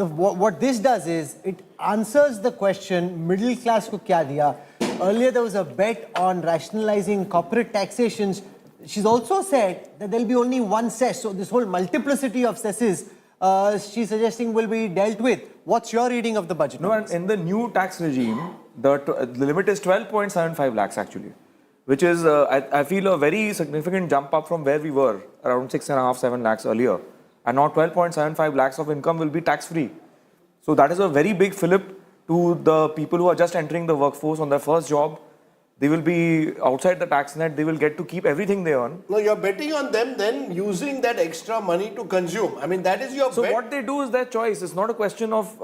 What this does is, it answers the question, middle class ko kya diya? Earlier there was a bet on rationalizing corporate taxations. She's also said that there'll be only one cess. So this whole multiplicity of cesses, she's suggesting will be dealt with. What's your reading of the budget? No, and in the new tax regime, the limit is 12.75 lakhs actually, which is, I feel, a very significant jump up from where we were, around 6.5, 7 lakhs earlier. And now 12.75 lakhs of income will be tax-free. So that is a very big fillip to the people who are just entering the workforce on their first job. They will be outside the tax net. They will get to keep everything they earn. No, you're betting on them then using that extra money to consume. I mean, that is your So bet. what they do is their choice. It's not a question of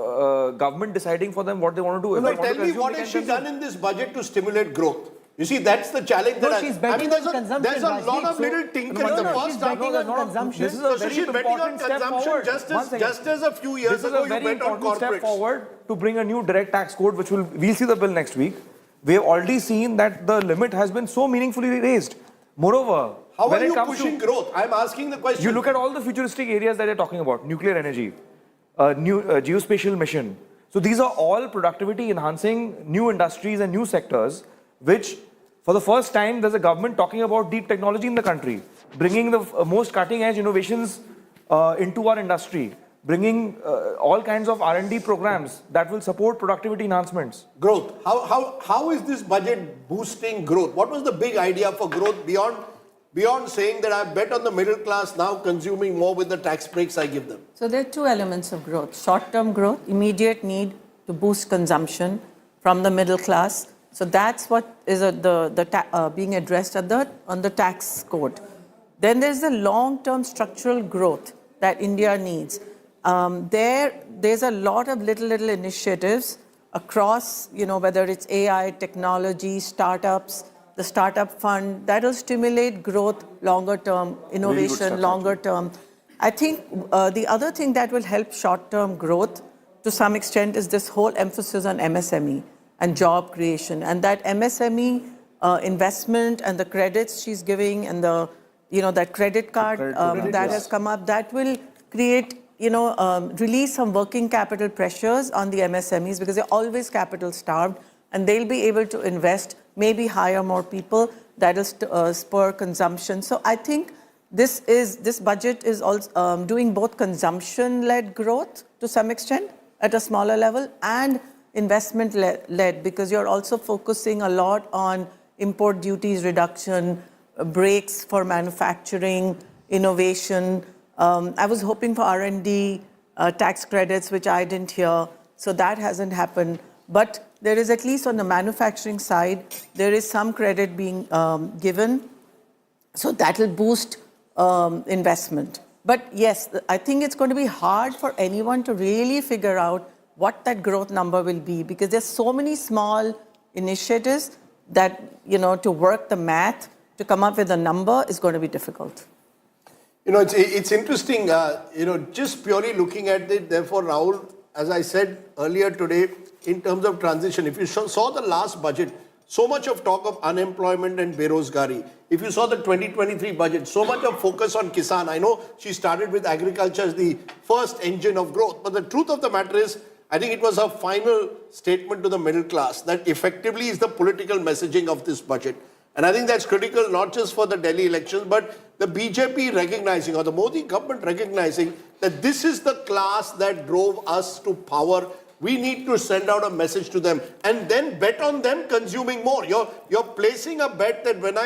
government deciding for them what they want to do. If No, they want tell to me consume, what they has can she consume. done in this budget to stimulate growth? You see, that's the challenge. No, that she's I betting mean, on consumption, there's a lot Rajdeep. of little tinkering. No, The no, first she's half- betting on consumption. This is a So very she's betting on important step consumption forward. just as a few years This is ago a you very bet on important step corporates. forward to bring a new direct tax code, which we'll see the bill next week. We have already seen that the limit has been so meaningfully raised. Moreover, How when are it you comes pushing to, growth? I'm asking the question. you look at all the futuristic areas that you're talking about, nuclear energy, new geospatial mission. So these are all productivity enhancing new industries and new sectors, which for the first time there's a government talking about deep technology in the country, bringing the most cutting edge innovations into our industry, bringing all kinds of R&D programs that will support productivity enhancements. Growth. How is this budget boosting growth? What was the big idea for growth beyond saying that I bet on the middle class now consuming more with the tax breaks I give them? So there are two elements of growth. Short-term growth, immediate need to boost consumption from the middle class. So that's what is being addressed on the tax code. Then there's the long-term structural growth that India needs. There's a lot of little initiatives across, whether it's AI, technology, startups, the startup fund, that will stimulate growth longer term, innovation longer term. I think the other thing that will help short-term growth to some extent is this whole emphasis on MSME and job creation. And that MSME investment and the credits she's giving and that credit card that has come up, that will create, release some working capital pressures on the MSMEs because they're always capital starved and they'll be able to invest, maybe hire more people, that will spur consumption. So I think this budget is also doing both consumption-led growth to some extent at a smaller level and investment-led because you're also focusing a lot on import duties reduction, breaks for manufacturing, innovation. I was hoping for R&D tax credits, which I didn't hear, so that hasn't happened. But there is, at least on the manufacturing side, there is some credit being given, so that will boost investment. But yes, I think it's going to be hard for anyone to really figure out what that growth number will be because there's so many small initiatives that, to work the math, to come up with a number is going to be difficult. It's interesting, just purely looking at it, therefore, Rahul, as I said earlier today, in terms of transition, if you saw the last budget, so much of talk of unemployment and berozgari. If you saw the 2023 budget, so much of focus on Kisan. I know she started with agriculture as the first engine of growth, but the truth of the matter is, I think it was her final statement to the middle class that effectively is the political messaging of this budget. And I think that's critical, not just for the Delhi elections, but the BJP recognizing, or the Modi government recognizing, that this is the class that drove us to power. We need to send out a message to them and then bet on them consuming more. You're placing a bet that when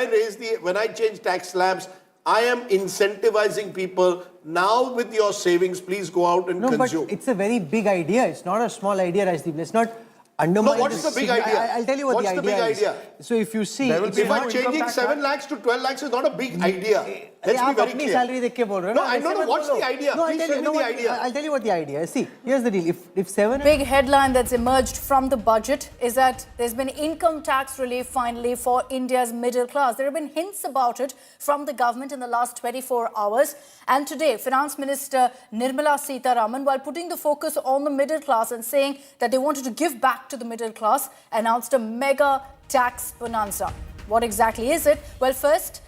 I change tax slabs, I am incentivizing people. Now with your savings, please go out and consume. But it's a very big idea. It's not a small idea, Rajdeep. Let's not undermine. No, what's the big idea? I'll tell you what what's the idea is. So if you see, if I'm changing 7 lakhs to 12 lakhs is not a big idea. Let's be very clear. Salary dekh ke bol rahe ho No, I don't know what's the idea. No, Please tell me the idea. I'll tell you what the idea is. See, here's the deal. If 7 big headline that's emerged from the budget is that there's been income tax relief finally for India's middle class. There have been hints about it from the government in the last 24 hours. And today, Finance Minister Nirmala Sitharaman, while putting the focus on the middle class and saying that they wanted to give back to the middle class, announced a mega tax bonanza. What exactly is it? Well, first,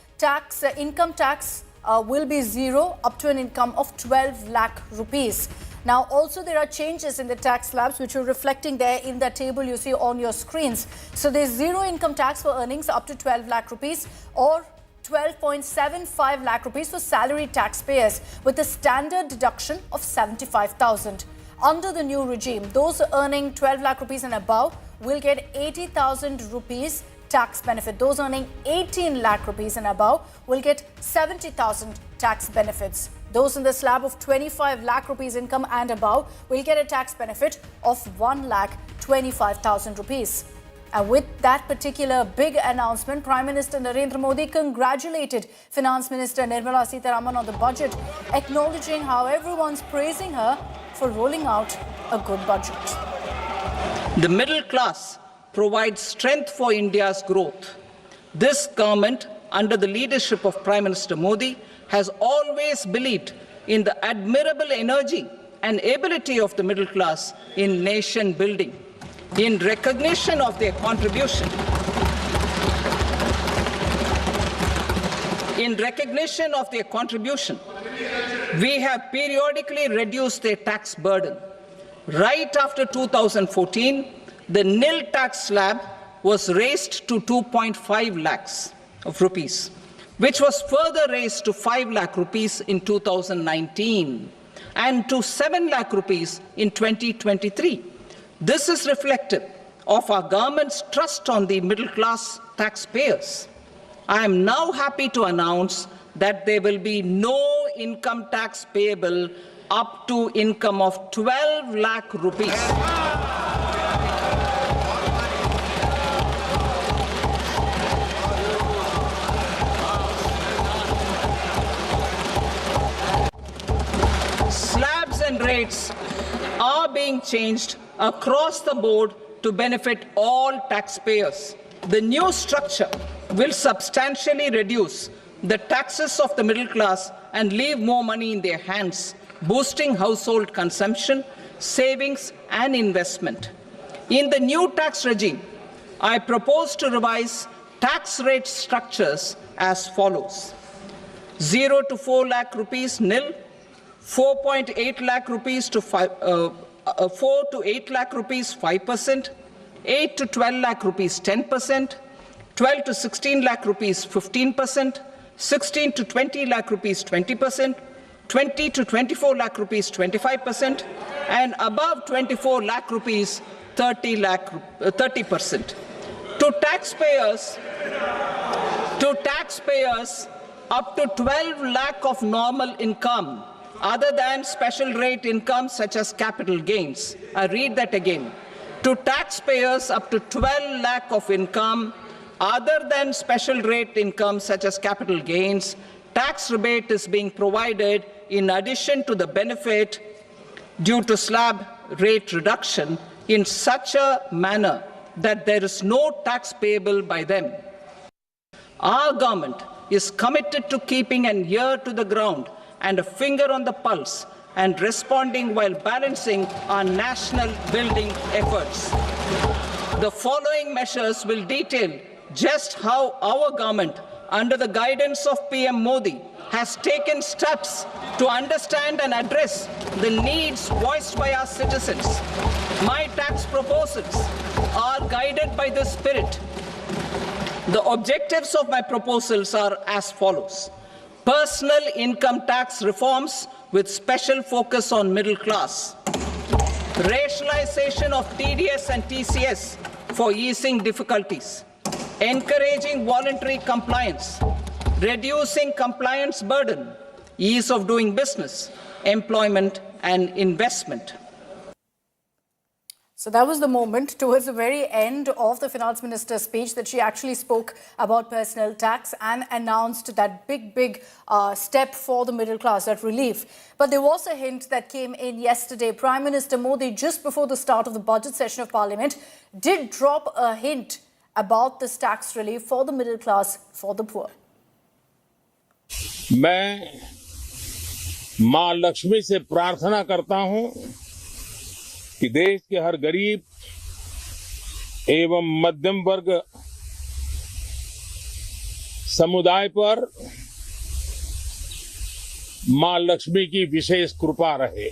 income tax will be zero up to an income of 12 lakh rupees. Now, also there are changes in the tax slabs which are reflecting there in the table you see on your screens. So there's zero income tax for earnings up to 12 lakh rupees or 12.75 lakh rupees for salary taxpayers with a standard deduction of 75,000. Under the new regime, those earning 12 lakh rupees and above will get 80,000 rupees tax benefit. Those earning 18 lakh rupees and above will get 70,000 tax benefits. Those in the slab of 25 lakh rupees income and above will get a tax benefit of 1 lakh 25,000 rupees. And with that particular big announcement, Prime Minister Narendra Modi congratulated Finance Minister Nirmala Sitharaman on the budget, acknowledging how everyone's praising her for rolling out a good budget. The middle class provides strength for India's growth. This government, under the leadership of Prime Minister Modi, has always believed in the admirable energy and ability of the middle class in nation building. In recognition of their contribution, we have periodically reduced their tax burden. Right after 2014, the nil tax slab was raised to 2.5 lakhs of rupees, which was further raised to 5 lakh rupees in 2019 and to 7 lakh rupees in 2023. This is reflective of our government's trust on the middle class taxpayers. I am now happy to announce that there will be no income tax payable up to income of 12 lakh rupees. Slabs and rates are being changed across the board to benefit all taxpayers. The new structure will substantially reduce the taxes of the middle class and leave more money in their hands, boosting household consumption, savings, and investment. In the new tax regime, I propose to revise tax rate structures as follows: 0 to 4 lakh rupees nil, 4.8 lakh rupees to 4 to 8 lakh rupees 5%, 8 to 12 lakh rupees 10%, 12 to 16 lakh rupees 15%, 16 to 20 lakh rupees 20%, 20 to 24 lakh rupees 25%, and above 24 lakh rupees 30%. To taxpayers up to 12 lakh of normal income, other than special rate income such as capital gains. I read that again. To taxpayers up to 12 lakh of income, other than special rate income such as capital gains, tax rebate is being provided in addition to the benefit due to slab rate reduction in such a manner that there is no tax payable by them. Our government is committed to keeping an ear to the ground and a finger on the pulse and responding while balancing our national building efforts. The following measures will detail just how our government, under the guidance of PM Modi, has taken steps to understand and address the needs voiced by our citizens. My tax proposals are guided by this spirit. The objectives of my proposals are as follows: personal income tax reforms with special focus on middle class, rationalization of TDS and TCS for easing difficulties, encouraging voluntary compliance, reducing compliance burden, ease of doing business, employment and investment. So that was the moment towards the very end of the Finance Minister's speech that she actually spoke about personal tax and announced that big step for the middle class, that relief. But there was a hint that came in yesterday. Prime Minister Modi, just before the start of the budget session of Parliament, did drop a hint about this tax relief for the middle class, for the poor. मैं मां लक्ष्मी से प्रार्थना करता हूं कि देश के हर गरीब एवं मध्यम वर्ग समुदाय पर मां लक्ष्मी की विशेष कृपा रहे.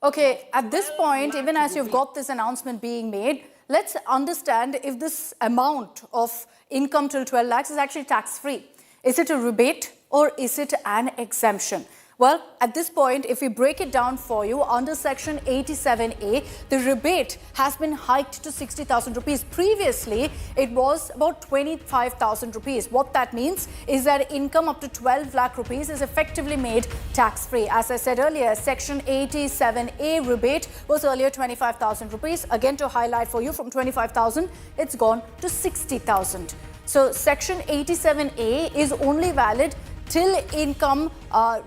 Okay, at this point, even as you've got this announcement being made, let's understand if this amount of income till 12 lakhs is actually tax-free. Is it a rebate or is it an exemption? Well, at this point, if we break it down for you, under Section 87A, the rebate has been hiked to 60,000 rupees. Previously, it was about 25,000 rupees. What that means is that income up to 12 lakh rupees is effectively made tax-free. As I said earlier, Section 87A rebate was earlier 25,000 rupees. Again, to highlight for you, from 25,000, it's gone to 60,000. So Section 87A is only valid till income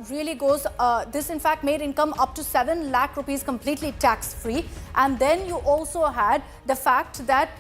really goes, this in fact made income up to 7 lakh rupees completely tax-free. And then you also had the fact that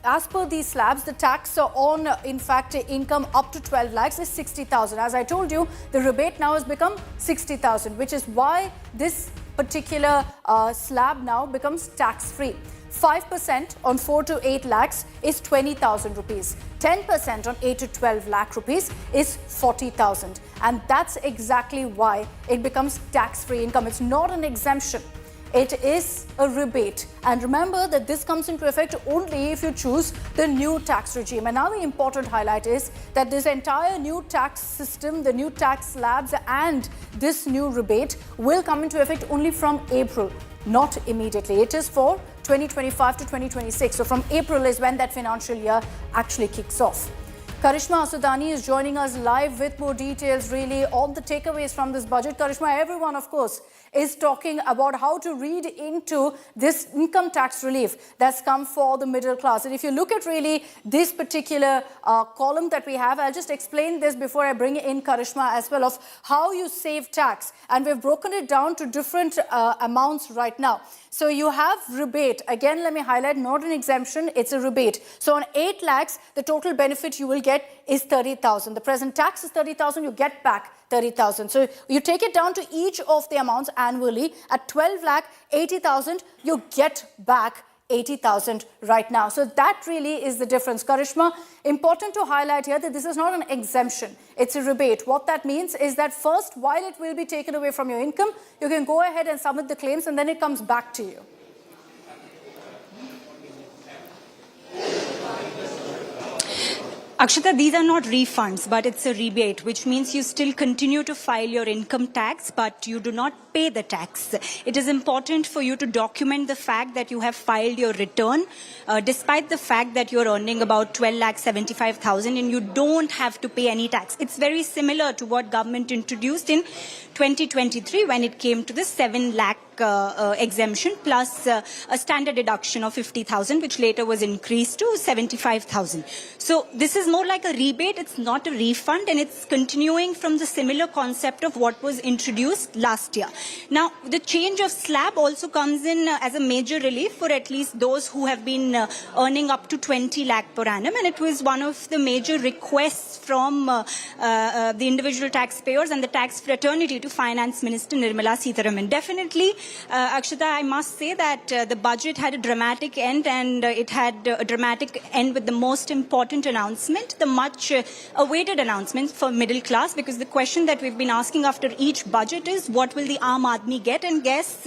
as per these slabs, the tax on, in fact, income up to 12 lakhs is 60,000. As I told you, the rebate now has become 60,000, which is why this particular slab now becomes tax-free. 5% on 4 to 8 lakhs is 20,000 rupees. 10% on 8 to 12 lakh rupees is 40,000. And that's exactly why it becomes tax-free income. It's not an exemption. It is a rebate. And remember that this comes into effect only if you choose the new tax regime. And now the important highlight is that this entire new tax system, the new tax slabs and this new rebate will come into effect only from April, not immediately. It is for 2025 to 2026. So from April is when that financial year actually kicks off. Karishma Asudani is joining us live with more details really on the takeaways from this budget. Karishma, everyone, of course, is talking about how to read into this income tax relief that's come for the middle class. And if you look at really this particular column that we have, I'll just explain this before I bring in Karishma as well, of how you save tax. And we've broken it down to different amounts right now. So you have rebate. Again, let me highlight, not an exemption, it's a rebate. So on 8 lakhs, the total benefit you will get is 30,000. The present tax is 30,000, you get back 30,000. So you take it down to each of the amounts annually. At 12 lakh, 80,000, you get back 80,000 right now. So that really is the difference. Karishma, important to highlight here that this is not an exemption. It's a rebate. What that means is that first, while it will be taken away from your income, you can go ahead and submit the claims and then it comes back to you. Akshata, these are not refunds, but it's a rebate, which means you still continue to file your income tax, but you do not pay the tax. It is important for you to document the fact that you have filed your return, despite the fact that you're earning about 12,75,000 and you don't have to pay any tax. It's very similar to what government introduced in 2023 when it came to the 7 lakh exemption plus a standard deduction of 50,000, which later was increased to 75,000. So this is more like a rebate. It's not a refund, and it's continuing from the similar concept of what was introduced last year. Now, the change of slab also comes in as a major relief for at least those who have been earning up to 20 lakh per annum, and it was one of the major requests from the individual taxpayers and the tax fraternity to Finance Minister Nirmala Sitharaman. Definitely, Akshata, I must say that the budget had a dramatic end, and it had a dramatic end with the most important announcement, the much awaited announcement for middle class, because the question that we've been asking after each budget is what will the Aam Aadmi get? And guess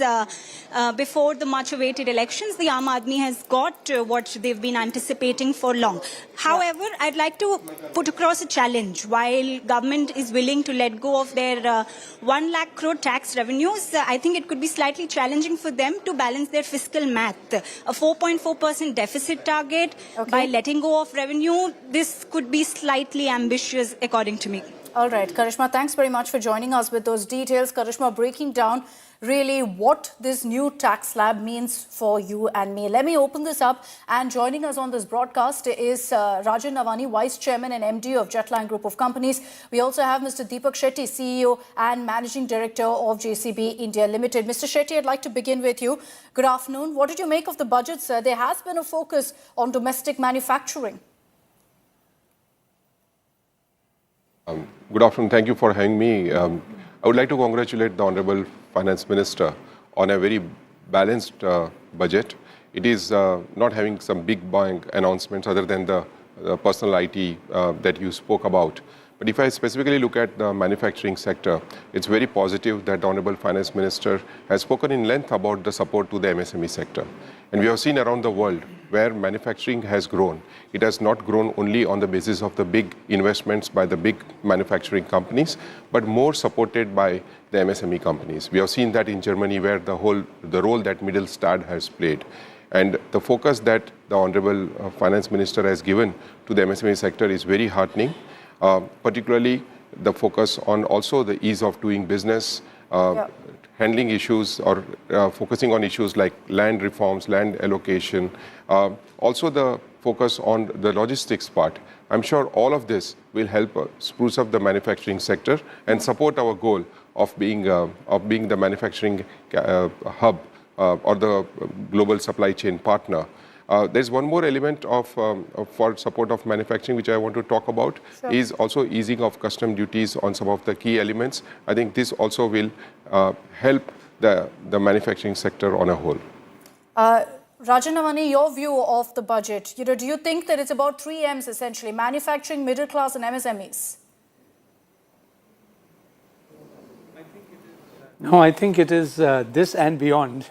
before the much awaited elections, the Aam Aadmi has got what they've been anticipating for long. However, I'd like to put across a challenge. While government is willing to let go of their 1 lakh crore tax revenues, I think it could be slightly challenging for them to balance their fiscal math. A 4.4% deficit target by letting go of revenue, this could be slightly ambitious according to me. All right, Karishma, thanks very much for joining us with those details. Karishma, breaking down really what this new tax slab means for you and me. Let me open this up, and joining us on this broadcast is Rajan Navani, Vice Chairman and MD of Jetline Group of Companies. We also have Mr. Deepak Shetty, CEO and Managing Director of JCB India Limited. Mr. Shetty, I'd like to begin with you. Good afternoon. What did you make of the budget, sir? There has been a focus on domestic manufacturing. Good afternoon. Thank you for having me. I would like to congratulate the Honorable Finance Minister on a very balanced budget. It is not having some big bang announcements other than the personal IT that you spoke about. But if I specifically look at the manufacturing sector, it's very positive that the Honorable Finance Minister has spoken in length about the support to the MSME sector. And we have seen around the world where manufacturing has grown. It has not grown only on the basis of the big investments by the big manufacturing companies, but more supported by the MSME companies. We have seen that in Germany where the role that Mittelstand has played. And the focus that the Honorable Finance Minister has given to the MSME sector is very heartening, particularly the focus on also the ease of doing business, handling issues or focusing on issues like land reforms, land allocation, also the focus on the logistics part. I'm sure all of this will help spruce up the manufacturing sector and support our goal of being the manufacturing hub or the global supply chain partner. There's one more element for support of manufacturing which I want to talk about, is also easing of custom duties on some of the key elements. I think this also will help the manufacturing sector on a whole. Rajanamani, your view of the budget, do you think that it's about 3 M's essentially, manufacturing, middle class and MSMEs? No, I think it is this and beyond.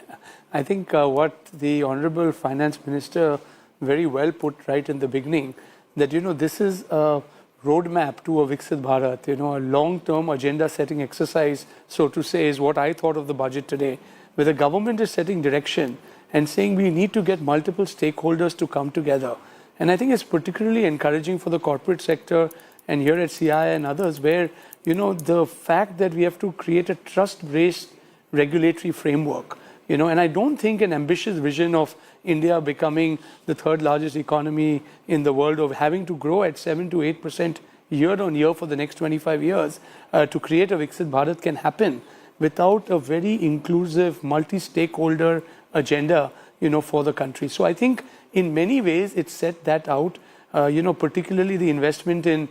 I think what the Honorable Finance Minister very well put right in the beginning, that, this is a roadmap to a Viksit Bharat, a long-term agenda-setting exercise, so to say, is what I thought of the budget today, where the government is setting direction and saying we need to get multiple stakeholders to come together. And I think it's particularly encouraging for the corporate sector and here at CI and others, where, the fact that we have to create a trust-based regulatory framework, and I don't think an ambitious vision of India becoming the 3rd largest economy in the world, of having to grow at 7 to 8% year on year for the next 25 years to create a Viksit Bharat can happen without a very inclusive, multi-stakeholder agenda, for the country. So I think in many ways it set that out, particularly the investment in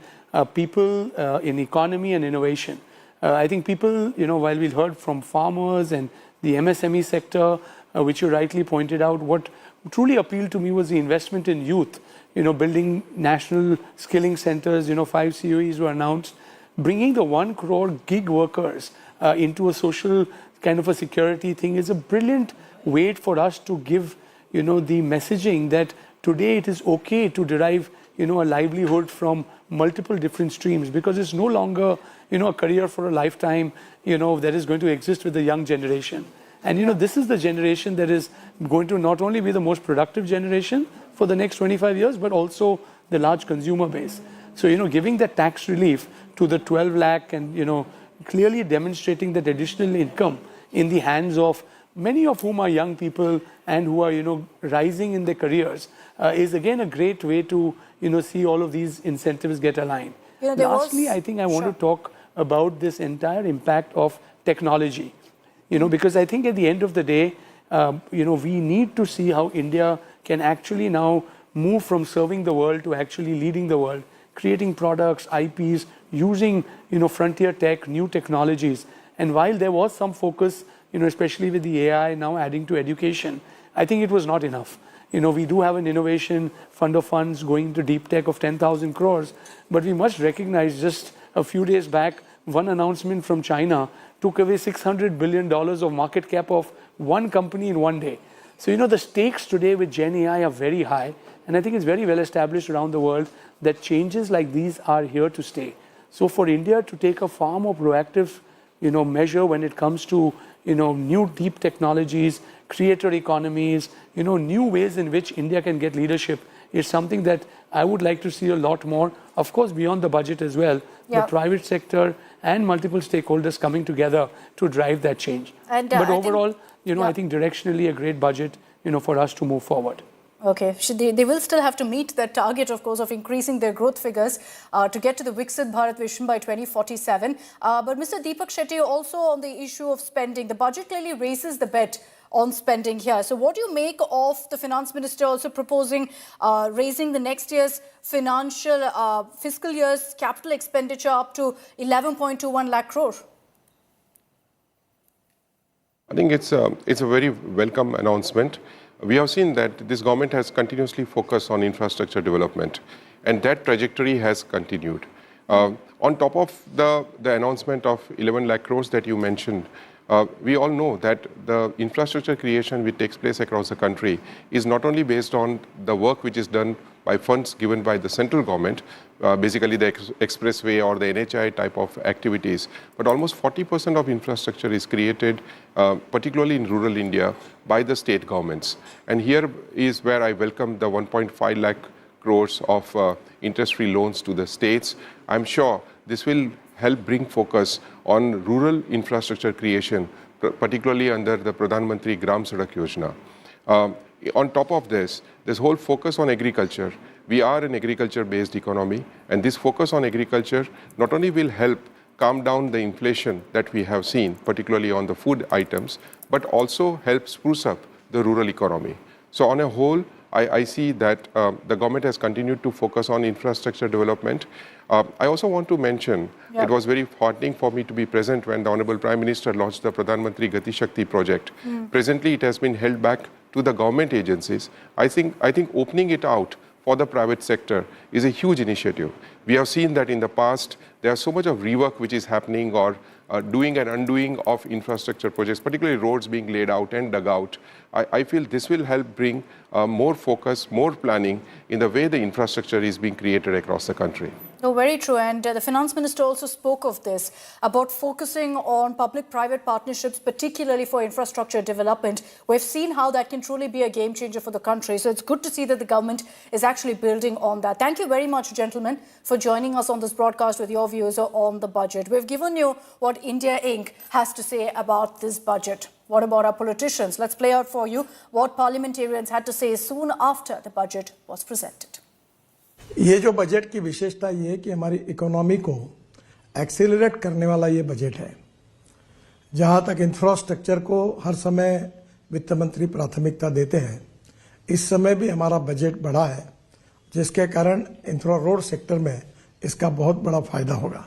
people, in economy and innovation. I think people, while we heard from farmers and the MSME sector, which you rightly pointed out, what truly appealed to me was the investment in youth, building national skilling centers, 5 COEs were announced, bringing the 1 crore gig workers into a social kind of a security thing is a brilliant way for us to give, the messaging that today it is okay to derive, a livelihood from multiple different streams, because it's no longer, a career for a lifetime, that is going to exist with the young generation. And, this is the generation that is going to not only be the most productive generation for the next 25 years, but also the large consumer base. So, giving that tax relief to the 12 lakh and, clearly demonstrating that additional income in the hands of many of whom are young people and who are, rising in their careers is again a great way to, see all of these incentives get aligned. Lastly, I think I want to talk about this entire impact of technology, because I think at the end of the day, we need to see how India can actually now move from serving the world to actually leading the world, creating products, IPs, using, frontier tech, new technologies. And while there was some focus, especially with the AI now adding to education, I think it was not enough. We do have an innovation fund of funds going to deep tech of 10,000 crores, but we must recognize just a few days back, one announcement from China took away $600 billion of market cap of one company in one day. So, the stakes today with Gen AI are very high, and I think it's very well established around the world that changes like these are here to stay. So for India to take a far more proactive, measure when it comes to, new deep technologies, creator economies, new ways in which India can get leadership is something that I would like to see a lot more. Of course, beyond the budget as well, the private sector and multiple stakeholders coming together to drive that change. And, but overall, I think directionally a great budget, for us to move forward. Okay, they will still have to meet that target, of course, of increasing their growth figures to get to the Viksit Bharat vision by 2047. But Mr. Deepak Shetty, also on the issue of spending, the budget clearly raises the bet on spending here. So what do you make of the Finance Minister also proposing raising the next year's fiscal year's capital expenditure up to 11.21 lakh crore? I think it's a very welcome announcement. We have seen that this government has continuously focused on infrastructure development, and that trajectory has continued. On On top of the announcement of 11 lakh crores that you mentioned, we all know that the infrastructure creation which takes place across the country is not only based on the work which is done by funds given by the central government, basically the expressway or the NHI type of activities, but almost 40% of infrastructure is created, particularly in rural India, by the state governments. And here is where I welcome the 1.5 lakh crores of interest-free loans to the states. I'm sure this will help bring focus on rural infrastructure creation, particularly under the Pradhan Mantri Gram Sadak Yojana. On top of this whole focus on agriculture. We are an agriculture-based economy, and this focus on agriculture not only will help calm down the inflation that we have seen, particularly on the food items, but also help spruce up the rural economy. So on a whole, I see that the government has continued to focus on infrastructure development. I also want to mention, it was very heartening for me to be present when the Honorable Prime Minister launched the Pradhan Mantri Gati Shakti project. Presently, it has been held back to the government agencies. I think opening it out for the private sector is a huge initiative. We have seen that in the past, there's so much of rework which is happening or doing and undoing of infrastructure projects, particularly roads being laid out and dug out. I feel this will help bring more focus, more planning in the way the infrastructure is being created across the country. No, very true. And the Finance Minister also spoke of this, about focusing on public-private partnerships, particularly for infrastructure development. We've seen how that can truly be a game changer for the country. So it's good to see that the government is actually building on that. Thank you very much, gentlemen, for joining us on this broadcast with your views on the budget. We've given you what India Inc. has to say about this budget. What about our politicians? Let's play out for you what parliamentarians had to say soon after the budget was presented. ये जो budget की विशेषता ये है कि हमारी economy को accelerate करने वाला ये बजट है। जहां तक इंफ्रास्ट्रक्चर को हर समय वित्त मंत्री प्राथमिकता देते हैं, इस समय भी हमारा बजट बढ़ा है, जिसके कारण इंफ्रा रोड सेक्टर में इसका बहुत बड़ा फायदा होगा।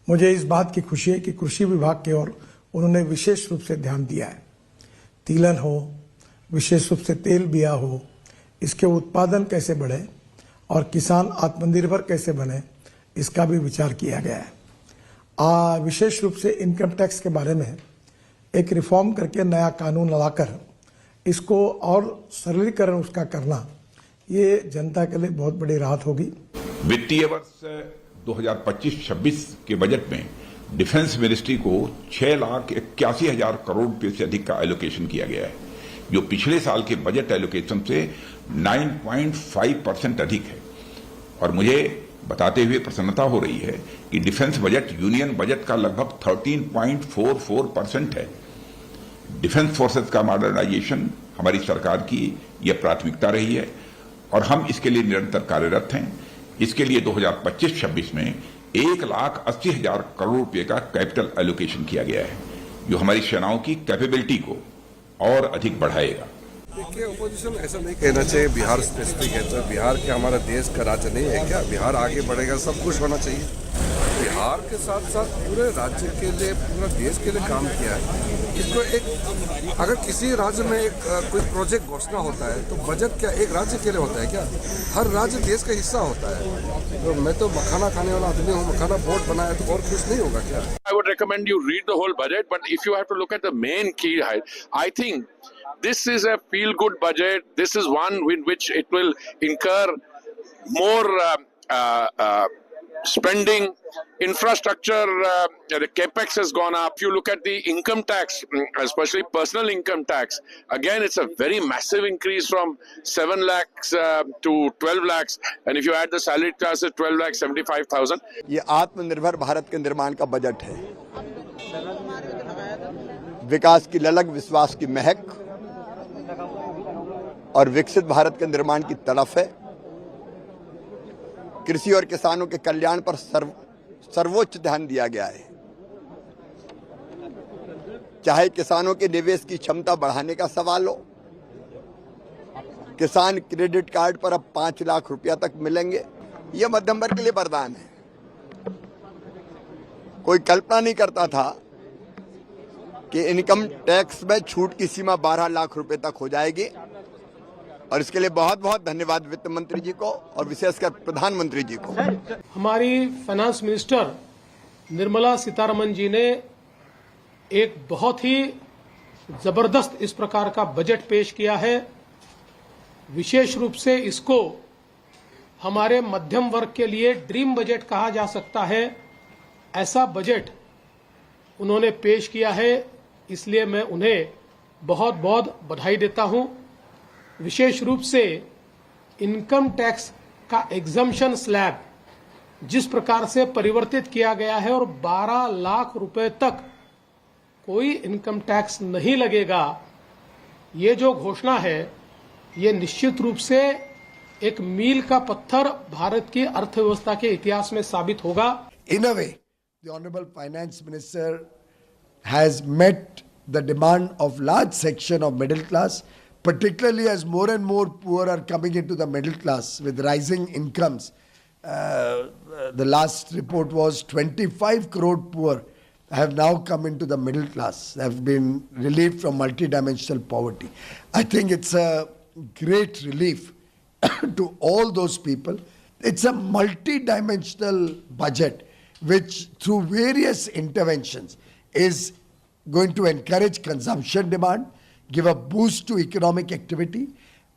मुझे इस बात की खुशी है कि कृषि विभाग की ओर उन्होंने विशेष रूप से ध्यान दिया है। तिलहन हो, विशेष रूप से तेल बिया हो, इसके उत्पादन कैसे बढ़े और किसान आत्मनिर्भर कैसे बने, इसका भी विचार किया गया है। विशेष रूप से इनकम टैक्स के बारे में एक रिफॉर्म करके नया कानून लाकर इसको और सरलीकरण उसका करना, ये जनता के लिए बहुत बड़ी राहत होगी। वित्तीय वर्ष 2025-26 के बजट में डिफेंस मिनिस्ट्री को 6,81,000 करोड़ रुपए से अधिक का एलोकेशन किया गया है, जो पिछले साल के बजट एलोकेशन से 9.5% अधिक है। और मुझे बताते हुए प्रसन्नता हो रही है कि डिफेंस बजट यूनियन बजट का लगभग 13.44% है। डिफेंस फोर्सेस का मॉडर्नाइजेशन हमारी सरकार की यह प्राथमिकता रही है और हम इसके लिए निरंतर कार्यरत हैं। इसके लिए 2025-26 में 1,80,000 करोड़ रुपए का कैपिटल एलोकेशन किया गया है, जो हमारी सेनाओं की कैपेबिलिटी को और अधिक बढ़ाएगा। देखिए, ओपोजिशन ऐसा नहीं कहना चाहिए बिहार स्पेसिफिक है, तो बिहार के हमारा देश का राज्य नहीं है क्या? बिहार आगे बढ़ेगा, सब कुछ होना चाहिए। बिहार के साथ साथ पूरे राज्य के लिए, पूरे देश के लिए काम किया है। इसको एक, अगर किसी राज्य में एक कोई प्रोजेक्ट घोषणा होता है तो बजट क्या एक राज्य के लिए होता है क्या? हर राज्य देश का हिस्सा होता है। तो मैं तो मखाना खाने वाला आदमी हूँ, मखाना बोर्ड बनाया तो और कुछ नहीं होगा क्या? I would recommend you read the whole budget, but if you have to look at the main key, I think this is a feel-good budget. This is one in which it will incur more spending. Infrastructure, the capex has gone up. If you look at the income tax, especially personal income tax, again, it's a very massive increase from 7 lakhs to 12 lakhs. And if you add the salary classes, 12 lakhs 75,000. ये आत्मनिर्भर भारत के निर्माण का budget है। विकास की ललक, विश्वास की महक और विकसित भारत के निर्माण की तड़फ है। कृषि और किसानों के कल्याण पर सर्वोच्च ध्यान दिया गया है। चाहे किसानों के निवेश की क्षमता बढ़ाने का सवाल हो, किसान क्रेडिट कार्ड पर अब 5 लाख रुपया तक मिलेंगे, यह मध्यम वर्ग के लिए वरदान है। कोई कल्पना नहीं करता था कि इनकम टैक्स में छूट की सीमा 12 लाख रुपए तक हो जाएगी और इसके लिए बहुत बहुत धन्यवाद वित्त मंत्री जी को और विशेषकर प्रधानमंत्री जी को। हमारी फाइनेंस मिनिस्टर निर्मला सीतारमन जी ने एक बहुत ही जबरदस्त इस प्रकार का बजट पेश किया है। विशेष रूप से इसको हमारे मध्यम वर्ग के लिए ड्रीम बजट कहा जा सकता है। ऐसा बजट उन्होंने पेश किया है, इसलिए मैं उन्हें बहुत बहुत बधाई देता हूं। विशेष रूप से इनकम टैक्स का एग्जम्पशन स्लैब जिस प्रकार से परिवर्तित किया गया है और 12 लाख रुपए तक कोई इनकम टैक्स नहीं लगेगा, ये जो घोषणा है ये निश्चित रूप से एक मील का पत्थर भारत की अर्थव्यवस्था के इतिहास में साबित होगा। In a way, the Honorable Finance Minister has met the demand of large section of middle class, particularly as more and more poor are coming into the middle class with rising incomes. The last report was 25 crore poor have now come into the middle class, have been relieved from multidimensional poverty. I think it's a great relief to all those people. It's a multidimensional budget which through various interventions is going to encourage consumption demand, give a boost to economic activity,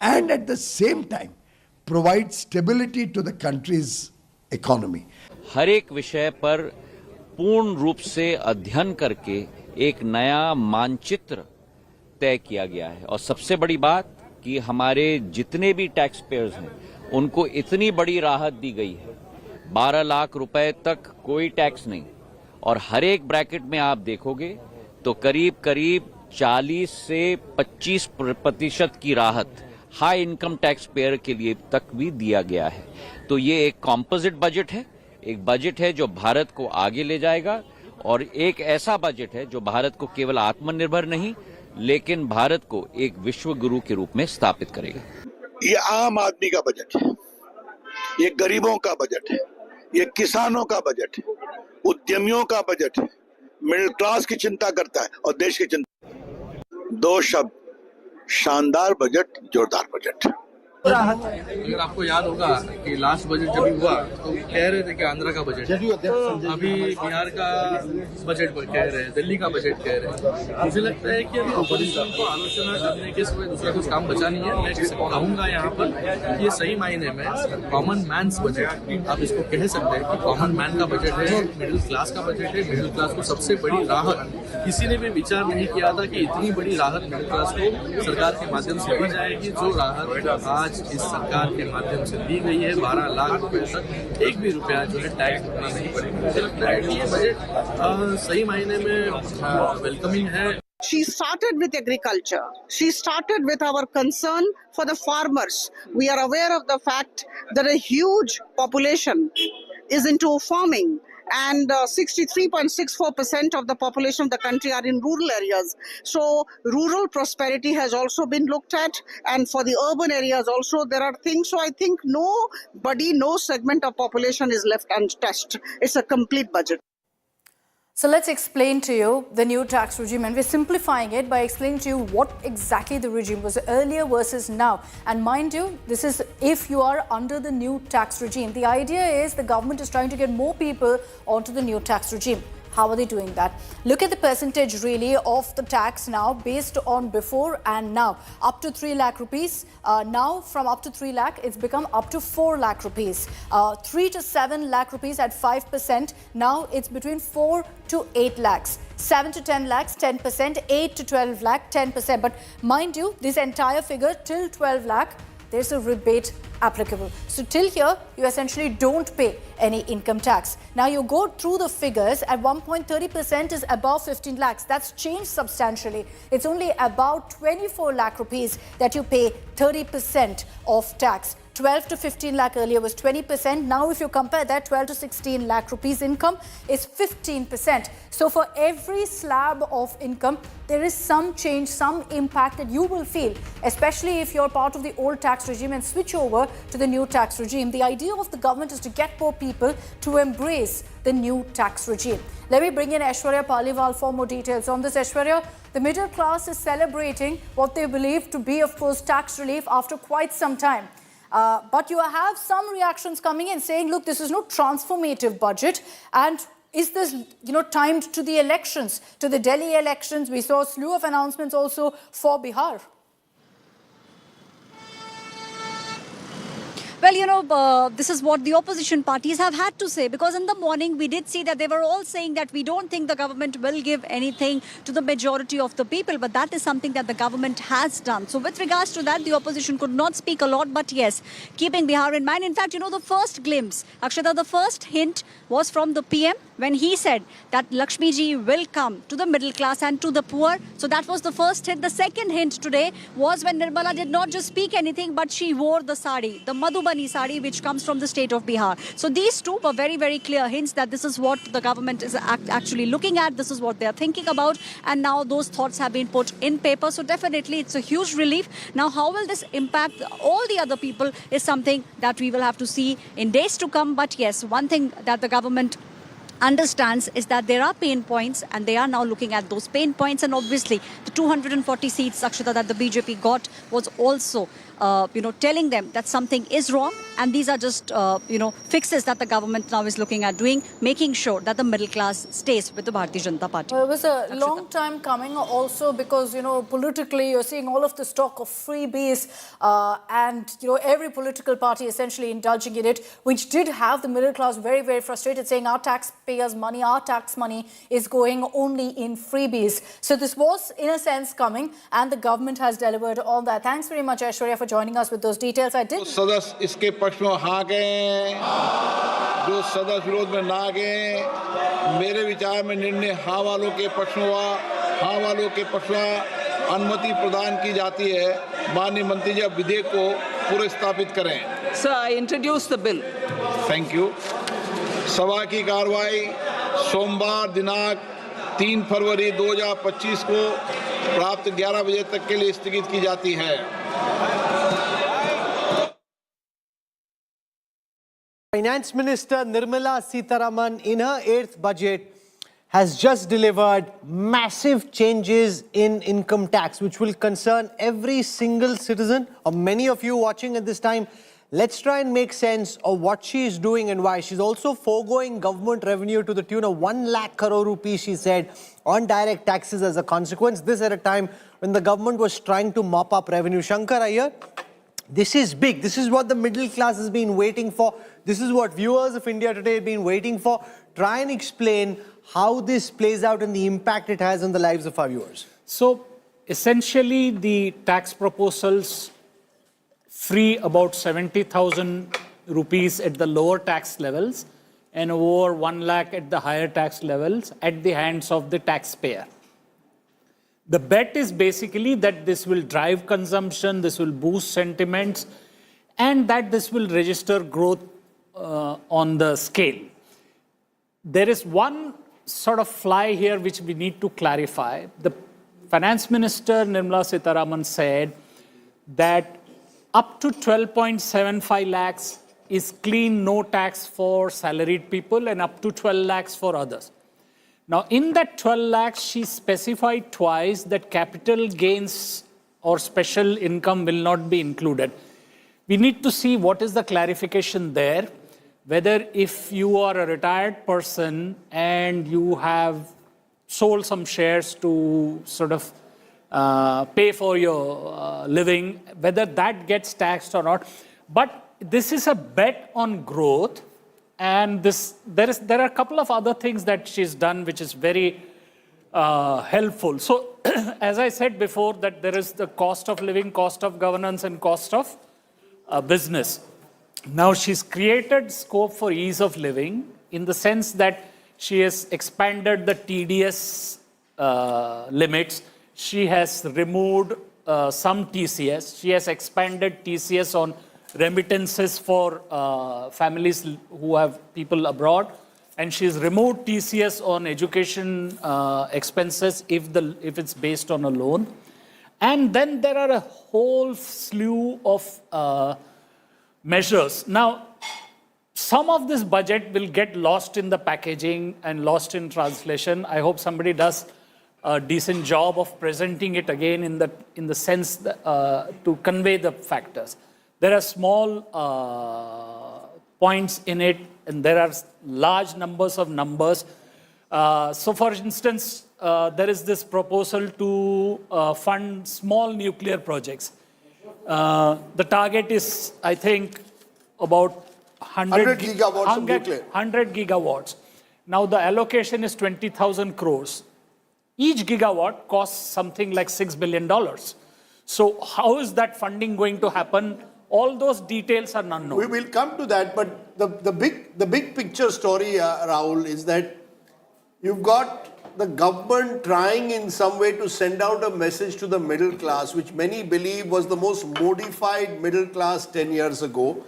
and at the same time provide stability to the country's economy. हर एक विषय पर पूर्ण रूप से अध्ययन करके एक नया मानचित्र तय किया गया है और सबसे बड़ी बात कि हमारे जितने भी टैक्स पेयर्स हैं उनको इतनी बड़ी राहत दी गई है। 12 लाख रुपए तक कोई टैक्स नहीं और हर एक ब्रैकेट में आप देखोगे तो करीब करीब 40 से 25% की राहत हाई इनकम टैक्स पेयर के लिए तक भी दिया गया है। तो ये एक कॉम्पोजिट बजट है, एक बजट है जो भारत को आगे ले जाएगा और एक ऐसा बजट है जो भारत को केवल आत्मनिर्भर नहीं लेकिन भारत को एक विश्व गुरु के रूप में स्थापित करेगा। ये आम आदमी का बजट है, ये गरीबों का बजट है, ये किसानों का बजट है, उद्यमियों का बजट है, मिडिल क्लास की चिंता करता है और देश की चिंता। 2 शब्द, शानदार बजट, जोरदार बजट। अगर आपको याद होगा कि लास्ट बजट जब भी हुआ तो कह रहे थे कि आंध्रा का बजट है, अभी बिहार का बजट कह रहे हैं, दिल्ली का बजट कह रहे हैं। मुझे लगता है कि अभी ऑपोजिशन को आलोचना करने के सिवाय दूसरा कुछ काम बचा नहीं है। मैं कहूँगा यहाँ पर ये सही मायने में कॉमन मैन्स बजट आप इसको कह सकते हैं कि कॉमन मैन का बजट है, मिडिल क्लास का बजट है। मिडिल क्लास को सबसे बड़ी राहत, किसी ने भी विचार नहीं किया था कि इतनी बड़ी राहत मिडिल क्लास को सरकार के माध्यम से दी जाएगी। जो राहत आज इस सरकार के माध्यम से दी गई है, 12 लाख रुपए तक एक भी रुपया जो है टैक्स भरना नहीं पड़ेगा। मुझे लगता है कि ये बजट सही मायने में वेलकमिंग है। She started with agriculture. She started with our concern for the farmers. We are aware of the fact that a huge population is into farming. And 63.64% of the population of the country are in rural areas. So rural prosperity has also been looked at, and for the urban areas also there are things. So I think no segment of population is left untouched. It's a complete budget. So let's explain to you the new tax regime, and we're simplifying it by explaining to you what exactly the regime was earlier versus now. And mind you, this is if you are under the new tax regime. The idea is the government is trying to get more people onto the new tax regime. How are they doing that? Look at the percentage really of the tax now based on before and now. Up to 3 lakh rupees. Now from up to 3 lakh, it's become up to 4 lakh rupees. 3 to 7 lakh rupees at 5%. Now it's between 4 to 8 lakhs. 7 to 10 lakhs, 10%. 8 to 12 lakh, 10%. But mind you, this entire figure till 12 lakh, there's a rebate applicable. So till here, you essentially don't pay any income tax. Now you go through the figures, at one point 30% is above 15 lakhs. That's changed substantially. It's only about 24 lakh rupees that you pay 30% of tax. 12 to 15 lakh earlier was 20%. Now if you compare that, 12 to 16 lakh rupees income is 15%. So for every slab of income, there is some change, some impact that you will feel, especially if you're part of the old tax regime and switch over to the new tax regime. The idea of the government is to get more people to embrace the new tax regime. Let me bring in Aishwarya Paliwal for more details on this. Aishwarya, The middle class is celebrating what they believe to be, of course, tax relief after quite some time. But you have some reactions coming in saying, look, this is no transformative budget. And is this, timed to the elections, to the Delhi elections? We saw a slew of announcements also for Bihar. Well, this is what the opposition parties have had to say, because in the morning we did see that they were all saying that we don't think the government will give anything to the majority of the people, but that is something that the government has done. So with regards to that, the opposition could not speak a lot, but yes, keeping Bihar in mind. In fact, the first glimpse, Akshata, the first hint was from the PM when he said that Lakshmi ji will come to the middle class and to the poor. So that was the first hint. The second hint today was when Nirmala did not just speak anything, but she wore the sari, the Madhubani sari, which comes from the state of Bihar. So these two were very, very clear hints that this is what the government is actually looking at. This is what they are thinking about. And now those thoughts have been put in paper. So definitely it's a huge relief. Now, how will this impact all the other people is something that we will have to see in days to come. But yes, one thing that the government understands is that there are pain points, and they are now looking at those pain points. And obviously the 240 seats, Akshata, that the BJP got was also telling them that something is wrong, and these are just fixes that the government now is looking at doing, making sure that the middle class stays with the Bharatiya Janata Party. Well, it was a long time coming also because, politically you're seeing all of this talk of freebies and, every political party essentially indulging in it, which did have the middle class very, very frustrated, saying our taxpayers' money, our tax money is going only in freebies. So this was, in a sense, coming, and the government has delivered on that. Thanks very much, Aishwarya, for joining us with those details. I did. सदस्य इसके पक्ष में हाँ गए, जो सदस्य विरोध में ना गए, मेरे विचार में निर्णय हाँ वालों के पक्ष में हुआ, हाँ वालों के पक्ष में अनुमति प्रदान की जाती है। माननीय मंत्री जी अब विधेयक को पुनर्स्थापित करें। Sir, I introduce the bill. Thank you. सभा की कार्रवाई सोमवार दिनांक 3 फरवरी 2025 को प्राप्त 11 बजे तक के लिए स्थगित की जाती है। Finance Minister Nirmala Sitharaman, in her 8th budget, has just delivered massive changes in income tax, which will concern every single citizen, or many of you watching at this time. Let's try and make sense of what she is doing and why. She's also foregoing government revenue to the tune of 1 lakh crore rupees, she said, on direct taxes as a consequence. This at a time when the government was trying to mop up revenue. Shankar Iyer, this is big. This is what the middle class has been waiting for. This is what viewers of India Today have been waiting for. Try and explain how this plays out and the impact it has on the lives of our viewers. So essentially the tax proposals free about 70,000 rupees at the lower tax levels and over 1 lakh at the higher tax levels at the hands of the taxpayer. The bet is basically that this will drive consumption, this will boost sentiments, and that this will register growth on the scale. There is one sort of fly here which we need to clarify. The Finance Minister Nirmala Sitharaman said that up to 12.75 lakhs is clean, no tax for salaried people, and up to 12 lakhs for others. Now, in that 12 lakhs, she specified twice that capital gains or special income will not be included. We need to see what is the clarification there, whether if you are a retired person and you have sold some shares to sort of pay for your living, whether that gets taxed or not. But this is a bet on growth, and there are a couple of other things that she's done which is very helpful. So as I said before, that there is the cost of living, cost of governance, and cost of business. Now she's created scope for ease of living in the sense that she has expanded the TDS limits. She has removed some TCS. She has expanded TCS on remittances for families who have people abroad. And she's removed TCS on education expenses if it's based on a loan. And then there are a whole slew of measures. Now, some of this budget will get lost in the packaging and lost in translation. I hope somebody does a decent job of presenting it again in the sense that, to convey the factors. There are small points in it, and there are large numbers of numbers. So, for instance, there is this proposal to fund small nuclear projects. The target is, I think, about 100 gigawatts of nuclear. 100 gigawatts. Now, the allocation is 20,000 crores. Each gigawatt costs something like $6 billion. So how is that funding going to happen? All those details are unknown. We will come to that, but the big picture story, Rahul, is that you've got the government trying in some way to send out a message to the middle class, which many believe was the most modified middle class 10 years ago,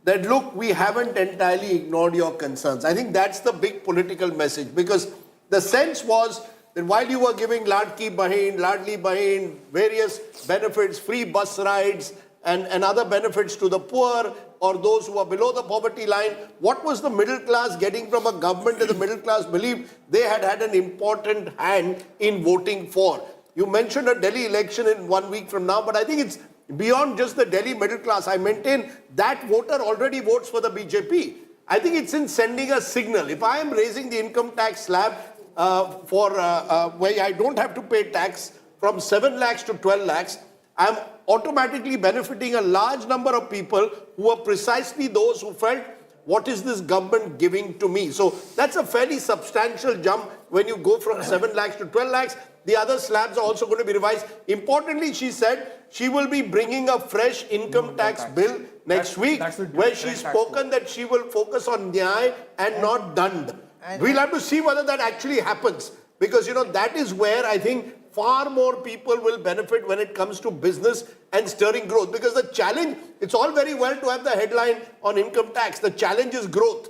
that look, we haven't entirely ignored your concerns. I think that's the big political message, because the sense was that while you were giving Ladli Bahin, various benefits, free bus rides and other benefits to the poor or those who are below the poverty line, what was the middle class getting from a government that the middle class believed they had an important hand in voting for? You mentioned a Delhi election in 1 week from now, but I think it's beyond just the Delhi middle class. I maintain that voter already votes for the BJP. I think it's in sending a signal. If I am raising the income tax slab where I don't have to pay tax from 7 lakhs to 12 lakhs, I'm automatically benefiting a large number of people who are precisely those who felt, what is this government giving to me? So that's a fairly substantial jump when you go from 7 lakhs to 12 lakhs. The other slabs are also going to be revised. Importantly, she said she will be bringing a fresh income tax bill next week, where she's spoken that she will focus on nyay and not dand. We'll have to see whether that actually happens, because, you know, that is where I think far more people will benefit when it comes to business and stirring growth. Because the challenge, it's all very well to have the headline on income tax. The challenge is growth.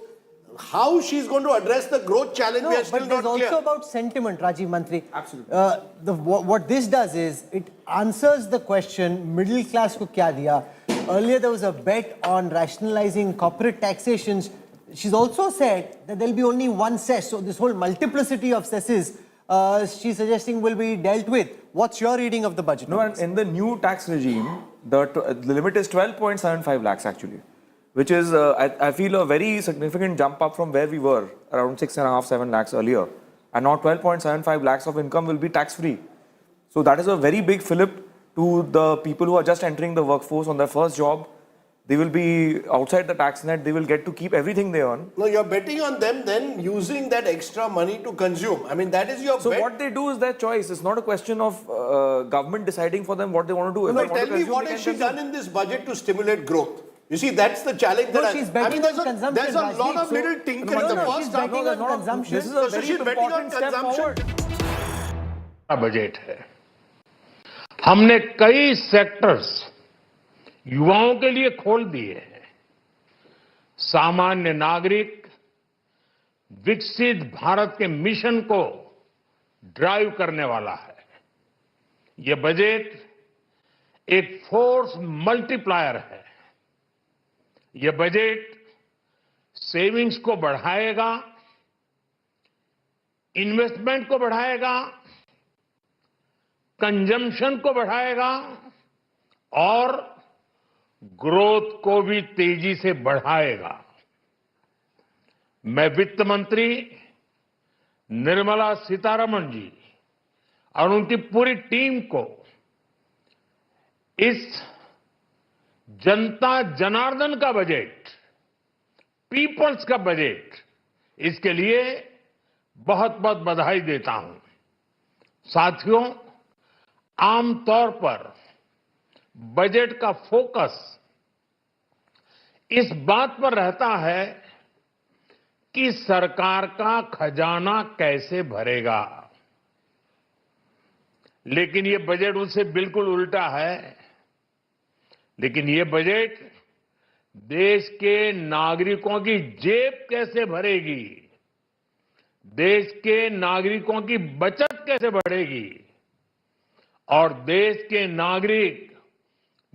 How she's going to address the growth challenge, we are still not clear. But there's also about sentiment, Rajiv Mantri. Absolutely. What this does is, it answers the question, middle class ko kya diya? Earlier there was a bet on rationalizing corporate taxations. She's also said that there'll be only one cess. So this whole multiplicity of cesses, she's suggesting, will be dealt with. What's your reading of the budget? No, and in the new tax regime, the limit is 12.75 lakhs actually, which is, I feel, a very significant jump up from where we were, around 6.5, 7 lakhs earlier. And now 12.75 lakhs of income will be tax-free. So that is a very big fillip to the people who are just entering the workforce on their first job. They will be outside the tax net. They will get to keep everything they earn. No, you're betting on them then using that extra money to consume. I mean, that is your bet. So what they do is their choice. It's not a question of government deciding for them what they want to do. No, tell me, what has she done in this budget to stimulate growth? You see, that's the challenge. She's betting on consumption. There's a lot of little tinkers in the first half. She's betting on consumption. This is a very important step forward. Budget है, हमने कई sectors युवाओं के लिए खोल दिए हैं। सामान्य नागरिक विकसित भारत के मिशन को ड्राइव करने वाला है। ये बजट एक फोर्स मल्टीप्लायर है। ये बजट सेविंग्स को बढ़ाएगा, इन्वेस्टमेंट को बढ़ाएगा, कंजम्पशन को बढ़ाएगा और ग्रोथ को भी तेजी से बढ़ाएगा। मैं वित्त मंत्री निर्मला सीतारमण जी और उनकी पूरी टीम को इस जनता जनार्दन का बजट, पीपल्स का बजट, इसके लिए बहुत बहुत बधाई देता हूं। साथियों, आमतौर पर बजट का फोकस इस बात पर रहता है कि सरकार का खजाना कैसे भरेगा, लेकिन ये बजट उससे बिल्कुल उल्टा है। लेकिन ये बजट देश के नागरिकों की जेब कैसे भरेगी, देश के नागरिकों की बचत कैसे बढ़ेगी और देश के नागरिक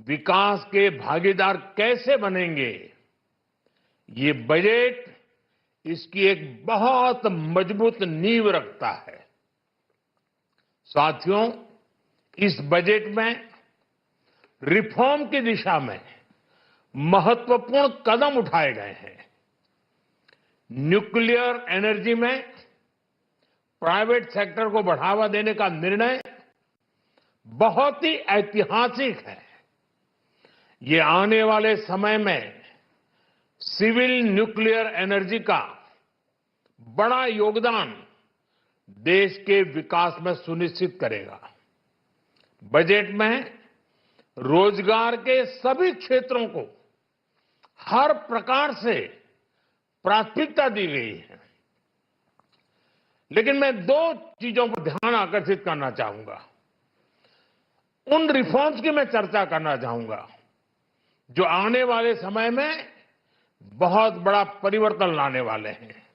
विकास के भागीदार कैसे बनेंगे, ये बजट इसकी एक बहुत मजबूत नींव रखता है। साथियों, इस बजट में रिफॉर्म की दिशा में महत्वपूर्ण कदम उठाए गए हैं। न्यूक्लियर एनर्जी में प्राइवेट सेक्टर को बढ़ावा देने का निर्णय बहुत ही ऐतिहासिक है। ये आने वाले समय में सिविल न्यूक्लियर एनर्जी का बड़ा योगदान देश के विकास में सुनिश्चित करेगा। बजट में रोजगार के सभी क्षेत्रों को हर प्रकार से प्राथमिकता दी गई है। लेकिन मैं दो चीजों पर ध्यान आकर्षित करना चाहूंगा। उन रिफॉर्म्स की मैं चर्चा करना चाहूंगा जो आने वाले समय में बहुत बड़ा परिवर्तन लाने वाले हैं।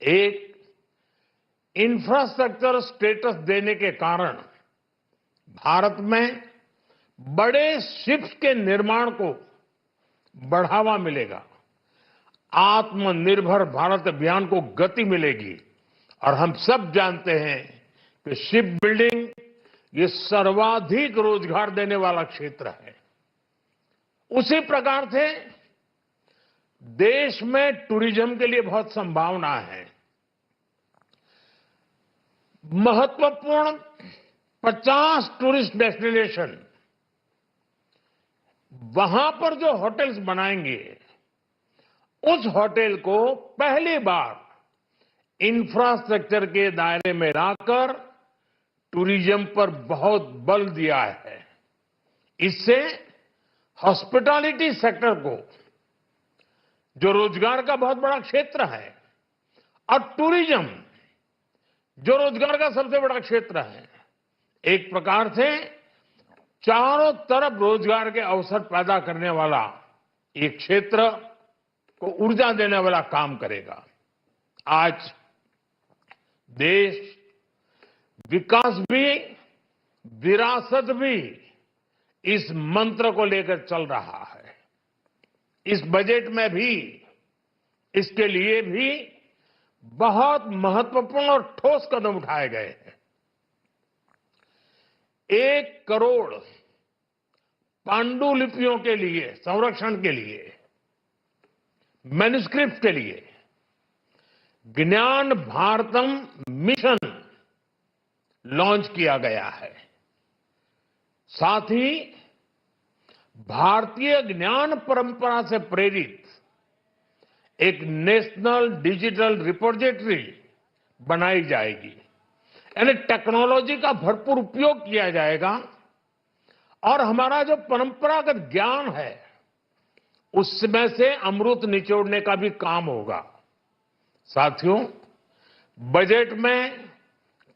एक, इंफ्रास्ट्रक्चर स्टेटस देने के कारण भारत में बड़े शिप्स के निर्माण को बढ़ावा मिलेगा। आत्मनिर्भर भारत अभियान को गति मिलेगी। और हम सब जानते हैं कि शिप बिल्डिंग ये सर्वाधिक रोजगार देने वाला क्षेत्र है। उसी प्रकार से देश में टूरिज्म के लिए बहुत संभावना है। महत्वपूर्ण 50 टूरिस्ट डेस्टिनेशन, वहां पर जो होटल्स बनाएंगे उस होटल को पहली बार इंफ्रास्ट्रक्चर के दायरे में लाकर टूरिज्म पर बहुत बल दिया है। इससे हॉस्पिटैलिटी सेक्टर को, जो रोजगार का बहुत बड़ा क्षेत्र है, और टूरिज्म जो रोजगार का सबसे बड़ा क्षेत्र है, एक प्रकार से चारों तरफ रोजगार के अवसर पैदा करने वाला एक क्षेत्र को ऊर्जा देने वाला काम करेगा। आज देश विकास भी विरासत भी इस मंत्र को लेकर चल रहा है। इस बजट में भी इसके लिए भी बहुत महत्वपूर्ण और ठोस कदम उठाए गए हैं। 1 करोड़ पांडुलिपियों के लिए संरक्षण के लिए, मैन्युस्क्रिप्ट के लिए ज्ञान भारतम मिशन लॉन्च किया गया है। साथ ही भारतीय ज्ञान परंपरा से प्रेरित एक नेशनल डिजिटल रिपोजिटरी बनाई जाएगी। यानी टेक्नोलॉजी का भरपूर उपयोग किया जाएगा और हमारा जो परंपरागत ज्ञान है उसमें से अमृत निचोड़ने का भी काम होगा। साथियों, बजट में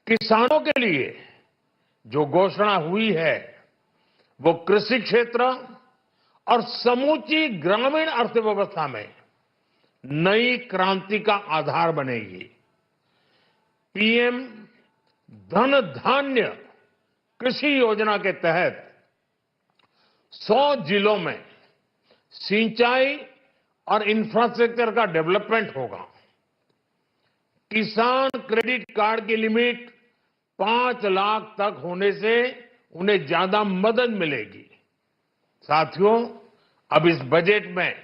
किसानों के लिए जो घोषणा हुई है वो कृषि क्षेत्र और समूची ग्रामीण अर्थव्यवस्था में नई क्रांति का आधार बनेगी। पीएम धन धान्य कृषि योजना के तहत 100 जिलों में सिंचाई और इंफ्रास्ट्रक्चर का डेवलपमेंट होगा। किसान क्रेडिट कार्ड की लिमिट 5 लाख तक होने से उन्हें ज्यादा मदद मिलेगी। साथियों, अब इस बजट में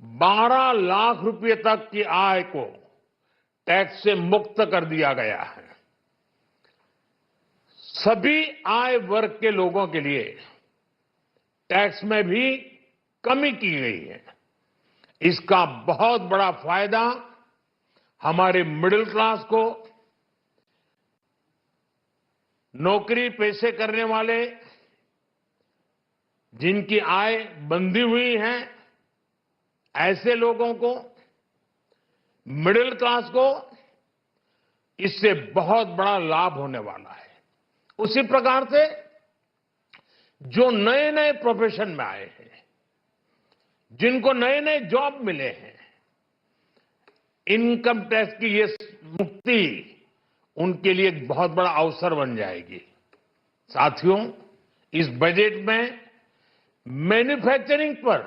12 लाख रुपए तक की आय को टैक्स से मुक्त कर दिया गया है। सभी आय वर्ग के लोगों के लिए टैक्स में भी कमी की गई है। इसका बहुत बड़ा फायदा हमारे मिडिल क्लास को, नौकरी पेशे करने वाले जिनकी आय बंधी हुई है ऐसे लोगों को, मिडिल क्लास को इससे बहुत बड़ा लाभ होने वाला है। उसी प्रकार से जो नए नए प्रोफेशन में आए हैं, जिनको नए नए जॉब मिले हैं, इनकम टैक्स की ये मुक्ति उनके लिए एक बहुत बड़ा अवसर बन जाएगी। साथियों, इस बजट में मैन्युफैक्चरिंग पर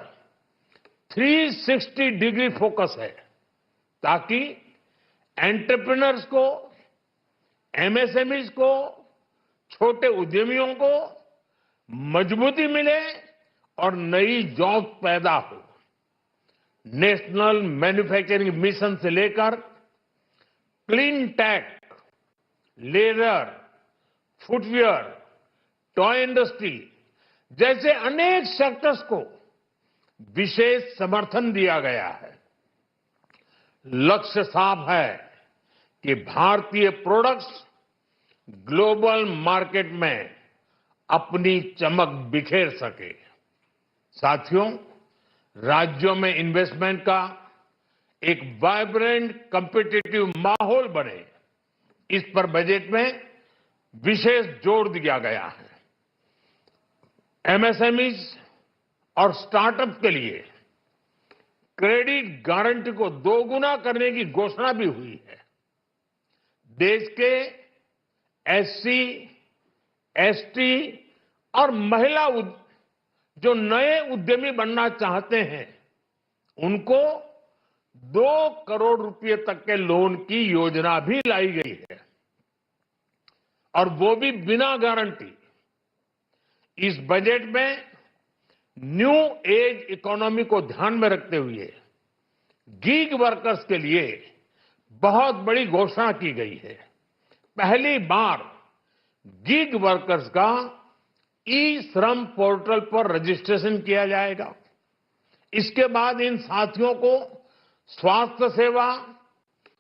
360 डिग्री फोकस है ताकि एंटरप्रेन्योर्स को, एमएसएमईज को छोटे उद्यमियों को मजबूती मिले और नई जॉब पैदा हो। नेशनल मैन्युफैक्चरिंग मिशन से लेकर clean tech, leather, footwear, toy industry जैसे अनेक सेक्टर्स को विशेष समर्थन दिया गया है। लक्ष्य साफ है कि भारतीय प्रोडक्ट्स ग्लोबल मार्केट में अपनी चमक बिखेर सके। साथियों, राज्यों में इन्वेस्टमेंट का एक वाइब्रेंट कॉम्पिटिटिव माहौल बने, इस पर बजट में विशेष जोर दिया गया है। एमएसएमईज और स्टार्टअप के लिए क्रेडिट गारंटी को दोगुना करने की घोषणा भी हुई है। देश के एससी, एसटी और महिला जो नए उद्यमी बनना चाहते हैं, उनको 2 करोड़ रुपए तक के लोन की योजना भी लाई गई है, और वो भी बिना गारंटी। इस बजट में न्यू एज इकोनॉमी को ध्यान में रखते हुए गीग वर्कर्स के लिए बहुत बड़ी घोषणा की गई है। पहली बार गीग वर्कर्स का ई श्रम पोर्टल पर रजिस्ट्रेशन किया जाएगा। इसके बाद इन साथियों को स्वास्थ्य सेवा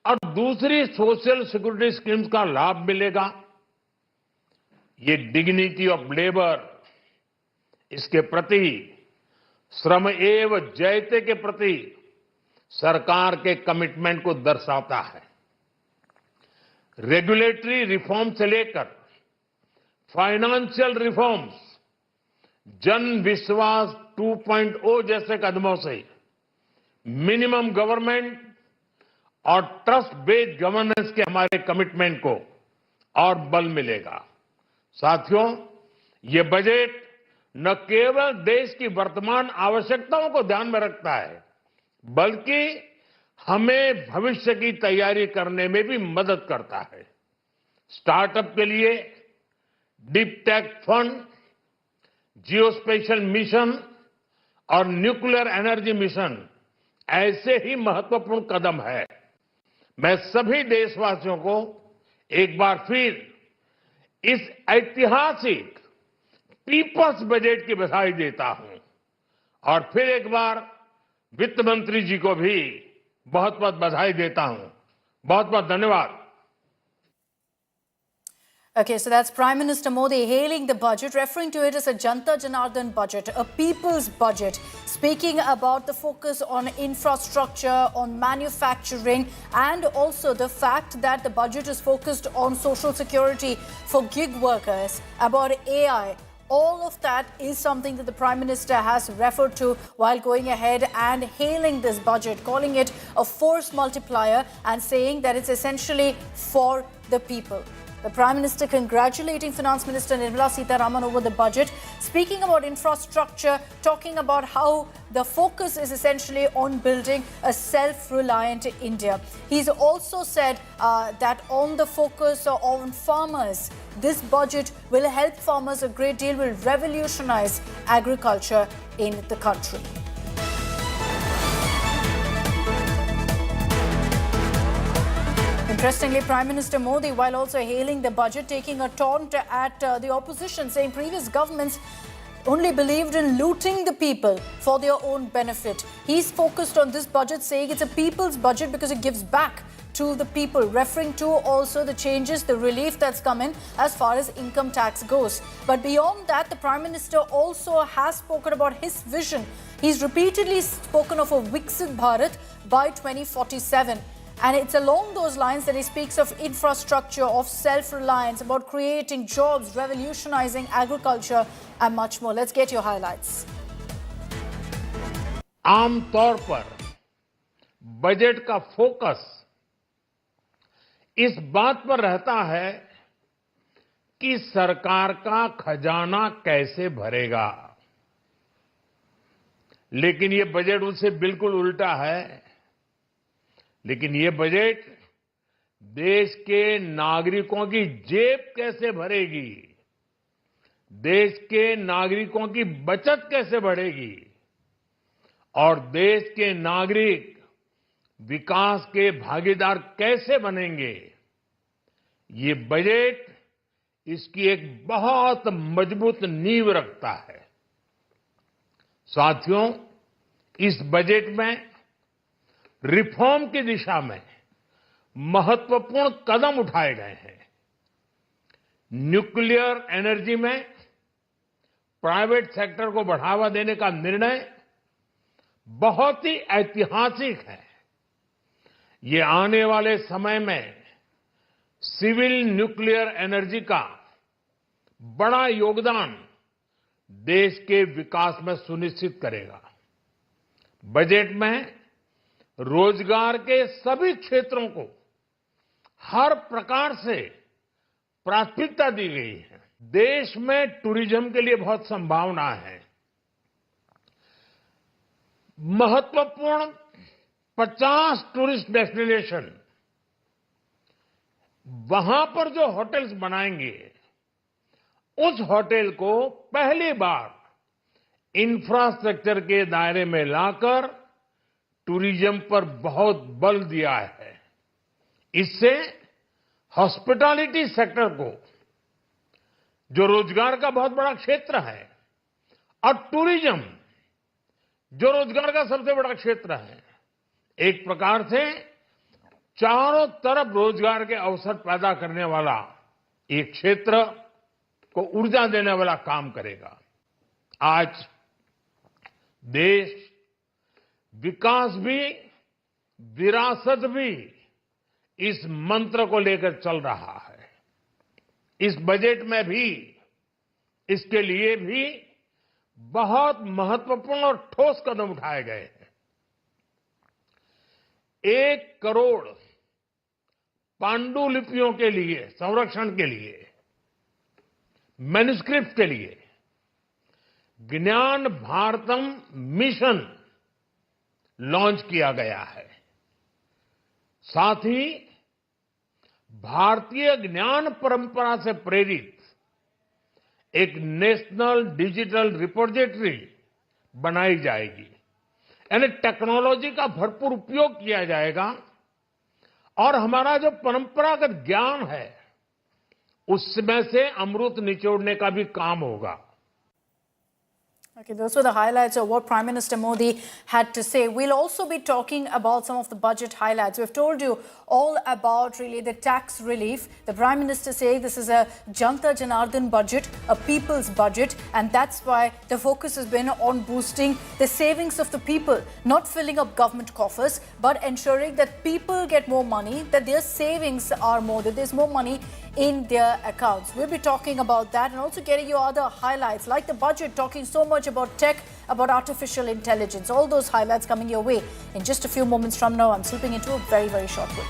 और दूसरी सोशल सिक्योरिटी स्कीम्स का लाभ मिलेगा। ये डिग्निटी ऑफ लेबर, इसके प्रति श्रम एव जयते के प्रति सरकार के कमिटमेंट को दर्शाता है। रेगुलेटरी रिफॉर्म से लेकर फाइनेंशियल रिफॉर्म्स, जन विश्वास 2.0 जैसे कदमों से मिनिमम गवर्नमेंट और ट्रस्ट बेस्ड गवर्नेंस के हमारे कमिटमेंट को और बल मिलेगा। साथियों, ये बजट न केवल देश की वर्तमान आवश्यकताओं को ध्यान में रखता है, बल्कि हमें भविष्य की तैयारी करने में भी मदद करता है। स्टार्टअप के लिए deep tech fund, geospatial mission और न्यूक्लियर एनर्जी मिशन ऐसे ही महत्वपूर्ण कदम है। मैं सभी देशवासियों को एक बार फिर इस ऐतिहासिक पीपल्स बजट की बधाई देता हूं, और फिर एक बार वित्त मंत्री जी को भी बहुत बहुत बधाई देता हूं। बहुत बहुत धन्यवाद। Okay, so that's Prime Minister Modi hailing the budget, referring to it as a Janta Janardhan budget, a people's budget, speaking about the focus on infrastructure, on manufacturing, and also the fact that the budget is focused on social security for gig workers, about AI. All of that is something that the Prime Minister has referred to while going ahead and hailing this budget, calling it a force multiplier and saying that it's essentially for the people. The Prime Minister congratulating Finance Minister Nirmala Sitharaman over the budget, speaking about infrastructure, talking about how the focus is essentially on building a self-reliant India. He's also said that on the focus on farmers, this budget will help farmers a great deal, will revolutionize agriculture in the country. Interestingly, Prime Minister Modi, while also hailing the budget, taking a taunt at the opposition, saying previous governments only believed in looting the people for their own benefit. He's focused on this budget, saying it's a people's budget because it gives back to the people, referring to also the changes, the relief that's come in as far as income tax goes. But beyond that, the Prime Minister also has spoken about his vision. He's repeatedly spoken of a Viksit Bharat by 2047. And it's along those lines that he speaks of infrastructure, of self-reliance, about creating jobs, revolutionizing agriculture and much more. Let's get your highlights. आम तौर पर budget का focus इस बात पर रहता है कि सरकार का खजाना कैसे भरेगा, लेकिन ये बजट उससे बिल्कुल उल्टा है। लेकिन ये बजट देश के नागरिकों की जेब कैसे भरेगी, देश के नागरिकों की बचत कैसे बढ़ेगी और देश के नागरिक विकास के भागीदार कैसे बनेंगे, ये बजट इसकी एक बहुत मजबूत नींव रखता है। साथियों, इस बजट में रिफॉर्म की दिशा में महत्वपूर्ण कदम उठाए गए हैं। न्यूक्लियर एनर्जी में प्राइवेट सेक्टर को बढ़ावा देने का निर्णय बहुत ही ऐतिहासिक है। ये आने वाले समय में सिविल न्यूक्लियर एनर्जी का बड़ा योगदान देश के विकास में सुनिश्चित करेगा। बजट में रोजगार के सभी क्षेत्रों को हर प्रकार से प्राथमिकता दी गई है। देश में टूरिज्म के लिए बहुत संभावना है। महत्वपूर्ण 50 टूरिस्ट डेस्टिनेशन, वहां पर जो होटल्स बनाएंगे, उस होटल को पहली बार इंफ्रास्ट्रक्चर के दायरे में लाकर टूरिज्म पर बहुत बल दिया है। इससे हॉस्पिटैलिटी सेक्टर को, जो रोजगार का बहुत बड़ा क्षेत्र है, और टूरिज्म जो रोजगार का सबसे बड़ा क्षेत्र है, एक प्रकार से चारों तरफ रोजगार के अवसर पैदा करने वाला एक क्षेत्र को ऊर्जा देने वाला काम करेगा। आज देश विकास भी विरासत भी इस मंत्र को लेकर चल रहा है। इस बजट में भी इसके लिए भी बहुत महत्वपूर्ण और ठोस कदम उठाए गए हैं। 1 करोड़ पांडुलिपियों के लिए संरक्षण के लिए, मैन्युस्क्रिप्ट के लिए ज्ञान भारतम मिशन लॉन्च किया गया है। साथ ही भारतीय ज्ञान परंपरा से प्रेरित एक नेशनल डिजिटल रिपोजिटरी बनाई जाएगी। यानी टेक्नोलॉजी का भरपूर उपयोग किया जाएगा और हमारा जो परंपरागत ज्ञान है, उसमें से अमृत निचोड़ने का भी काम होगा। Okay, those were the highlights of what Prime Minister Modi had to say. We'll also be talking about some of the budget highlights. We've told you all about really the tax relief. The Prime Minister saying this is a Janta Janardhan budget, a people's budget, and that's why the focus has been on boosting the savings of the people, not filling up government coffers, but ensuring that people get more money, that their savings are more, that there's more money in their accounts. We'll be talking about that and also getting you other highlights like the budget, talking so much about tech, about artificial intelligence. All those highlights coming your way in just a few moments from now. I'm slipping into a very, very short break.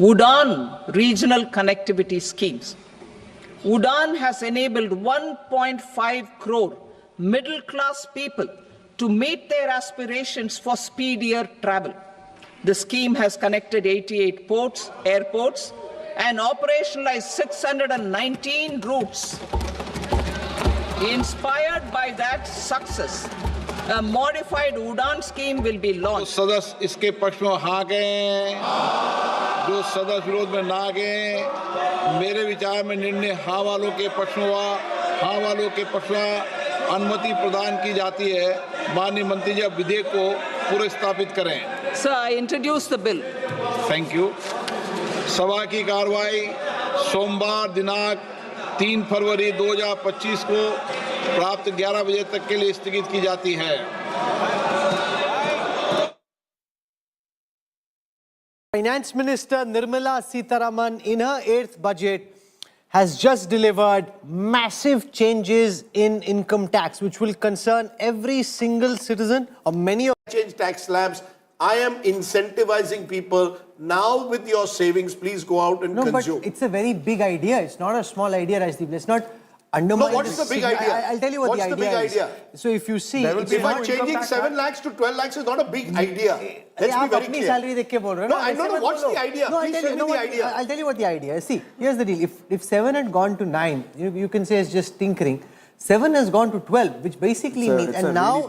UDAN regional connectivity schemes. UDAN has enabled 1.5 crore middle-class people to meet their aspirations for speedier travel. The scheme has connected 88 ports, airports, and operationalized 619 routes. Inspired by that success, a modified UDAN scheme will be launched. सदस्य इसके पक्ष में हाँ गए, जो सदस्य विरोध में ना गए, मेरे विचार में निर्णय हाँ वालों के पक्ष में हुआ, हाँ वालों के पक्ष में अनुमति प्रदान की जाती है। माननीय मंत्री जी अब विधेयक को पुनर्स्थापित करें। Sir, I introduce the bill. Thank you. सभा की कार्रवाई सोमवार दिनांक 3 फरवरी 2025 को प्राप्त 11 बजे तक के लिए स्थगित की जाती है। Finance Minister Nirmala Sitharaman, in her 8th budget, has just delivered massive changes in income tax, which will concern every single citizen or many of Change tax slabs. I am incentivizing people now with your savings. Please go out and consume. But it's a very big idea. It's not a small idea, Rajdeep. Let's not undermine. No, what's the big idea? I'll tell you what what's the idea is. So if you see, if I'm changing 7 lakhs to 12 lakhs is not a big idea. Let's be very clear. Salary देख के बोल रहे हो No, I don't know what's the idea. No, Please tell me the idea. I'll tell you what the idea is. See, here's the deal. If 7 had gone to 9, you can say it's just tinkering. 7 has gone to 12, which basically means, and now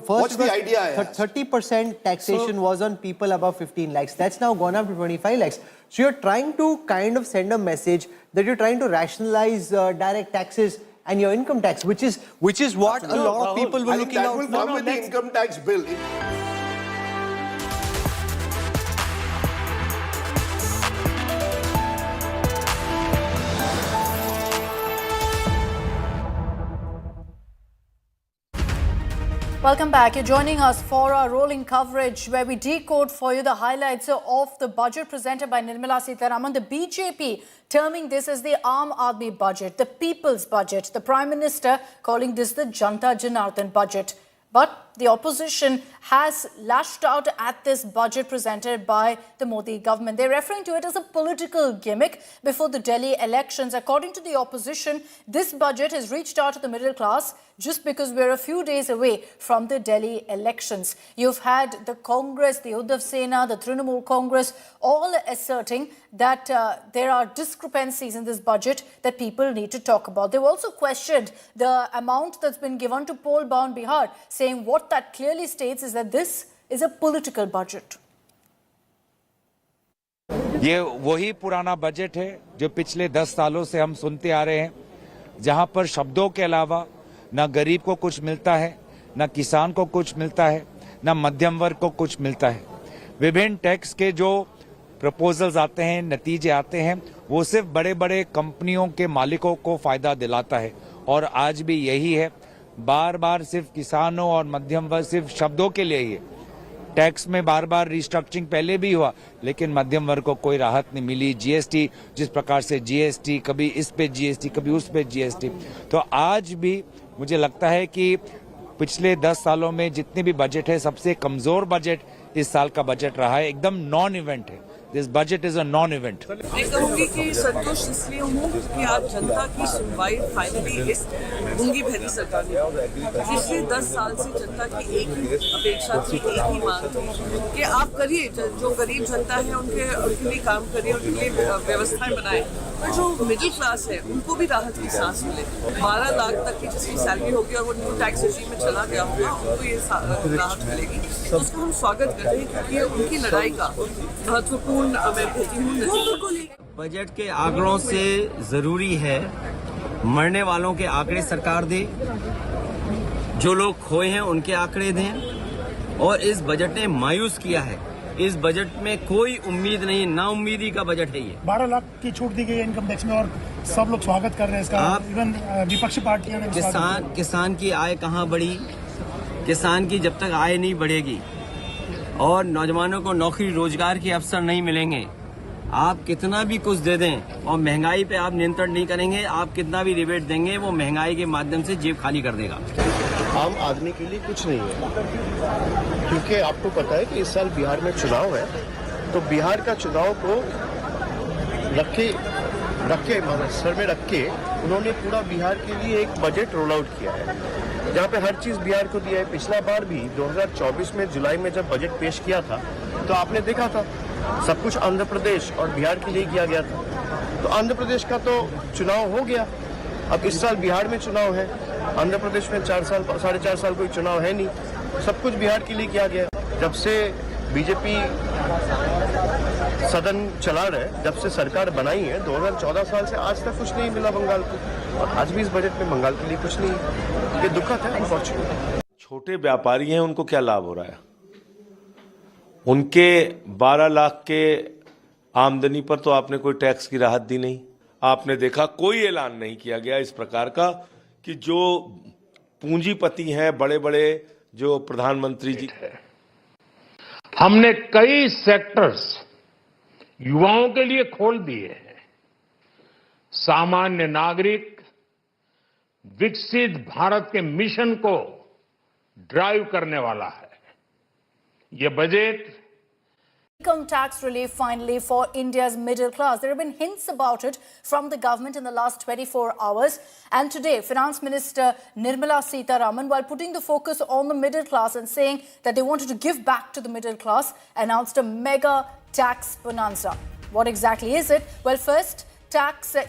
first what's the idea? 30% taxation was on people above 15 lakhs. That's now gone up to 25 lakhs. So you're trying to kind of send a message that you're trying to rationalize direct taxes and your income tax, which is what a lot of people were looking out for. That will come with the income tax bill. Welcome back. You're joining us for our rolling coverage where we decode for you the highlights of the budget presented by Nirmala Sitharaman. The BJP terming this as the Aam Aadmi budget, the people's budget. The Prime Minister calling this the Janta Janardhan budget. But the opposition has lashed out at this budget presented by the Modi government. They're referring to it as a political gimmick before the Delhi elections. According to the opposition, this budget has reached out to the middle class just because we're a few days away from the Delhi elections. You've had the Congress, the Uddhav Sena, the Trinamool Congress, all asserting that there are discrepancies in this budget that people need to talk about. They've also questioned the amount that's been given to poll-bound Bihar, saying what that clearly states is that this is a political budget. ये वही पुराना budget है जो पिछले 10 सालों से हम सुनते आ रहे हैं, जहां पर शब्दों के अलावा ना गरीब को कुछ मिलता है, ना किसान को कुछ मिलता है, ना मध्यम वर्ग को कुछ मिलता है। विभिन्न टैक्स के जो प्रपोजल्स आते हैं, नतीजे आते हैं, वो सिर्फ बड़े-बड़े कंपनियों के मालिकों को फायदा दिलाता है और आज भी यही है। बार-बार सिर्फ किसानों और मध्यम वर्ग सिर्फ शब्दों के लिए ही है। टैक्स में बार-बार रिस्ट्रक्चरिंग पहले भी हुआ, लेकिन मध्यम वर्ग को कोई राहत नहीं मिली। जीएसटी जिस प्रकार से जीएसटी, कभी इस पे जीएसटी, कभी उस पे जीएसटी, तो आज भी मुझे लगता है कि पिछले 10 सालों में जितने भी बजट है, सबसे कमजोर बजट इस साल का बजट रहा है। एकदम नॉन इवेंट है। This budget is a non-event. मैं कहूँगी कि संतुष्ट इसलिए हूँ कि आज जनता की सुनवाई फाइनली इस गूंगी भरी सरकार ने पिछले 10 साल से जनता की एक ही अपेक्षा थी, एक ही मांग थी कि आप करिए, जो गरीब जनता है उनके लिए काम करिए, उनके लिए व्यवस्थाएं बनाएं, पर जो मिडिल क्लास है उनको भी राहत की सांस मिले। 12 लाख तक की जिसकी सैलरी होगी और वो न्यू टैक्स रेजिम में चला गया होगा, उनको ये राहत मिलेगी। तो उसका हम स्वागत कर रहे हैं क्योंकि उनकी लड़ाई का महत्वपूर्ण बजट के आंकड़ों से जरूरी है मरने वालों के आंकड़े सरकार दे, जो लोग खोए हैं उनके आंकड़े दें, और इस बजट ने मायूस किया है। इस बजट में कोई उम्मीद नहीं, नाउम्मीदी का बजट है ये। 12 लाख की छूट दी गई है इनकम टैक्स में और सब लोग स्वागत कर रहे हैं इसका। इवन विपक्षी पार्टियां ने किसान की आय कहाँ बढ़ी? किसान की जब तक आय नहीं बढ़ेगी और नौजवानों को नौकरी रोजगार के अवसर नहीं मिलेंगे, आप कितना भी कुछ दे दें और महंगाई पे आप नियंत्रण नहीं करेंगे, आप कितना भी रिबेट देंगे, वो महंगाई के माध्यम से जेब खाली कर देगा। आम आदमी के लिए कुछ नहीं है, क्योंकि आपको पता है कि इस साल बिहार में चुनाव है, तो बिहार का चुनाव को रख के सर में रख के उन्होंने पूरा बिहार के लिए एक बजट रोल आउट किया है, जहाँ पे हर चीज बिहार को दिया है। पिछला बार भी 2024 में जुलाई में जब बजट पेश किया था तो आपने देखा था सब कुछ आंध्र प्रदेश और बिहार के लिए किया गया था। तो आंध्र प्रदेश का तो चुनाव हो गया, अब इस साल बिहार में चुनाव है। आंध्र प्रदेश में 4.5 साल कोई चुनाव है नहीं, सब कुछ बिहार के लिए किया गया। जब से बीजेपी सदन चला रहे, जब से सरकार बनाई है 2014 साल से आज तक कुछ नहीं मिला बंगाल को। और आज भी इस बजट में बंगाल के लिए कुछ नहीं है। ये दुखद है, अनफॉर्चुनेट। छोटे व्यापारी हैं, उनको क्या लाभ हो रहा है? उनके 12 लाख के आमदनी पर तो आपने कोई टैक्स की राहत दी नहीं। आपने देखा कोई ऐलान नहीं किया गया इस प्रकार का कि जो पूंजीपति हैं, बड़े बड़े जो प्रधानमंत्री जी हैं, हमने कई सेक्टर्स युवाओं के लिए खोल दिए हैं। सामान्य नागरिक विकसित भारत के मिशन को ड्राइव करने वाला है। ये budget Income tax relief finally for India's middle class. There have been hints about it from the government in the last 24 hours. And today, Finance Minister Nirmala Sitharaman, while putting the focus on the middle class and saying that they wanted to give back to the middle class, announced a mega tax bonanza. What exactly is it? Well, first,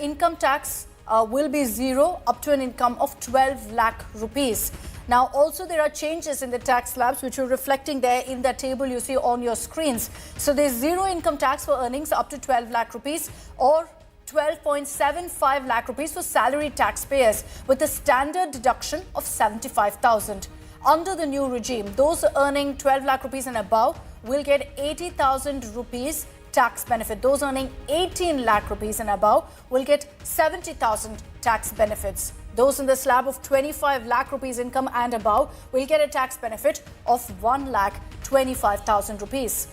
income tax will be zero up to an income of 12 lakh rupees. Now, also there are changes in the tax slabs which are reflecting there in that table you see on your screens. So there's zero income tax for earnings up to 12 lakh rupees or 12.75 lakh rupees for salary taxpayers with a standard deduction of 75,000. Under the new regime, those earning 12 lakh rupees and above will get 80,000 rupees tax benefit. Those earning 18 lakh rupees and above will get 70,000 tax benefits. Those in the slab of 25 lakh rupees income and above will get a tax benefit of 1,25,000 rupees.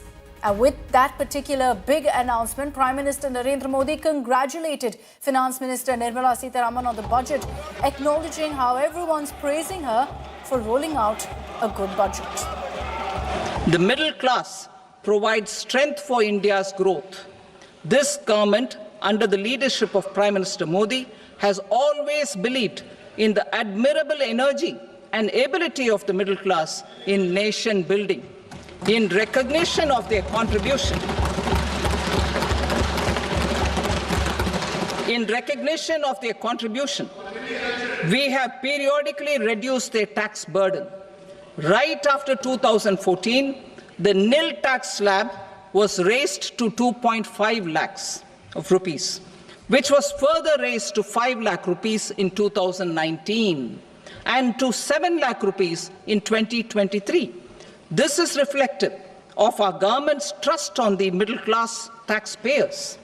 And with that particular big announcement, Prime Minister Narendra Modi congratulated Finance Minister Nirmala Sitharaman on the budget, acknowledging how everyone's praising her for rolling out a good budget. The middle class provides strength for India's growth. This government, under the leadership of Prime Minister Modi, has always believed in the admirable energy and ability of the middle class in nation building. In recognition of their contribution, we have periodically reduced their tax burden. Right after 2014, the nil tax slab was raised to 2.5 lakhs of rupees, which was further raised to 5 lakh rupees in 2019 and to 7 lakh rupees in 2023. This is reflective of our government's trust on the middle class taxpayers.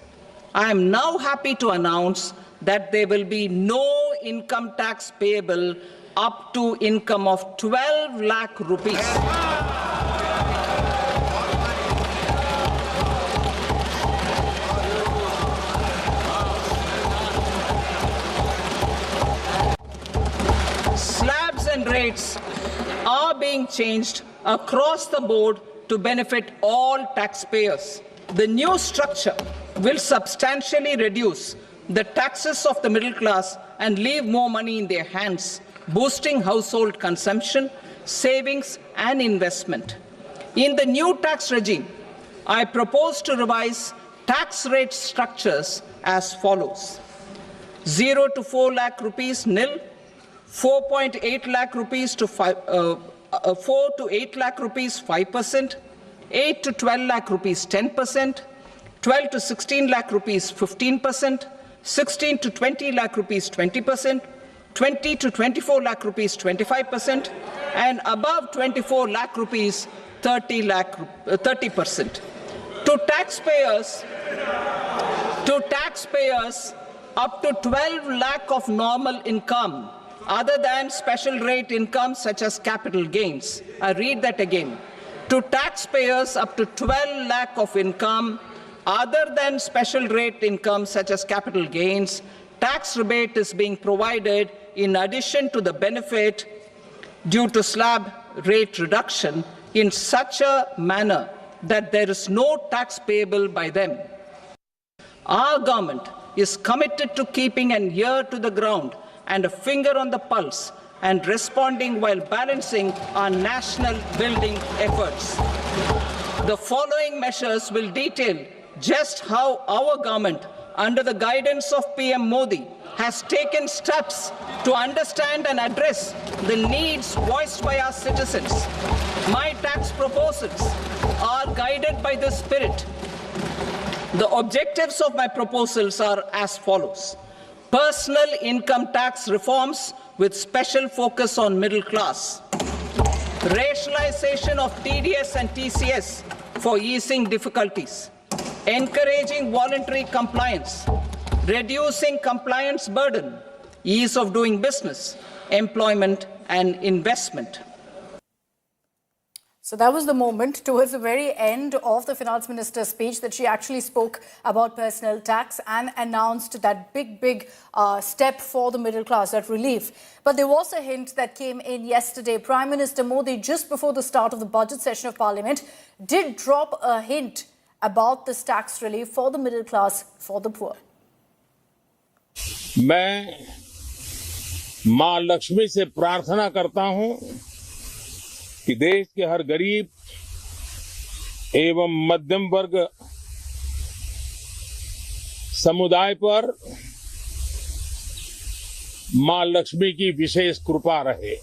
I am now happy to announce that there will be no income tax payable up to income of 12 lakh rupees. Slabs and rates are being changed across the board to benefit all taxpayers. The new structure will substantially reduce the taxes of the middle class and leave more money in their hands, boosting household consumption, savings and investment. In the new tax regime, I propose to revise tax rate structures as follows: 0 to 4 lakh rupees nil, 4.8 lakh rupees to 4 to 8 lakh rupees 5%, 8 to 12 lakh rupees 10%, 12 to 16 lakh rupees 15%, 16 to 20 lakh rupees 20%, 20 to 24 lakh rupees 25%, and above 24 lakh rupees 30%. To taxpayers up to 12 lakh of normal income, other than special rate income such as capital gains. I read that again. To taxpayers up to 12 lakh of income, other than special rate income such as capital gains, tax rebate is being provided in addition to the benefit due to slab rate reduction in such a manner that there is no tax payable by them. Our government is committed to keeping an ear to the ground and a finger on the pulse and responding while balancing our national building efforts. The following measures will detail just how our government, under the guidance of PM Modi, has taken steps to understand and address the needs voiced by our citizens. My tax proposals are guided by this spirit. The objectives of my proposals are as follows: personal income tax reforms with special focus on middle class, rationalization of TDS and TCS for easing difficulties, encouraging voluntary compliance, reducing compliance burden, ease of doing business, employment and investment. So that was the moment towards the very end of the Finance Minister's speech that she actually spoke about personal tax and announced that big step for the middle class, that relief. But there was a hint that came in yesterday. Prime Minister Modi, just before the start of the budget session of Parliament, did drop a hint about this tax relief for the middle class, for the poor. मैं मां लक्ष्मी से प्रार्थना करता हूं कि देश के हर गरीब एवं मध्यम वर्ग समुदाय पर मां लक्ष्मी की विशेष कृपा रहे.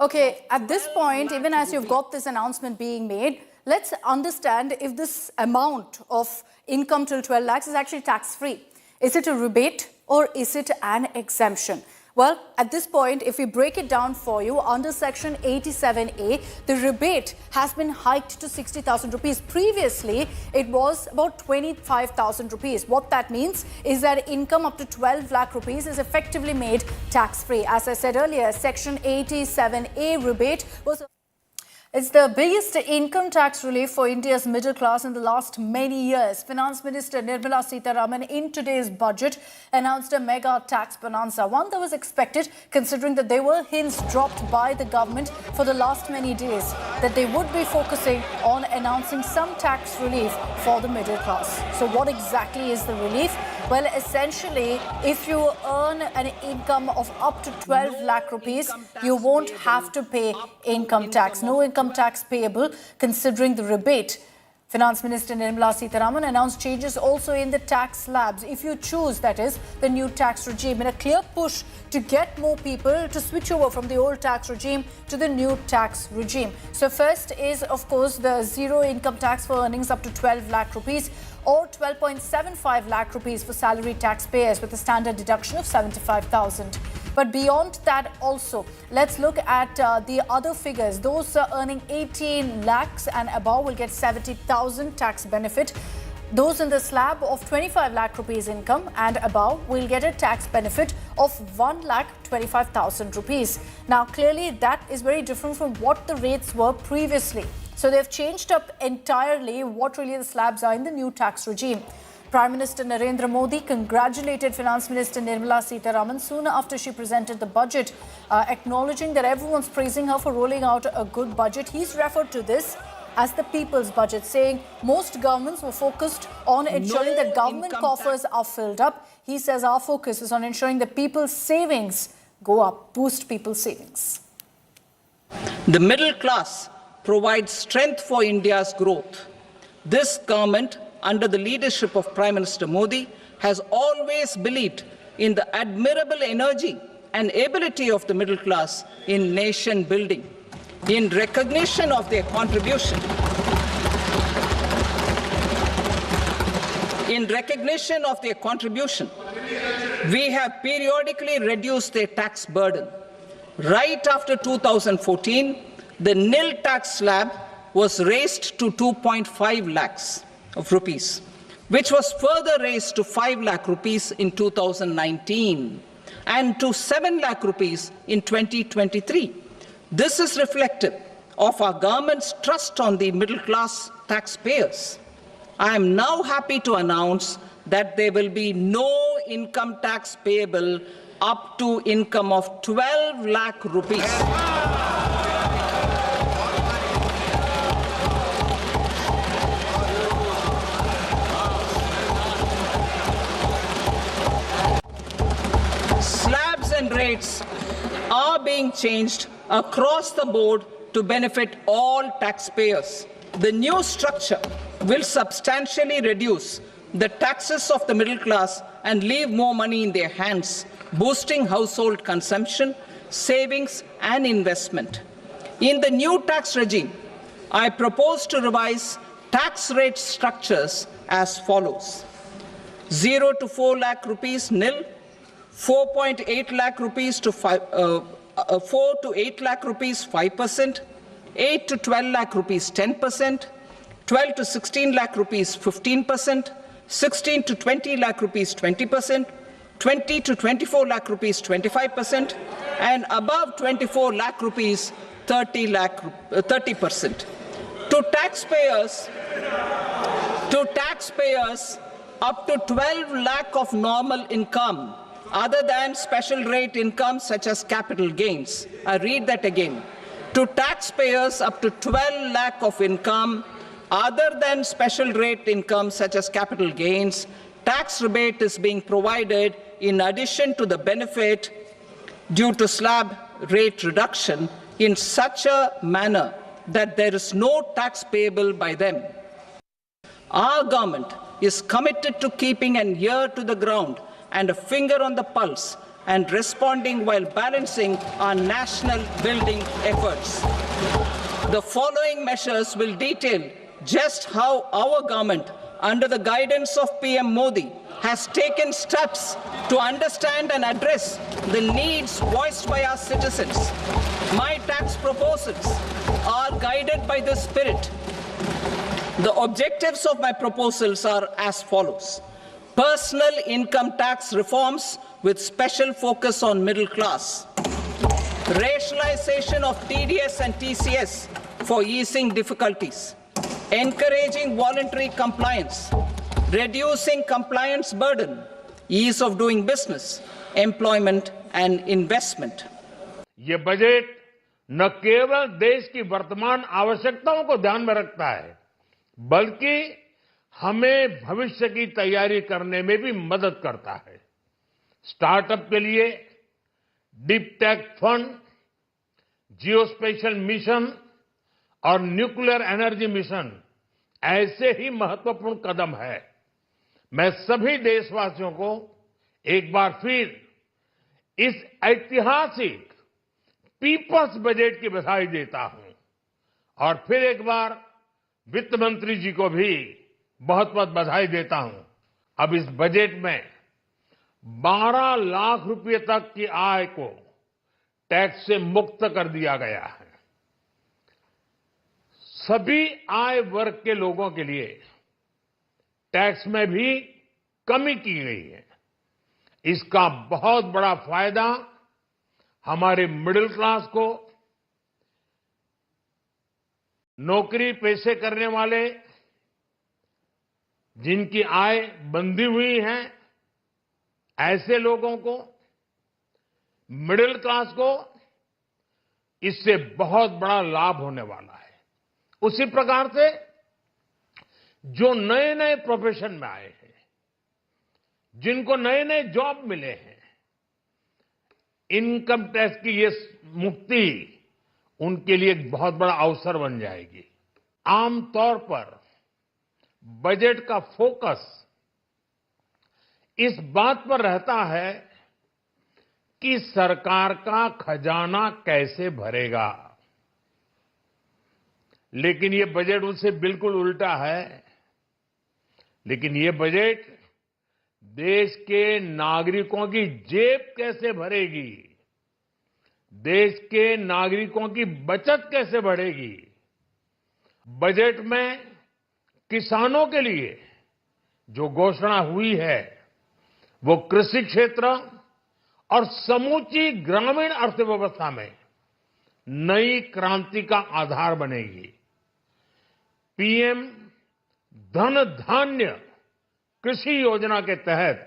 Okay, at this point, even as you've got this announcement being made, let's understand if this amount of income till 12 lakhs is actually tax-free. Is it a rebate or is it an exemption? Well, at this point, if we break it down for you, under Section 87A, the rebate has been hiked to 60,000 rupees. Previously, it was about 25,000 rupees. What that means is that income up to 12 lakh rupees is effectively made tax-free. As I said earlier, Section 87A rebate was... It's the biggest income tax relief for India's middle class in the last many years. Finance Minister Nirmala Sitharaman in today's budget announced a mega tax bonanza, one that was expected considering that there were hints dropped by the government for the last many days that they would be focusing on announcing some tax relief for the middle class. So what exactly is the relief? Well, essentially, if you earn an income of up to 12 lakh rupees, you won't have to pay income tax. No income tax payable considering the rebate. Finance Minister Nirmala Sitharaman announced changes also in the tax slabs. If you choose, that is, the new tax regime, in a clear push to get more people to switch over from the old tax regime to the new tax regime. So first is, of course, the zero income tax for earnings up to 12 lakh rupees or 12.75 lakh rupees for salary taxpayers with a standard deduction of 75,000. But beyond that also, let's look at the other figures. Those earning 18 lakhs and above will get 70,000 tax benefit. Those in the slab of 25 lakh rupees income and above will get a tax benefit of 1,25,000 rupees. Now, clearly that is very different from what the rates were previously. So they've changed up entirely what really the slabs are in the new tax regime. Prime Minister Narendra Modi congratulated Finance Minister Nirmala Sitharaman soon after she presented the budget, acknowledging that everyone's praising her for rolling out a good budget. He's referred to this as the people's budget, saying most governments were focused on ensuring that government coffers are filled up. He says our focus is on ensuring that people's savings go up, boost people's savings. The middle class provides strength for India's growth. This government, under the leadership of Prime Minister Modi, has always believed in the admirable energy and ability of the middle class in nation building. In recognition of their contribution, we have periodically reduced their tax burden. Right after 2014, the nil tax slab was raised to 2.5 lakhs of rupees, which was further raised to 5 lakh rupees in 2019 and to 7 lakh rupees in 2023. This is reflective of our government's trust on the middle class taxpayers. I am now happy to announce that there will be no income tax payable up to income of 12 lakh rupees. Slabs and rates are being changed across the board to benefit all taxpayers. The new structure will substantially reduce the taxes of the middle class and leave more money in their hands, boosting household consumption, savings and investment. In the new tax regime, I propose to revise tax rate structures as follows. 0 to 4 lakh rupees nil, 4.8 lakh rupees to 4 to 8 lakh rupees 5%, 8 to 12 lakh rupees 10%, 12 to 16 lakh rupees 15%, 16 to 20 lakh rupees 20%, 20 to 24 lakh rupees 25%, and above 24 lakh rupees 30%. To taxpayers up to 12 lakh of normal income, other than special rate income such as capital gains. I read that again. To taxpayers up to 12 lakh of income, other than special rate income such as capital gains, tax rebate is being provided in addition to the benefit due to slab rate reduction in such a manner that there is no tax payable by them. Our government is committed to keeping an ear to the ground and a finger on the pulse and responding while balancing our national building efforts. The following measures will detail just how our government, under the guidance of PM Modi, has taken steps to understand and address the needs voiced by our citizens. My tax proposals are guided by this spirit. The objectives of my proposals are as follows. Personal income tax reforms with special focus on middle class. Rationalization of TDS and TCS for easing difficulties. Encouraging voluntary compliance. Reducing compliance burden. Ease of doing business. Employment and investment. ये budget न केवल देश की वर्तमान आवश्यकताओं को ध्यान में रखता है, बल्कि हमें भविष्य की तैयारी करने में भी मदद करता है। स्टार्टअप के लिए deep tech fund, geospatial mission और न्यूक्लियर एनर्जी मिशन ऐसे ही महत्वपूर्ण कदम है। मैं सभी देशवासियों को एक बार फिर इस ऐतिहासिक पीपल्स बजट की बधाई देता हूं और फिर एक बार वित्त मंत्री जी को भी बहुत बहुत बधाई देता हूं। अब इस बजट में 12 लाख रुपए तक की आय को टैक्स से मुक्त कर दिया गया है। सभी आय वर्ग के लोगों के लिए टैक्स में भी कमी की गई है। इसका बहुत बड़ा फायदा हमारे मिडिल क्लास को, नौकरी पेशे करने वाले जिनकी आय बंधी हुई है, ऐसे लोगों को, मिडिल क्लास को इससे बहुत बड़ा लाभ होने वाला है। उसी प्रकार से जो नए नए प्रोफेशन में आए हैं, जिनको नए नए जॉब मिले हैं, इनकम टैक्स की ये मुक्ति उनके लिए एक बहुत बड़ा अवसर बन जाएगी। आमतौर पर बजट का फोकस इस बात पर रहता है कि सरकार का खजाना कैसे भरेगा, लेकिन ये बजट उससे बिल्कुल उल्टा है। लेकिन ये बजट देश के नागरिकों की जेब कैसे भरेगी, देश के नागरिकों की बचत कैसे बढ़ेगी। बजट में किसानों के लिए जो घोषणा हुई है वो कृषि क्षेत्र और समूची ग्रामीण अर्थव्यवस्था में नई क्रांति का आधार बनेगी। पीएम धन धान्य कृषि योजना के तहत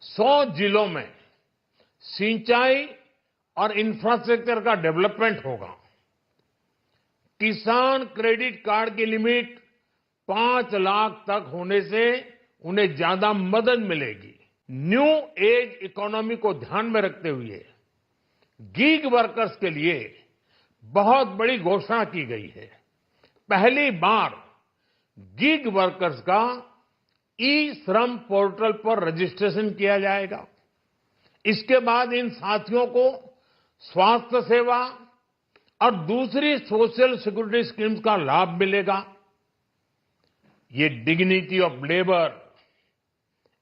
100 जिलों में सिंचाई और इंफ्रास्ट्रक्चर का डेवलपमेंट होगा। किसान क्रेडिट कार्ड की लिमिट 5 लाख तक होने से उन्हें ज्यादा मदद मिलेगी। न्यू एज इकोनॉमी को ध्यान में रखते हुए गीग वर्कर्स के लिए बहुत बड़ी घोषणा की गई है। पहली बार गीग वर्कर्स का ई श्रम पोर्टल पर रजिस्ट्रेशन किया जाएगा। इसके बाद इन साथियों को स्वास्थ्य सेवा और दूसरी सोशल सिक्योरिटी स्कीम्स का लाभ मिलेगा। ये डिग्निटी ऑफ लेबर,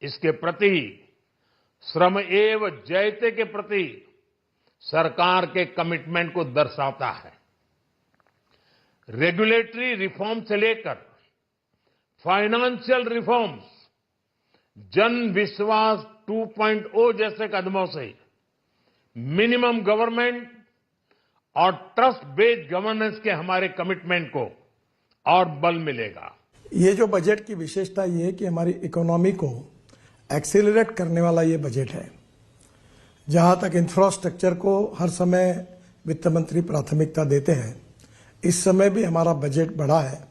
इसके प्रति श्रम एव जयते के प्रति सरकार के कमिटमेंट को दर्शाता है। रेगुलेटरी रिफॉर्म से लेकर फाइनेंशियल रिफॉर्म्स, जन विश्वास 2.0 जैसे कदमों से मिनिमम गवर्नमेंट और ट्रस्ट बेस्ड गवर्नेंस के हमारे कमिटमेंट को और बल मिलेगा। ये जो बजट की विशेषता ये है कि हमारी इकोनॉमी को एक्सेलरेट करने वाला ये बजट है। जहां तक इंफ्रास्ट्रक्चर को हर समय वित्त मंत्री प्राथमिकता देते हैं, इस समय भी हमारा बजट बढ़ा है,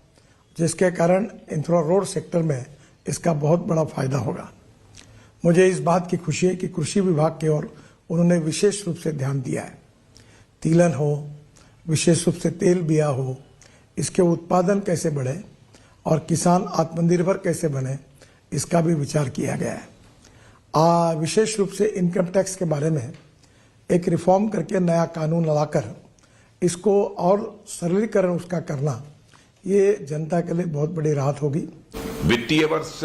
जिसके कारण इंफ्रा रोड सेक्टर में इसका बहुत बड़ा फायदा होगा। मुझे इस बात की खुशी है कि कृषि विभाग की ओर उन्होंने विशेष रूप से ध्यान दिया है। तिलहन हो, विशेष रूप से तेल बिया हो, इसके उत्पादन कैसे बढ़े और किसान आत्मनिर्भर कैसे बने, इसका भी विचार किया गया है। विशेष रूप से इनकम टैक्स के बारे में एक रिफॉर्म करके नया कानून लाकर इसको और सरलीकरण उसका करना, ये जनता के लिए बहुत बड़ी राहत होगी। वित्तीय वर्ष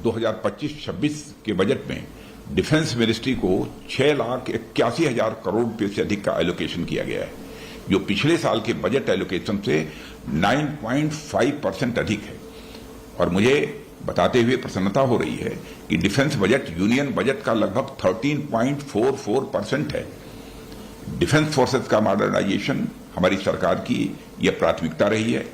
2025-26 के बजट में डिफेंस मिनिस्ट्री को 6,81,000 करोड़ रुपए से अधिक का एलोकेशन किया गया है, जो पिछले साल के बजट एलोकेशन से 9.5% अधिक है। और मुझे बताते हुए प्रसन्नता हो रही है कि डिफेंस बजट यूनियन बजट का लगभग 13.44% है। डिफेंस फोर्सेस का मॉडर्नाइजेशन हमारी सरकार की यह प्राथमिकता रही है।